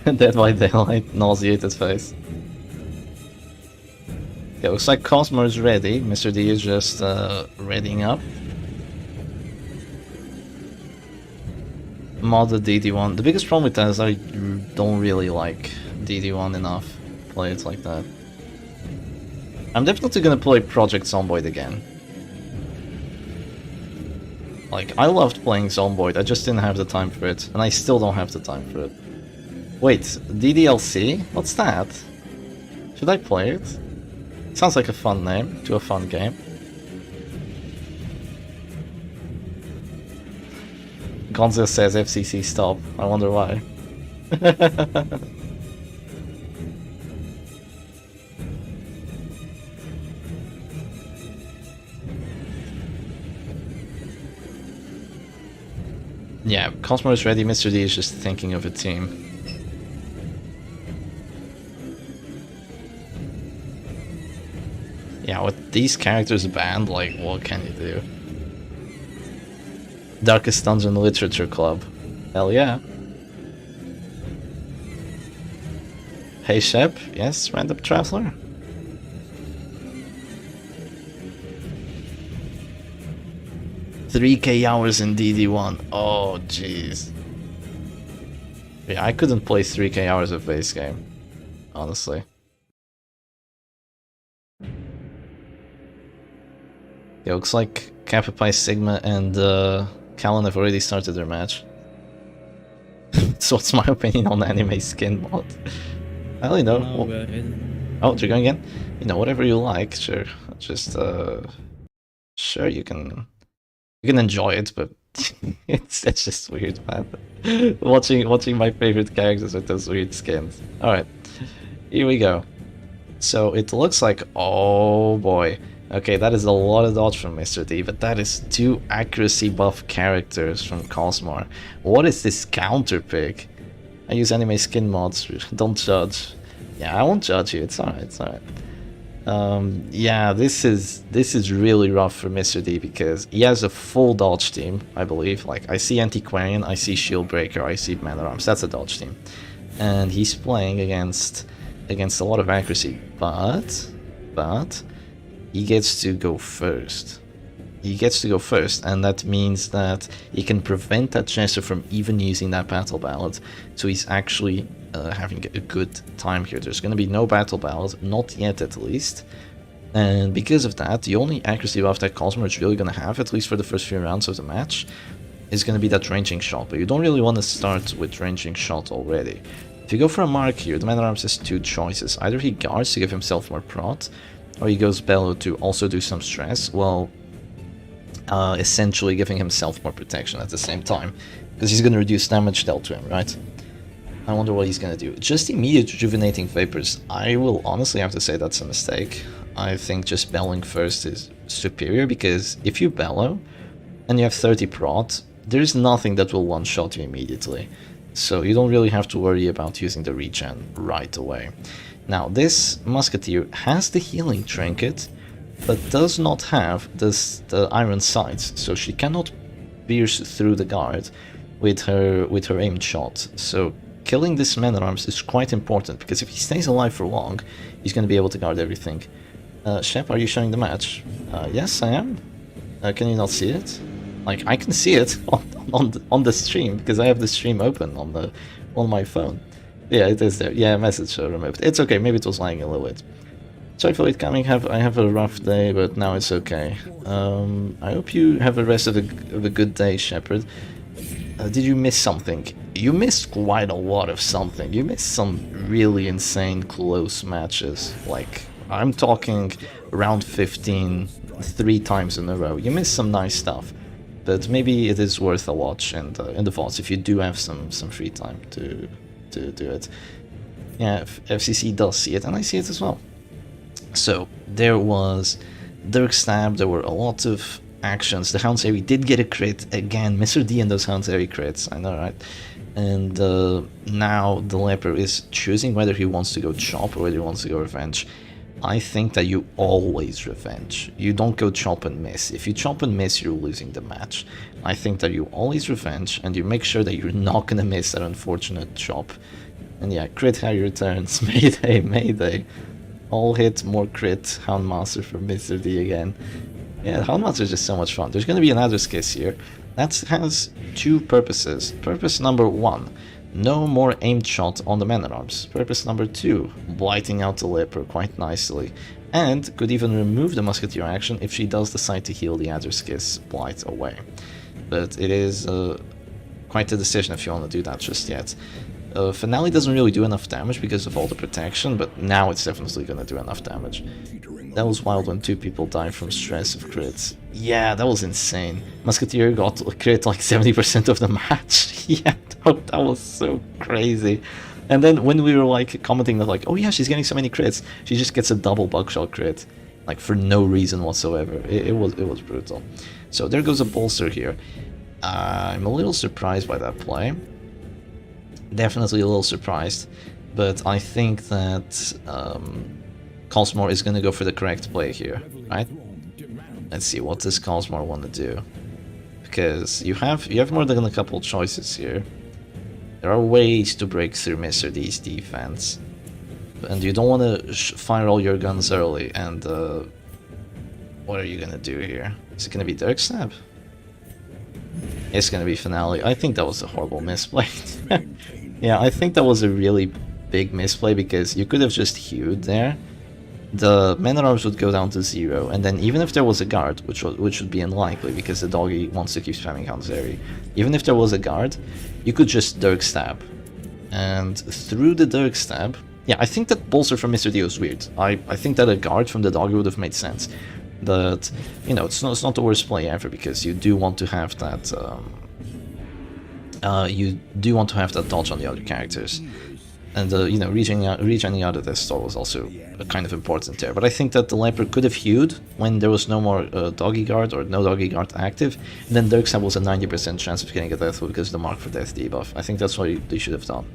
Dead by Daylight, nauseated face. Okay, looks like Cosmo is ready. Mr. D is just readying up. Modded DD1. The biggest problem with that is I don't really like DD1 enough. Play it like that. I'm definitely gonna play Project Zomboid again. Like, I loved playing Zomboid, I just didn't have the time for it, and I still don't have the time for it. Wait, DDLC? What's that? Should I play it? Sounds like a fun name to a fun game. Gonzo says FCC stop. I wonder why. Yeah, Cosmo is ready, Mr. D is just thinking of a team. these characters banned, like, what can you do? Darkest Dungeon Literature Club. Hell yeah. Hey Shep, yes, Random Traveler. $3K hours in DD1. Oh, jeez. Yeah, I couldn't play 3K hours of base game, honestly. It looks like Kappa Pi Sigma and Callan have already started their match. So what's my opinion on the anime skin mod? I don't know. Now we're in. Oh, you're going again? You know, whatever you like, sure. Just sure you can enjoy it, but it's just weird, man. watching my favorite characters with those weird skins. Alright. Here we go. So it looks like, oh boy. Okay, that is a lot of dodge from Mr. D, but that is 2 accuracy buff characters from Cosmar. What is this counter pick? I use anime skin mods, don't judge. Yeah, I won't judge you, it's alright, it's alright. Yeah, this is really rough for Mr. D because he has a full dodge team, I believe. Like, I see Antiquarian, I see Shield Breaker, I see Man at Arms, that's a dodge team. And he's playing against a lot of accuracy, but he gets to go first. He gets to go first, and that means that he can prevent that Jester from even using that battle ballad, so he's actually having a good time here. There's going to be no battle ballad, not yet at least, and because of that, the only accuracy buff that Cosmar is really going to have, at least for the first few rounds of the match, is going to be that ranging shot, but you don't really want to start with ranging shot already. If you go for a mark here, the Man at Arms has 2 choices. Either he guards to give himself more prot, or he goes Bellow to also do some stress, well, essentially giving himself more protection at the same time, because he's going to reduce damage dealt to him, right? I wonder what he's going to do. Just immediate rejuvenating vapors, I will honestly have to say that's a mistake. I think just bellowing first is superior, because if you bellow and you have 30 prot, there's nothing that will one-shot you immediately. So you don't really have to worry about using the regen right away. Now, this Musketeer has the healing trinket, but does not have the iron sights, so she cannot pierce through the guard with her aimed shot. So killing this Man at Arms is quite important, because if he stays alive for long, he's going to be able to guard everything. Shep, are you showing the match? Yes, I am. Can you not see it? Like, I can see it on the stream, because I have the stream open on my phone. Yeah, it is there. Yeah, message removed. It's okay, maybe it was lying a little bit. Sorry for it coming, I have a rough day, but now it's okay. I hope you have the rest of a good day, Shepard. Did you miss something? You missed quite a lot of something. You missed some really insane close matches. Like, I'm talking round 15 3 times in a row. You missed some nice stuff. But maybe it is worth a watch in the VODs if you do have some free time to do it. Yeah, FCC does see it, and I see it as well. So there was Dirk Stab, there were a lot of actions. The Houndsary did get a crit again. Mr. D and those Houndsary crits, I know, right? And now the Leper is choosing whether he wants to go chop or whether he wants to go revenge. I think that you always revenge. You don't go chop and miss. If you chop and miss, you're losing the match. I think that you always revenge, and you make sure that you're not gonna miss that unfortunate chop. And yeah, crit Harry returns. Mayday, mayday. All hit, more crit. Houndmaster for Mr. D again. Yeah, Houndmaster is just so much fun. There's gonna be another skis here. That has 2 purposes. Purpose number 1. No more aimed shot on the Man at Arms. Purpose number 2, blighting out the Leper quite nicely. And could even remove the Musketeer action if she does decide to heal the Adderskis blight away. But it is quite a decision if you want to do that just yet. Finale doesn't really do enough damage because of all the protection, but now it's definitely going to do enough damage. That was wild when 2 people died from stress of crits. Yeah, that was insane. Musketeer got a crit like 70% of the match. Yeah, that was so crazy. And then when we were like commenting that like, oh yeah, she's getting so many crits, she just gets a double buckshot crit, like for no reason whatsoever. It was brutal. So there goes a bolster here. I'm a little surprised by that play. Definitely a little surprised, but I think that Cosmore is gonna go for the correct play here, right? Let's see, what does Cosmore want to do? Because you have more than a couple choices here. There are ways to break through Mr. D's defense. And you don't want to fire all your guns early, and what are you gonna do here? Is it gonna be Dirk Stab? It's gonna be Finale. I think that was a horrible misplay. Yeah, I think that was a really big misplay, because you could have just hewed there. The man-at-arms would go down to 0, and then even if there was a guard, which would be unlikely because the doggy wants to keep spamming Hanzeri, even if there was a guard, you could just Dirk Stab. And through the Dirk Stab, yeah, I think that bolster from Mr. D was weird. I think that a guard from the doggy would have made sense. But, you know, it's not the worst play ever, because you do want to have that dodge on the other characters. And, you know, regening out of this stall was also kind of important there. But I think that the Leopard could have hewed when there was no more doggy guard or no doggy guard active. And then Dirk Stab was a 90% chance of getting a death because of the Mark for Death debuff. I think that's what they should have done.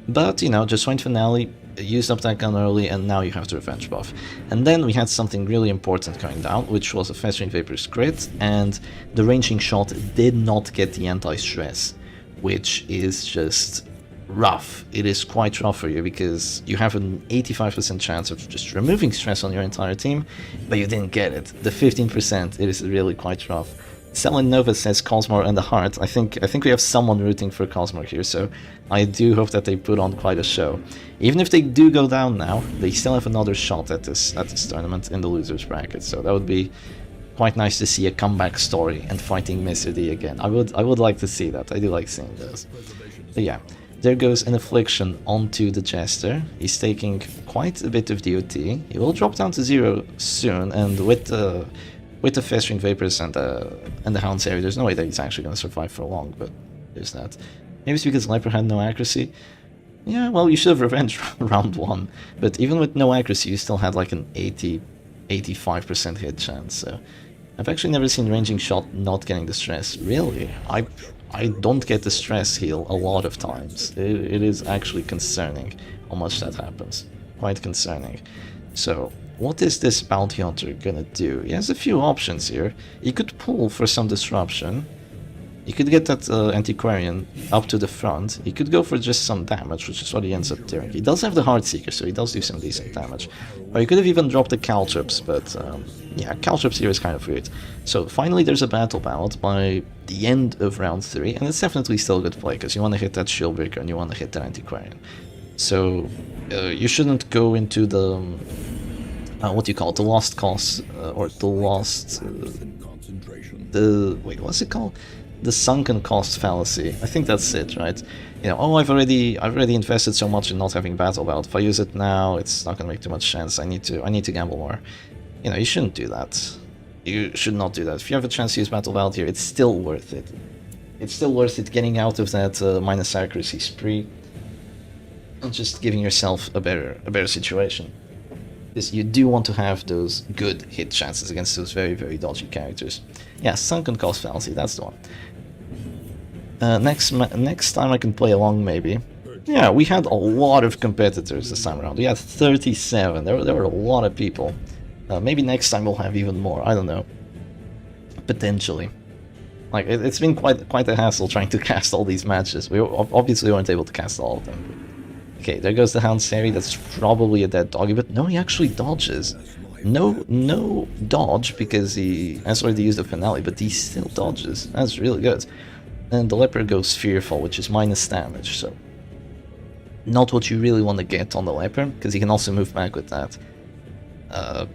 But, you know, just went Finale, used up that gun early, and now you have the Revenge buff. And then we had something really important going down, which was a Festering Vapor's crit, and the ranging shot did not get the anti-stress, which is just rough. It is quite rough for you, because you have an 85% chance of just removing stress on your entire team, but you didn't get it. The 15%, it is really quite rough. Selin Nova says Cosmore and the Heart. I think we have someone rooting for Cosmore here, so I do hope that they put on quite a show. Even if they do go down now, they still have another shot at this tournament in the losers bracket, so that would be quite nice to see a comeback story and fighting Mr. D again. I would like to see that. I do like seeing this. But yeah, there goes an Affliction onto the Jester. He's taking quite a bit of DOT. He will drop down to 0 soon, and with the Festering Vapors and the Hound's area, there's no way that he's actually going to survive for long, but there's that. Maybe it's because Leper had no accuracy. Yeah, well, you should have revenged round 1, but even with no accuracy, you still had like an 85% hit chance, so I've actually never seen ranging shot not getting the stress. Really? I don't get the stress heal a lot of times. It is actually concerning how much that happens. Quite concerning. So, what is this Bounty Hunter gonna do? He has a few options here. He could pull for some disruption. He could get that Antiquarian up to the front. He could go for just some damage, which is what he ends up doing. He does have the Heartseeker, so he does do some decent damage. Or he could have even dropped the Caltrops, but yeah, Caltrops here is kind of weird. So finally there's a battle ballad by the end of round 3, and it's definitely still a good play, because you want to hit that Shieldbreaker and you want to hit that Antiquarian. So you shouldn't go into the, what do you call it, the Lost Cause, or the Lost, wait, what's it called? The sunken cost fallacy. I think that's it, right? You know, oh, I've already invested so much in not having battle belt. If I use it now, it's not gonna make too much sense. I need to gamble more. You know, you shouldn't do that. You should not do that. If you have a chance to use battle belt here, it's still worth it. It's still worth it getting out of that minus accuracy spree and just giving yourself a better situation. Because you do want to have those good hit chances against those very, very dodgy characters. Yeah, sunken cost fallacy, that's the one. Next time I can play along, maybe. Yeah, we had a lot of competitors this time around. We had 37. There were a lot of people. Maybe next time we'll have even more. I don't know. Potentially. Like, it's been quite a hassle trying to cast all these matches. We obviously weren't able to cast all of them. Okay, there goes the Hound Sari. That's probably a dead doggy, but no, he actually dodges. No dodge, because he has already used the Finale, but he still dodges. That's really good. And the Leopard goes Fearful, which is minus damage, so not what you really want to get on the Leopard, because he can also move back with that.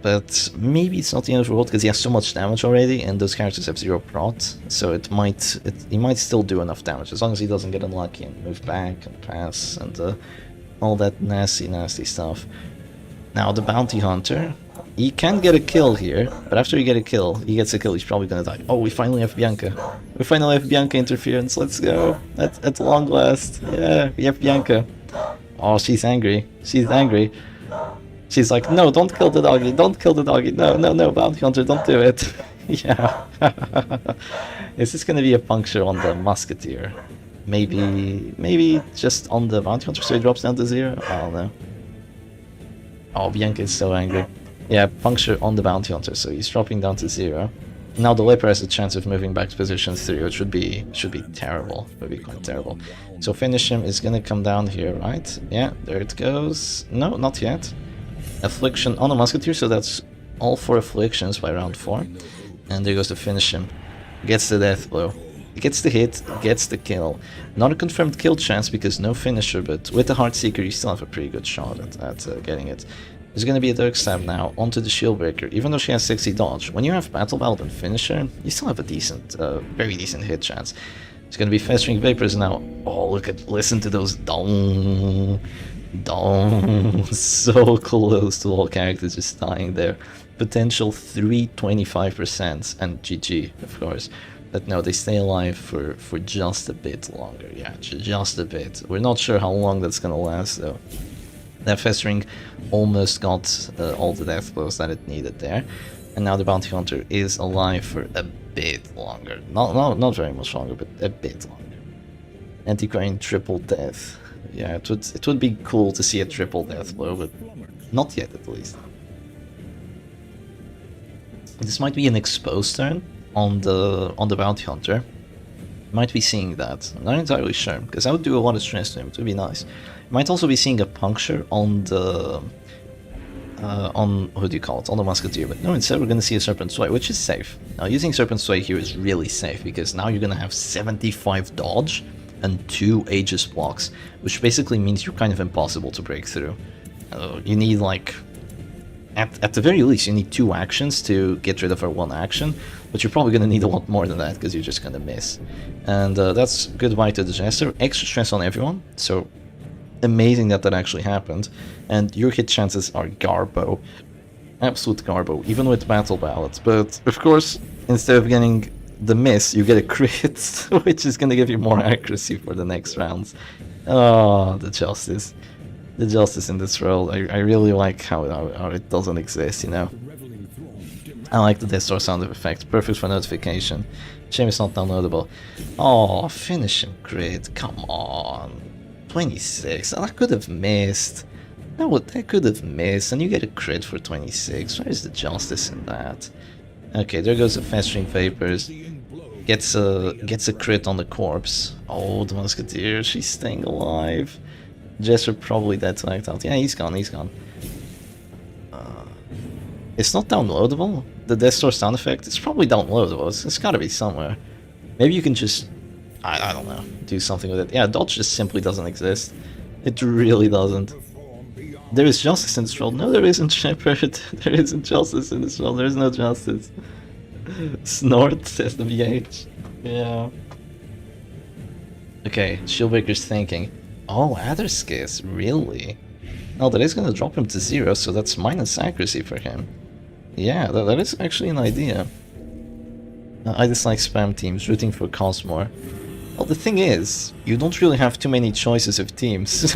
But maybe it's not the end of the world, because he has so much damage already, and those characters have 0 prot, so he might still do enough damage, as long as he doesn't get unlucky and move back and pass, and all that nasty stuff. Now, the Bounty Hunter, he can get a kill here, but after he gets a kill, he's probably gonna die. Oh, we finally have Bianca. We finally have Bianca interference, let's go. At long last. Yeah, we have Bianca. Oh, she's angry. She's angry. She's like, no, don't kill the doggy, don't kill the doggy. No, Bounty Hunter, don't do it. Yeah. Is this gonna be a puncture on the Musketeer? Maybe just on the Bounty Hunter so he drops down to 0? I don't know. Oh, Bianca is so angry. Yeah, puncture on the bounty hunter, so he's dropping down to 0. Now the leper has a chance of moving back to position 3, which should be terrible. Would be quite terrible. So finish him is gonna come down here, right? Yeah, there it goes. No, not yet. Affliction on a musketeer, so that's all 4 afflictions by round 4. And there goes to finish him. Gets the death blow. Gets the hit, gets the kill. Not a confirmed kill chance because no finisher, but with the Heartseeker you still have a pretty good shot at getting it. There's gonna be a Dark Stab now onto the Shieldbreaker. Even though she has 60 dodge, when you have Battle Belt and finisher, you still have a decent, very decent hit chance. It's gonna be Festering Vapors now. Oh, listen to those dong, dong. So close to all characters just dying there. Potential 325% and GG, of course. But no, they stay alive for just a bit longer. Yeah, just a bit. We're not sure how long that's gonna last though. That Festering almost got all the death blows that it needed there. And now the Bounty Hunter is alive for a bit longer. Not very much longer, but a bit longer. Antiquarian triple death. Yeah, it would be cool to see a triple death blow, but not yet at least. This might be an exposed turn on the Bounty Hunter. Might be seeing that. I'm not entirely sure, because I would do a lot of stress to him. It would be nice. Might also be seeing a puncture on the what do you call it? On the Musketeer, but no, instead we're gonna see a Serpent Sway, which is safe. Now using Serpent Sway here is really safe because now you're gonna have 75 dodge and 2 Aegis blocks, which basically means you're kind of impossible to break through. You need like at the very least you need 2 actions to get rid of our 1 action, but you're probably gonna need a lot more than that because you're just gonna miss. And that's goodbye to the Jester. Extra stress on everyone, so amazing that actually happened. And your hit chances are garbo, absolute garbo, even with battle ballads. But of course, instead of getting the miss, you get a crit, which is gonna give you more accuracy for the next rounds. Oh, the justice in this role. I really like how it doesn't exist, you know. I like the Death Star sound effect, perfect for notification. Shame it's not downloadable. Oh, finish him, crit, come on. 26, that could have missed. That could have missed, and you get a crit for 26. Where is the justice in that? Okay, there goes the Festering Vapors. Gets a crit on the corpse. Oh, the Musketeer, she's staying alive. Jester probably dead to act out. Yeah, he's gone. It's not downloadable. The Death Star sound effect. It's probably downloadable. It's gotta be somewhere. Maybe you can just, I don't know, do something with it. Yeah, dodge just simply doesn't exist. It really doesn't. There is justice in this role. No, there isn't, Shepard. There isn't justice in this role. There is no justice. Snort, says the VH. Yeah. Okay, Shieldbreaker's thinking. Oh, Adderskiss, really? No, that is gonna drop him to 0, so that's minus accuracy for him. Yeah, that is actually an idea. I dislike spam teams, rooting for Cosmore. Well, the thing is, you don't really have too many choices of teams.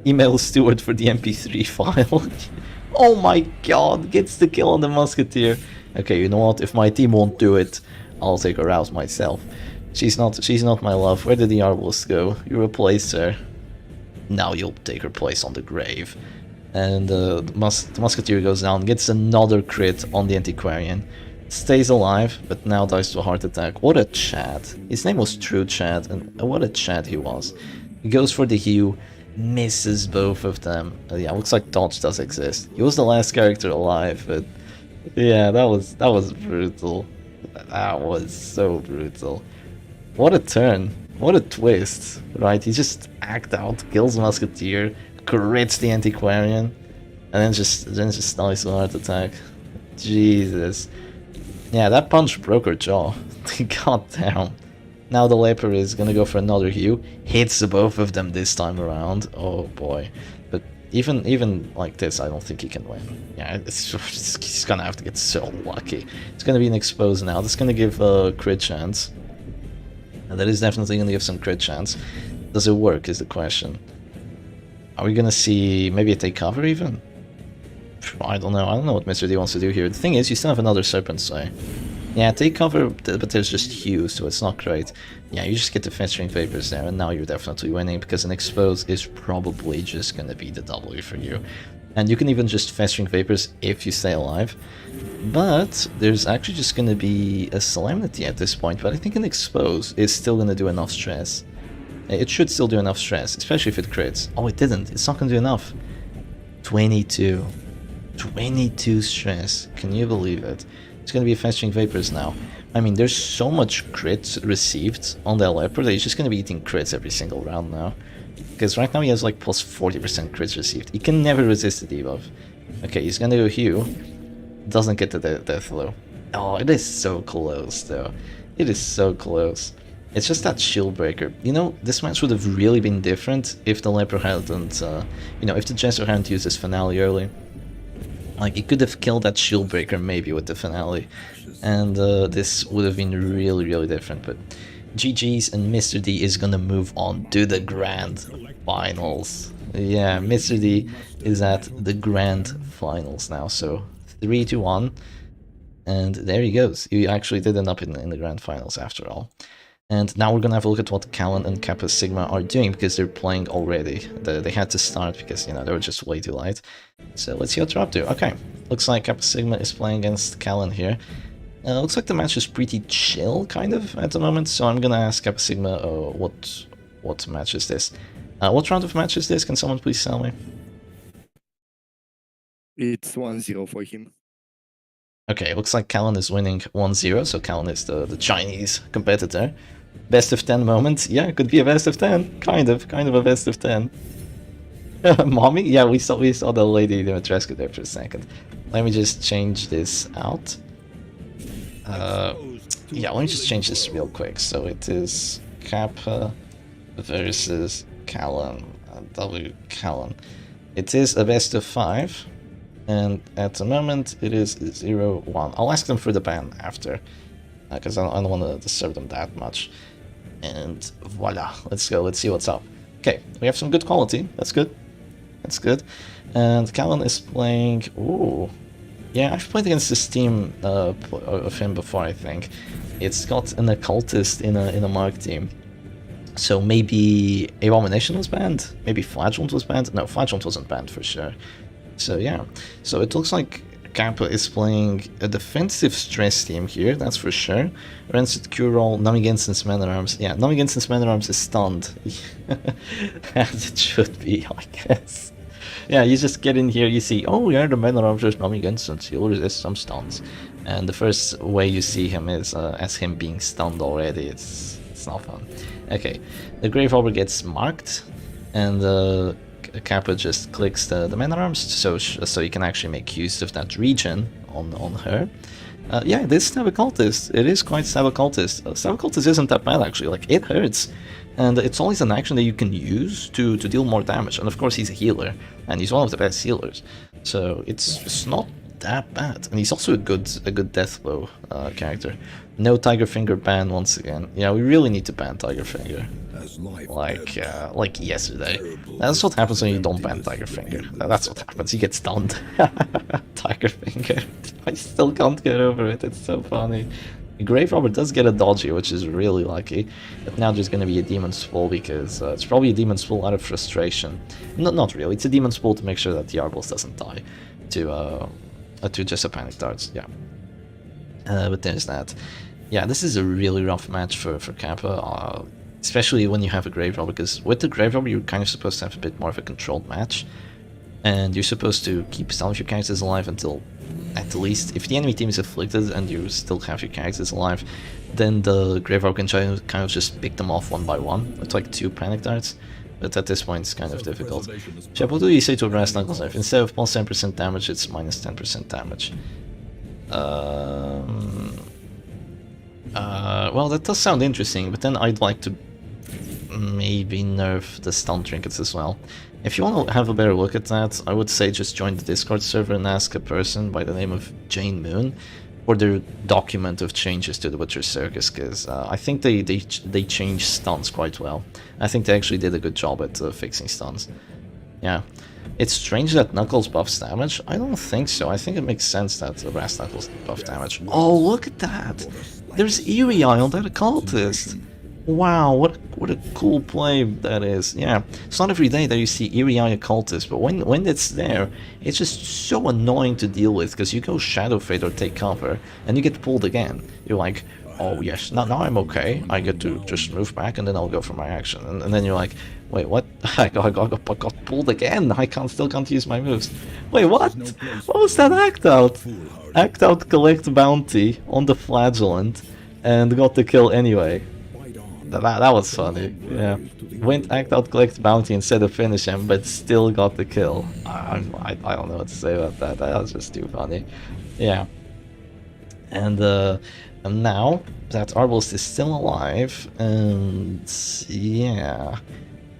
Email Stewart for the MP3 file. Oh my god, gets the kill on the Musketeer. Okay, you know what? If my team won't do it, I'll take her out myself. She's not my love. Where did the Arbalist go? You replaced her. Now you'll take her place on the grave. And the Musketeer goes down, gets another crit on the Antiquarian. Stays alive, but now dies to a heart attack. What a Chad. His name was True Chad, and what a Chad he was. He goes for the Hue, misses both of them. Yeah, looks like dodge does exist. He was the last character alive, but yeah, that was brutal. That was so brutal. What a turn. What a twist. Right, he just act out, kills Musketeer, crits the Antiquarian, and then just dies to a heart attack. Jesus. Yeah, that punch broke her jaw. God damn. Now the Leper is gonna go for another Hue. Hits both of them this time around. Oh boy. But even like this, I don't think he can win. Yeah, he's gonna have to get so lucky. It's gonna be an expose now. That's gonna give a crit chance. And that is definitely gonna give some crit chance. Does it work is the question. Are we gonna see maybe a take cover even? I don't know what Mr. D wants to do here. The thing is, you still have another Serpent Sway. Yeah, take cover, but there's just Hue, so it's not great. Yeah, you just get the Festering Vapors there, and now you're definitely winning, because an Expose is probably just gonna be the W for you. And you can even just Festering Vapors if you stay alive. But there's actually just gonna be a Solemnity at this point, but I think an Expose is still gonna do enough stress. It should still do enough stress, especially if it crits. Oh, it didn't. It's not gonna do enough. 22. 22 stress. Can you believe it? It's gonna be Festering Vapors now. I mean, there's so much crits received on that Leopard that he's just gonna be eating crits every single round now. Because right now he has like plus 40% crits received. He can never resist the debuff. Okay, he's gonna go Hue. Doesn't get the death blow. Oh, it is so close though. It is so close. It's just that shield breaker. You know, this match would have really been different if the Leper hadn't, you know, if the Jester hadn't used his finale early. Like, he could have killed that shield breaker maybe with the finale, and this would have been really, really different. But GG's, and Mr. D is gonna move on to the Grand Finals. Yeah, Mr. D is at the Grand Finals now, so 3-1, and there he goes. He actually did end up in the Grand Finals after all. And now we're gonna have a look at what Callan and Kappa Sigma are doing, because they're playing already. They had to start because, you know, they were just way too light. So let's see what they're up to. Okay, looks like Kappa Sigma is playing against Callan here. Looks like the match is pretty chill, kind of, at the moment. So I'm gonna ask Kappa Sigma, what match is this? What round of match is this? Can someone please tell me? It's 1-0 for him. Okay, looks like Callan is winning 1-0, so Callan is the Chinese competitor. Best of 10 moment? Yeah, it could be a best of 10. Kind of a best of 10. Mommy? Yeah, we saw the lady Dimitrescu there for a second. Let me just change this out. Yeah, let me just change this real quick. So it is Kappa versus Callan. W Callan. It is a best of 5. And at the moment, it is 0-1. I'll ask them for the ban after, because I don't want to disturb them that much. And voila, let's go. Let's see what's up. Okay, we have some good quality. That's good. That's good. And Callan is playing. Ooh, yeah, I've played against this team of him before. I think it's got an occultist in a Mark team. So maybe Abomination was banned. Maybe Flagellant was banned. No, Flagellant wasn't banned for sure. So yeah, so it looks like Kappa is playing a defensive stress team here, that's for sure. Rancid Cure Roll, Namigensen's Man at Arms. Yeah, Namigensen's Man at Arms is stunned. As it should be, I guess. Yeah, you just get in here, you see, oh yeah, the Man at Arms is Namigensen's, he'll resist some stuns. And the first way you see him is as him being stunned already. It's not fun. Okay, the Grave Robber gets marked, and Kappa just clicks the Man at Arms, so you can actually make use of that regen on her. Yeah, it is Stab Occultist. It is quite Stab Occultist. Stab Occultist isn't that bad actually. Like, it hurts, and it's always an action that you can use to deal more damage. And of course, he's a healer, and he's one of the best healers, so it's not that bad. And he's also a good death blow character. No Tiger Finger ban once again. Yeah, we really need to ban Tiger Finger. Like yesterday. That's what happens when you don't ban Tiger Finger. That's what happens. You get stunned. Tiger Finger. I still can't get over it. It's so funny. The Grave Robber does get a dodgy, which is really lucky. But now there's going to be a Demon's Pull, because it's probably a Demon's Pull out of frustration. Not really. It's a Demon's Pull to make sure that the Arbalest doesn't die to just a Panic Darts. Yeah. But there's that. Yeah, this is a really rough match for Kappa. Especially when you have a Grave Robber, because with the Grave Robber you're kind of supposed to have a bit more of a controlled match, and you're supposed to keep some of your characters alive until, at least, if the enemy team is afflicted and you still have your characters alive, then the Grave Robber can kind of just pick them off one by one with like 2 Panic Darts, but at this point it's kind of difficult. Chap, what do you say to a Brass Knuckles knife? Instead of plus 10% damage, it's minus 10% damage. Well, that does sound interesting, but then I'd like to maybe nerf the stun trinkets as well. If you want to have a better look at that, I would say just join the Discord server and ask a person by the name of Jane Moon for their document of changes to the Butcher Circus, because I think they changed stuns quite well. I think they actually did a good job at fixing stuns. Yeah. It's strange that Knuckles buffs damage. I don't think so. I think it makes sense that the Brass Knuckles buff damage. Oh, look at that! There's Eerie Eye on that occultist. Wow, what a cool play that is. Yeah, it's not every day that you see Eerie Eye occultist, but when it's there, it's just so annoying to deal with because you go Shadow Fade or take cover and you get pulled again. You're like, oh yes, now I'm okay. I get to just move back and then I'll go for my action. And then you're like, wait, what? I got pulled again. I still can't use my moves. Wait, what? What was that act out? Act out, collect bounty on the Flagellant and got the kill anyway. That was funny. Yeah, went act out, collect bounty instead of finish him, but still got the kill. I don't know what to say about that. That was just too funny. Yeah, and now that Arbalest is still alive, and yeah,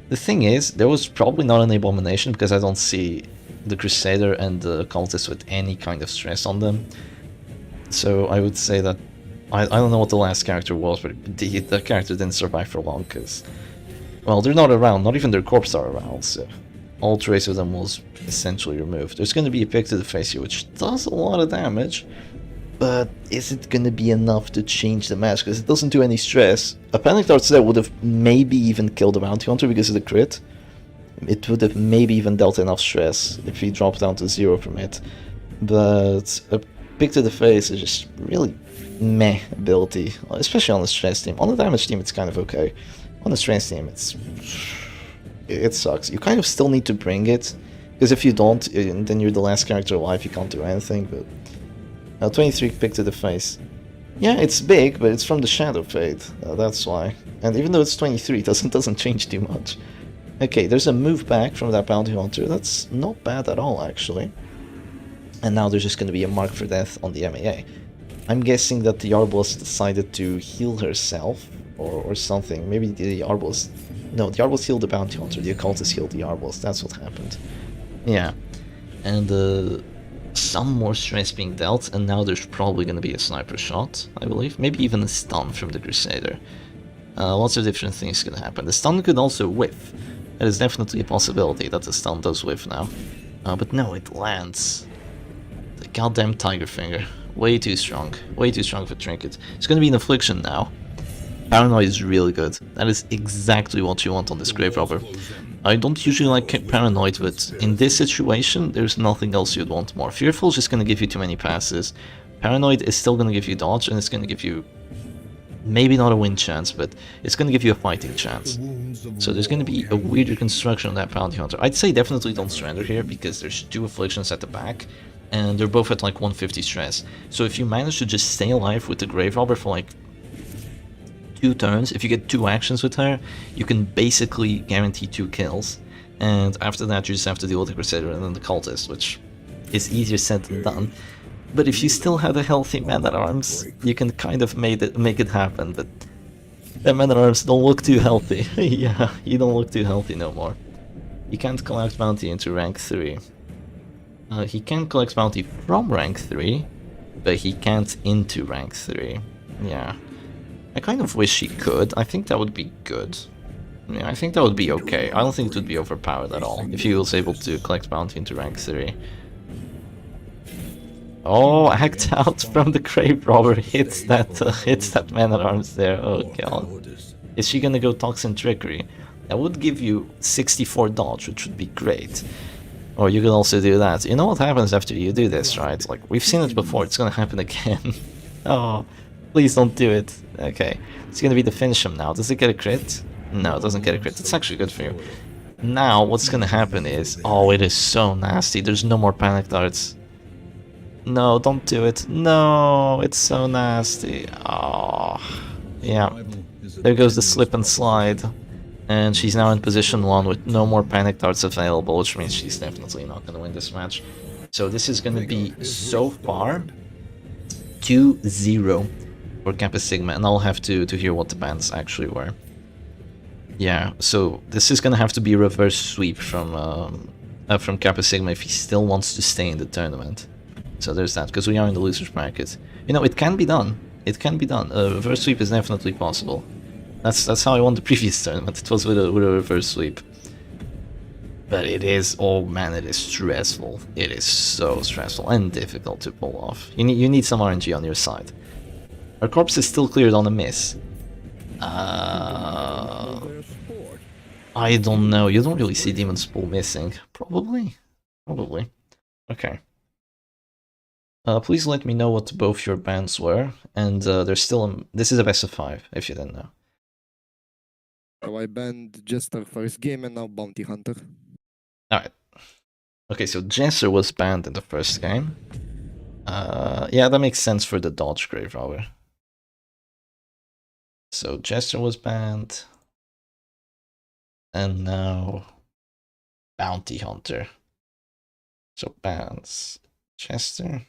the thing is, there was probably not an abomination because I don't see the Crusader and the cultist with any kind of stress on them. So I would say that I don't know what the last character was, but the character didn't survive for long because, well, they're not around. Not even their corpse are around. So all trace of them was essentially removed. There's going to be a pick to the face here, which does a lot of damage. But is it going to be enough to change the match? Because it doesn't do any stress. A Panic Dart there would have maybe even killed the Bounty Hunter because of the crit. It would have maybe even dealt enough stress if he dropped down to 0 from it. But a pick to the face is just really meh ability, especially on the stress team. On the damage team it's kind of okay. On the stress team it sucks. You kind of still need to bring it, because if you don't, then you're the last character alive, you can't do anything. But 23 pick to the face. Yeah, it's big, but it's from the Shadow Fade, that's why. And even though it's 23, it doesn't change too much. Okay, there's a move back from that Bounty Hunter. That's not bad at all, actually. And now there's just going to be a mark for death on the MAA. I'm guessing that the Arbalest decided to heal herself, or something. Maybe the Arbalest... No, the Arbalest healed the Bounty Hunter, the Occultist healed the Arbalest, that's what happened. Yeah, and some more stress being dealt, and now there's probably going to be a sniper shot, I believe. Maybe even a stun from the Crusader. Lots of different things can happen. The stun could also whiff. That is definitely a possibility that the stun does whiff now. But no, it lands. The goddamn Tiger Finger. Way too strong for Trinket. It's gonna be an affliction now. Paranoid is really good. That is exactly what you want on this Grave Robber. I don't usually like Paranoid, but in this situation, there's nothing else you'd want more. Fearful is just gonna give you too many passes. Paranoid is still gonna give you dodge, and it's gonna give you maybe not a win chance, but it's gonna give you a fighting chance. So there's gonna be a weirder construction on that Bounty Hunter. I'd say definitely don't surrender here, because there's 2 afflictions at the back, and they're both at like 150 stress. So if you manage to just stay alive with the Grave Robber for like 2 turns, if you get 2 actions with her, you can basically guarantee 2 kills. And after that you just have to deal with the Crusader and then the Cultist, which is easier said than done. But if you still had a healthy Man-at-Arms, you can kind of make it happen, but that Man-at-Arms don't look too healthy. Yeah, you don't look too healthy no more. You can't collect bounty into rank 3. He can collect bounty from rank 3, but he can't into rank 3. Yeah. I kind of wish he could. I think that would be good. Yeah, I think that would be okay. I don't think it would be overpowered at all if he was able to collect bounty into rank 3. Oh, act out from the Grave Robber hits that Man-at-Arms there. Oh god. Is she gonna go Toxin Trickery? That would give you 64 dodge, which would be great. Or you can also do that. You know what happens after you do this, right? Like, we've seen it before, it's gonna happen again. Oh, please don't do it. Okay, it's gonna be the finish him now. Does it get a crit? No, it doesn't get a crit. It's actually good for you. Now, what's gonna happen is... Oh, it is so nasty. There's no more Panic Darts. No, don't do it. No, it's so nasty. Oh, yeah. There goes the slip and slide. And she's now in position 1 with no more Panic Darts available, which means she's definitely not going to win this match. So this is going to be, so far, 2-0 for Kappa Sigma, and I'll have to hear what the bans actually were. Yeah, so this is going to have to be a reverse sweep from Kappa Sigma if he still wants to stay in the tournament. So there's that, because we are in the loser's bracket. You know, it can be done. It can be done. A reverse sweep is definitely possible. That's how I won the previous tournament. It was with a reverse sweep. But it is, oh man, it is stressful. It is so stressful and difficult to pull off. You need some RNG on your side. Our corpse is still cleared on a miss. Their sport. I don't know. You don't really see Demon's Pool missing. Probably. Probably. Okay. Please let me know what both your bans were. And there's still this is a best of 5, if you didn't know. So I banned Jester first game and now Bounty Hunter. Alright. Okay, so Jester was banned in the first game. Yeah, that makes sense for the dodge grave robber. So Jester was banned. And now Bounty Hunter. So bans Jester.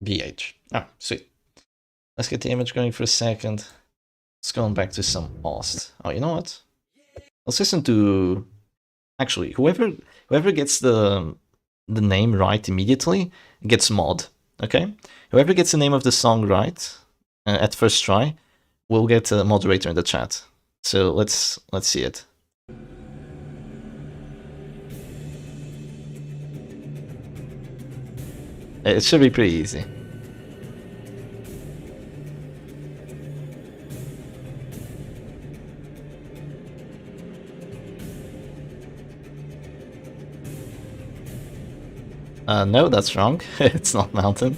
BH. Ah, sweet. Let's get the image going for a second. Let's go back to some Ost. Oh, you know what? Let's listen to... Actually, whoever gets the name right immediately gets mod, okay? Whoever gets the name of the song right at first try will get a moderator in the chat. So let's see it. It should be pretty easy. No, that's wrong. It's not Mountain.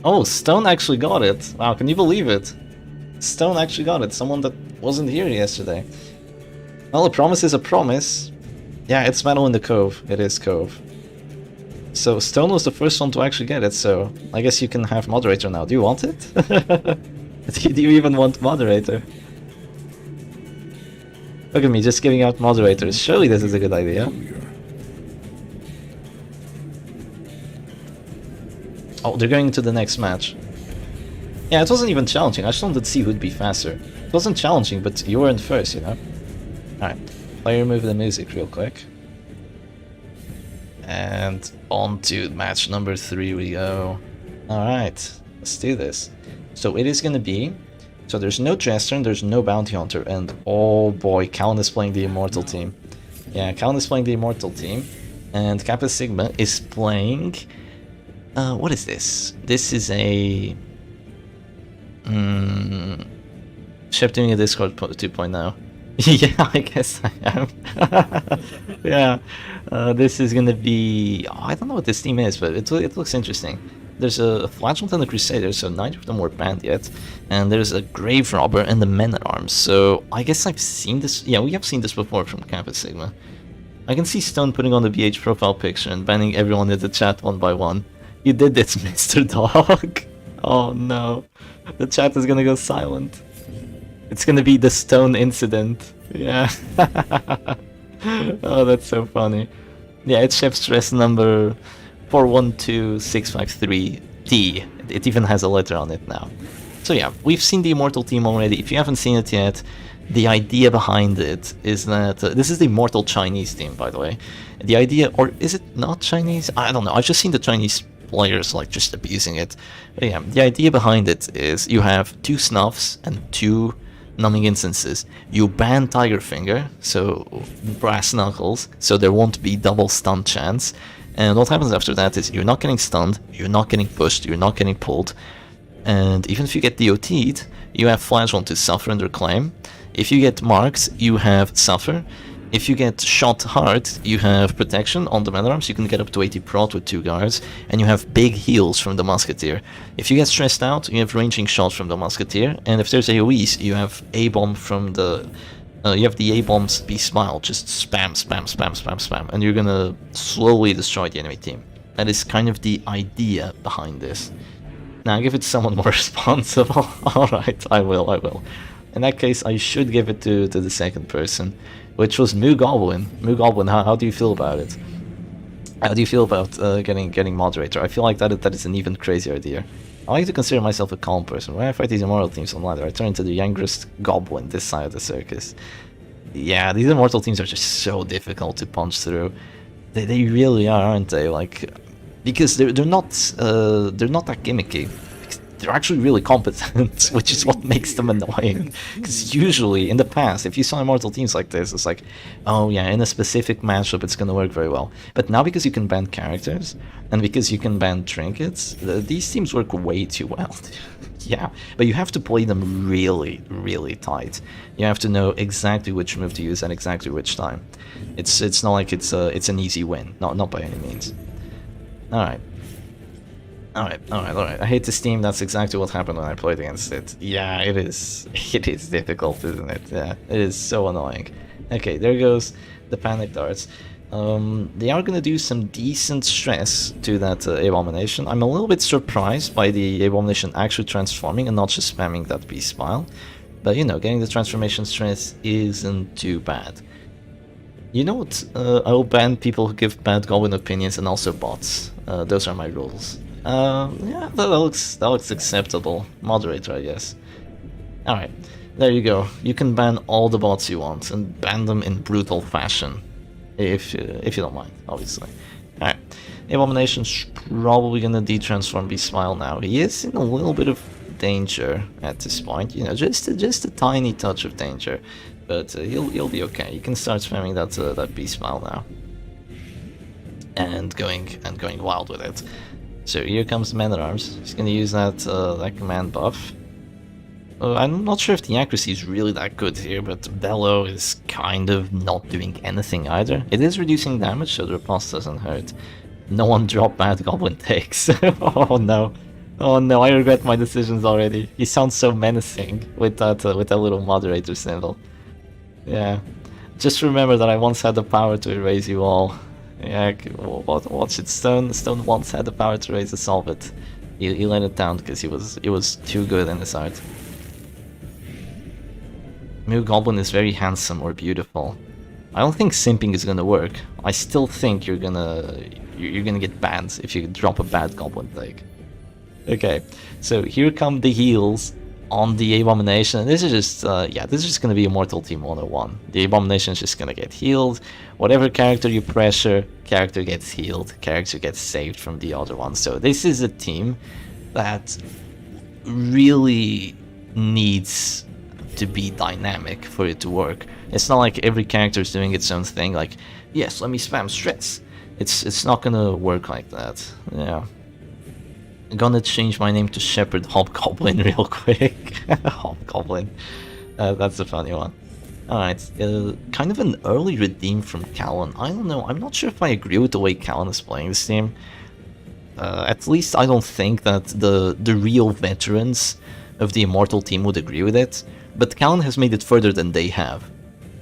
Oh, Stone actually got it. Wow, can you believe it? Stone actually got it. Someone that wasn't here yesterday. Well, a promise is a promise. Yeah, it's Metal in the Cove. It is Cove. So Stone was the first one to actually get it, so I guess you can have moderator now. Do you want it? Do you even want moderator? Look at me, just giving out moderators. Surely this is a good idea. Oh, they're going to the next match. Yeah, it wasn't even challenging. I just wanted to see who'd be faster. It wasn't challenging, but you weren't first, you know? Alright, play remove the music real quick. And on to match number 3 we go. Alright, let's do this. So it is gonna be... So there's no Jester and there's no Bounty Hunter, and oh boy, Callan is playing the Immortal team. Yeah, Callan is playing the Immortal team, and Kappa Sigma is playing... what is this? This is a... Shep doing a Discord 2.0. Yeah, I guess I am. Yeah, this is gonna be... Oh, I don't know what this team is, but it looks interesting. There's a Flagellant and a Crusader, so neither of them were banned yet. And there's a Grave Robber and the Men-at-Arms, so I guess I've seen this... Yeah, we have seen this before from Kappa Sigma. I can see Stone putting on the BH profile picture and banning everyone in the chat one by one. You did this, Mr. Dog. Oh no. The chat is gonna go silent. It's gonna be the Stone incident. Yeah. Oh, that's so funny. Yeah, it's Chef Stress number 412653T. It even has a letter on it now. So yeah, we've seen the Immortal team already. If you haven't seen it yet, the idea behind it is that... this is the Immortal Chinese team, by the way. The idea... Or is it not Chinese? I don't know. I've just seen the Chinese players like just abusing it. But yeah, the idea behind it is you have 2 Snuffs and 2 Numbing Instances. You ban Tiger Finger, so Brass Knuckles, so there won't be double stun chance. And what happens after that is you're not getting stunned, you're not getting pushed, you're not getting pulled. And even if you get DOT'd, you have Flagellant to suffer under claim. If you get marked, you have suffer. If you get shot hard, you have protection on the Men-at-Arms. You can get up to 80 prot with 2 guards, and you have big heals from the Musketeer. If you get stressed out, you have ranging shots from the Musketeer, and if there's AoEs, you have A-bomb from the... you have the A-bombs be smile, just spam, spam, spam, spam, spam, and you're gonna slowly destroy the enemy team. That is kind of the idea behind this. Now give it to someone more responsible. Alright, I will. In that case, I should give it to the second person, which was Moo Goblin. Moo Goblin, how do you feel about it? How do you feel about getting moderator? I feel like that is an even crazier idea. I like to consider myself a calm person. When I fight these Immortal teams online, I turn into the youngest Goblin this side of the circus. Yeah, these Immortal teams are just so difficult to punch through. They really are, aren't they? Like, because they're not that gimmicky. they're actually really competent, which is what makes them annoying. Because usually, in the past, if you saw Immortal teams like this, it's like, oh yeah, in a specific matchup it's gonna work very well. But now because you can ban characters, and because you can ban trinkets, these teams work way too well. Yeah, but you have to play them really, really tight. You have to know exactly which move to use at exactly which time. It's not like it's an easy win, not by any means. Alright. Alright. I hate this team, that's exactly what happened when I played against it. Yeah, it is. It is difficult, isn't it? Yeah, it is so annoying. Okay, there goes the panic darts. They are gonna do some decent stress to that Abomination. I'm a little bit surprised by the Abomination actually transforming and not just spamming that Beast Pile. But you know, getting the transformation stress isn't too bad. You know what? I will ban people who give bad Goblin opinions and also bots. Those are my rules. Yeah, that looks acceptable. Moderator, I guess. Alright, there you go. You can ban all the bots you want and ban them in brutal fashion. If you don't mind, obviously. Alright, Abomination's probably gonna de-transform Beast Smile now. He is in a little bit of danger at this point, you know, just a tiny touch of danger. But he'll be okay. You can start spamming that Beast Smile now. And going wild with it. So here comes the Man-at-Arms. He's gonna use that command buff. I'm not sure if the accuracy is really that good here, but Bellow is kind of not doing anything either. It is reducing damage, so the riposte doesn't hurt. No one drop bad Goblin takes. Oh no. Oh no, I regret my decisions already. He sounds so menacing with that little moderator symbol. Yeah. Just remember that I once had the power to erase you all. Yeah, watch it. Stone once had the power to erase us all, but he let it down because he was too good in his art. New Goblin is very handsome or beautiful. I don't think simping is gonna work. I still think you're gonna get banned if you drop a bad Goblin take. Okay, so here come the heals on the Abomination. This is just this is just gonna be Immortal Team 101. The Abomination is just gonna get healed. Whatever character you pressure, character gets healed, character gets saved from the other one. So this is a team that really needs to be dynamic for it to work. It's not like every character is doing its own thing, like, yes, let me spam stress. It's not gonna work like that. Yeah. I'm gonna change my name to Shepherd Hobgoblin real quick. Hobgoblin. That's a funny one. Alright, kind of an early redeem from Callan. I don't know, I'm not sure if I agree with the way Callan is playing this team. At least I don't think that the real veterans of the Immortal team would agree with it. But Callan has made it further than they have,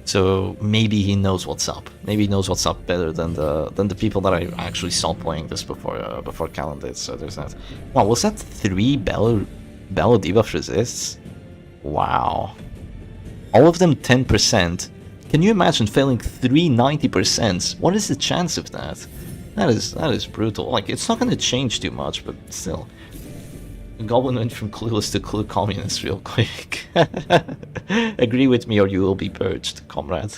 so maybe he knows what's up. Maybe he knows what's up better than the people that I actually saw playing this before Callan did. So there's that. Wow, was that 3 Bellow debuff resists? Wow, all of them 10%. Can you imagine failing 3 90%? What is the chance of that? That is brutal. Like, it's not going to change too much, but still. Goblin went from clueless to clue communist real quick. Agree with me or you will be purged, comrade.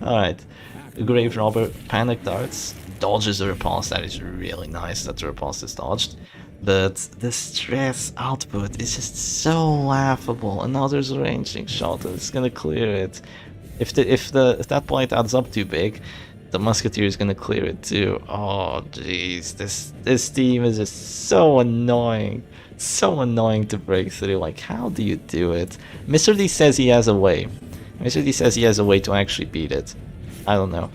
Alright. Grave Robber, Panic Darts, dodges the riposte. That is really nice that the riposte is dodged. But the stress output is just so laughable. And now there's a ranging shot and it's gonna clear it. If that point adds up too big, the Musketeer is gonna clear it too. Oh jeez, this team is just so annoying. So annoying to break through. Like, how do you do it? Mr. D says he has a way. Mr. D says he has a way to actually beat it. I don't know.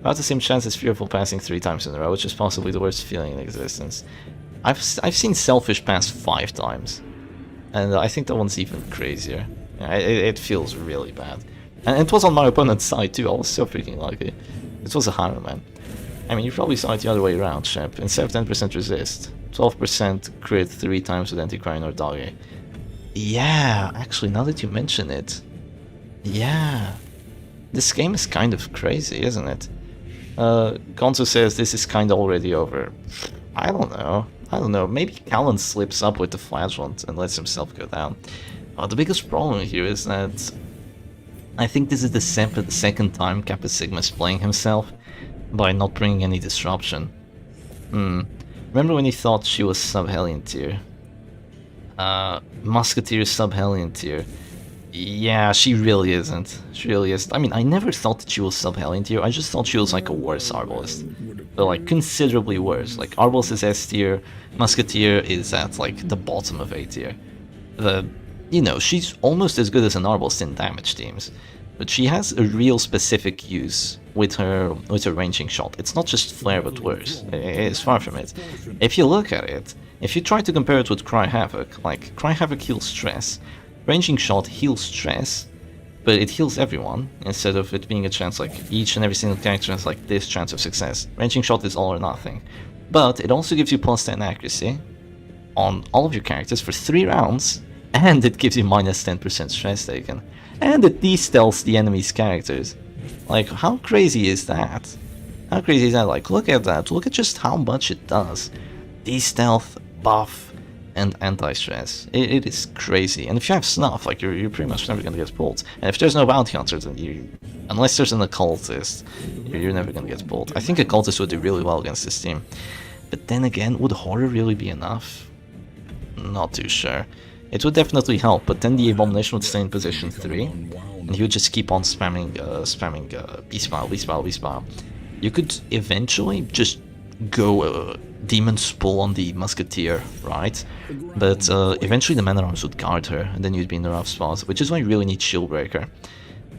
About the same chance as Fearful passing 3 times in a row, which is possibly the worst feeling in existence. I've seen Selfish pass 5 times. And I think that one's even crazier. Yeah, it feels really bad. And it was on my opponent's side too. I was so freaking lucky. It was a Haru, man. I mean, you probably saw it the other way around, Shep. Instead of 10% resist, 12% crit 3 times with Anticrine or Doggy. Yeah, actually, now that you mention it. Yeah. This game is kind of crazy, isn't it? Gonzo says this is kinda already over. I don't know. Maybe Callan slips up with the Flagellant and lets himself go down. The biggest problem here is that I think this is the second time Kappa Sigma is playing himself by not bringing any disruption. Remember when he thought she was sub-Hellion tier? Musketeer sub-Hellion tier. Yeah, she really isn't. She really isn't. I mean, I never thought that she was sub-Hellion tier. I just thought she was like a worse Arbalist. But like considerably worse. Like Arbalist is S tier, Musketeer is at like the bottom of A tier. You know, she's almost as good as an Arbalist in damage teams. But she has a real specific use with her ranging shot. It's not just flare but worse. It's far from it. If you look at it, if you try to compare it with Cry Havoc, like Cry Havoc heals stress, ranging shot heals stress, but it heals everyone, instead of it being a chance like each and every single character has like this chance of success. Ranging shot is all or nothing. But it also gives you plus 10 accuracy on all of your characters for 3 rounds, and it gives you minus 10% stress taken. And it de-stealths the enemy's characters. Like, how crazy is that? How crazy is that? Like, look at that. Look at just how much it does. De-stealth, buff, and anti-stress. It is crazy. And if you have snuff, like, you're pretty much never gonna get pulled. And if there's no bounty hunter, then unless there's an occultist, you're never gonna get pulled. I think occultist would do really well against this team. But then again, would horror really be enough? Not too sure. It would definitely help, but then the Abomination would stay in position 3, and he would just keep on spamming B-Smile, B-Smile, B-Smile. You could eventually just go Demon's Pull on the Musketeer, right? But eventually the Man-at-Arms would guard her, and then you'd be in the rough spot, which is why you really need Shieldbreaker.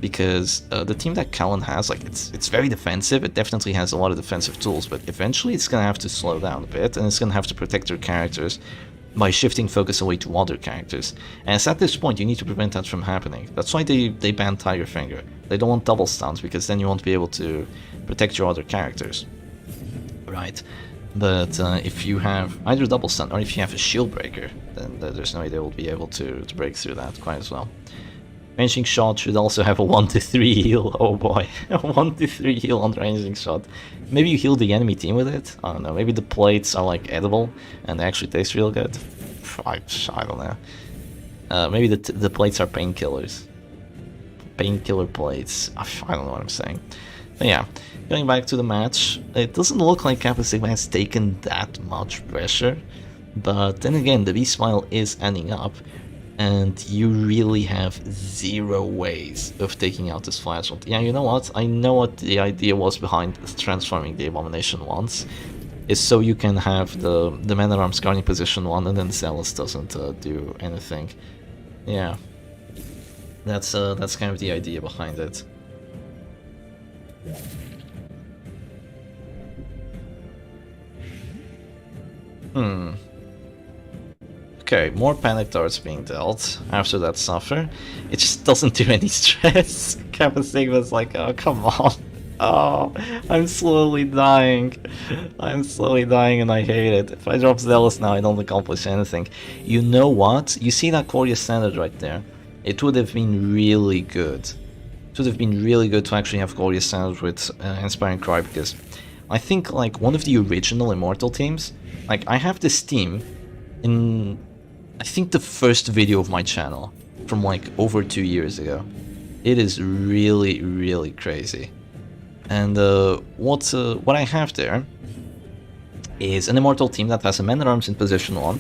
Because the team that Callan has, like, it's very defensive, it definitely has a lot of defensive tools, but eventually it's gonna have to slow down a bit, and it's gonna have to protect their characters by shifting focus away to other characters. And it's at this point you need to prevent that from happening. That's why they banned Tiger Finger. They don't want double stuns, because then you won't be able to protect your other characters. Right? But if you have either double stun or if you have a shield breaker, then there's no way they will be able to break through that quite as well. Ranging shot should also have a 1-3 heal. Oh boy, a 1-3 heal on ranging shot. Maybe you heal the enemy team with it. I don't know. Maybe the plates are like edible and they actually taste real good. I don't know. Maybe the plates are painkillers. Painkiller plates. I don't know what I'm saying. But yeah, going back to the match, it doesn't look like Kappa Sigma has taken that much pressure. But then again, the B-Smile is ending up. And you really have 0 ways of taking out this flagellant. Yeah, you know what? I know what the idea was behind transforming the Abomination once. Is so you can have the Man-at-Arms guarding position 1 and then Zealous doesn't do anything. Yeah. That's kind of the idea behind it. Okay, more panic darts being dealt after that suffer. It just doesn't do any stress. Kappa Sigma's like, oh, come on. Oh, I'm slowly dying. I'm slowly dying and I hate it. If I drop Zealous now, I don't accomplish anything. You know what? You see that Glorious Standard right there? It would have been really good. It would have been really good to actually have Glorious Standard with Inspiring Cry, because I think like one of the original Immortal teams, like I have this team in I think the first video of my channel from like over 2 years ago. It is really, really crazy. And what I have there is an Immortal team that has a Man-at-Arms in position 1,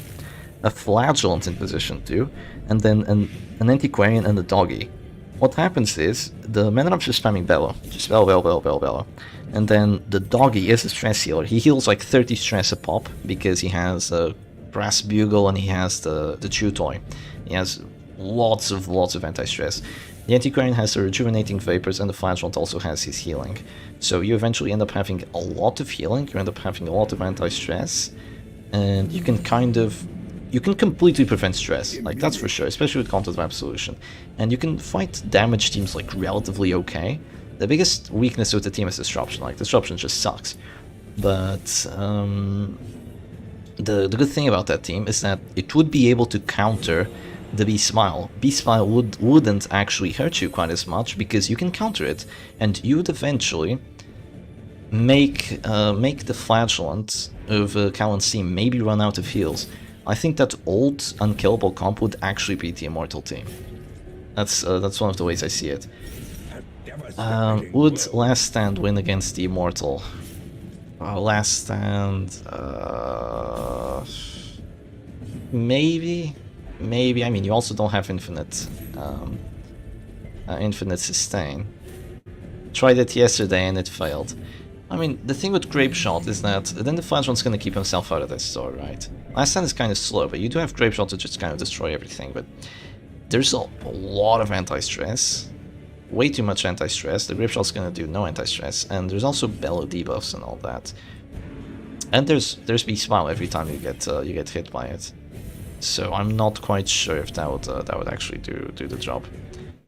a Flagellant in position 2, and then an Antiquarian and a Doggy. What happens is, the Man-at-Arms is spamming Bellow, just Bellow. And then the Doggy is a stress healer. He heals like 30 stress a pop, because he has a Brass Bugle and he has the Chew Toy. He has lots of anti-stress. The Antiquarian has the Rejuvenating Vapors, and the Flagellant also has his healing. So you eventually end up having a lot of healing, you end up having a lot of anti-stress, and you can completely prevent stress, like that's for sure, especially with Content of Absolution. And you can fight damage teams like relatively okay. The biggest weakness with the team is Disruption, like Disruption just sucks. But the good thing about that team is that it would be able to counter the B-Smile. B-Smile wouldn't actually hurt you quite as much, because you can counter it, and you would eventually make the Flagellant of Callan's team maybe run out of heals. I think that old unkillable comp would actually beat the Immortal team. That's one of the ways I see it. Would Last Stand win against the Immortal? Last Stand... maybe? maybe, I mean, you also don't have infinite sustain. Tried it yesterday and it failed. I mean, the thing with Grape Shot is that then the Flagellant's gonna keep himself out of this store, right? Last stand is kind of slow, but you do have Grape Shot to just kind of destroy everything, but there's a lot of anti-stress. Way too much anti-stress. The Grape Shot's gonna do no anti-stress, and there's also Bellow debuffs and all that. And there's Beast Smile every time you get hit by it. So I'm not quite sure if that would actually do the job.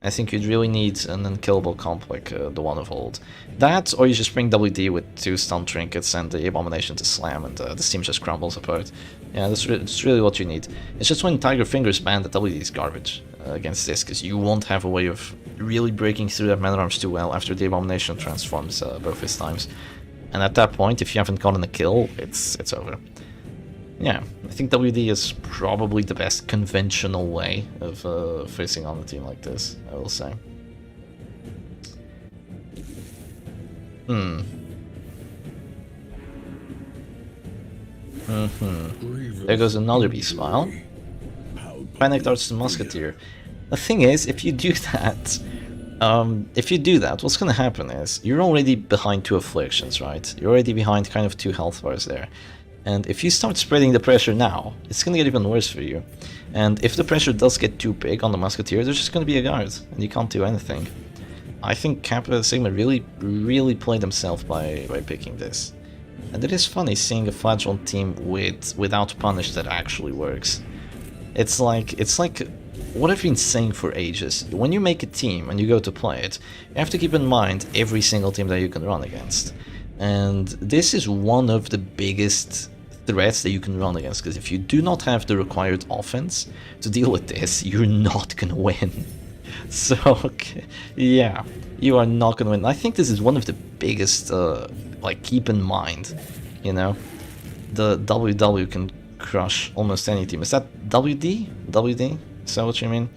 I think you'd really need an unkillable comp like the one of old. That, or you just bring WD with 2 stun trinkets and the Abomination to slam, and the team just crumbles apart. Yeah, that's really what you need. It's just when Tiger Fingers banned that WD is garbage against this, because you won't have a way of really breaking through that Man-at-Arms too well after the Abomination transforms both his times. And at that point, if you haven't gotten a kill, it's over. Yeah, I think WD is probably the best conventional way of facing on a team like this, I will say. There goes another Beast Smile. Panic Darts to Musketeer. The thing is, if you do that, what's gonna happen is, you're already behind 2 afflictions, right? You're already behind kind of 2 health bars there. And if you start spreading the pressure now, it's gonna get even worse for you. And if the pressure does get too big on the Musketeer, there's just gonna be a guard, and you can't do anything. I think Kappa Sigma really played himself by picking this. And it is funny seeing a Flagellant team without punish that actually works. It's like what I've been saying for ages. When you make a team and you go to play it, you have to keep in mind every single team that you can run against. And this is one of the biggest threats that you can run against, because if you do not have the required offense to deal with this, you're not gonna win. So, okay, yeah, you are not gonna win. I think this is one of the biggest, like, keep in mind, you know? The WW can crush almost any team. Is that WD? WD? Is that what you mean?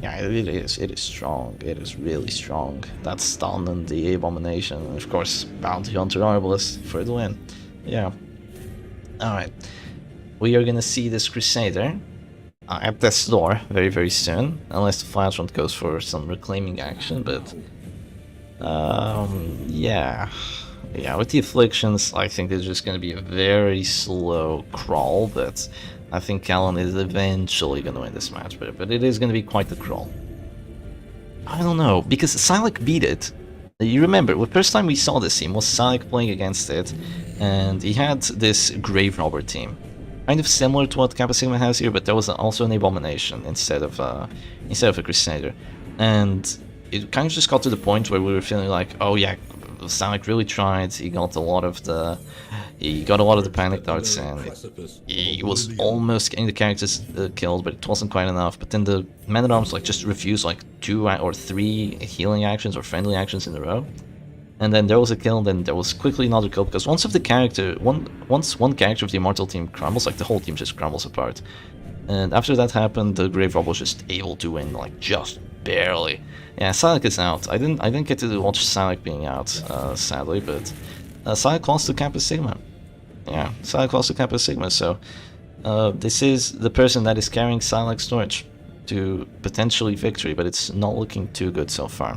Yeah, it is strong. It is really strong. That stun and the Abomination, and of course, Bounty Hunter Arbalest for the win. Yeah. Alright. We are gonna see this Crusader at this door very soon, unless the Flagellant goes for some reclaiming action, but yeah, with the afflictions, I think it's just gonna be a very slow crawl, but I think Callan is eventually gonna win this match, but it is gonna be quite the crawl. I don't know, because Silac beat it. You remember, the first time we saw this team was Silac playing against it, and he had this Grave Robber team. Kind of similar to what Kappa Sigma has here, but there was also an Abomination instead of a Crusader. And it kind of just got to the point where we were feeling like, oh yeah, Silac really tried, he got a lot of the panic darts, and he was almost getting the characters killed, but it wasn't quite enough. But then the Man-at-Arms like just refused like 2 or 3 healing actions or friendly actions in a row. And then there was a kill, and then there was quickly another kill, because once one character of the Immortal team crumbles, like the whole team just crumbles apart. And after that happened, the Grave Robber was just able to win, like just barely. Yeah, Silac is out. I didn't get to watch Silac being out, sadly, but Silac lost to Kappa Sigma. Yeah, Silac lost to Kappa Sigma, so this is the person that is carrying Silac's torch to potentially victory, but it's not looking too good so far.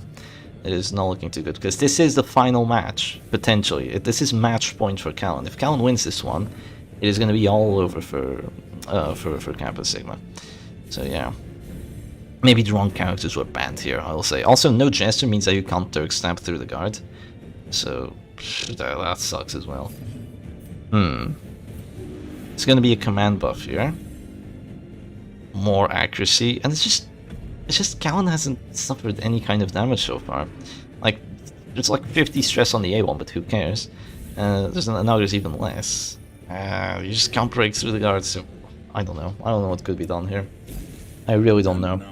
It is not looking too good, because this is the final match, potentially. This is match point for Callan. If Callan wins this one, it is going to be all over for Kappa Sigma. So yeah. Maybe the wrong characters were banned here, I will say. Also, no Jester means that you can't Turk Stab through the guard. So, that sucks as well. It's going to be a command buff here. More accuracy, and it's just Callan hasn't suffered any kind of damage so far. Like, there's like 50 stress on the A1, but who cares? Now there's even less. You just can't break through the guard, so I don't know. I don't know what could be done here. I really don't know.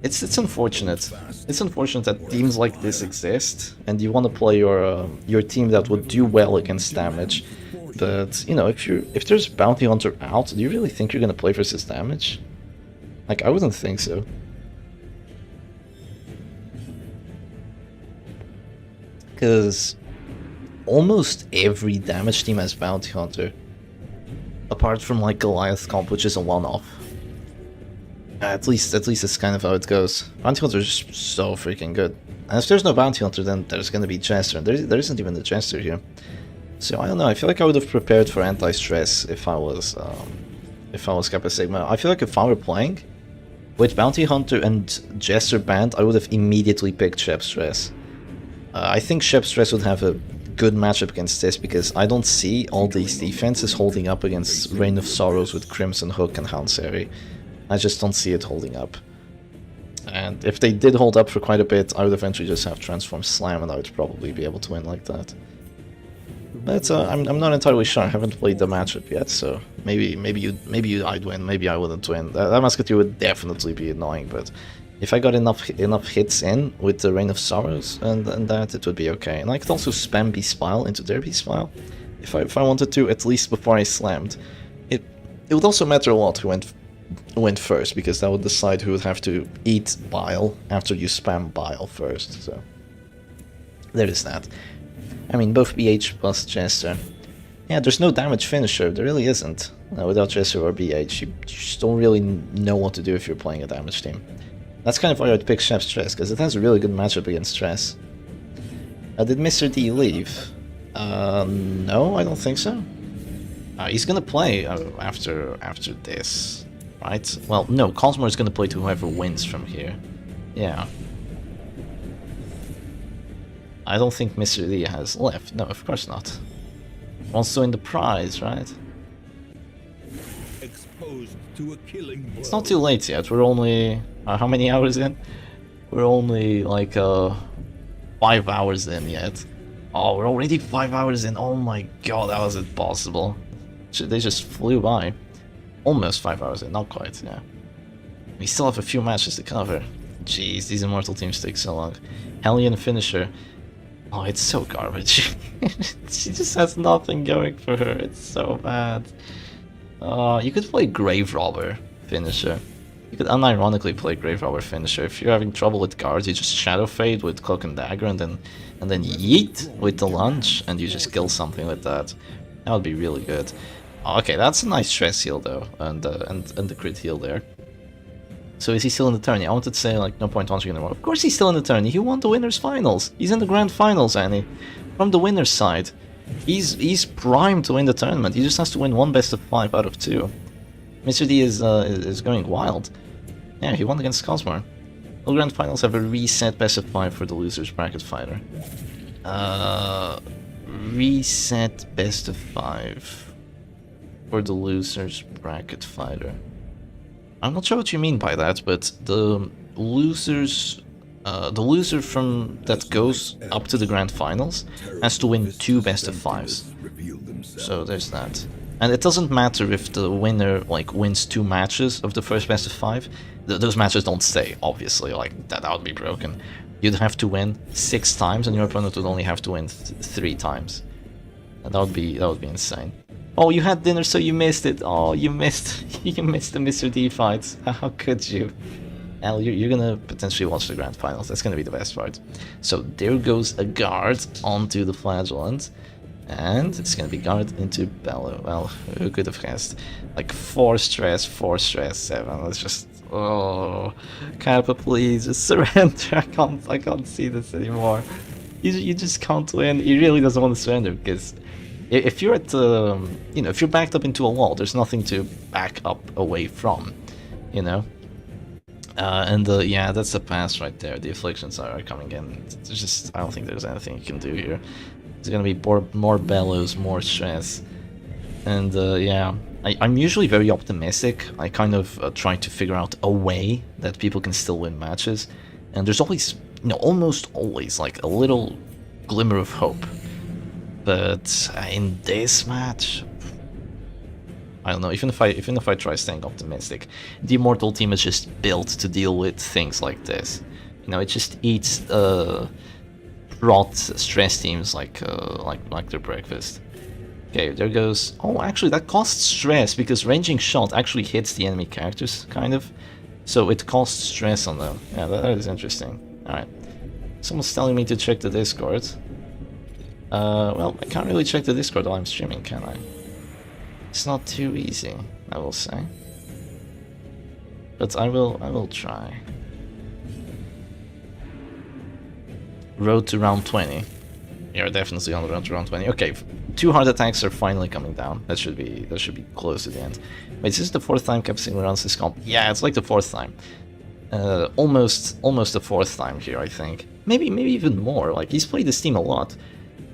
It's unfortunate. It's unfortunate that teams like this exist, and you want to play your team that would do well against damage. But you know, if there's Bounty Hunter out, do you really think you're gonna play versus damage? Like, I wouldn't think so. Because almost every damage team has Bounty Hunter. Apart from like Goliath comp, which is a one-off. At least it's kind of how it goes. Bounty Hunters are just so freaking good. And if there's no Bounty Hunter, then there's gonna be Jester. And there isn't even a Jester here. So I don't know. I feel like I would have prepared for anti-stress if I was Kappa Sigma. I feel like if I were playing with Bounty Hunter and Jester banned, I would have immediately picked Shep Stress. I think Shep Stress would have a good matchup against this because I don't see all these defenses holding up against Reign of Sorrows with Crimson Hook and Hanseri. I just don't see it holding up. And if they did hold up for quite a bit, I would eventually just have Transform Slam and I would probably be able to win like that. But I'm not entirely sure. I haven't played the matchup yet, so maybe I'd win, maybe I wouldn't win. That Musketeer would definitely be annoying, but if I got enough hits in with the Reign of Sorrows and that, it would be okay. And I could also spam B-Spile into their B-Spile if I wanted to, at least before I slammed. It would also matter a lot who went first, because that would decide who would have to eat Bile after you spam Bile first. So there is that. I mean, both BH plus Jester. Yeah, there's no damage finisher, there really isn't. Without Jester or BH, you just don't really know what to do if you're playing a damage team. That's kind of why I'd pick Chef Stress, because it has a really good matchup against Stress. Did Mr. D leave? No, I don't think so. He's gonna play after this, right? Well, no, Cosmore is gonna play to whoever wins from here. Yeah. I don't think Mr. D has left. No, of course not. Wants to win the prize, right? Exposed to a killing blow. It's not too late yet. We're only how many hours in? We're only like 5 hours in yet. Oh, we're already 5 hours in. Oh my god, how is it possible? They just flew by. Almost 5 hours in, not quite. Yeah. We still have a few matches to cover. Jeez, these Immortal teams take so long. Hellion finisher. Oh, it's so garbage. She just has nothing going for her. It's so bad. You could play Grave Robber finisher. You could unironically play Grave Robber finisher. If you're having trouble with guards, you just Shadow Fade with Cloak and Dagger, and then yeet with the lunge, and you just kill something with that. That would be really good. Okay, that's a nice stress heal though, and the crit heal there. So is he still in the tourney? I wanted to say like no point launching anymore. Of course he's still in the tourney. He won the winners finals. He's in the grand finals, Annie. From the winners side, he's primed to win the tournament. He just has to win one best of 5 out of 2. Mr. D is going wild. Yeah, he won against Cosmore. The grand finals have a reset best of 5 for the losers bracket fighter. Reset best of 5 for the losers bracket fighter. I'm not sure what you mean by that, but the losers, the loser from that goes up to the grand finals has to win 2 best of 5s. So there's that. And it doesn't matter if the winner like wins 2 matches of the first best of 5. Those matches don't stay, obviously. Like that would be broken. You'd have to win 6 times, and your opponent would only have to win 3 times. And that would be insane. Oh, you had dinner, so you missed it. Oh, you missed the Mr. D fights. How could you? Al, you're gonna potentially watch the grand finals. That's gonna be the best part. So there goes a guard onto the flagellant, and it's gonna be guard into Bellow. Well, who could have guessed? Like 4 stress, 7. Let's just Kappa, please just surrender. I can't see this anymore. You just can't win. He really doesn't want to surrender because. If you're at if you're backed up into a wall, there's nothing to back up away from, you know. Yeah, that's the pass right there. The afflictions are coming in. There's just I don't think there's anything you can do here. There's gonna be more bellows, more stress, and yeah, I'm usually very optimistic. I kind of try to figure out a way that people can still win matches, and there's always, almost always like a little glimmer of hope. But in this match, I don't know. Even if I try staying optimistic, the Immortal team is just built to deal with things like this. It just eats rot stress teams like their breakfast. Okay, there goes. Oh, actually, that costs stress because ranging shot actually hits the enemy characters, kind of. So it costs stress on them. Yeah, that is interesting. All right, someone's telling me to check the Discord. Well, I can't really check the Discord while I'm streaming, can I? It's not too easy, I will say. but I will try. Road to round 20. You're definitely on the road to round 20. Okay, 2 heart attacks are finally coming down. That should be close to the end. Wait, is this the 4th time Kappa runs this comp? Yeah, it's like the 4th time. Almost the 4th time here, I think. Maybe even more. Like, he's played this team a lot.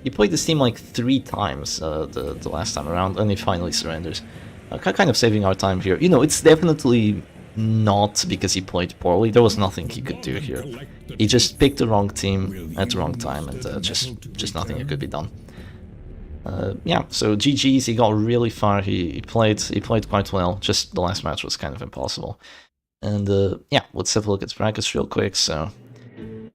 He played this team like 3 times the last time around, and he finally surrenders. Kind of saving our time here. You know, it's definitely not because he played poorly. There was nothing he could do here. He just picked the wrong team at the wrong time, and just nothing that could be done. Yeah, so GG's. He got really far. He played quite well. Just the last match was kind of impossible. And yeah, let's have a look at brackets real quick. So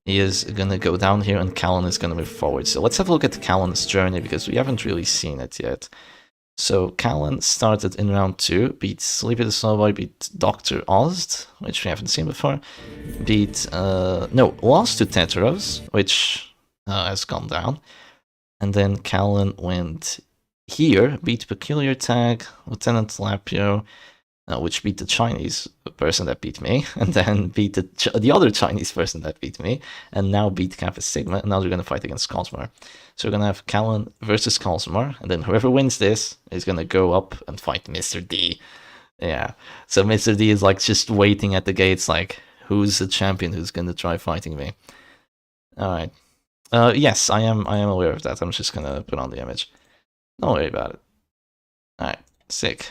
he is gonna go down here, and Callan is gonna move forward. So let's have a look at Callan's journey because we haven't really seen it yet. So Callan started in round 2, beat Sleepy the Snowboy, beat Dr. Ozd, which we haven't seen before, lost to Tetris, which has gone down, and then Callan went here, beat Peculiar Tag, Lieutenant Lapio, which beat the Chinese person that beat me, and then beat the other Chinese person that beat me, and now beat Kappa Sigma, and now they're going to fight against Cosmar. So we're going to have Callan versus Cosmar, and then whoever wins this is going to go up and fight Mr. D. Yeah, so Mr. D is like just waiting at the gates like, who's the champion who's going to try fighting me? Alright. Yes, I am aware of that. I'm just going to put on the image. Don't worry about it. Alright, sick.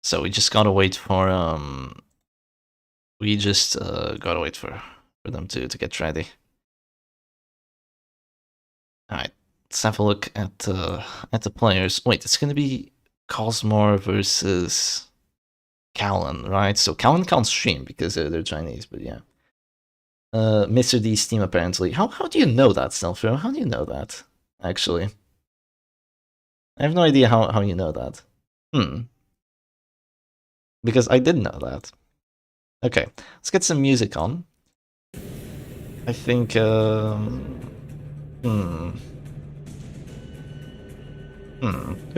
So we just gotta wait for gotta wait for them to get ready. Alright, let's have a look at the players. Wait, it's gonna be Cosmar versus Callan, right? So Callan can't stream because they're Chinese, but yeah. Mr. D's team apparently. How do you know that, Selfio? How do you know that? Actually, I have no idea how you know that. Because I didn't know that. Okay, let's get some music on. I think, Who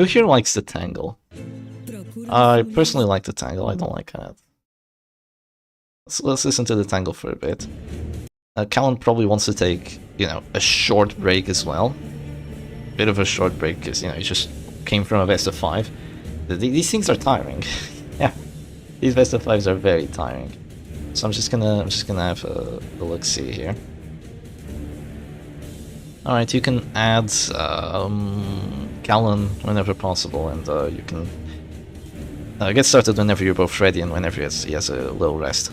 here likes the tangle? I personally like the tangle, I don't like that. Let's listen to the tangle for a bit. Callan probably wants to take, you know, a short break as well. Bit of a short break, because, you know, he just came from a best of 5. These things are tiring. Yeah. These best of 5s are very tiring, so I'm just gonna have a look-see here. All right, you can add Callan whenever possible, and you can get started whenever you're both ready and whenever he has a little rest.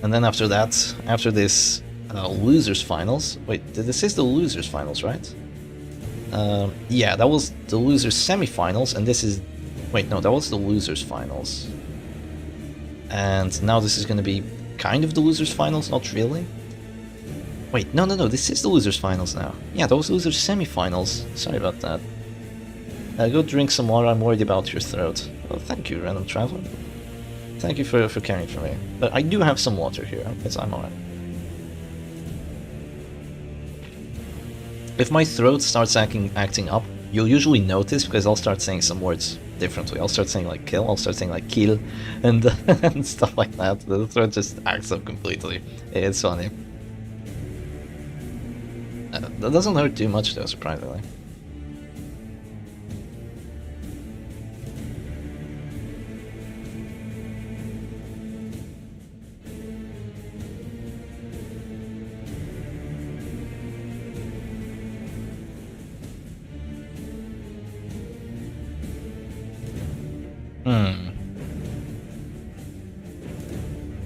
And then after that, after this losers finals, wait, this is the losers finals, right? Yeah, that was the losers semifinals, and this is, wait, no, that was the losers finals. And now this is going to be kind of the losers finals, not really. Wait, no, this is the losers finals now. Yeah, those losers semifinals. Sorry about that. Go drink some water. I'm worried about your throat. Oh, thank you, random traveler. Thank you for caring for me. But I do have some water here, because I'm alright. If my throat starts acting up, you'll usually notice because I'll start saying some words differently. I'll start saying like kill, I'll start saying like kill, and, and stuff like that. The throat just acts up completely. It's funny. That doesn't hurt too much though, surprisingly.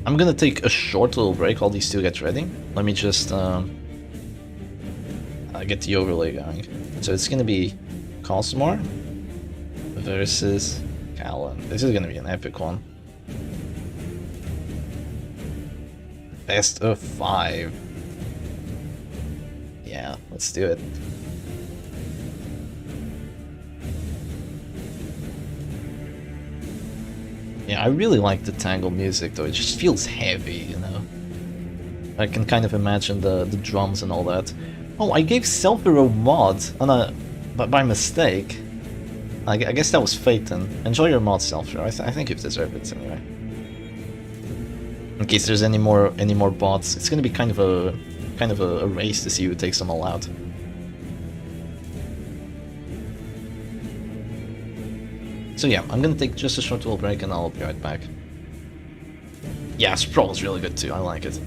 I'm gonna take a short little break while these two get ready. Let me just get the overlay going. So it's gonna be Cosmar versus Callan. This is gonna be an epic one. Best of 5. Yeah, let's do it. Yeah, I really like the tango music though, it just feels heavy, you know? I can kind of imagine the drums and all that. Oh, I gave Selfie a mod on by mistake. I guess that was fate then. Enjoy your mod, Selfie. I think you've deserved it anyway. In case there's any more bots, it's gonna be kind of a race to see who takes them all out. So yeah, I'm gonna take just a short little break and I'll be right back. Yeah, Sprawl is really good too, I like it.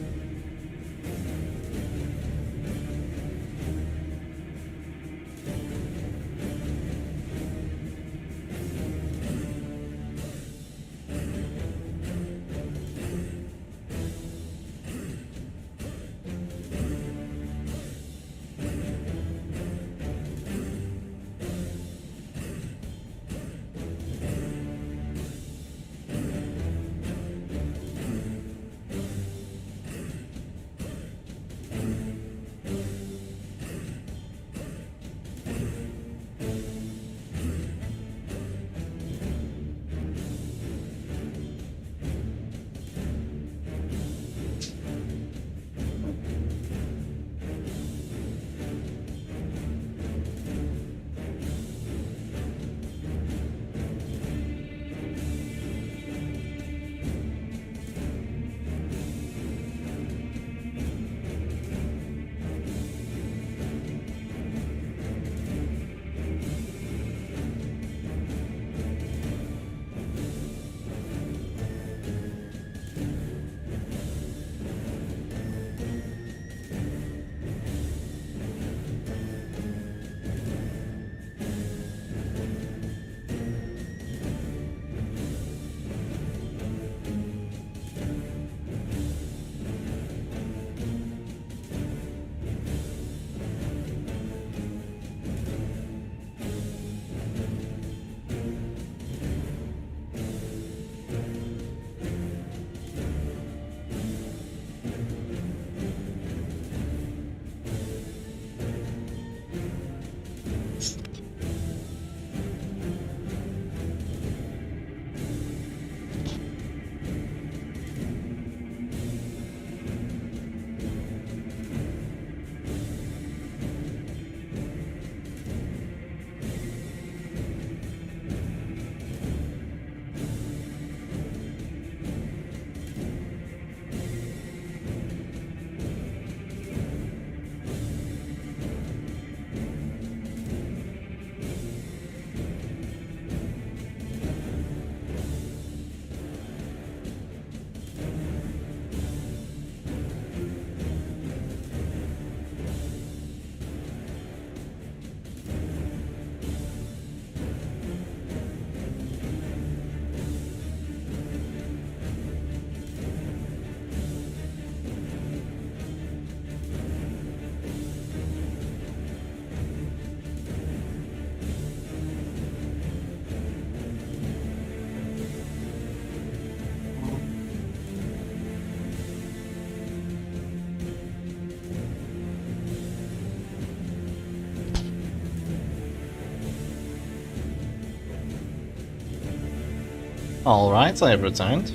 Alright, I have returned.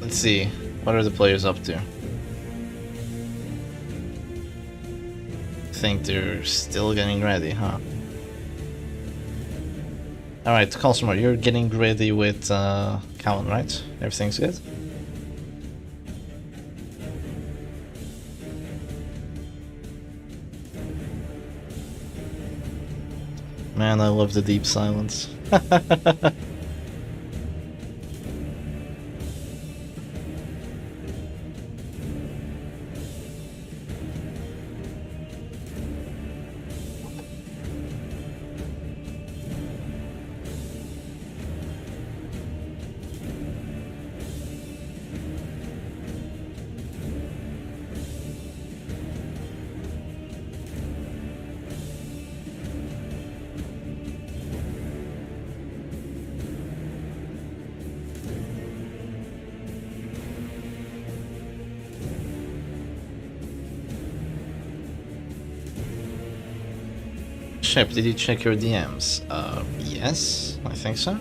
Let's see, what are the players up to? Think they're still getting ready, huh? Alright, Cosmo, you're getting ready with Callan, right? Everything's good? Man, I love the deep silence. Chip, did you check your DMs? Yes, I think so.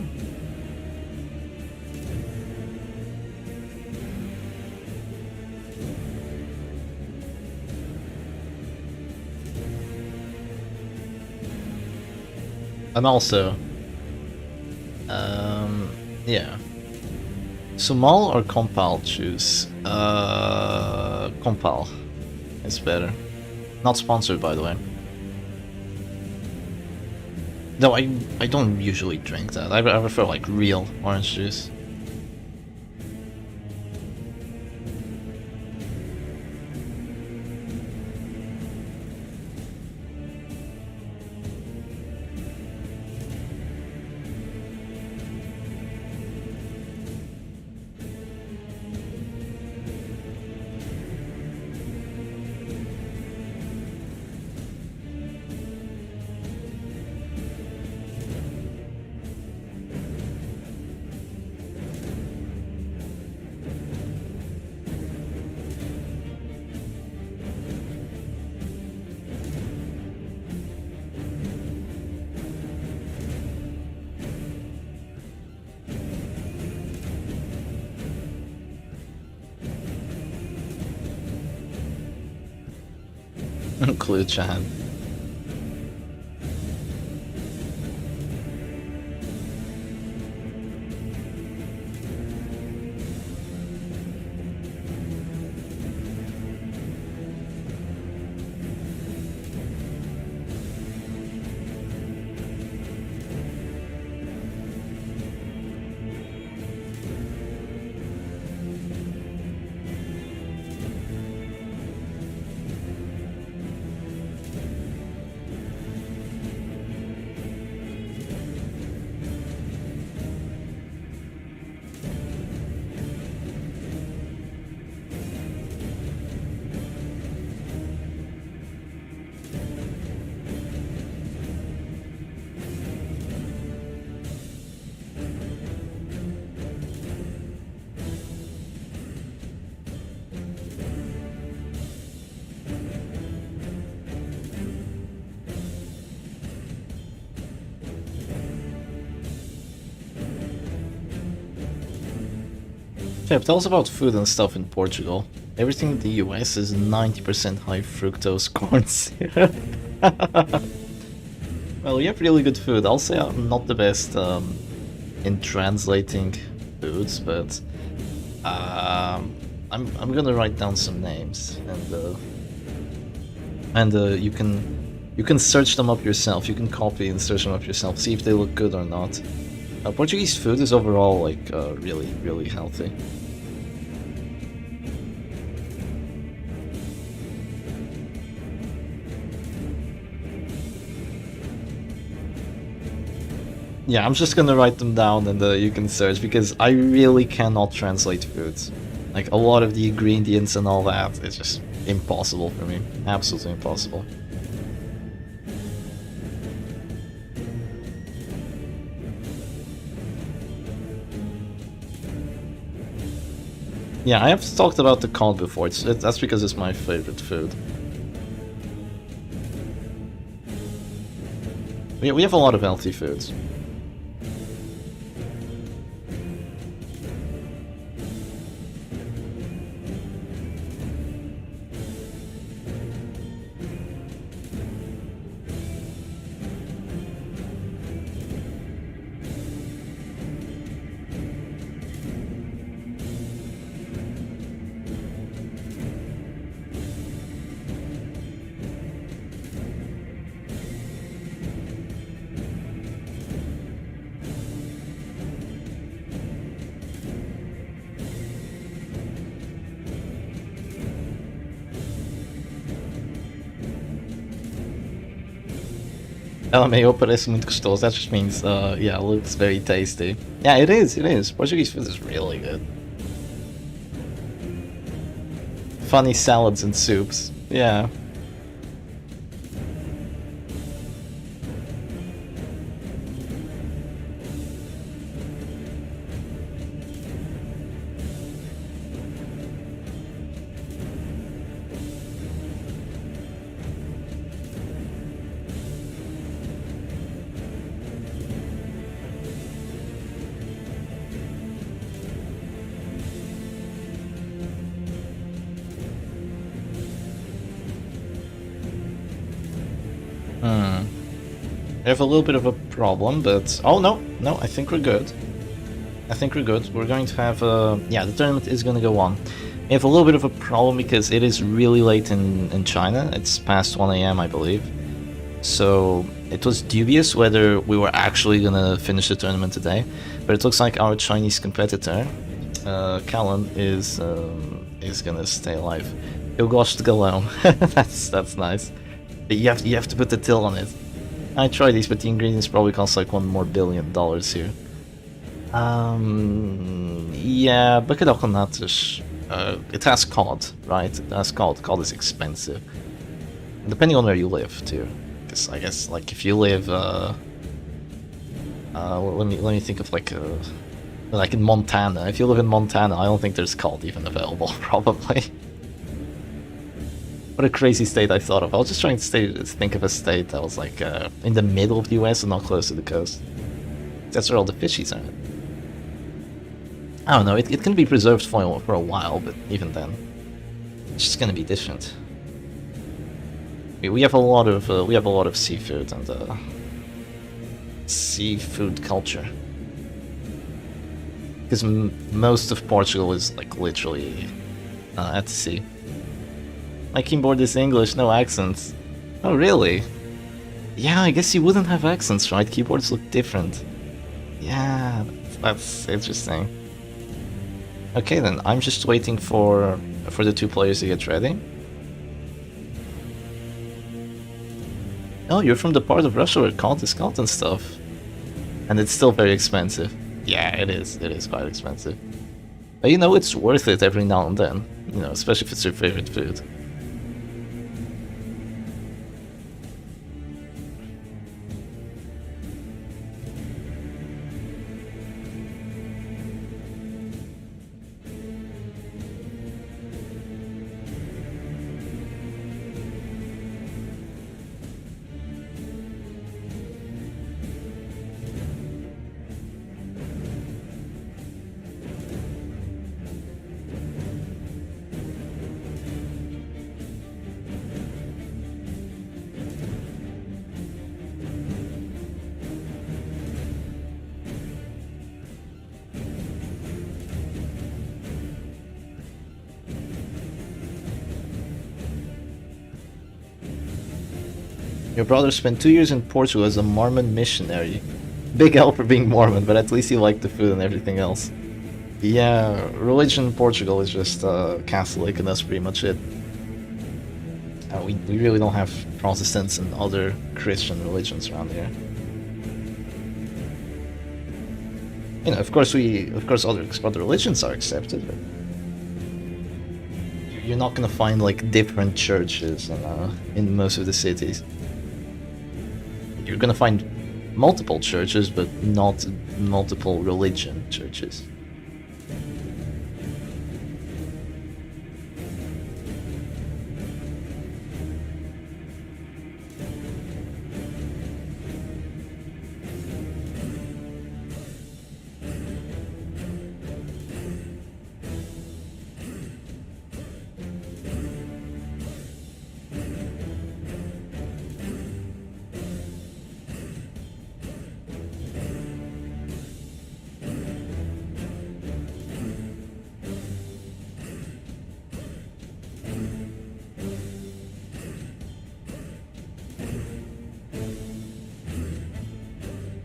And also, yeah. Sumal or Compal choose? Compal. It's better. Not sponsored, by the way. No, I don't usually drink that. I prefer like real orange juice. Clue chat. Fab, tell us about food and stuff in Portugal. Everything in the US is 90% high fructose corn syrup. Well, you have really good food. I'll say I'm not the best in translating foods, but I'm gonna write down some names and you can search them up yourself. You can copy and search them up yourself. See if they look good or not. Portuguese food is overall like really healthy. Yeah, I'm just gonna write them down and you can search because I really cannot translate foods. Like a lot of the ingredients and all that, it's just impossible for me. Absolutely impossible. Yeah, I have talked about the cod before. That's because it's my favorite food. We have a lot of healthy foods. LMAO parece muito gostoso. That just means, yeah, it looks very tasty. Yeah, it is. Portuguese food is really good. Funny salads and soups. Yeah. We have a little bit of a problem, but... Oh, no, I think we're good. We're going to have yeah, the tournament is going to go on. We have a little bit of a problem because it is really late in China. It's past 1 AM, I believe. So it was dubious whether we were actually going to finish the tournament today. But it looks like our Chinese competitor, Callan, is going to stay alive. Eu gosto de galão. That's nice. But you have to put the till on it. I tried these, but the ingredients probably cost like $1 more billion here. Yeah, bacalhau com natas. It has cod, right? It has cod. Cod is expensive. Depending on where you live, too. Because I guess, like, if you live, let me think of like in Montana. If you live in Montana, I don't think there's cod even available, probably. What a crazy state I thought of. I was just trying to think of a state that was like in the middle of the US and not close to the coast. That's where all the fishies are. I don't know, it can be preserved for a while, but even then, it's just gonna be different. We have a lot of seafood and seafood culture, because most of Portugal is like literally at sea. My keyboard is English, no accents. Oh really? Yeah, I guess you wouldn't have accents, right? Keyboards look different. Yeah, that's interesting. Okay then, I'm just waiting for the two players to get ready. Oh, you're from the part of Russia where cod is caught and stuff. And it's still very expensive. Yeah, it is quite expensive. But you know, it's worth it every now and then. You know, especially if it's your favorite food. Your brother spent 2 years in Portugal as a Mormon missionary. Big help for being Mormon, but at least he liked the food and everything else. Yeah, religion in Portugal is just Catholic, and that's pretty much it. We really don't have Protestants and other Christian religions around here. You know, of course other religions are accepted, but you're not gonna find like different churches in most of the cities. You're gonna find multiple churches, but not multiple religion churches.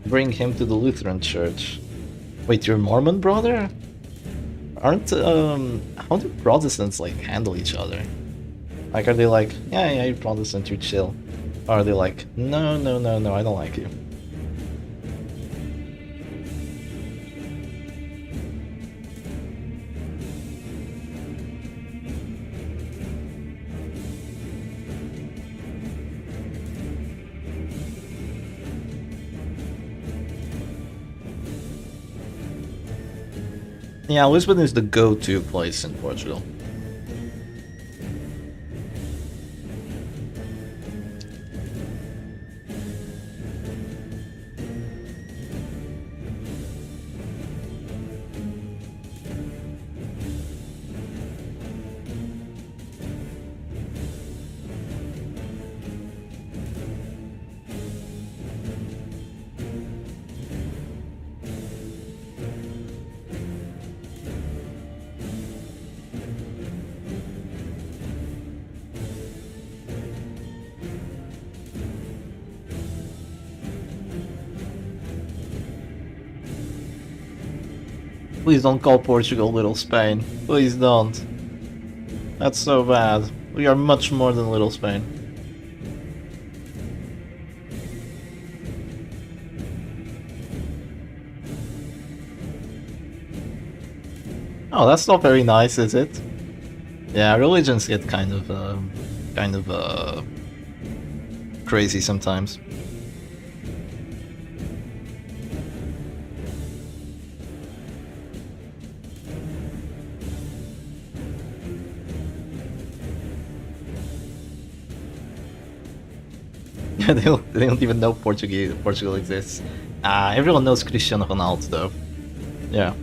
Bring him to the Lutheran church. Wait, your Mormon brother? Aren't how do Protestants like handle each other? Like, are they like, yeah, you're Protestant, you're chill? Or are they like, no, I don't like you? Yeah, Lisbon is the go-to place in Portugal. Please don't call Portugal Little Spain. Please don't. That's so bad. We are much more than Little Spain. Oh, that's not very nice, is it? Yeah, religions get kind of crazy sometimes. they don't even know Portugal exists. Everyone knows Cristiano Ronaldo though. Yeah.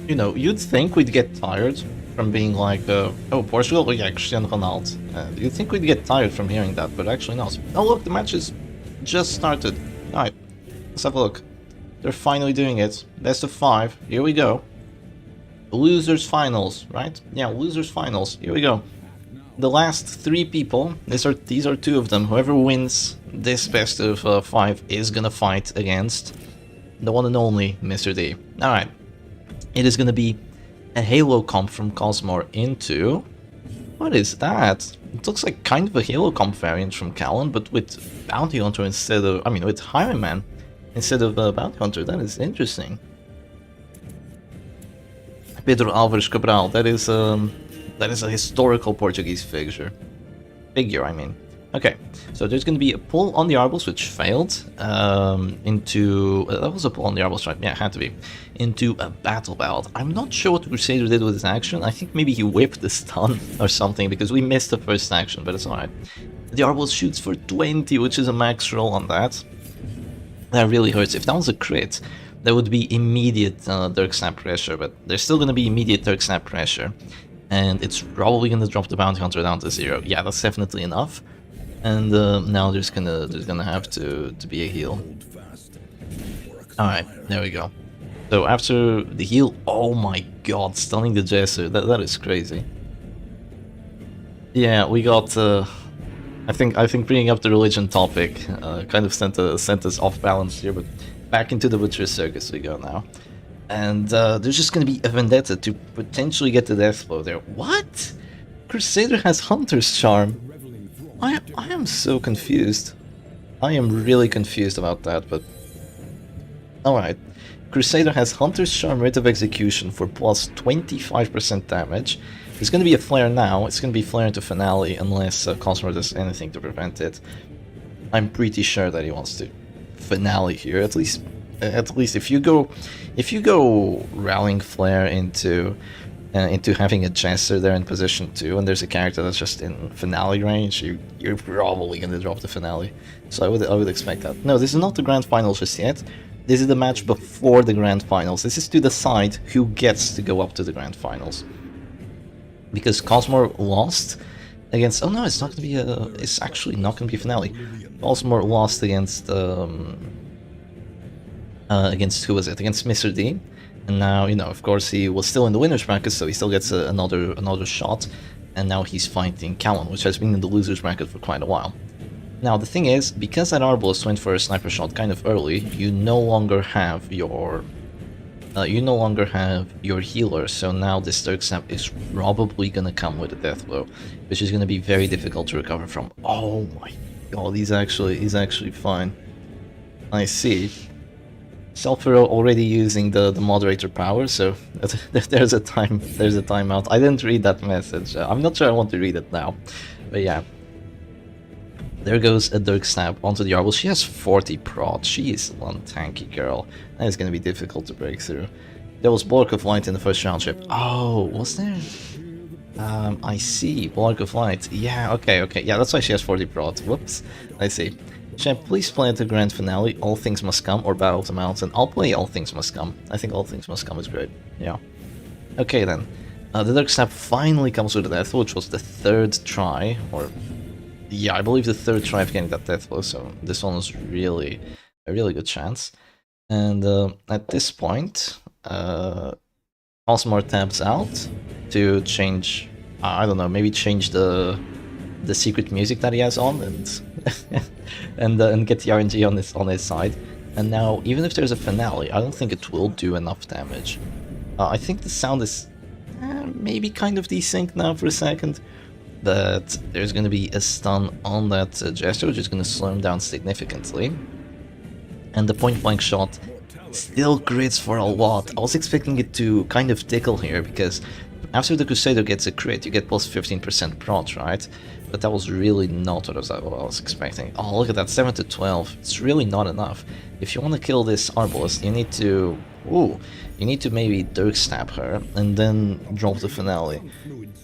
You know, you'd think we'd get tired from being like, oh, Portugal? Oh yeah, Cristiano Ronaldo. You'd think we'd get tired from hearing that, but actually not. Oh look, the match is just started. Alright, let's have a look. They're finally doing it. Best of 5, here we go. Losers finals, right? Yeah, losers finals, here we go. The last 3 people, these are 2 of them. Whoever wins this best of 5 is gonna fight against the one and only Mr. D. Alright. It is gonna be a Halo comp from Cosmore into... What is that? It looks like kind of a Halo comp variant from Callan, but with Bounty Hunter instead of... I mean, with Highwayman instead of Bounty Hunter. That is interesting. Pedro Álvares Cabral. That is a historical Portuguese figure. I mean. Okay, so there's going to be a pull on the Arbals, which failed, into... that was a pull on the Arbals, right? Yeah, it had to be. Into a Battle Belt. I'm not sure what the Crusader did with his action. I think maybe he whipped the stun or something, because we missed the first action, but it's alright. The Arbals shoots for 20, which is a max roll on that. That really hurts. If that was a crit, there would be immediate Dirk Snap pressure, but there's still going to be immediate Dirk Snap pressure. And it's probably going to drop the Bounty Hunter down to 0. Yeah, that's definitely enough. And now there's gonna have to be a heal. Alright, there we go. So after the heal, oh my god, stunning the Jesser, that is crazy. Yeah, we got I think bringing up the religion topic kind of sent us off balance here, but back into the Butcher Circus we go now. And there's just gonna be a vendetta to potentially get the death blow there. What? Crusader has Hunter's Charm. I am so confused. I am really confused about that, but... Alright. Crusader has Hunter's Charm, Rite of Execution for plus 25% damage. There's going to be a flare now. It's going to be flare into Finale unless Cosmore does anything to prevent it. I'm pretty sure that he wants to Finale here. At least if you go Rallying Flare into having a Jesser there in position 2, and there's a character that's just in Finale range, you're probably gonna drop the Finale. So I would expect that. No, this is not the Grand Finals just yet. This is the match before the Grand Finals. This is to decide who gets to go up to the Grand Finals. Because Cosmore lost against... Oh no, it's not gonna be a... It's actually not gonna be a Finale. Cosmore lost against... against who was it? Against Mr. D. And now, you know, of course, he was still in the winner's bracket, so he still gets another shot. And now he's fighting Callan, which has been in the loser's bracket for quite a while. Now, the thing is, because that Arbalest went for a sniper shot kind of early, you no longer have your healer. So now this Dirk Snap is probably gonna come with a death blow, which is gonna be very difficult to recover from. Oh my god, he's actually fine. I see. Selfero already using the moderator power, so there's a timeout. I didn't read that message. I'm not sure I want to read it now, but yeah. There goes a Dirk Snap onto the Arbal. She has 40 prod. She is one tanky girl. That is going to be difficult to break through. There was Block of Light in the first round trip. Oh, was there? I see. Block of Light. Yeah, okay. Yeah, that's why she has 40 prod. Whoops. I see. Champ, please play at the Grand Finale, All Things Must Come, or Battle of the Mountain. I'll play All Things Must Come. I think All Things Must Come is great. Yeah. Okay then. The Dirk Snap finally comes with a death blow, which was the 3rd try, or... Yeah, I believe the 3rd try of getting that death blow, so this one was really a really good chance. And at this point, Cosmore taps out to change, I don't know, maybe change the secret music that he has on and and get the RNG on his side. And now, even if there's a finale, I don't think it will do enough damage. I think the sound is maybe kind of desynced now for a second, but there's going to be a stun on that Jester, which is going to slow him down significantly. And the point-blank shot still crits for a lot. I was expecting it to kind of tickle here, because after the Crusader gets a crit, you get plus 15% prot, right? But that was really not what I was expecting. Oh, look at that, 7 to 12. It's really not enough. If you want to kill this Arbalest, you need to... Ooh, you need to maybe Dirk Stab her, and then drop the finale.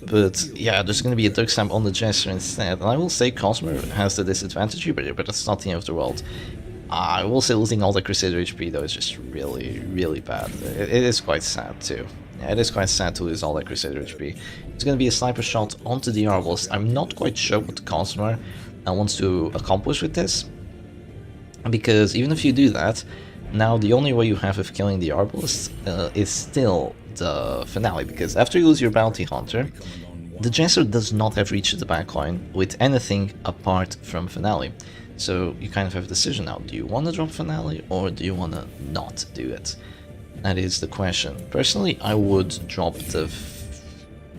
But yeah, there's going to be a Dirk Stab on the Jester instead. And I will say Cosmore has the disadvantage here, but that's not the end of the world. I will say losing all the Crusader HP though is just really, really bad. It is quite sad too. Yeah, it is quite sad to lose all that Crusader HP. It's going to be a sniper shot onto the Arbalest. I'm not quite sure what Cosmore wants to accomplish with this, because even if you do that, now the only way you have of killing the Arbalest is still the finale, because after you lose your Bounty Hunter, the Jester does not have reach to the backline with anything apart from finale. So you kind of have a decision now. Do you want to drop finale, or do you want to not do it? That is the question. Personally, I would drop the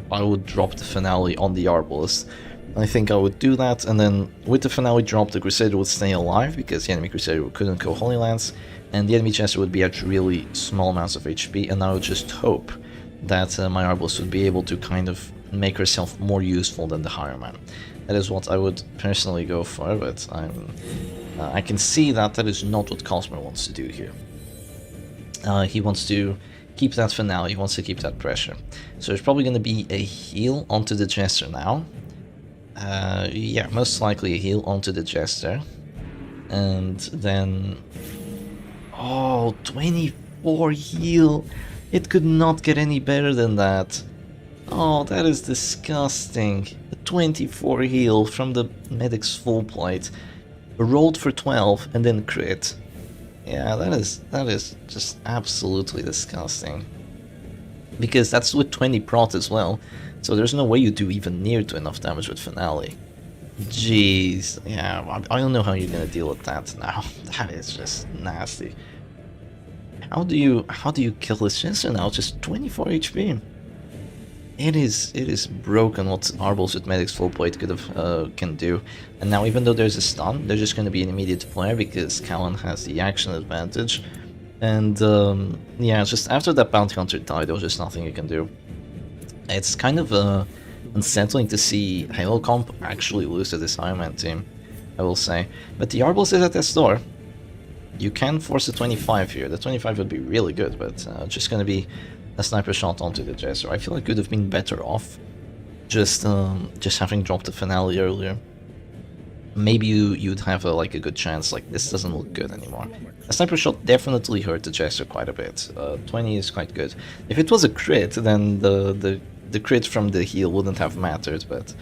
finale on the Arbalest. I think I would do that, and then with the finale drop, the Crusader would stay alive because the enemy Crusader couldn't go Holy Lance, and the enemy Jester would be at really small amounts of HP, and I would just hope that my Arbalest would be able to kind of make herself more useful than the Higher Man. That is what I would personally go for, but I can see that that is not what Cosmore wants to do here. He wants to keep that finale, he wants to keep that pressure. So there's probably going to be a heal onto the Jester now. Yeah, most likely a heal onto the Jester. And then... Oh, 24 heal! It could not get any better than that. Oh, that is disgusting. A 24 heal from the medic's full plate. Rolled for 12 and then crit. Yeah, that is just absolutely disgusting. Because that's with 20 prot as well. So there's no way you do even near to enough damage with finale. Jeez, yeah, I don't know how you're gonna deal with that now. That is just nasty. How do you kill this Jester now? Just 24 HP. It is broken what Arbalest with Medic's full plate can do. And now, even though there's a stun, there's just going to be an immediate player because Callan has the action advantage. And yeah, just after that Bounty Hunter died, there was just nothing you can do. It's kind of unsettling to see Halo Comp actually lose to this Iron Man team, I will say. But the Arbalest is at death's door. You can force a 25 here. The 25 would be really good, but just going to be a sniper shot onto the Jester. I feel like it could have been better off just having dropped the finale earlier. Maybe you'd have like a good chance. Like, this doesn't look good anymore. A sniper shot definitely hurt the Jester quite a bit. 20 is quite good. If it was a crit, then the crit from the heal wouldn't have mattered, but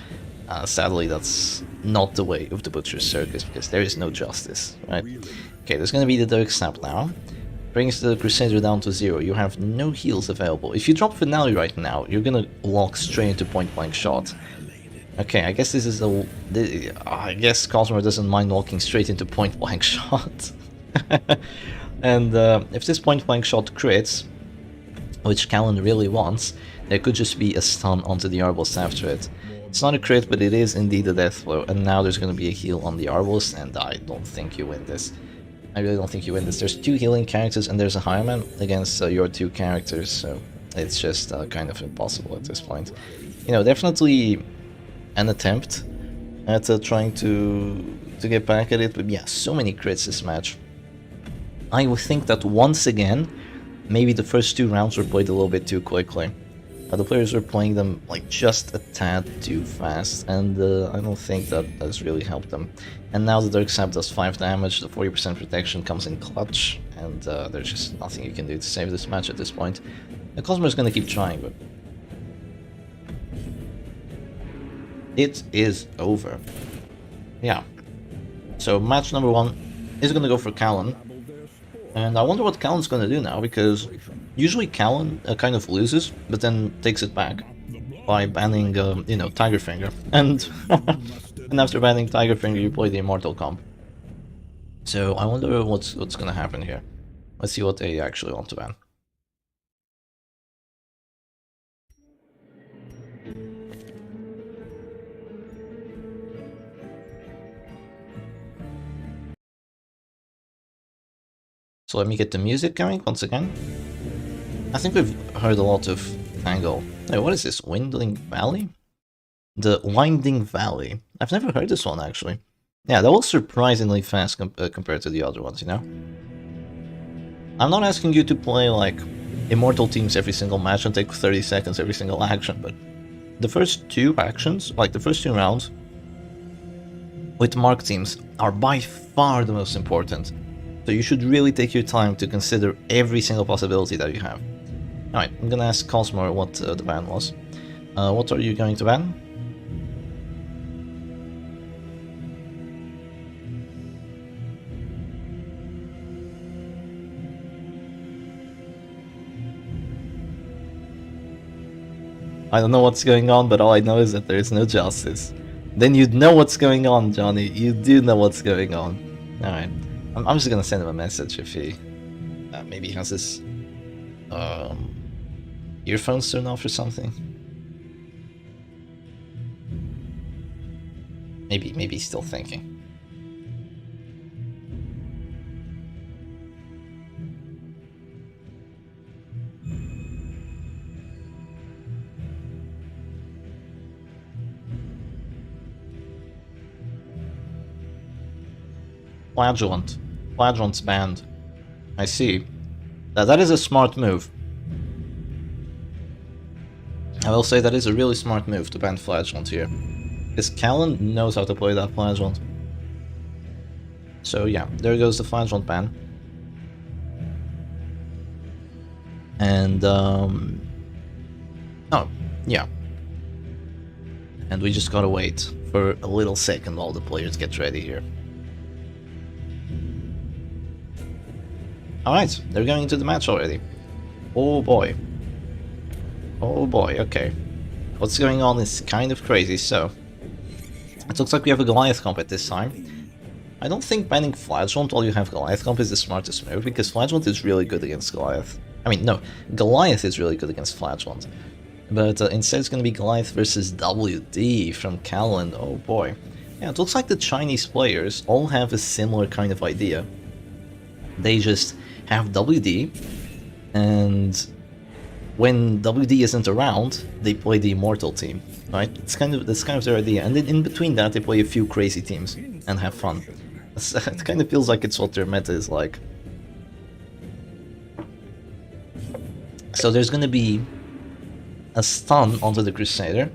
sadly that's not the way of the Butcher's Circus, because there is no justice, right? Okay, there's gonna be the Dirk Snap now. Brings the Crusader down to 0. You have no heals available. If you drop finale right now, you're gonna walk straight into point blank shot. Okay, I guess this is I guess Cosmore doesn't mind walking straight into point blank shot. And if this point blank shot crits, which Callan really wants, there could just be a stun onto the Arbalest after it. It's not a crit, but it is indeed a death blow. And now there's gonna be a heal on the Arbalest, and I don't think you win this. I really don't think you win this. There's 2 healing characters and there's a Higher Man against your 2 characters, so it's just kind of impossible at this point. You know, definitely an attempt at trying to get back at it, but yeah, so many crits this match. I would think that once again, maybe the first 2 rounds were played a little bit too quickly. The players were playing them like just a tad too fast, and I don't think that has really helped them. And now the Dirk Sap does 5 damage, the 40% protection comes in clutch, and there's just nothing you can do to save this match at this point. The Cosmore is going to keep trying, but it is over. Yeah. So match number 1 is going to go for Callan. And I wonder what Callan's gonna do now, because usually Callan kind of loses, but then takes it back by banning, you know, Tiger Finger. And, and after banning Tiger Finger, you play the Immortal comp. So I wonder what's gonna happen here. Let's see what they actually want to ban. So let me get the music going once again. I think we've heard a lot of Tangle. Hey, what is this? Winding Valley? The Winding Valley. I've never heard this one, actually. Yeah, that was surprisingly fast compared to the other ones, you know? I'm not asking you to play, like, Immortal teams every single match and take 30 seconds every single action, but the first two actions, like the first two rounds, with Mark teams, are by far the most important. So you should really take your time to consider every single possibility that you have. Alright, I'm gonna ask Cosmore what the ban was. What are you going to ban? I don't know what's going on, but all I know is that there is no justice. Then you'd know what's going on, Johnny. You do know what's going on. Alright. I'm just gonna send him a message if he maybe has his earphones turned off or something. Maybe he's still thinking. Flagellant. Flagellant's banned. I see. That is a smart move. I will say that is a really smart move to ban Flagellant here. Because Callan knows how to play that Flagellant. So yeah, there goes the Flagellant ban. And oh, yeah. And we just gotta wait for a little second while the players get ready here. Alright, they're going into the match already. Oh boy. Oh boy, okay. What's going on is kind of crazy, so... It looks like we have a Goliath comp at this time. I don't think banning Flagellant while you have Goliath comp is the smartest move, because Flagellant is really good against Goliath. I mean, no, Goliath is really good against Flagellant. But instead it's going to be Goliath versus WD from Callan, oh boy. Yeah, it looks like the Chinese players all have a similar kind of idea. They just have WD, and when WD isn't around, they play the Immortal team, right? That's kind of their idea, and then in between that, they play a few crazy teams and have fun. It kind of feels like it's what their meta is like. So there's gonna be a stun onto the Crusader,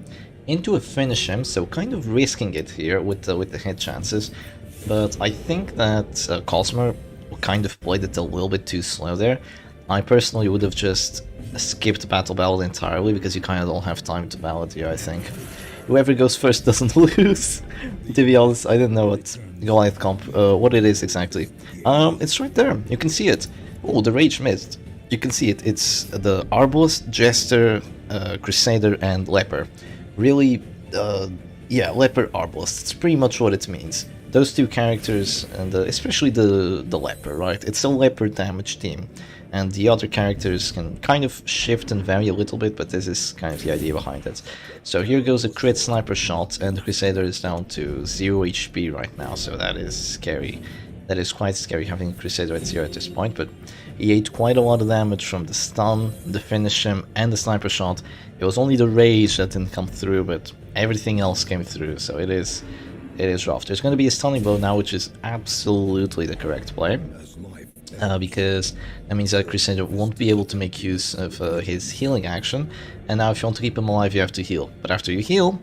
into a finish him, so kind of risking it here with the hit chances, but I think that Cosmore kind of played it a little bit too slow there. I personally would have just skipped Battle Ballad entirely, because you kind of don't have time to ballad here, I think. Whoever goes first doesn't lose. To be honest, I don't know what Goliath comp, what it is exactly. It's right there, you can see it. Oh, the Rage missed. You can see it, it's the Arbalest, Jester, Crusader, and Leper. Really, yeah, Leper, Arbalest, it's pretty much what it means. Those two characters, and especially the Leper, right? It's a Leper damage team, and the other characters can kind of shift and vary a little bit, but this is kind of the idea behind it. So here goes a crit sniper shot, and the Crusader is down to 0 HP right now, so that is scary. That is quite scary having Crusader at 0 at this point, but he ate quite a lot of damage from the stun, the finish him, and the sniper shot. It was only the rage that didn't come through, but everything else came through, so it is rough. There's going to be a stunning blow now, which is absolutely the correct play, because that means that Crusader won't be able to make use of his healing action, and now if you want to keep him alive, you have to heal. But after you heal,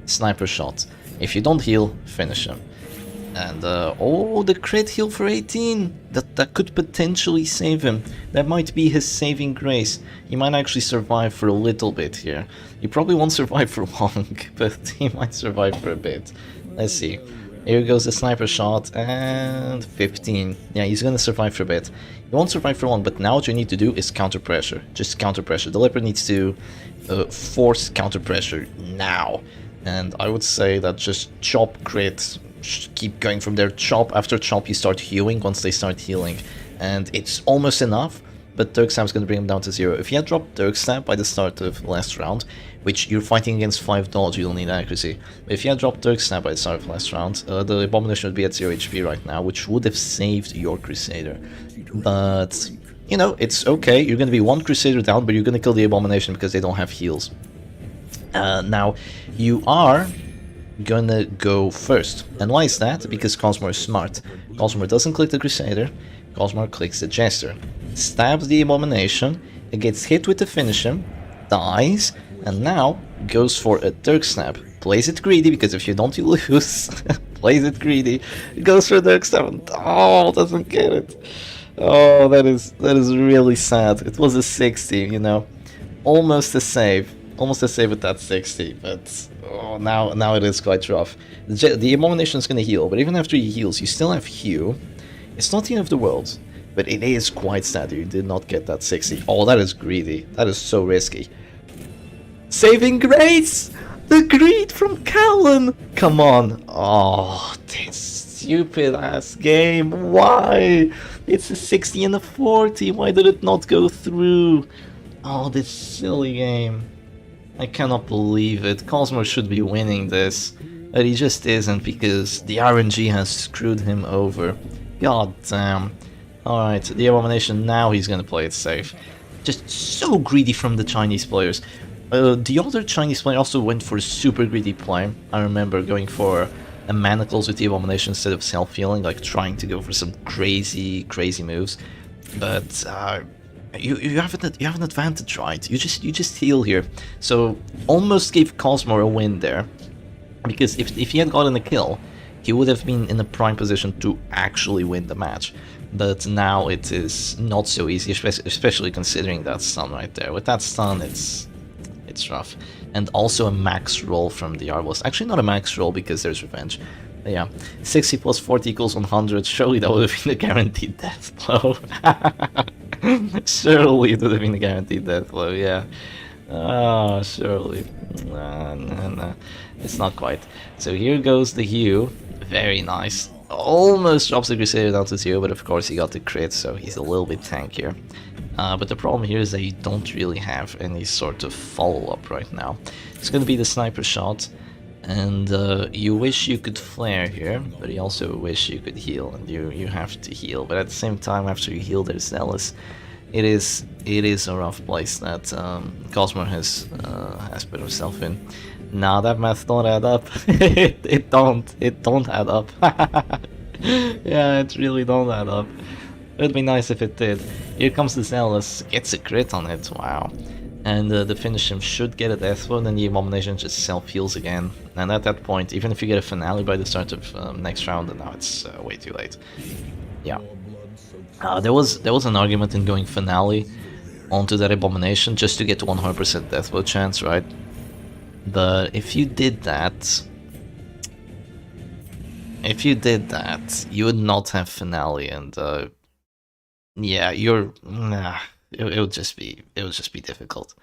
sniper shot. If you don't heal, finish him. And oh, the crit heal for 18! That could potentially save him. That might be his saving grace. He might actually survive for a little bit here. He probably won't survive for long, but he might survive for a bit. Let's see. Here goes the sniper shot, and 15. Yeah, he's gonna survive for a bit. He won't survive for long, but now what you need to do is counter pressure. Just counter pressure. The Leopard needs to force counter pressure now. And I would say that just chop, crit, keep going from there. Chop after chop, you start healing once they start healing. And it's almost enough, but Turk Snap's gonna bring him down to 0. If you had dropped Turk Snap by the start of last round, which you're fighting against 5 dodge, you'll need accuracy. But if you had dropped Turk Snap by the start of last round, the Abomination would be at 0 HP right now, which would have saved your Crusader. But, you know, it's okay. You're gonna be 1 Crusader down, but you're gonna kill the Abomination because they don't have heals. Now, you are gonna go first. And why is that? Because Cosmore is smart. Cosmore doesn't click the Crusader, Cosmore clicks the Jester. Stabs the Abomination, it gets hit with the finish him, dies, and now goes for a Turk Snap. Plays it greedy, because if you don't, you lose. Plays it greedy, goes for a Turk Snap, and oh, doesn't get it. Oh, that is really sad. It was a 60, you know. Almost a save. Almost a save with that 60, but oh, now it is quite rough. The Abomination is going to heal, but even after he heals, you still have Hugh. It's not the end of the world, but it is quite sad you did not get that 60. Oh, that is greedy. That is so risky. Saving grace! The greed from Callan! Come on. Oh, this stupid ass game. Why? It's a 60 and a 40. Why did it not go through? Oh, this silly game. I cannot believe it. Cosmore should be winning this, but he just isn't because the RNG has screwed him over. God damn. Alright, the Abomination, now he's gonna play it safe. Just so greedy from the Chinese players. The other Chinese player also went for a super greedy play. I remember going for a Manacles with the Abomination instead of self-healing, like trying to go for some crazy moves. But you have an advantage, right? You just heal here. So almost gave Cosmore a win there. Because if he had gotten a kill, he would have been in a prime position to actually win the match. But now it is not so easy, especially considering that stun right there. With that stun, it's rough. And also a max roll from the Arbalest. Actually not a max roll because there's revenge. But yeah, 60 plus 40 equals 100. Surely that would have been a guaranteed death blow. Surely it would have been a guaranteed death blow, yeah. Oh, surely. No. It's not quite. So here goes the Hugh. Very nice. Almost drops the Crusader down to 0, but of course he got the crit, so he's a little bit tankier. But the problem here is that you don't really have any sort of follow-up right now. It's gonna be the sniper shot, and you wish you could flare here, but you also wish you could heal, and you have to heal. But at the same time, after you heal, there's Zealous. It is a rough place that Cosmore has put himself in. Nah, that math don't add up. it don't add up. Yeah, it really don't add up. It'd be nice if it did. Here comes the Zealous, gets a crit on it, wow. And the finish him should get a death blow, then the Abomination just self-heals again. And at that point, even if you get a finale by the start of next round, then now it's way too late. Yeah. There was an argument in going finale onto that Abomination just to get 100% death blow chance, right? But if you did that, you would not have finale, and yeah, it would just be difficult.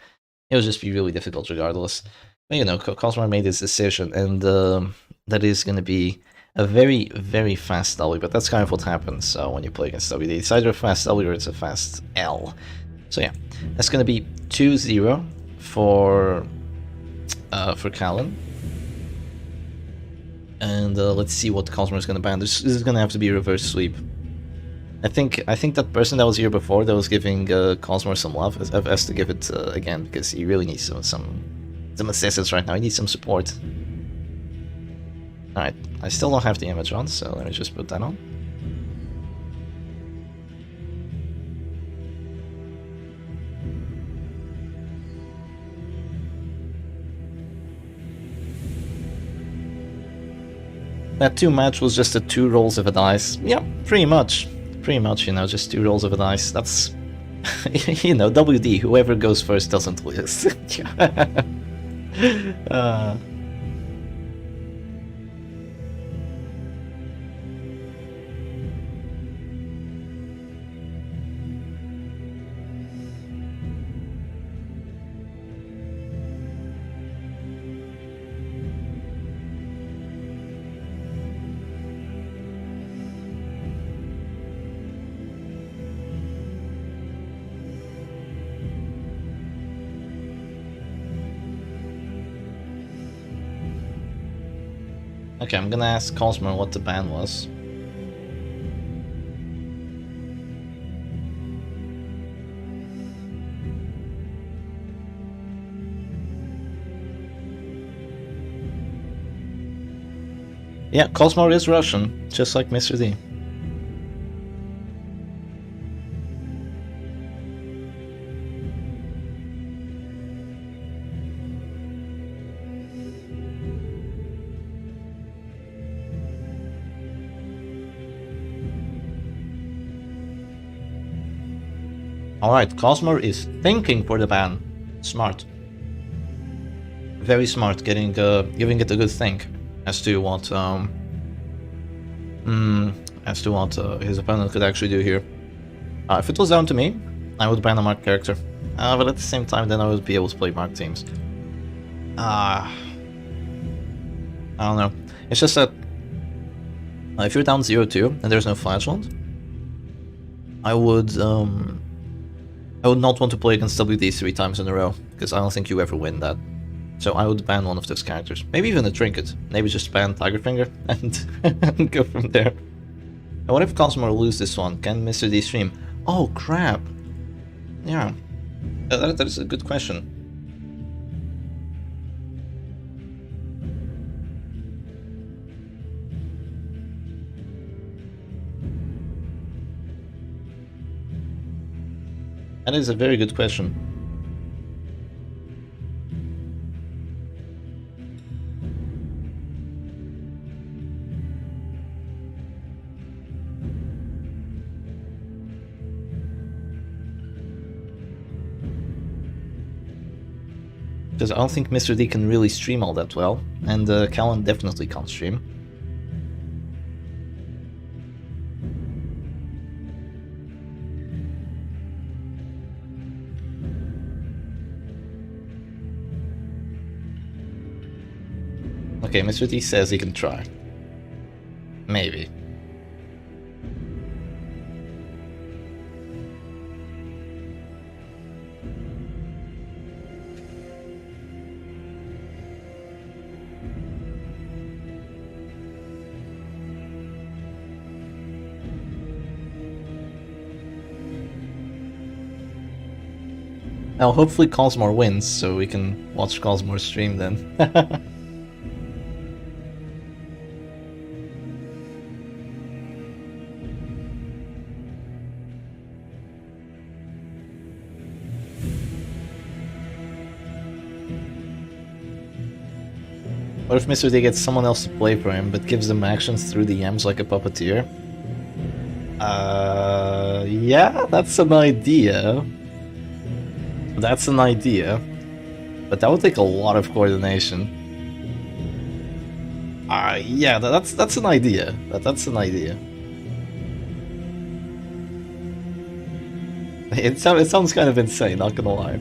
It would just be really difficult regardless. But you know, Cosmore made his decision, and that is going to be a very, very fast W, but that's kind of what happens when you play against WD. It's either a fast W or it's a fast L. So yeah, that's going to be 2-0 for Callan. And let's see what Cosmore is going to ban. This is going to have to be a reverse sweep. I think that person that was here before that was giving Cosmore some love has to give it again, because he really needs some assistance right now. He needs some support. Alright, I still don't have the image on, so let me just put that on. That 2 match was just the 2 rolls of a dice. Yeah, pretty much, you know, just 2 rolls of a dice. That's, you know, WD, whoever goes first doesn't lose. Okay, I'm gonna ask Cosmo what the ban was. Yeah, Cosmo is Russian, just like Mr. D. Alright, Cosmo is thinking for the ban. Smart. Very smart, giving it a good think as to what his opponent could actually do here. If it was down to me, I would ban a marked character. But at the same time, then I would be able to play marked teams. I don't know. It's just that if you're down 0-2 and there's no flashland, I would not want to play against WD 3 times in a row, because I don't think you ever win that. So I would ban one of those characters. Maybe even a trinket. Maybe just ban Tigerfinger and go from there. And what if Cosmo lose this one? Can Mr. D stream? Oh crap! Yeah, that is a good question. That is a very good question. Because I don't think Mr. D can really stream all that well, and Callan definitely can't stream. Okay, Mr. D says he can try. Maybe. Now, hopefully Cosmore wins, so we can watch Cosmore stream then. What if Mr. D gets someone else to play for him, but gives them actions through the M's like a puppeteer? Yeah, that's an idea. That's an idea. But that would take a lot of coordination. Yeah, that's an idea. That's an idea. It sounds kind of insane, not gonna lie.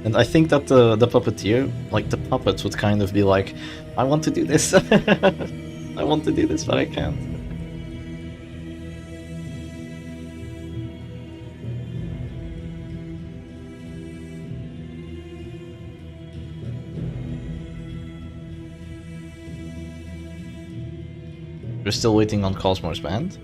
And I think that the puppeteer, like the puppets, would kind of be like, I want to do this. I want to do this, but I can't. We're still waiting on Cosmore's band.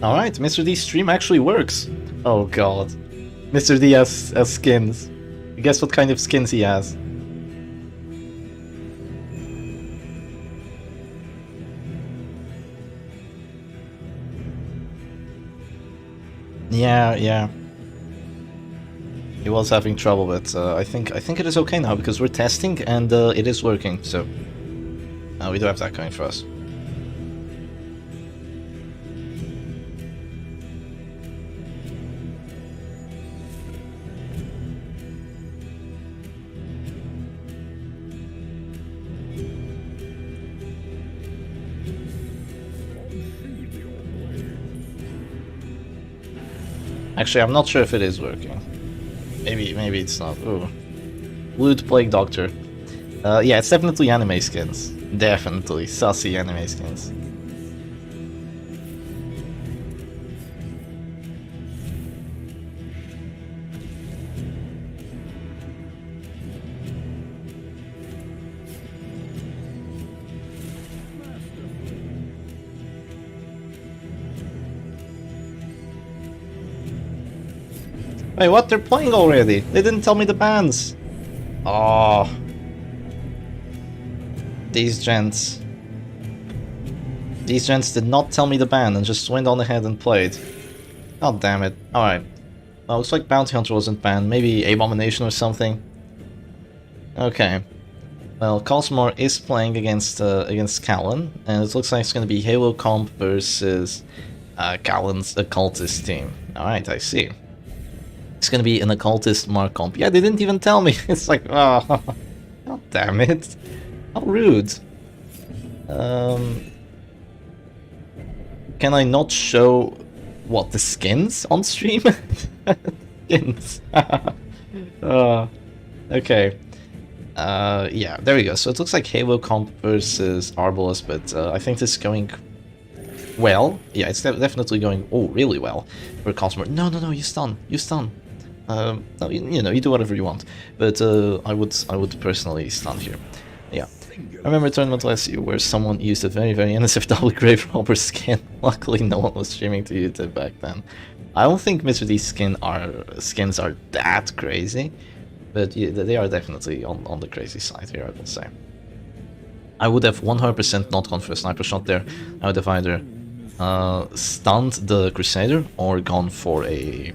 Alright, Mr. D's stream actually works. Oh god. Mr. D has skins. Guess what kind of skins he has? Yeah. He was having trouble, but I think it is okay now because we're testing and it is working. So we do have that going for us. Actually, I'm not sure if it is working. Maybe it's not. Ooh. Loot Plague Doctor. Yeah, it's definitely anime skins. Definitely, saucy anime skins. Wait, what? They're playing already? They didn't tell me the bands. Oh. These gents. These gents did not tell me the band and just went on ahead and played. God damn it. Alright. Well, looks like Bounty Hunter wasn't banned. Maybe Abomination or something. Okay. Well, Cosmore is playing against Callan, and it looks like it's going to be Halo Comp versus Callan's Occultist team. Alright, I see. It's going to be an Occultist Mark Comp. Yeah, they didn't even tell me. It's like, oh, god damn it. How rude. Can I not show, what, the skins on stream? Skins. Okay. Yeah, there we go. So it looks like Halo Comp versus Arbalest, but I think this is going well. Yeah, it's definitely going, oh, really well for Cosmore. No, you stun. You stun. No, you know, you do whatever you want. But I would personally stun here. Yeah. I remember a tournament last year where someone used a very NSFW Grave Robber skin. Luckily, no one was streaming to YouTube back then. I don't think Mr. D's skins are that crazy, but yeah, they are definitely on the crazy side here, I will say. I would have 100% not gone for a sniper shot there. I would have either stunned the Crusader or gone for a...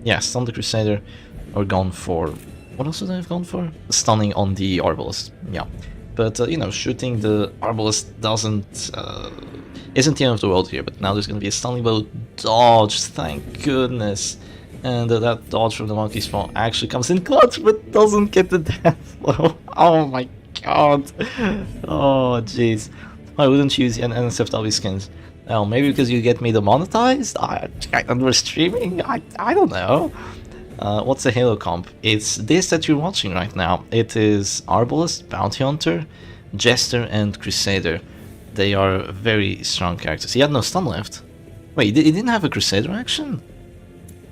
yeah, stunned the Crusader or gone for... What else would I have gone for? Stunning on the Arbalest, yeah. But, you know, shooting the Arbalest isn't the end of the world here, but now there's going to be a stunning blow dodge, thank goodness. And that dodge from the monkey spawn actually comes in clutch, but doesn't get the death blow. Oh my god. Oh jeez. Why wouldn't you use NSFW skins? Well, maybe because you get me demonetized? And we're streaming? I don't know. What's a Halo comp? It's this that you're watching right now. It is Arbalest, Bounty Hunter, Jester, and Crusader. They are very strong characters. He had no stun left. Wait, he didn't have a Crusader action?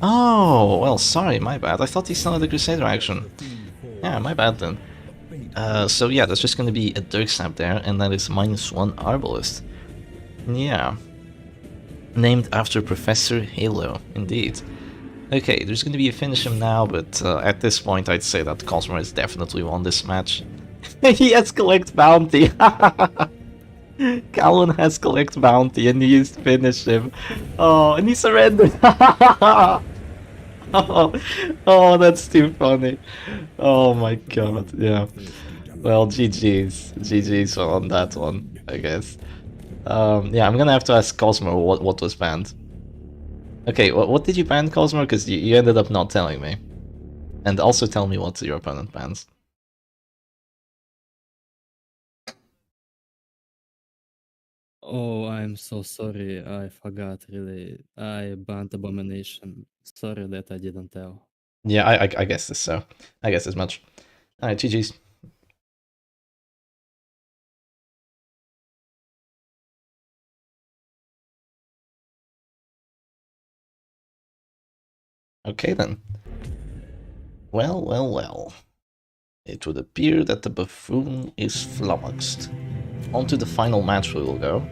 Oh, well, sorry, my bad. I thought he still had the Crusader action. Yeah, my bad then. So yeah, that's just going to be a Dirk Snap there, and that is -1 Arbalest. Yeah. Named after Professor Halo, indeed. Okay, there's going to be a finish him now, but at this point I'd say that Cosmore has definitely won this match. He has collect bounty! Callan has collect bounty and he used finish him. Oh, and he surrendered! Oh, that's too funny. Oh my god, yeah. Well, GG's on that one, I guess. Yeah, I'm gonna have to ask Cosmore what was banned. Okay, what did you ban, Cosmore? Because you ended up not telling me. And also tell me what your opponent bans. Oh, I'm so sorry. I forgot, really. I banned Abomination. Sorry that I didn't tell. Yeah, I guess this so. I guess as much. Alright, GG's. Okay then. Well. It would appear that the buffoon is flummoxed. On to the final match we will go.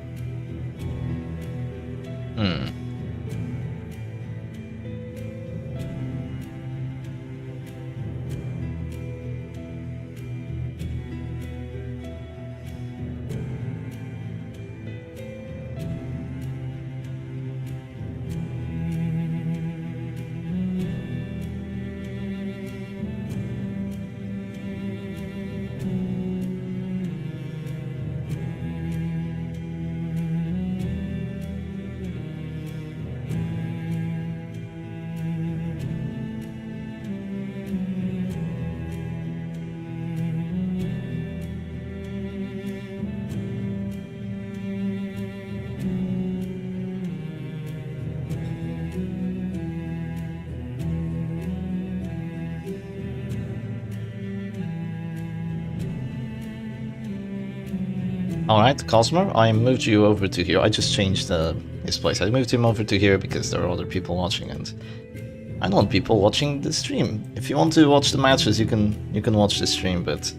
Alright, Cosmo, I moved you over to here. I just changed his place. I moved him over to here because there are other people watching, and I don't want people watching the stream. If you want to watch the matches, you can watch the stream, but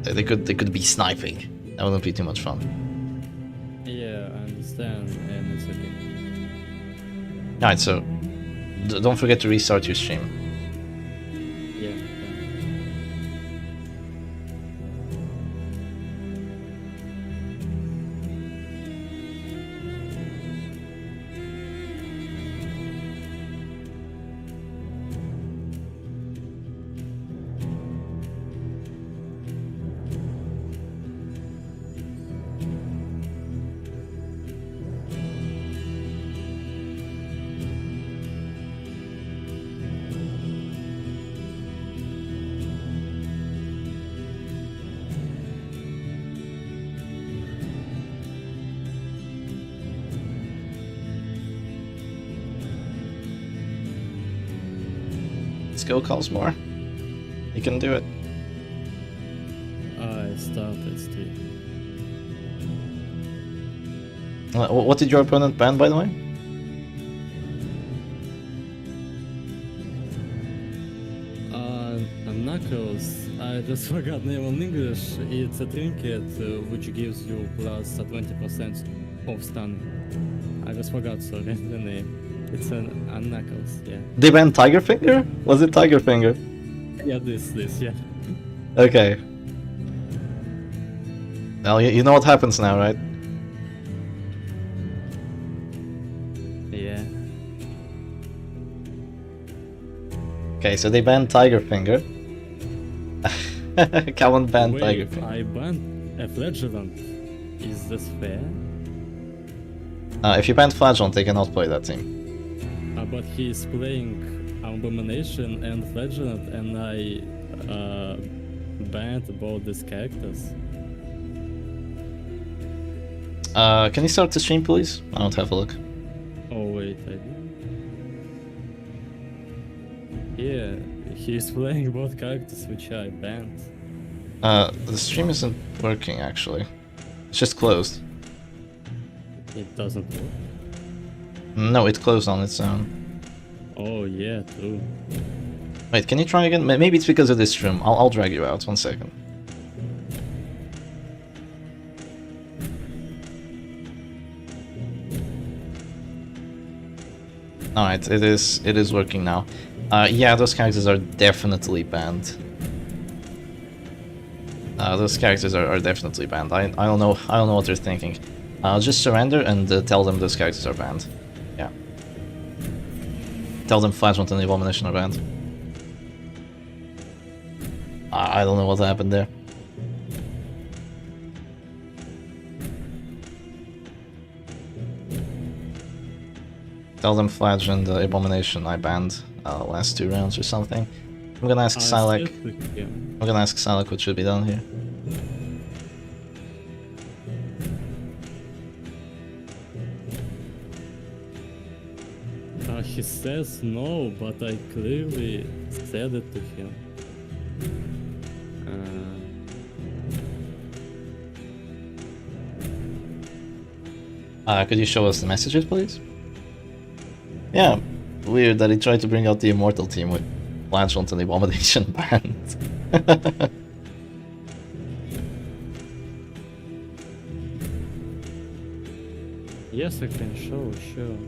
they could be sniping. That wouldn't be too much fun. Yeah, I understand, and it's okay. Alright, so don't forget to restart your stream. Yeah. Let's go, Cosmore. You can do it. I started stream. What did your opponent ban, by the way? Knuckles, I just forgot name in English. It's a trinket which gives you plus 20% of stunning. I just forgot, sorry, the name. It's a Knuckles, yeah. They banned Tiger Finger? Was it Tiger Finger? Yeah, this, yeah. Okay. Well, you know what happens now, right? Yeah. Okay, so they banned Tiger Finger. Callan banned Wait, Tiger Finger. I banned a flagellant. Is this fair? If you ban Flagellant, they cannot play that team. But he's playing Abomination and Flagellant, and I banned both these characters. Can you start the stream, please? I want to have a look. Oh wait, I did. Yeah, he's playing both characters which I banned. The stream isn't working, actually. It's just closed. It doesn't work. No, it closed on its own. Oh yeah, true. Wait, can you try again? Maybe it's because of this room. I'll drag you out. 1 second. Alright, it is working now. Yeah, those characters are definitely banned. Those characters are definitely banned. I don't know what they're thinking. Just surrender and tell them those characters are banned. Yeah. Tell them Flagellant and Abomination are banned. I don't know what happened there. Tell them Flagellant and Abomination I banned last 2 rounds or something. I'm gonna ask Silek. I'm gonna ask Silek what should be done here. He says no, but I clearly said it to him. Could you show us the messages, please? Yeah, weird that he tried to bring out the Immortal team with Flagellant and Abomination banned. Yes, I can show, sure.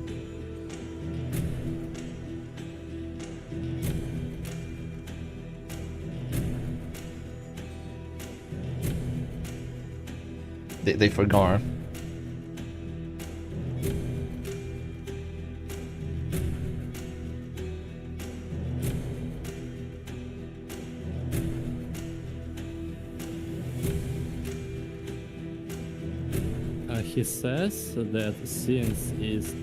They forgot. He says that since it's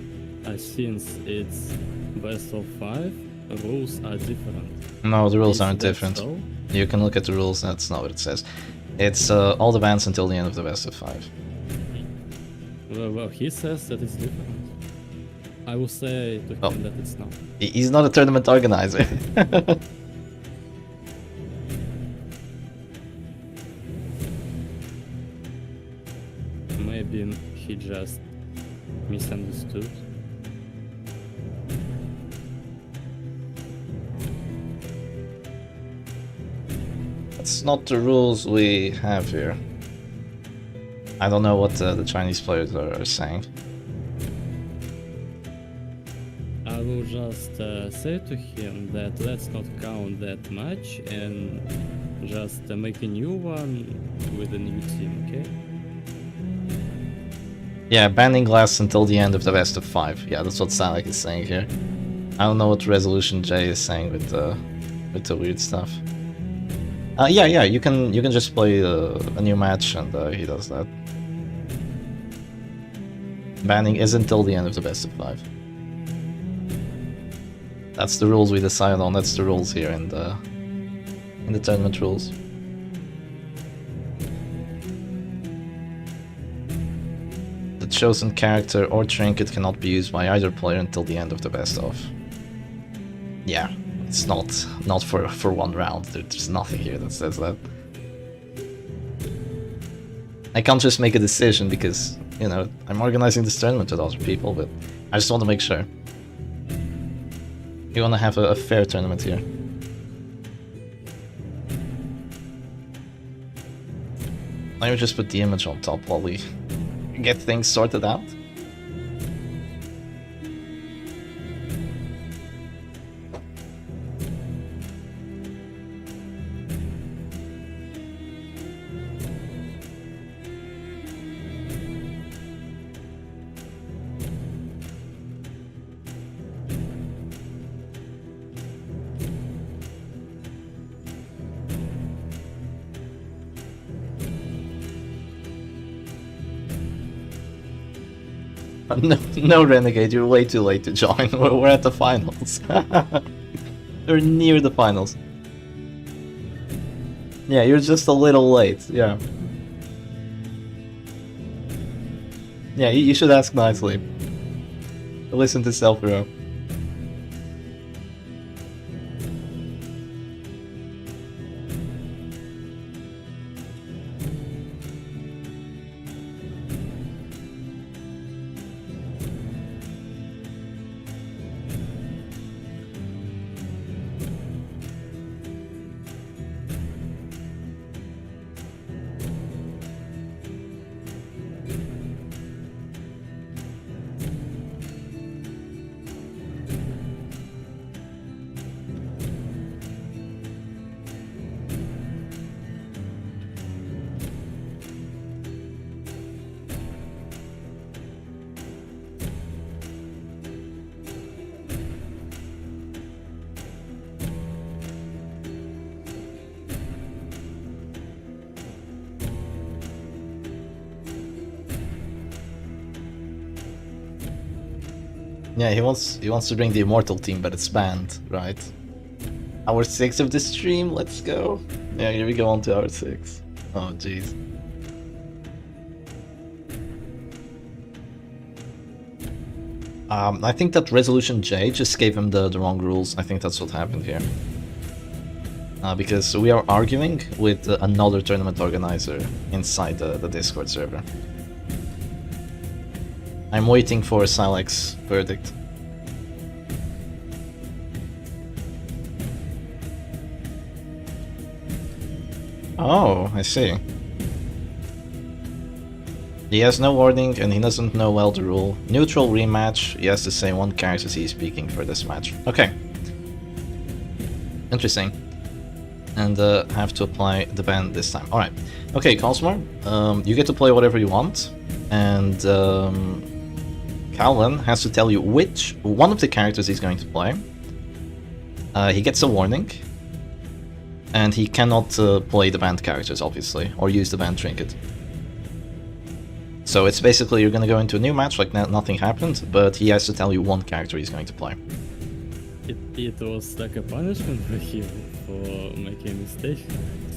best of 5, rules are different. No, the rules Is aren't that different. so? You can look at the rules, that's not what it says. It's all the bans until the end of the best of 5. Well, he says that it's different. I will say to him that it's not. He's not a tournament organizer. misunderstood. That's not the rules we have here. I don't know what the Chinese players are saying. I will just say to him that let's not count that much and just make a new one with a new team, okay? Yeah, banning glass until the end of the best of 5. Yeah, that's what Salak is saying here. I don't know what Resolution J is saying with the weird stuff. Yeah, you can just play a new match and he does that. Banning is until the end of the best of 5. That's the rules we decided on. That's the rules here in the tournament rules. The chosen character or trinket cannot be used by either player until the end of the best of. Yeah, it's not for one round. There's nothing here that says that. I can't just make a decision because, you know, I'm organizing this tournament with other people, but I just want to make sure. We want to have a fair tournament here. Let me just put the image on top while we get things sorted out. No, Renegade, you're way too late to join. We're at the finals. We're near the finals. Yeah, you're just a little late, yeah. Yeah, you should ask nicely. Listen to Self-Hero. Yeah, he wants to bring the Immortal team, but it's banned, right? Hour 6 of the stream, let's go. Yeah, here we go on to hour 6. Oh, jeez. I think that Resolution J just gave him the wrong rules. I think that's what happened here. Because we are arguing with another tournament organizer inside the Discord server. I'm waiting for Silex's verdict. Oh, I see. He has no warning and he doesn't know well the rule. Neutral rematch, he has to say one character he's speaking for this match. Okay. Interesting. And have to apply the ban this time. Alright. Okay, Cosmore, you get to play whatever you want. And Callan has to tell you which one of the characters he's going to play. He gets a warning. And he cannot play the banned characters, obviously, or use the banned trinket. So it's basically you're gonna go into a new match like nothing happened, but he has to tell you one character he's going to play. It was like a punishment for him for making a mistake.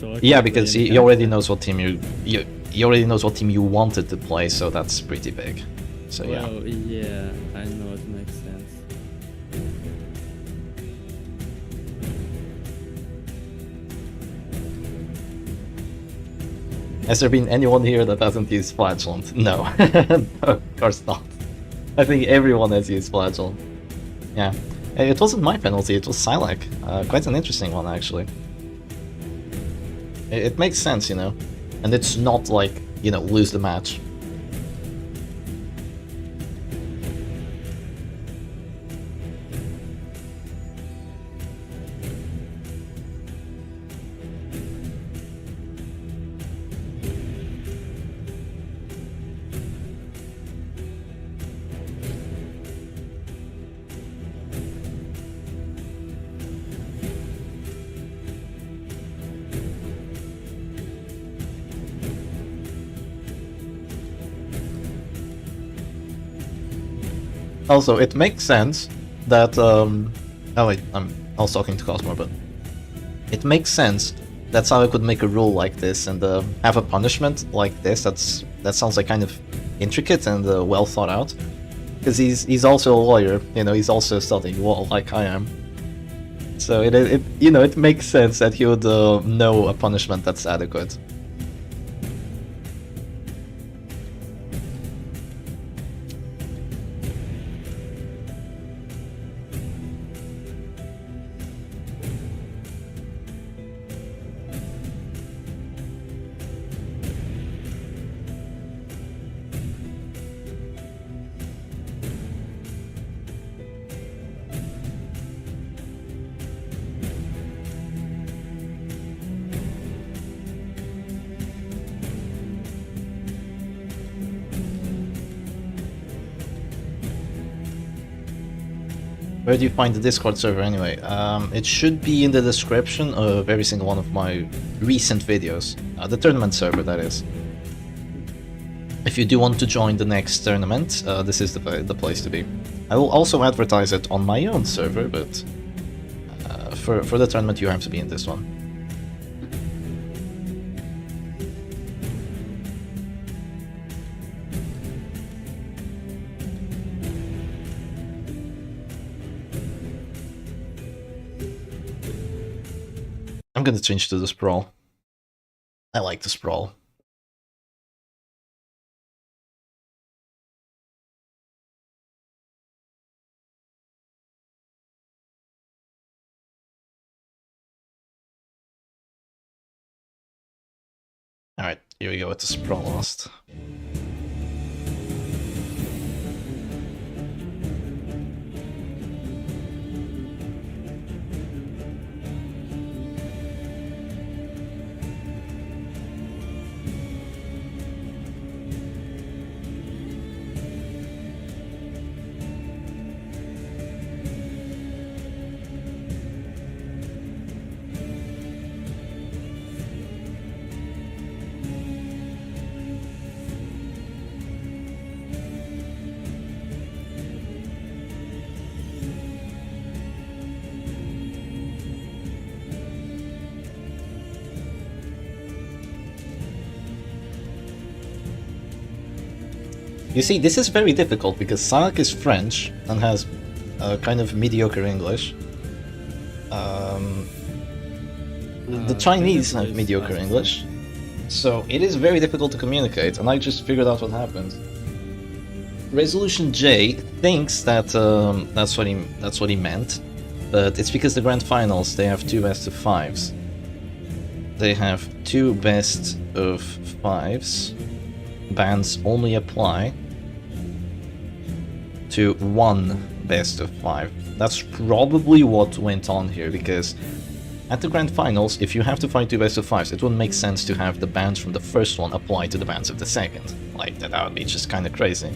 So Yeah, because he already knows what team he already knows what team you wanted to play, so that's pretty big. So yeah. Well, yeah, I know it makes sense. Has there been anyone here that hasn't used Flagellant? No, of course not. I think everyone has used Flagell. Yeah. It wasn't my penalty, it was Silak. Quite an interesting one, actually. It makes sense, you know? And it's not like, you know, lose the match. Also, it makes sense that, oh wait, I was talking to Cosmo, but it makes sense that Sala could make a rule like this and have a punishment like this. That sounds like kind of intricate and well thought out. Because he's also a lawyer, you know, he's also studying law like I am. So it you know, it makes sense that he would know a punishment that's adequate. Where do you find the Discord server anyway? It should be in the description of every single one of my recent videos. The tournament server, that is. If you do want to join the next tournament, this is the place to be. I will also advertise it on my own server, but for the tournament you have to be in this one. I'm gonna change to the sprawl. I like the sprawl. Alright, here we go with the sprawl last. You see, this is very difficult because Sanak is French and has kind of mediocre English. The Chinese have mediocre English, so it is very difficult to communicate, and I just figured out what happened. Resolution J thinks that that's what he meant, but it's because the grand finals they have 2 best of 5s. They have 2 best of 5s. Bans only apply to 1 best of 5. That's probably what went on here, because at the grand finals, if you have to fight 2 best of 5s, it wouldn't make sense to have the bans from the first one apply to the bans of the second. Like, that would be just kinda crazy.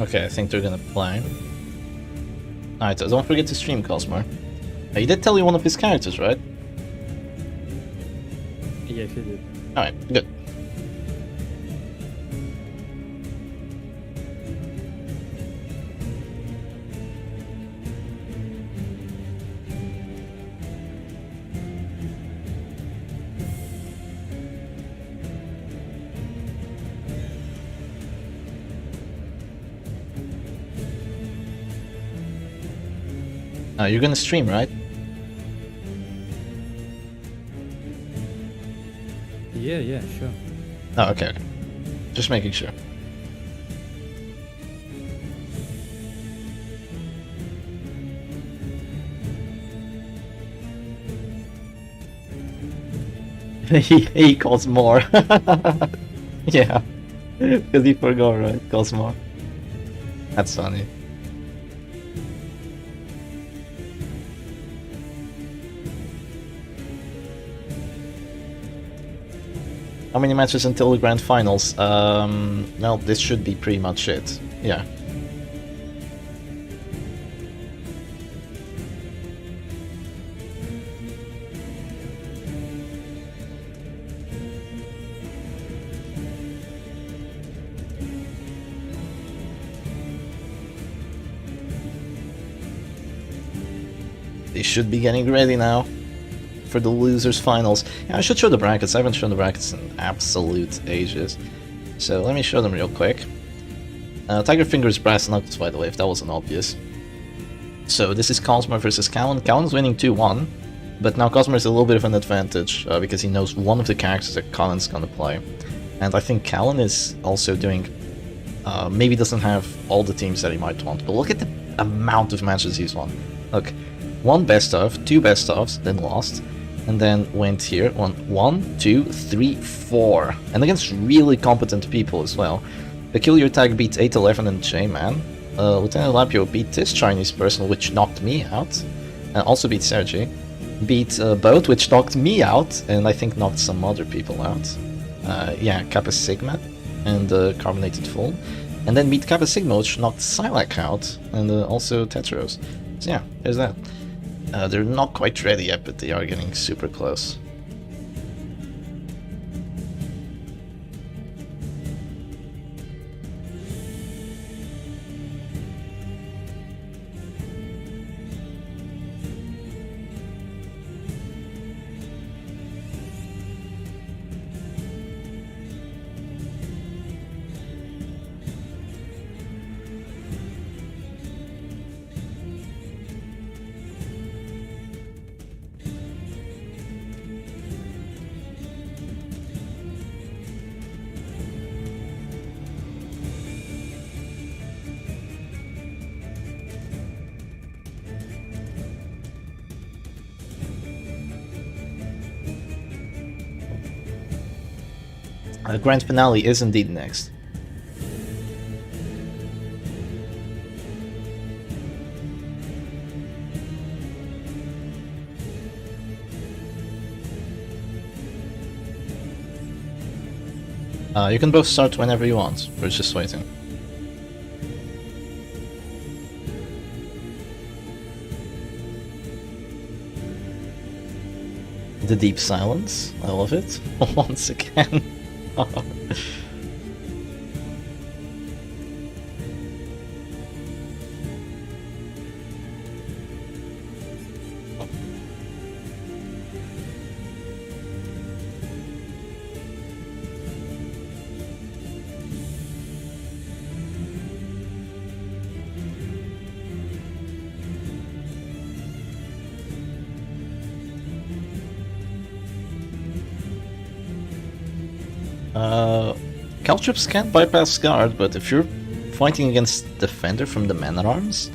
Okay, I think they're gonna play. Alright, so don't forget to stream, Cosmar. He did tell you one of his characters, right? Yeah, he did. Alright, good. You're gonna stream, right? Yeah, sure. Oh, okay. Just making sure. he calls more. Yeah. Because he forgot, right? Calls more. That's funny. How many matches until the grand finals? Well, this should be pretty much it. Yeah. They should be getting ready now for the losers finals. Yeah, I should show the brackets. I haven't shown the brackets in absolute ages. So let me show them real quick. Tiger Fingers Brass Knuckles, by the way, if that wasn't obvious. So this is Cosmo versus Callan. Callan's winning 2-1, but now Cosmo has a little bit of an advantage because he knows one of the characters that Callan's gonna play. And I think Callan is also doing... maybe doesn't have all the teams that he might want, but look at the amount of matches he's won. Look, one best of, two best ofs, then lost, and then went here, won 1, 2, 3, 4, and against really competent people as well. Peculiar Tag beat 811 and J-Man. Lieutenant Lapio beat this Chinese person, which knocked me out, and also beat Sergi. Beat Boat, which knocked me out, and I think knocked some other people out. Yeah, Kappa Sigma and Carbonated Full. And then beat Kappa Sigma, which knocked Silac out, and also Tetris. So yeah, there's that. They're not quite ready yet, but they are getting super close. Grand finale is indeed next. You can both start whenever you want. We're just waiting. The deep silence. I love it. Once again. Caltrips can't bypass guard, but if you're fighting against Defender from the Man-at-Arms,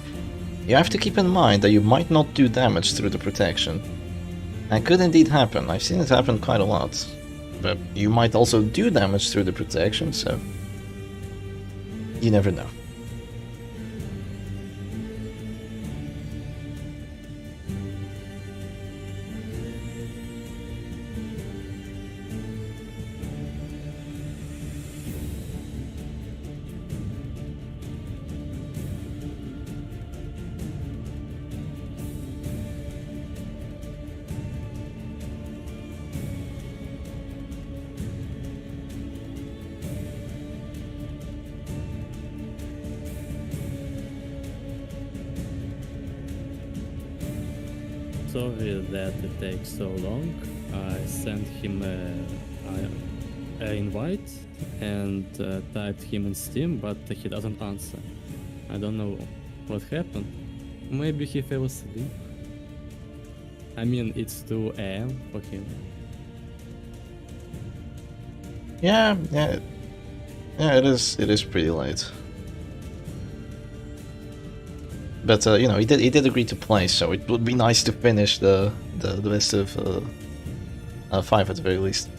you have to keep in mind that you might not do damage through the protection. And could indeed happen, I've seen it happen quite a lot. But you might also do damage through the protection, so... you never know. sorry that it takes so long. I sent him a invite and typed him in Steam, but he doesn't answer. I don't know what happened. Maybe he fell asleep. I mean, it's 2 AM for him. Yeah, it is pretty late. But you know, he did agree to play, so it would be nice to finish the best of 5 at the very least.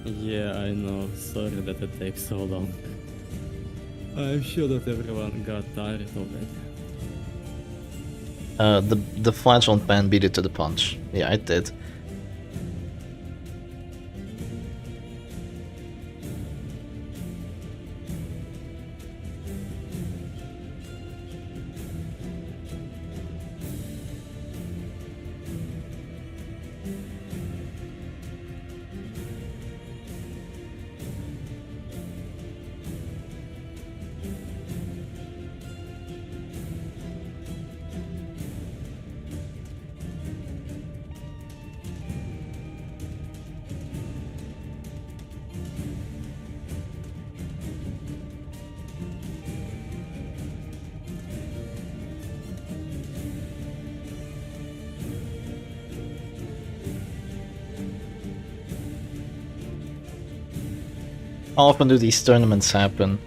Yeah, I know. Sorry that it takes so long. I'm sure that everyone got tired already. The flagellant ban beat it to the punch. Yeah, it did. How often do these tournaments happen?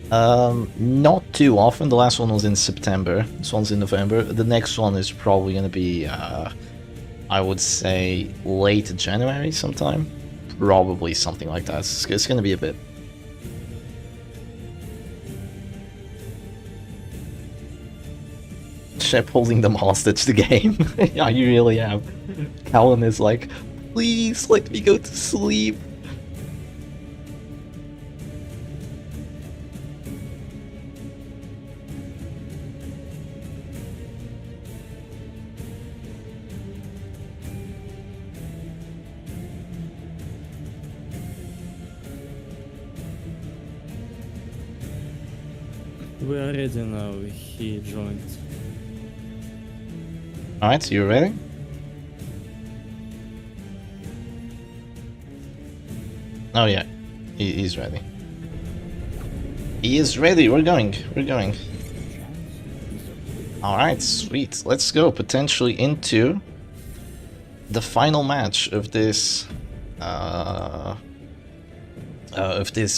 Not too often. The last one was in September. This one's in November. The next one is probably going to be, I would say, late January sometime. Probably something like that. It's going to be a bit. Shep holding them hostage the game. Yeah, you really have. Callan is like, please let me go to sleep. We are ready now, he joined. Alright, so you're ready? Oh yeah, he's ready. He is ready, we're going. Alright, sweet. Let's go potentially into the final match of this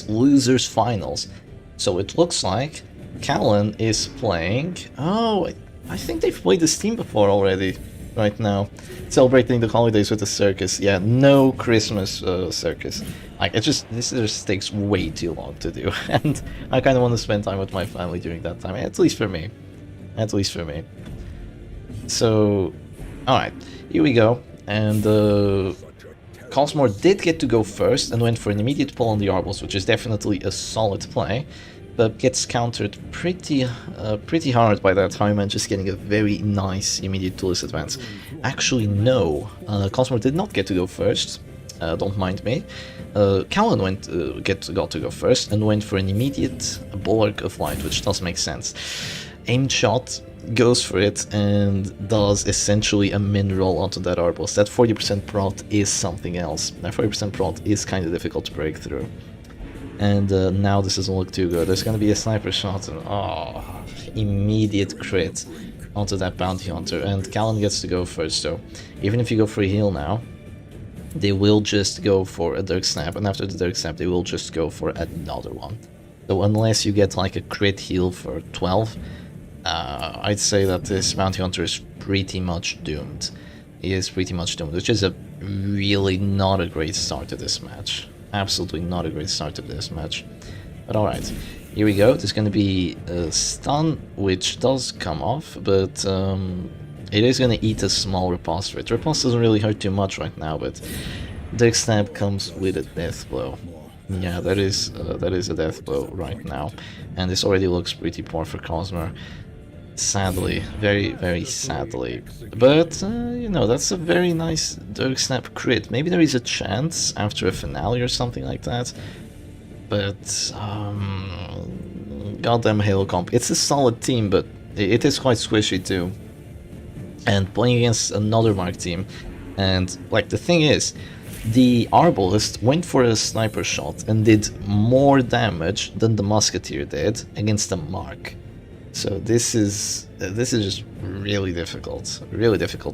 losers finals. So it looks like Callan is playing. Oh, I think they've played this team before already. Right now, celebrating the holidays with the Circus. Yeah, no Christmas Circus. Like this just takes way too long to do, and I kind of want to spend time with my family during that time. At least for me. So, all right, here we go. And Cosmore did get to go first and went for an immediate pull on the Arbals, which is definitely a solid play, but gets countered pretty hard by that Highman just getting a very nice immediate toolist advance. Actually, no, Cosmore did not get to go first. Don't mind me. Callan got to go first and went for an immediate Bulwark of Light, which does make sense. Aimed shot, goes for it, and does essentially a min roll onto that Arbos. That 40% prot is something else. That 40% prot is kind of difficult to break through. And now this doesn't look too good. There's going to be a sniper shot, and immediate crit onto that bounty hunter. And Callan gets to go first, so even if you go for a heal now, they will just go for a Dirk Snap, and after the Dirk Snap, they will just go for another one. So unless you get like a crit heal for 12, I'd say that this bounty hunter is pretty much doomed. He is pretty much doomed, which is a really not a great start to this match. Absolutely not a great start to this match. But alright, here we go. There's going to be a stun, which does come off, but it is going to eat a small riposte for it. Riposte doesn't really hurt too much right now, but Dirk Snap comes with a death blow. Yeah, that is a death blow right now, and this already looks pretty poor for Cosmore. Sadly, very, very sadly. But, you know, that's a very nice Dirk Snap crit. Maybe there is a chance after a finale or something like that. But, goddamn Halo Comp. It's a solid team, but it is quite squishy too. and playing against another Mark team. And like the thing is, the Arbalist went for a sniper shot and did more damage than the Musketeer did against the Mark. So this is just really difficult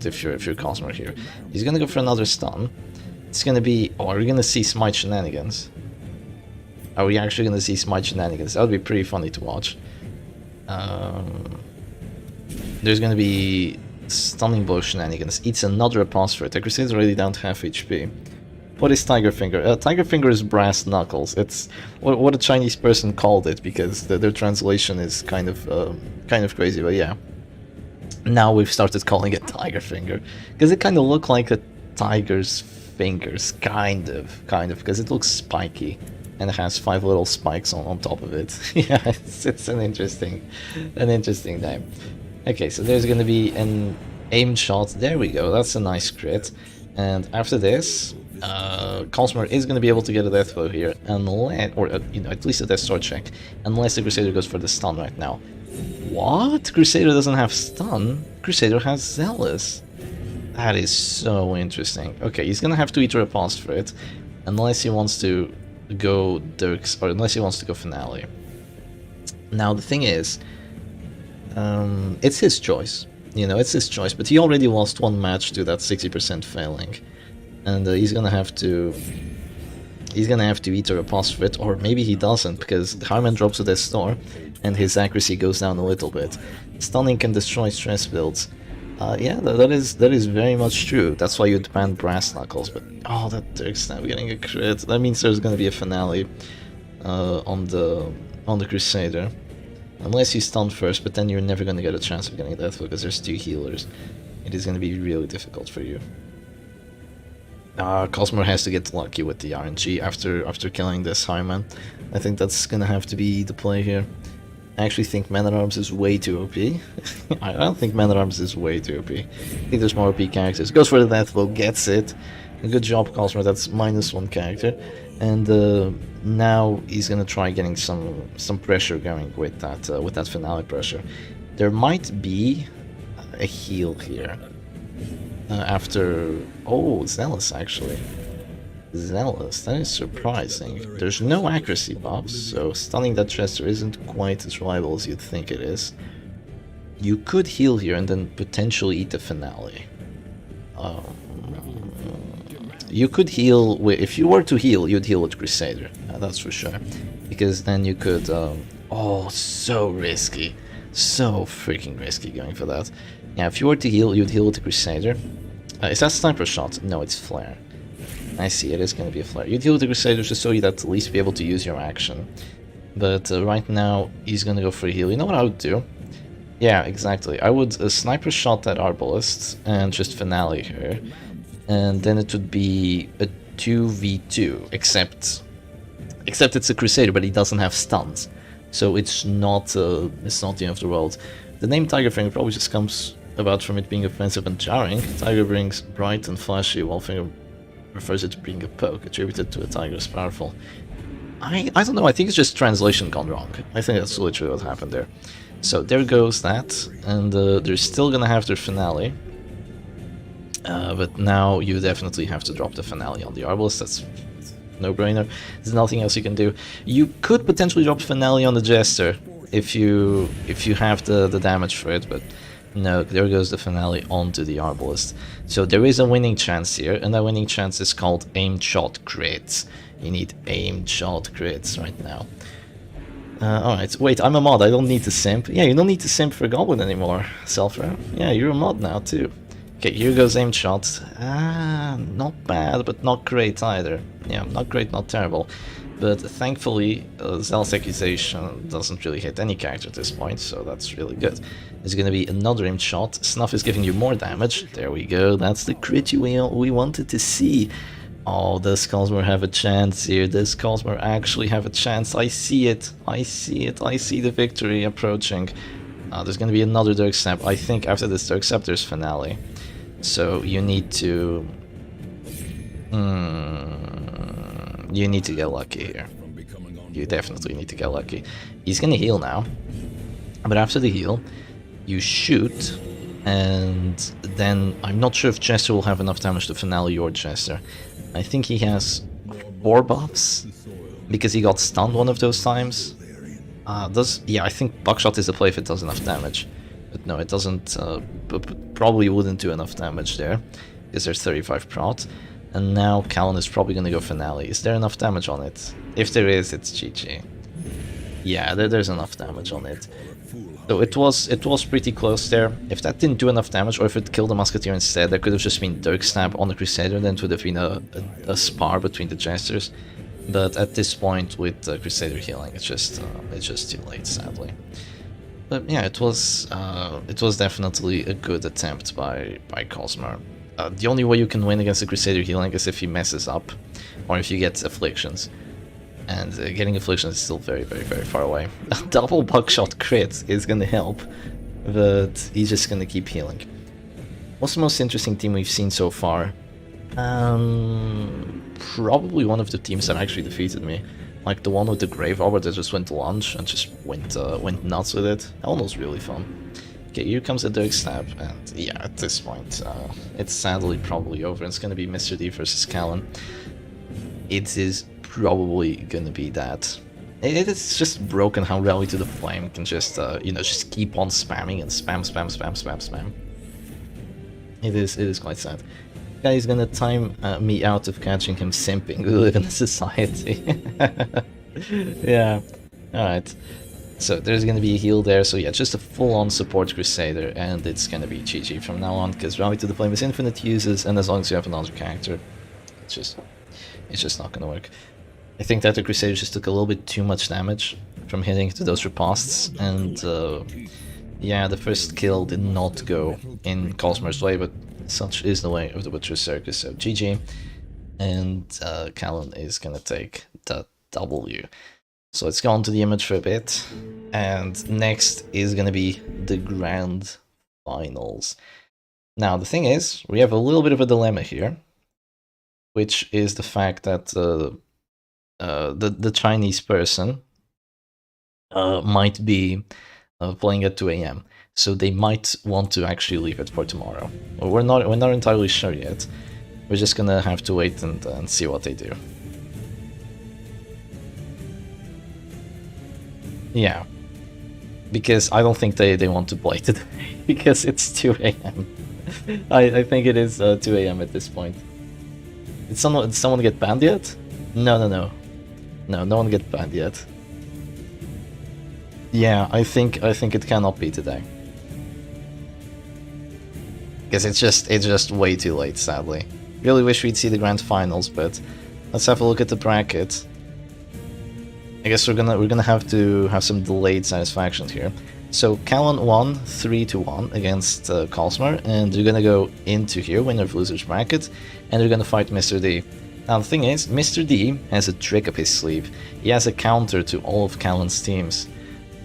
if you're Cosmo here. He's gonna go for another stun. It's gonna be, oh, are we gonna see Smite shenanigans? Are we actually gonna see Smite shenanigans? That would be pretty funny to watch. There's gonna be Stunning Blow shenanigans. Eats another Apostate. The Crusader's already down to half HP. What is Tiger Finger? Tiger Finger is brass knuckles. It's what a Chinese person called it, because their translation is kind of crazy. But yeah, now we've started calling it Tiger Finger because it kind of looked like a tiger's fingers, kind of, because it looks spiky and it has 5 little spikes on top of it. Yeah, it's an interesting name. Okay, so there's gonna be an aim shot. There we go. That's a nice crit. And after this, Cosmer is going to be able to get a death blow here, unless, or at least a death sword check, unless the Crusader goes for the stun right now. What? Crusader doesn't have stun? Crusader has Zealous. That is so interesting. Okay, he's going to have to eat a riposte for it, unless he wants to go Dirks, or unless he wants to go Finale. Now the thing is, it's his choice. It's his choice, but he already lost 1 match to that 60% failing. And he's gonna have to eat a riposte for it, or maybe he doesn't, because Harman drops to Death Star and his accuracy goes down a little bit. Stunning can destroy stress builds. Yeah, that is very much true. That's why you'd ban Brass Knuckles, but oh, that Dirk's now getting a crit. That means there's gonna be a finale on the Crusader. Unless you stun first, but then you're never gonna get a chance of getting death because there's 2 healers. It is gonna be really difficult for you. Cosmo has to get lucky with the RNG after killing this Harman. I think that's gonna have to be the play here. I actually think Man-at-Arms is way too OP. I don't think Man-at-Arms is way too OP. I think there's more OP characters. Goes for the death blow, gets it. Good job, Cosmo. That's -1 character. And now he's gonna try getting some pressure going with that finale pressure. There might be a heal here. After... Oh, Zealous, actually. Zealous, that is surprising. There's no accuracy buffs, so stunning that Chester isn't quite as reliable as you'd think it is. You could heal here and then potentially eat the finale. You could heal... If you were to heal, you'd heal with Crusader. That's for sure. Because then you could... oh, so risky. So freaking risky going for that. Yeah, if you were to heal, you'd heal with the Crusader. Is that Sniper Shot? No, it's Flare. I see, it is going to be a Flare. You'd heal with the Crusader just so you'd at least be able to use your action. But right now, he's going to go for a heal. You know what I would do? Yeah, exactly. I would Sniper Shot that Arbalist and just Finale her. And then it would be a 2v2, except it's a Crusader, but he doesn't have stuns. So it's not the end of the world. The name Tiger Finger probably just comes about from it being offensive and jarring. Tiger brings bright and flashy, while Finger refers it to being a poke, attributed to a tiger as powerful. I don't know, I think it's just translation gone wrong. I think that's literally what happened there. So there goes that, and they're still gonna have their finale. But now you definitely have to drop the finale on the Arbalist. That's no-brainer. There's nothing else you can do. You could potentially drop finale on the Jester if you have the damage for it, but no, there goes the finale onto the Arbalist. So there is a winning chance here, and that winning chance is called aimed shot crits. You need aimed shot crits right now. Alright, wait, I'm a mod, I don't need to simp. Yeah, you don't need to simp for Goblin anymore, Selfra. Yeah, you're a mod now too. Okay, here goes aimed shot. Not bad, but not great either. Yeah, not great, not terrible. But thankfully, Zell's accusation doesn't really hit any character at this point, so that's really good. There's gonna be another aimed shot. Snuff is giving you more damage. There we go, that's the crit we wanted to see. Oh, does Cosmer have a chance here? Does Cosmer actually have a chance? I see it, I see it, I see the victory approaching. There's gonna be another Dirk Snap. I think after this Dirk Snap there's finale. So you need to... you need to get lucky here. You definitely need to get lucky. He's gonna heal now. But after the heal, you shoot And then I'm not sure if Jester will have enough damage to finale your Jester. I think he has 4 buffs because he got stunned one of those times. Yeah, I think Buckshot is the play if it does enough damage. But no, it doesn't, probably wouldn't do enough damage there, because there's 35 prot. And now Callan is probably gonna go finale. Is there enough damage on it? If there is, it's GG. Yeah, there's enough damage on it. So it was pretty close there. If that didn't do enough damage, or if it killed the Musketeer instead, there could have just been Dirk Stab on the Crusader, then it would have been a spar between the Jesters. But at this point, with Crusader healing, it's just too late, sadly. But yeah, it was definitely a good attempt by Cosmar. The only way you can win against the Crusader healing is if he messes up, or if you get afflictions. And getting afflictions is still very, very, very far away. A double Buckshot crit is gonna help, but he's just gonna keep healing. What's the most interesting team we've seen so far? Probably one of the teams that actually defeated me. Like the one with the Grave Arbor that just went to lunch and just went nuts with it. That one was really fun. Okay, here comes a Dirk Stab, and yeah, at this point, it's sadly probably over. It's gonna be Mr. D versus Callan. It is probably gonna be that. It is just broken how Rally to the Flame can just, just keep on spamming and spam. It is quite sad. Guy is gonna time me out of catching him simping. We live in a society. Yeah. Alright. So there's gonna be a heal there, so yeah, just a full-on support Crusader, and it's gonna be GG from now on, because Rally to the Flame is infinite uses, and as long as you have another character, it's just not gonna work. I think that the Crusader just took a little bit too much damage from hitting to those ripostes, and yeah, the first kill did not go in Cosmar's way, but such is the way of the Butcher's Circus, so GG, and Callan is gonna take the W. So let's go on to the image for a bit, and next is gonna be the Grand Finals. Now the thing is, we have a little bit of a dilemma here, which is the fact that the Chinese person might be playing at 2 AM. So they might want to actually leave it for tomorrow. Well, we're not entirely sure yet. We're just gonna have to wait and see what they do. Yeah, because I don't think they want to play today because it's 2 AM. I think it is 2 AM at this point. Did someone get banned yet? No one get banned yet. Yeah, I think it cannot be today. Because it's just way too late, sadly. Really wish we'd see the Grand Finals, but let's have a look at the bracket. I guess we're gonna have to have some delayed satisfactions here. So Callan won 3-1 against Cosmar, and they're gonna go into here, winner of losers bracket, and they're gonna fight Mr. D. Now the thing is, Mr. D has a trick up his sleeve. He has a counter to all of Callan's teams.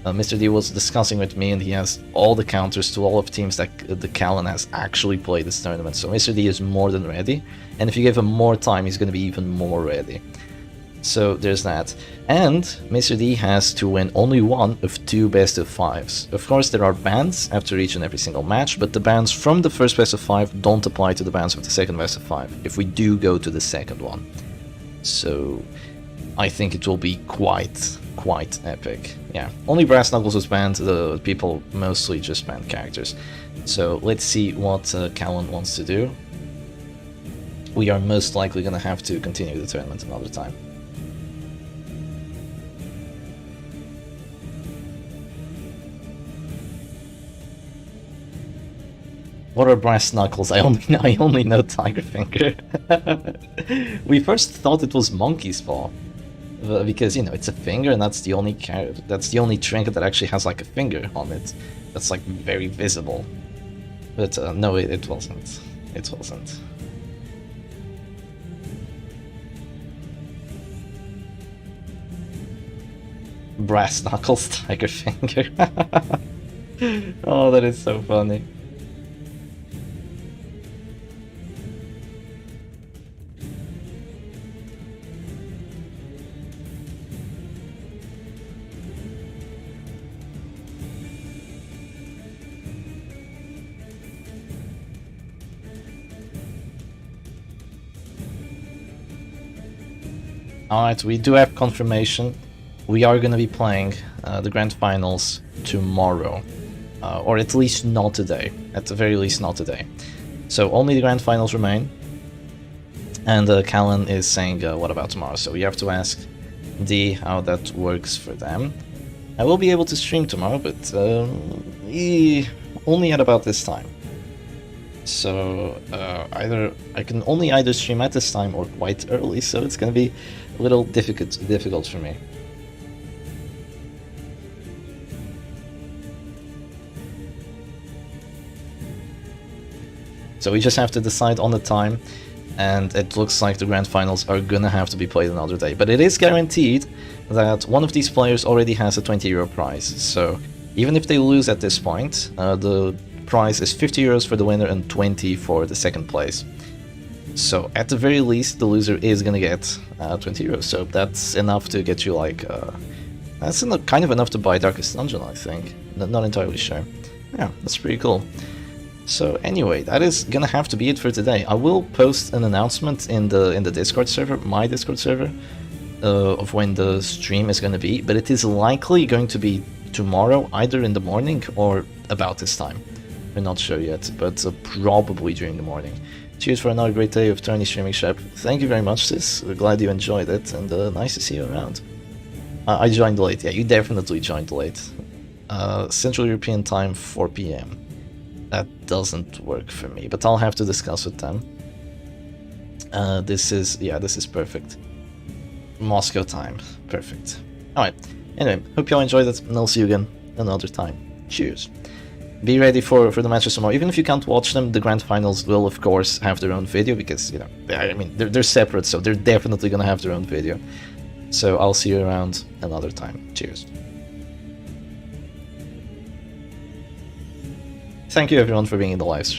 Mr. D was discussing with me, and he has all the counters to all of teams that the Callan has actually played this tournament. So Mr. D is more than ready, and if you give him more time, he's going to be even more ready. So there's that. And Mr. D has to win only one of 2 best of 5s. Of course, there are bans after each and every single match, but the bans from the first best of 5 don't apply to the bans of the second best of 5, if we do go to the second one. So I think it will be quite epic. Yeah, only Brass Knuckles was banned, the people mostly just banned characters. So let's see what Callan wants to do. We are most likely gonna have to continue the tournament another time. What are Brass Knuckles? I only know Tiger Finger. We first thought it was Monkey's Paw, because it's a finger, and that's the only trinket that actually has like a finger on it. That's like very visible. But no, it wasn't. It wasn't. Brass Knuckles, Tiger Finger. Oh, that is so funny. Alright, we do have confirmation. We are going to be playing the Grand Finals tomorrow. Or at least not today. At the very least not today. So only the Grand Finals remain. And Callan is saying, what about tomorrow? So we have to ask D how that works for them. I will be able to stream tomorrow, but only at about this time. So either I can only either stream at this time or quite early, so it's gonna be a little difficult for me. So we just have to decide on the time, and it looks like the Grand Finals are gonna have to be played another day. But it is guaranteed that one of these players already has a €20 prize, so even if they lose at this point, the prize is €50 for the winner and 20 for the second place. So at the very least, the loser is gonna get €20, so that's enough to get you like, that's kind of enough to buy Darkest Dungeon, I think. Not entirely sure. Yeah, that's pretty cool. So anyway, that is gonna have to be it for today. I will post an announcement in the Discord server, my Discord server, of when the stream is gonna be, but it is likely going to be tomorrow, either in the morning or about this time. We're not sure yet, but probably during the morning. Cheers for another great day of tourney streaming, Shep. Thank you very much, sis. We're glad you enjoyed it, and nice to see you around. I joined late. Yeah, you definitely joined late. Central European time, 4 PM. That doesn't work for me, but I'll have to discuss with them. This is perfect. Moscow time, perfect. Alright, anyway, hope y'all enjoyed it, and I'll see you again another time. Cheers. Be ready for the matches tomorrow. Even if you can't watch them, the Grand Finals will of course have their own video, because, you know, I mean, they're separate, so they're definitely gonna have their own video. So I'll see you around another time. Cheers. Thank you everyone for being in the live stream.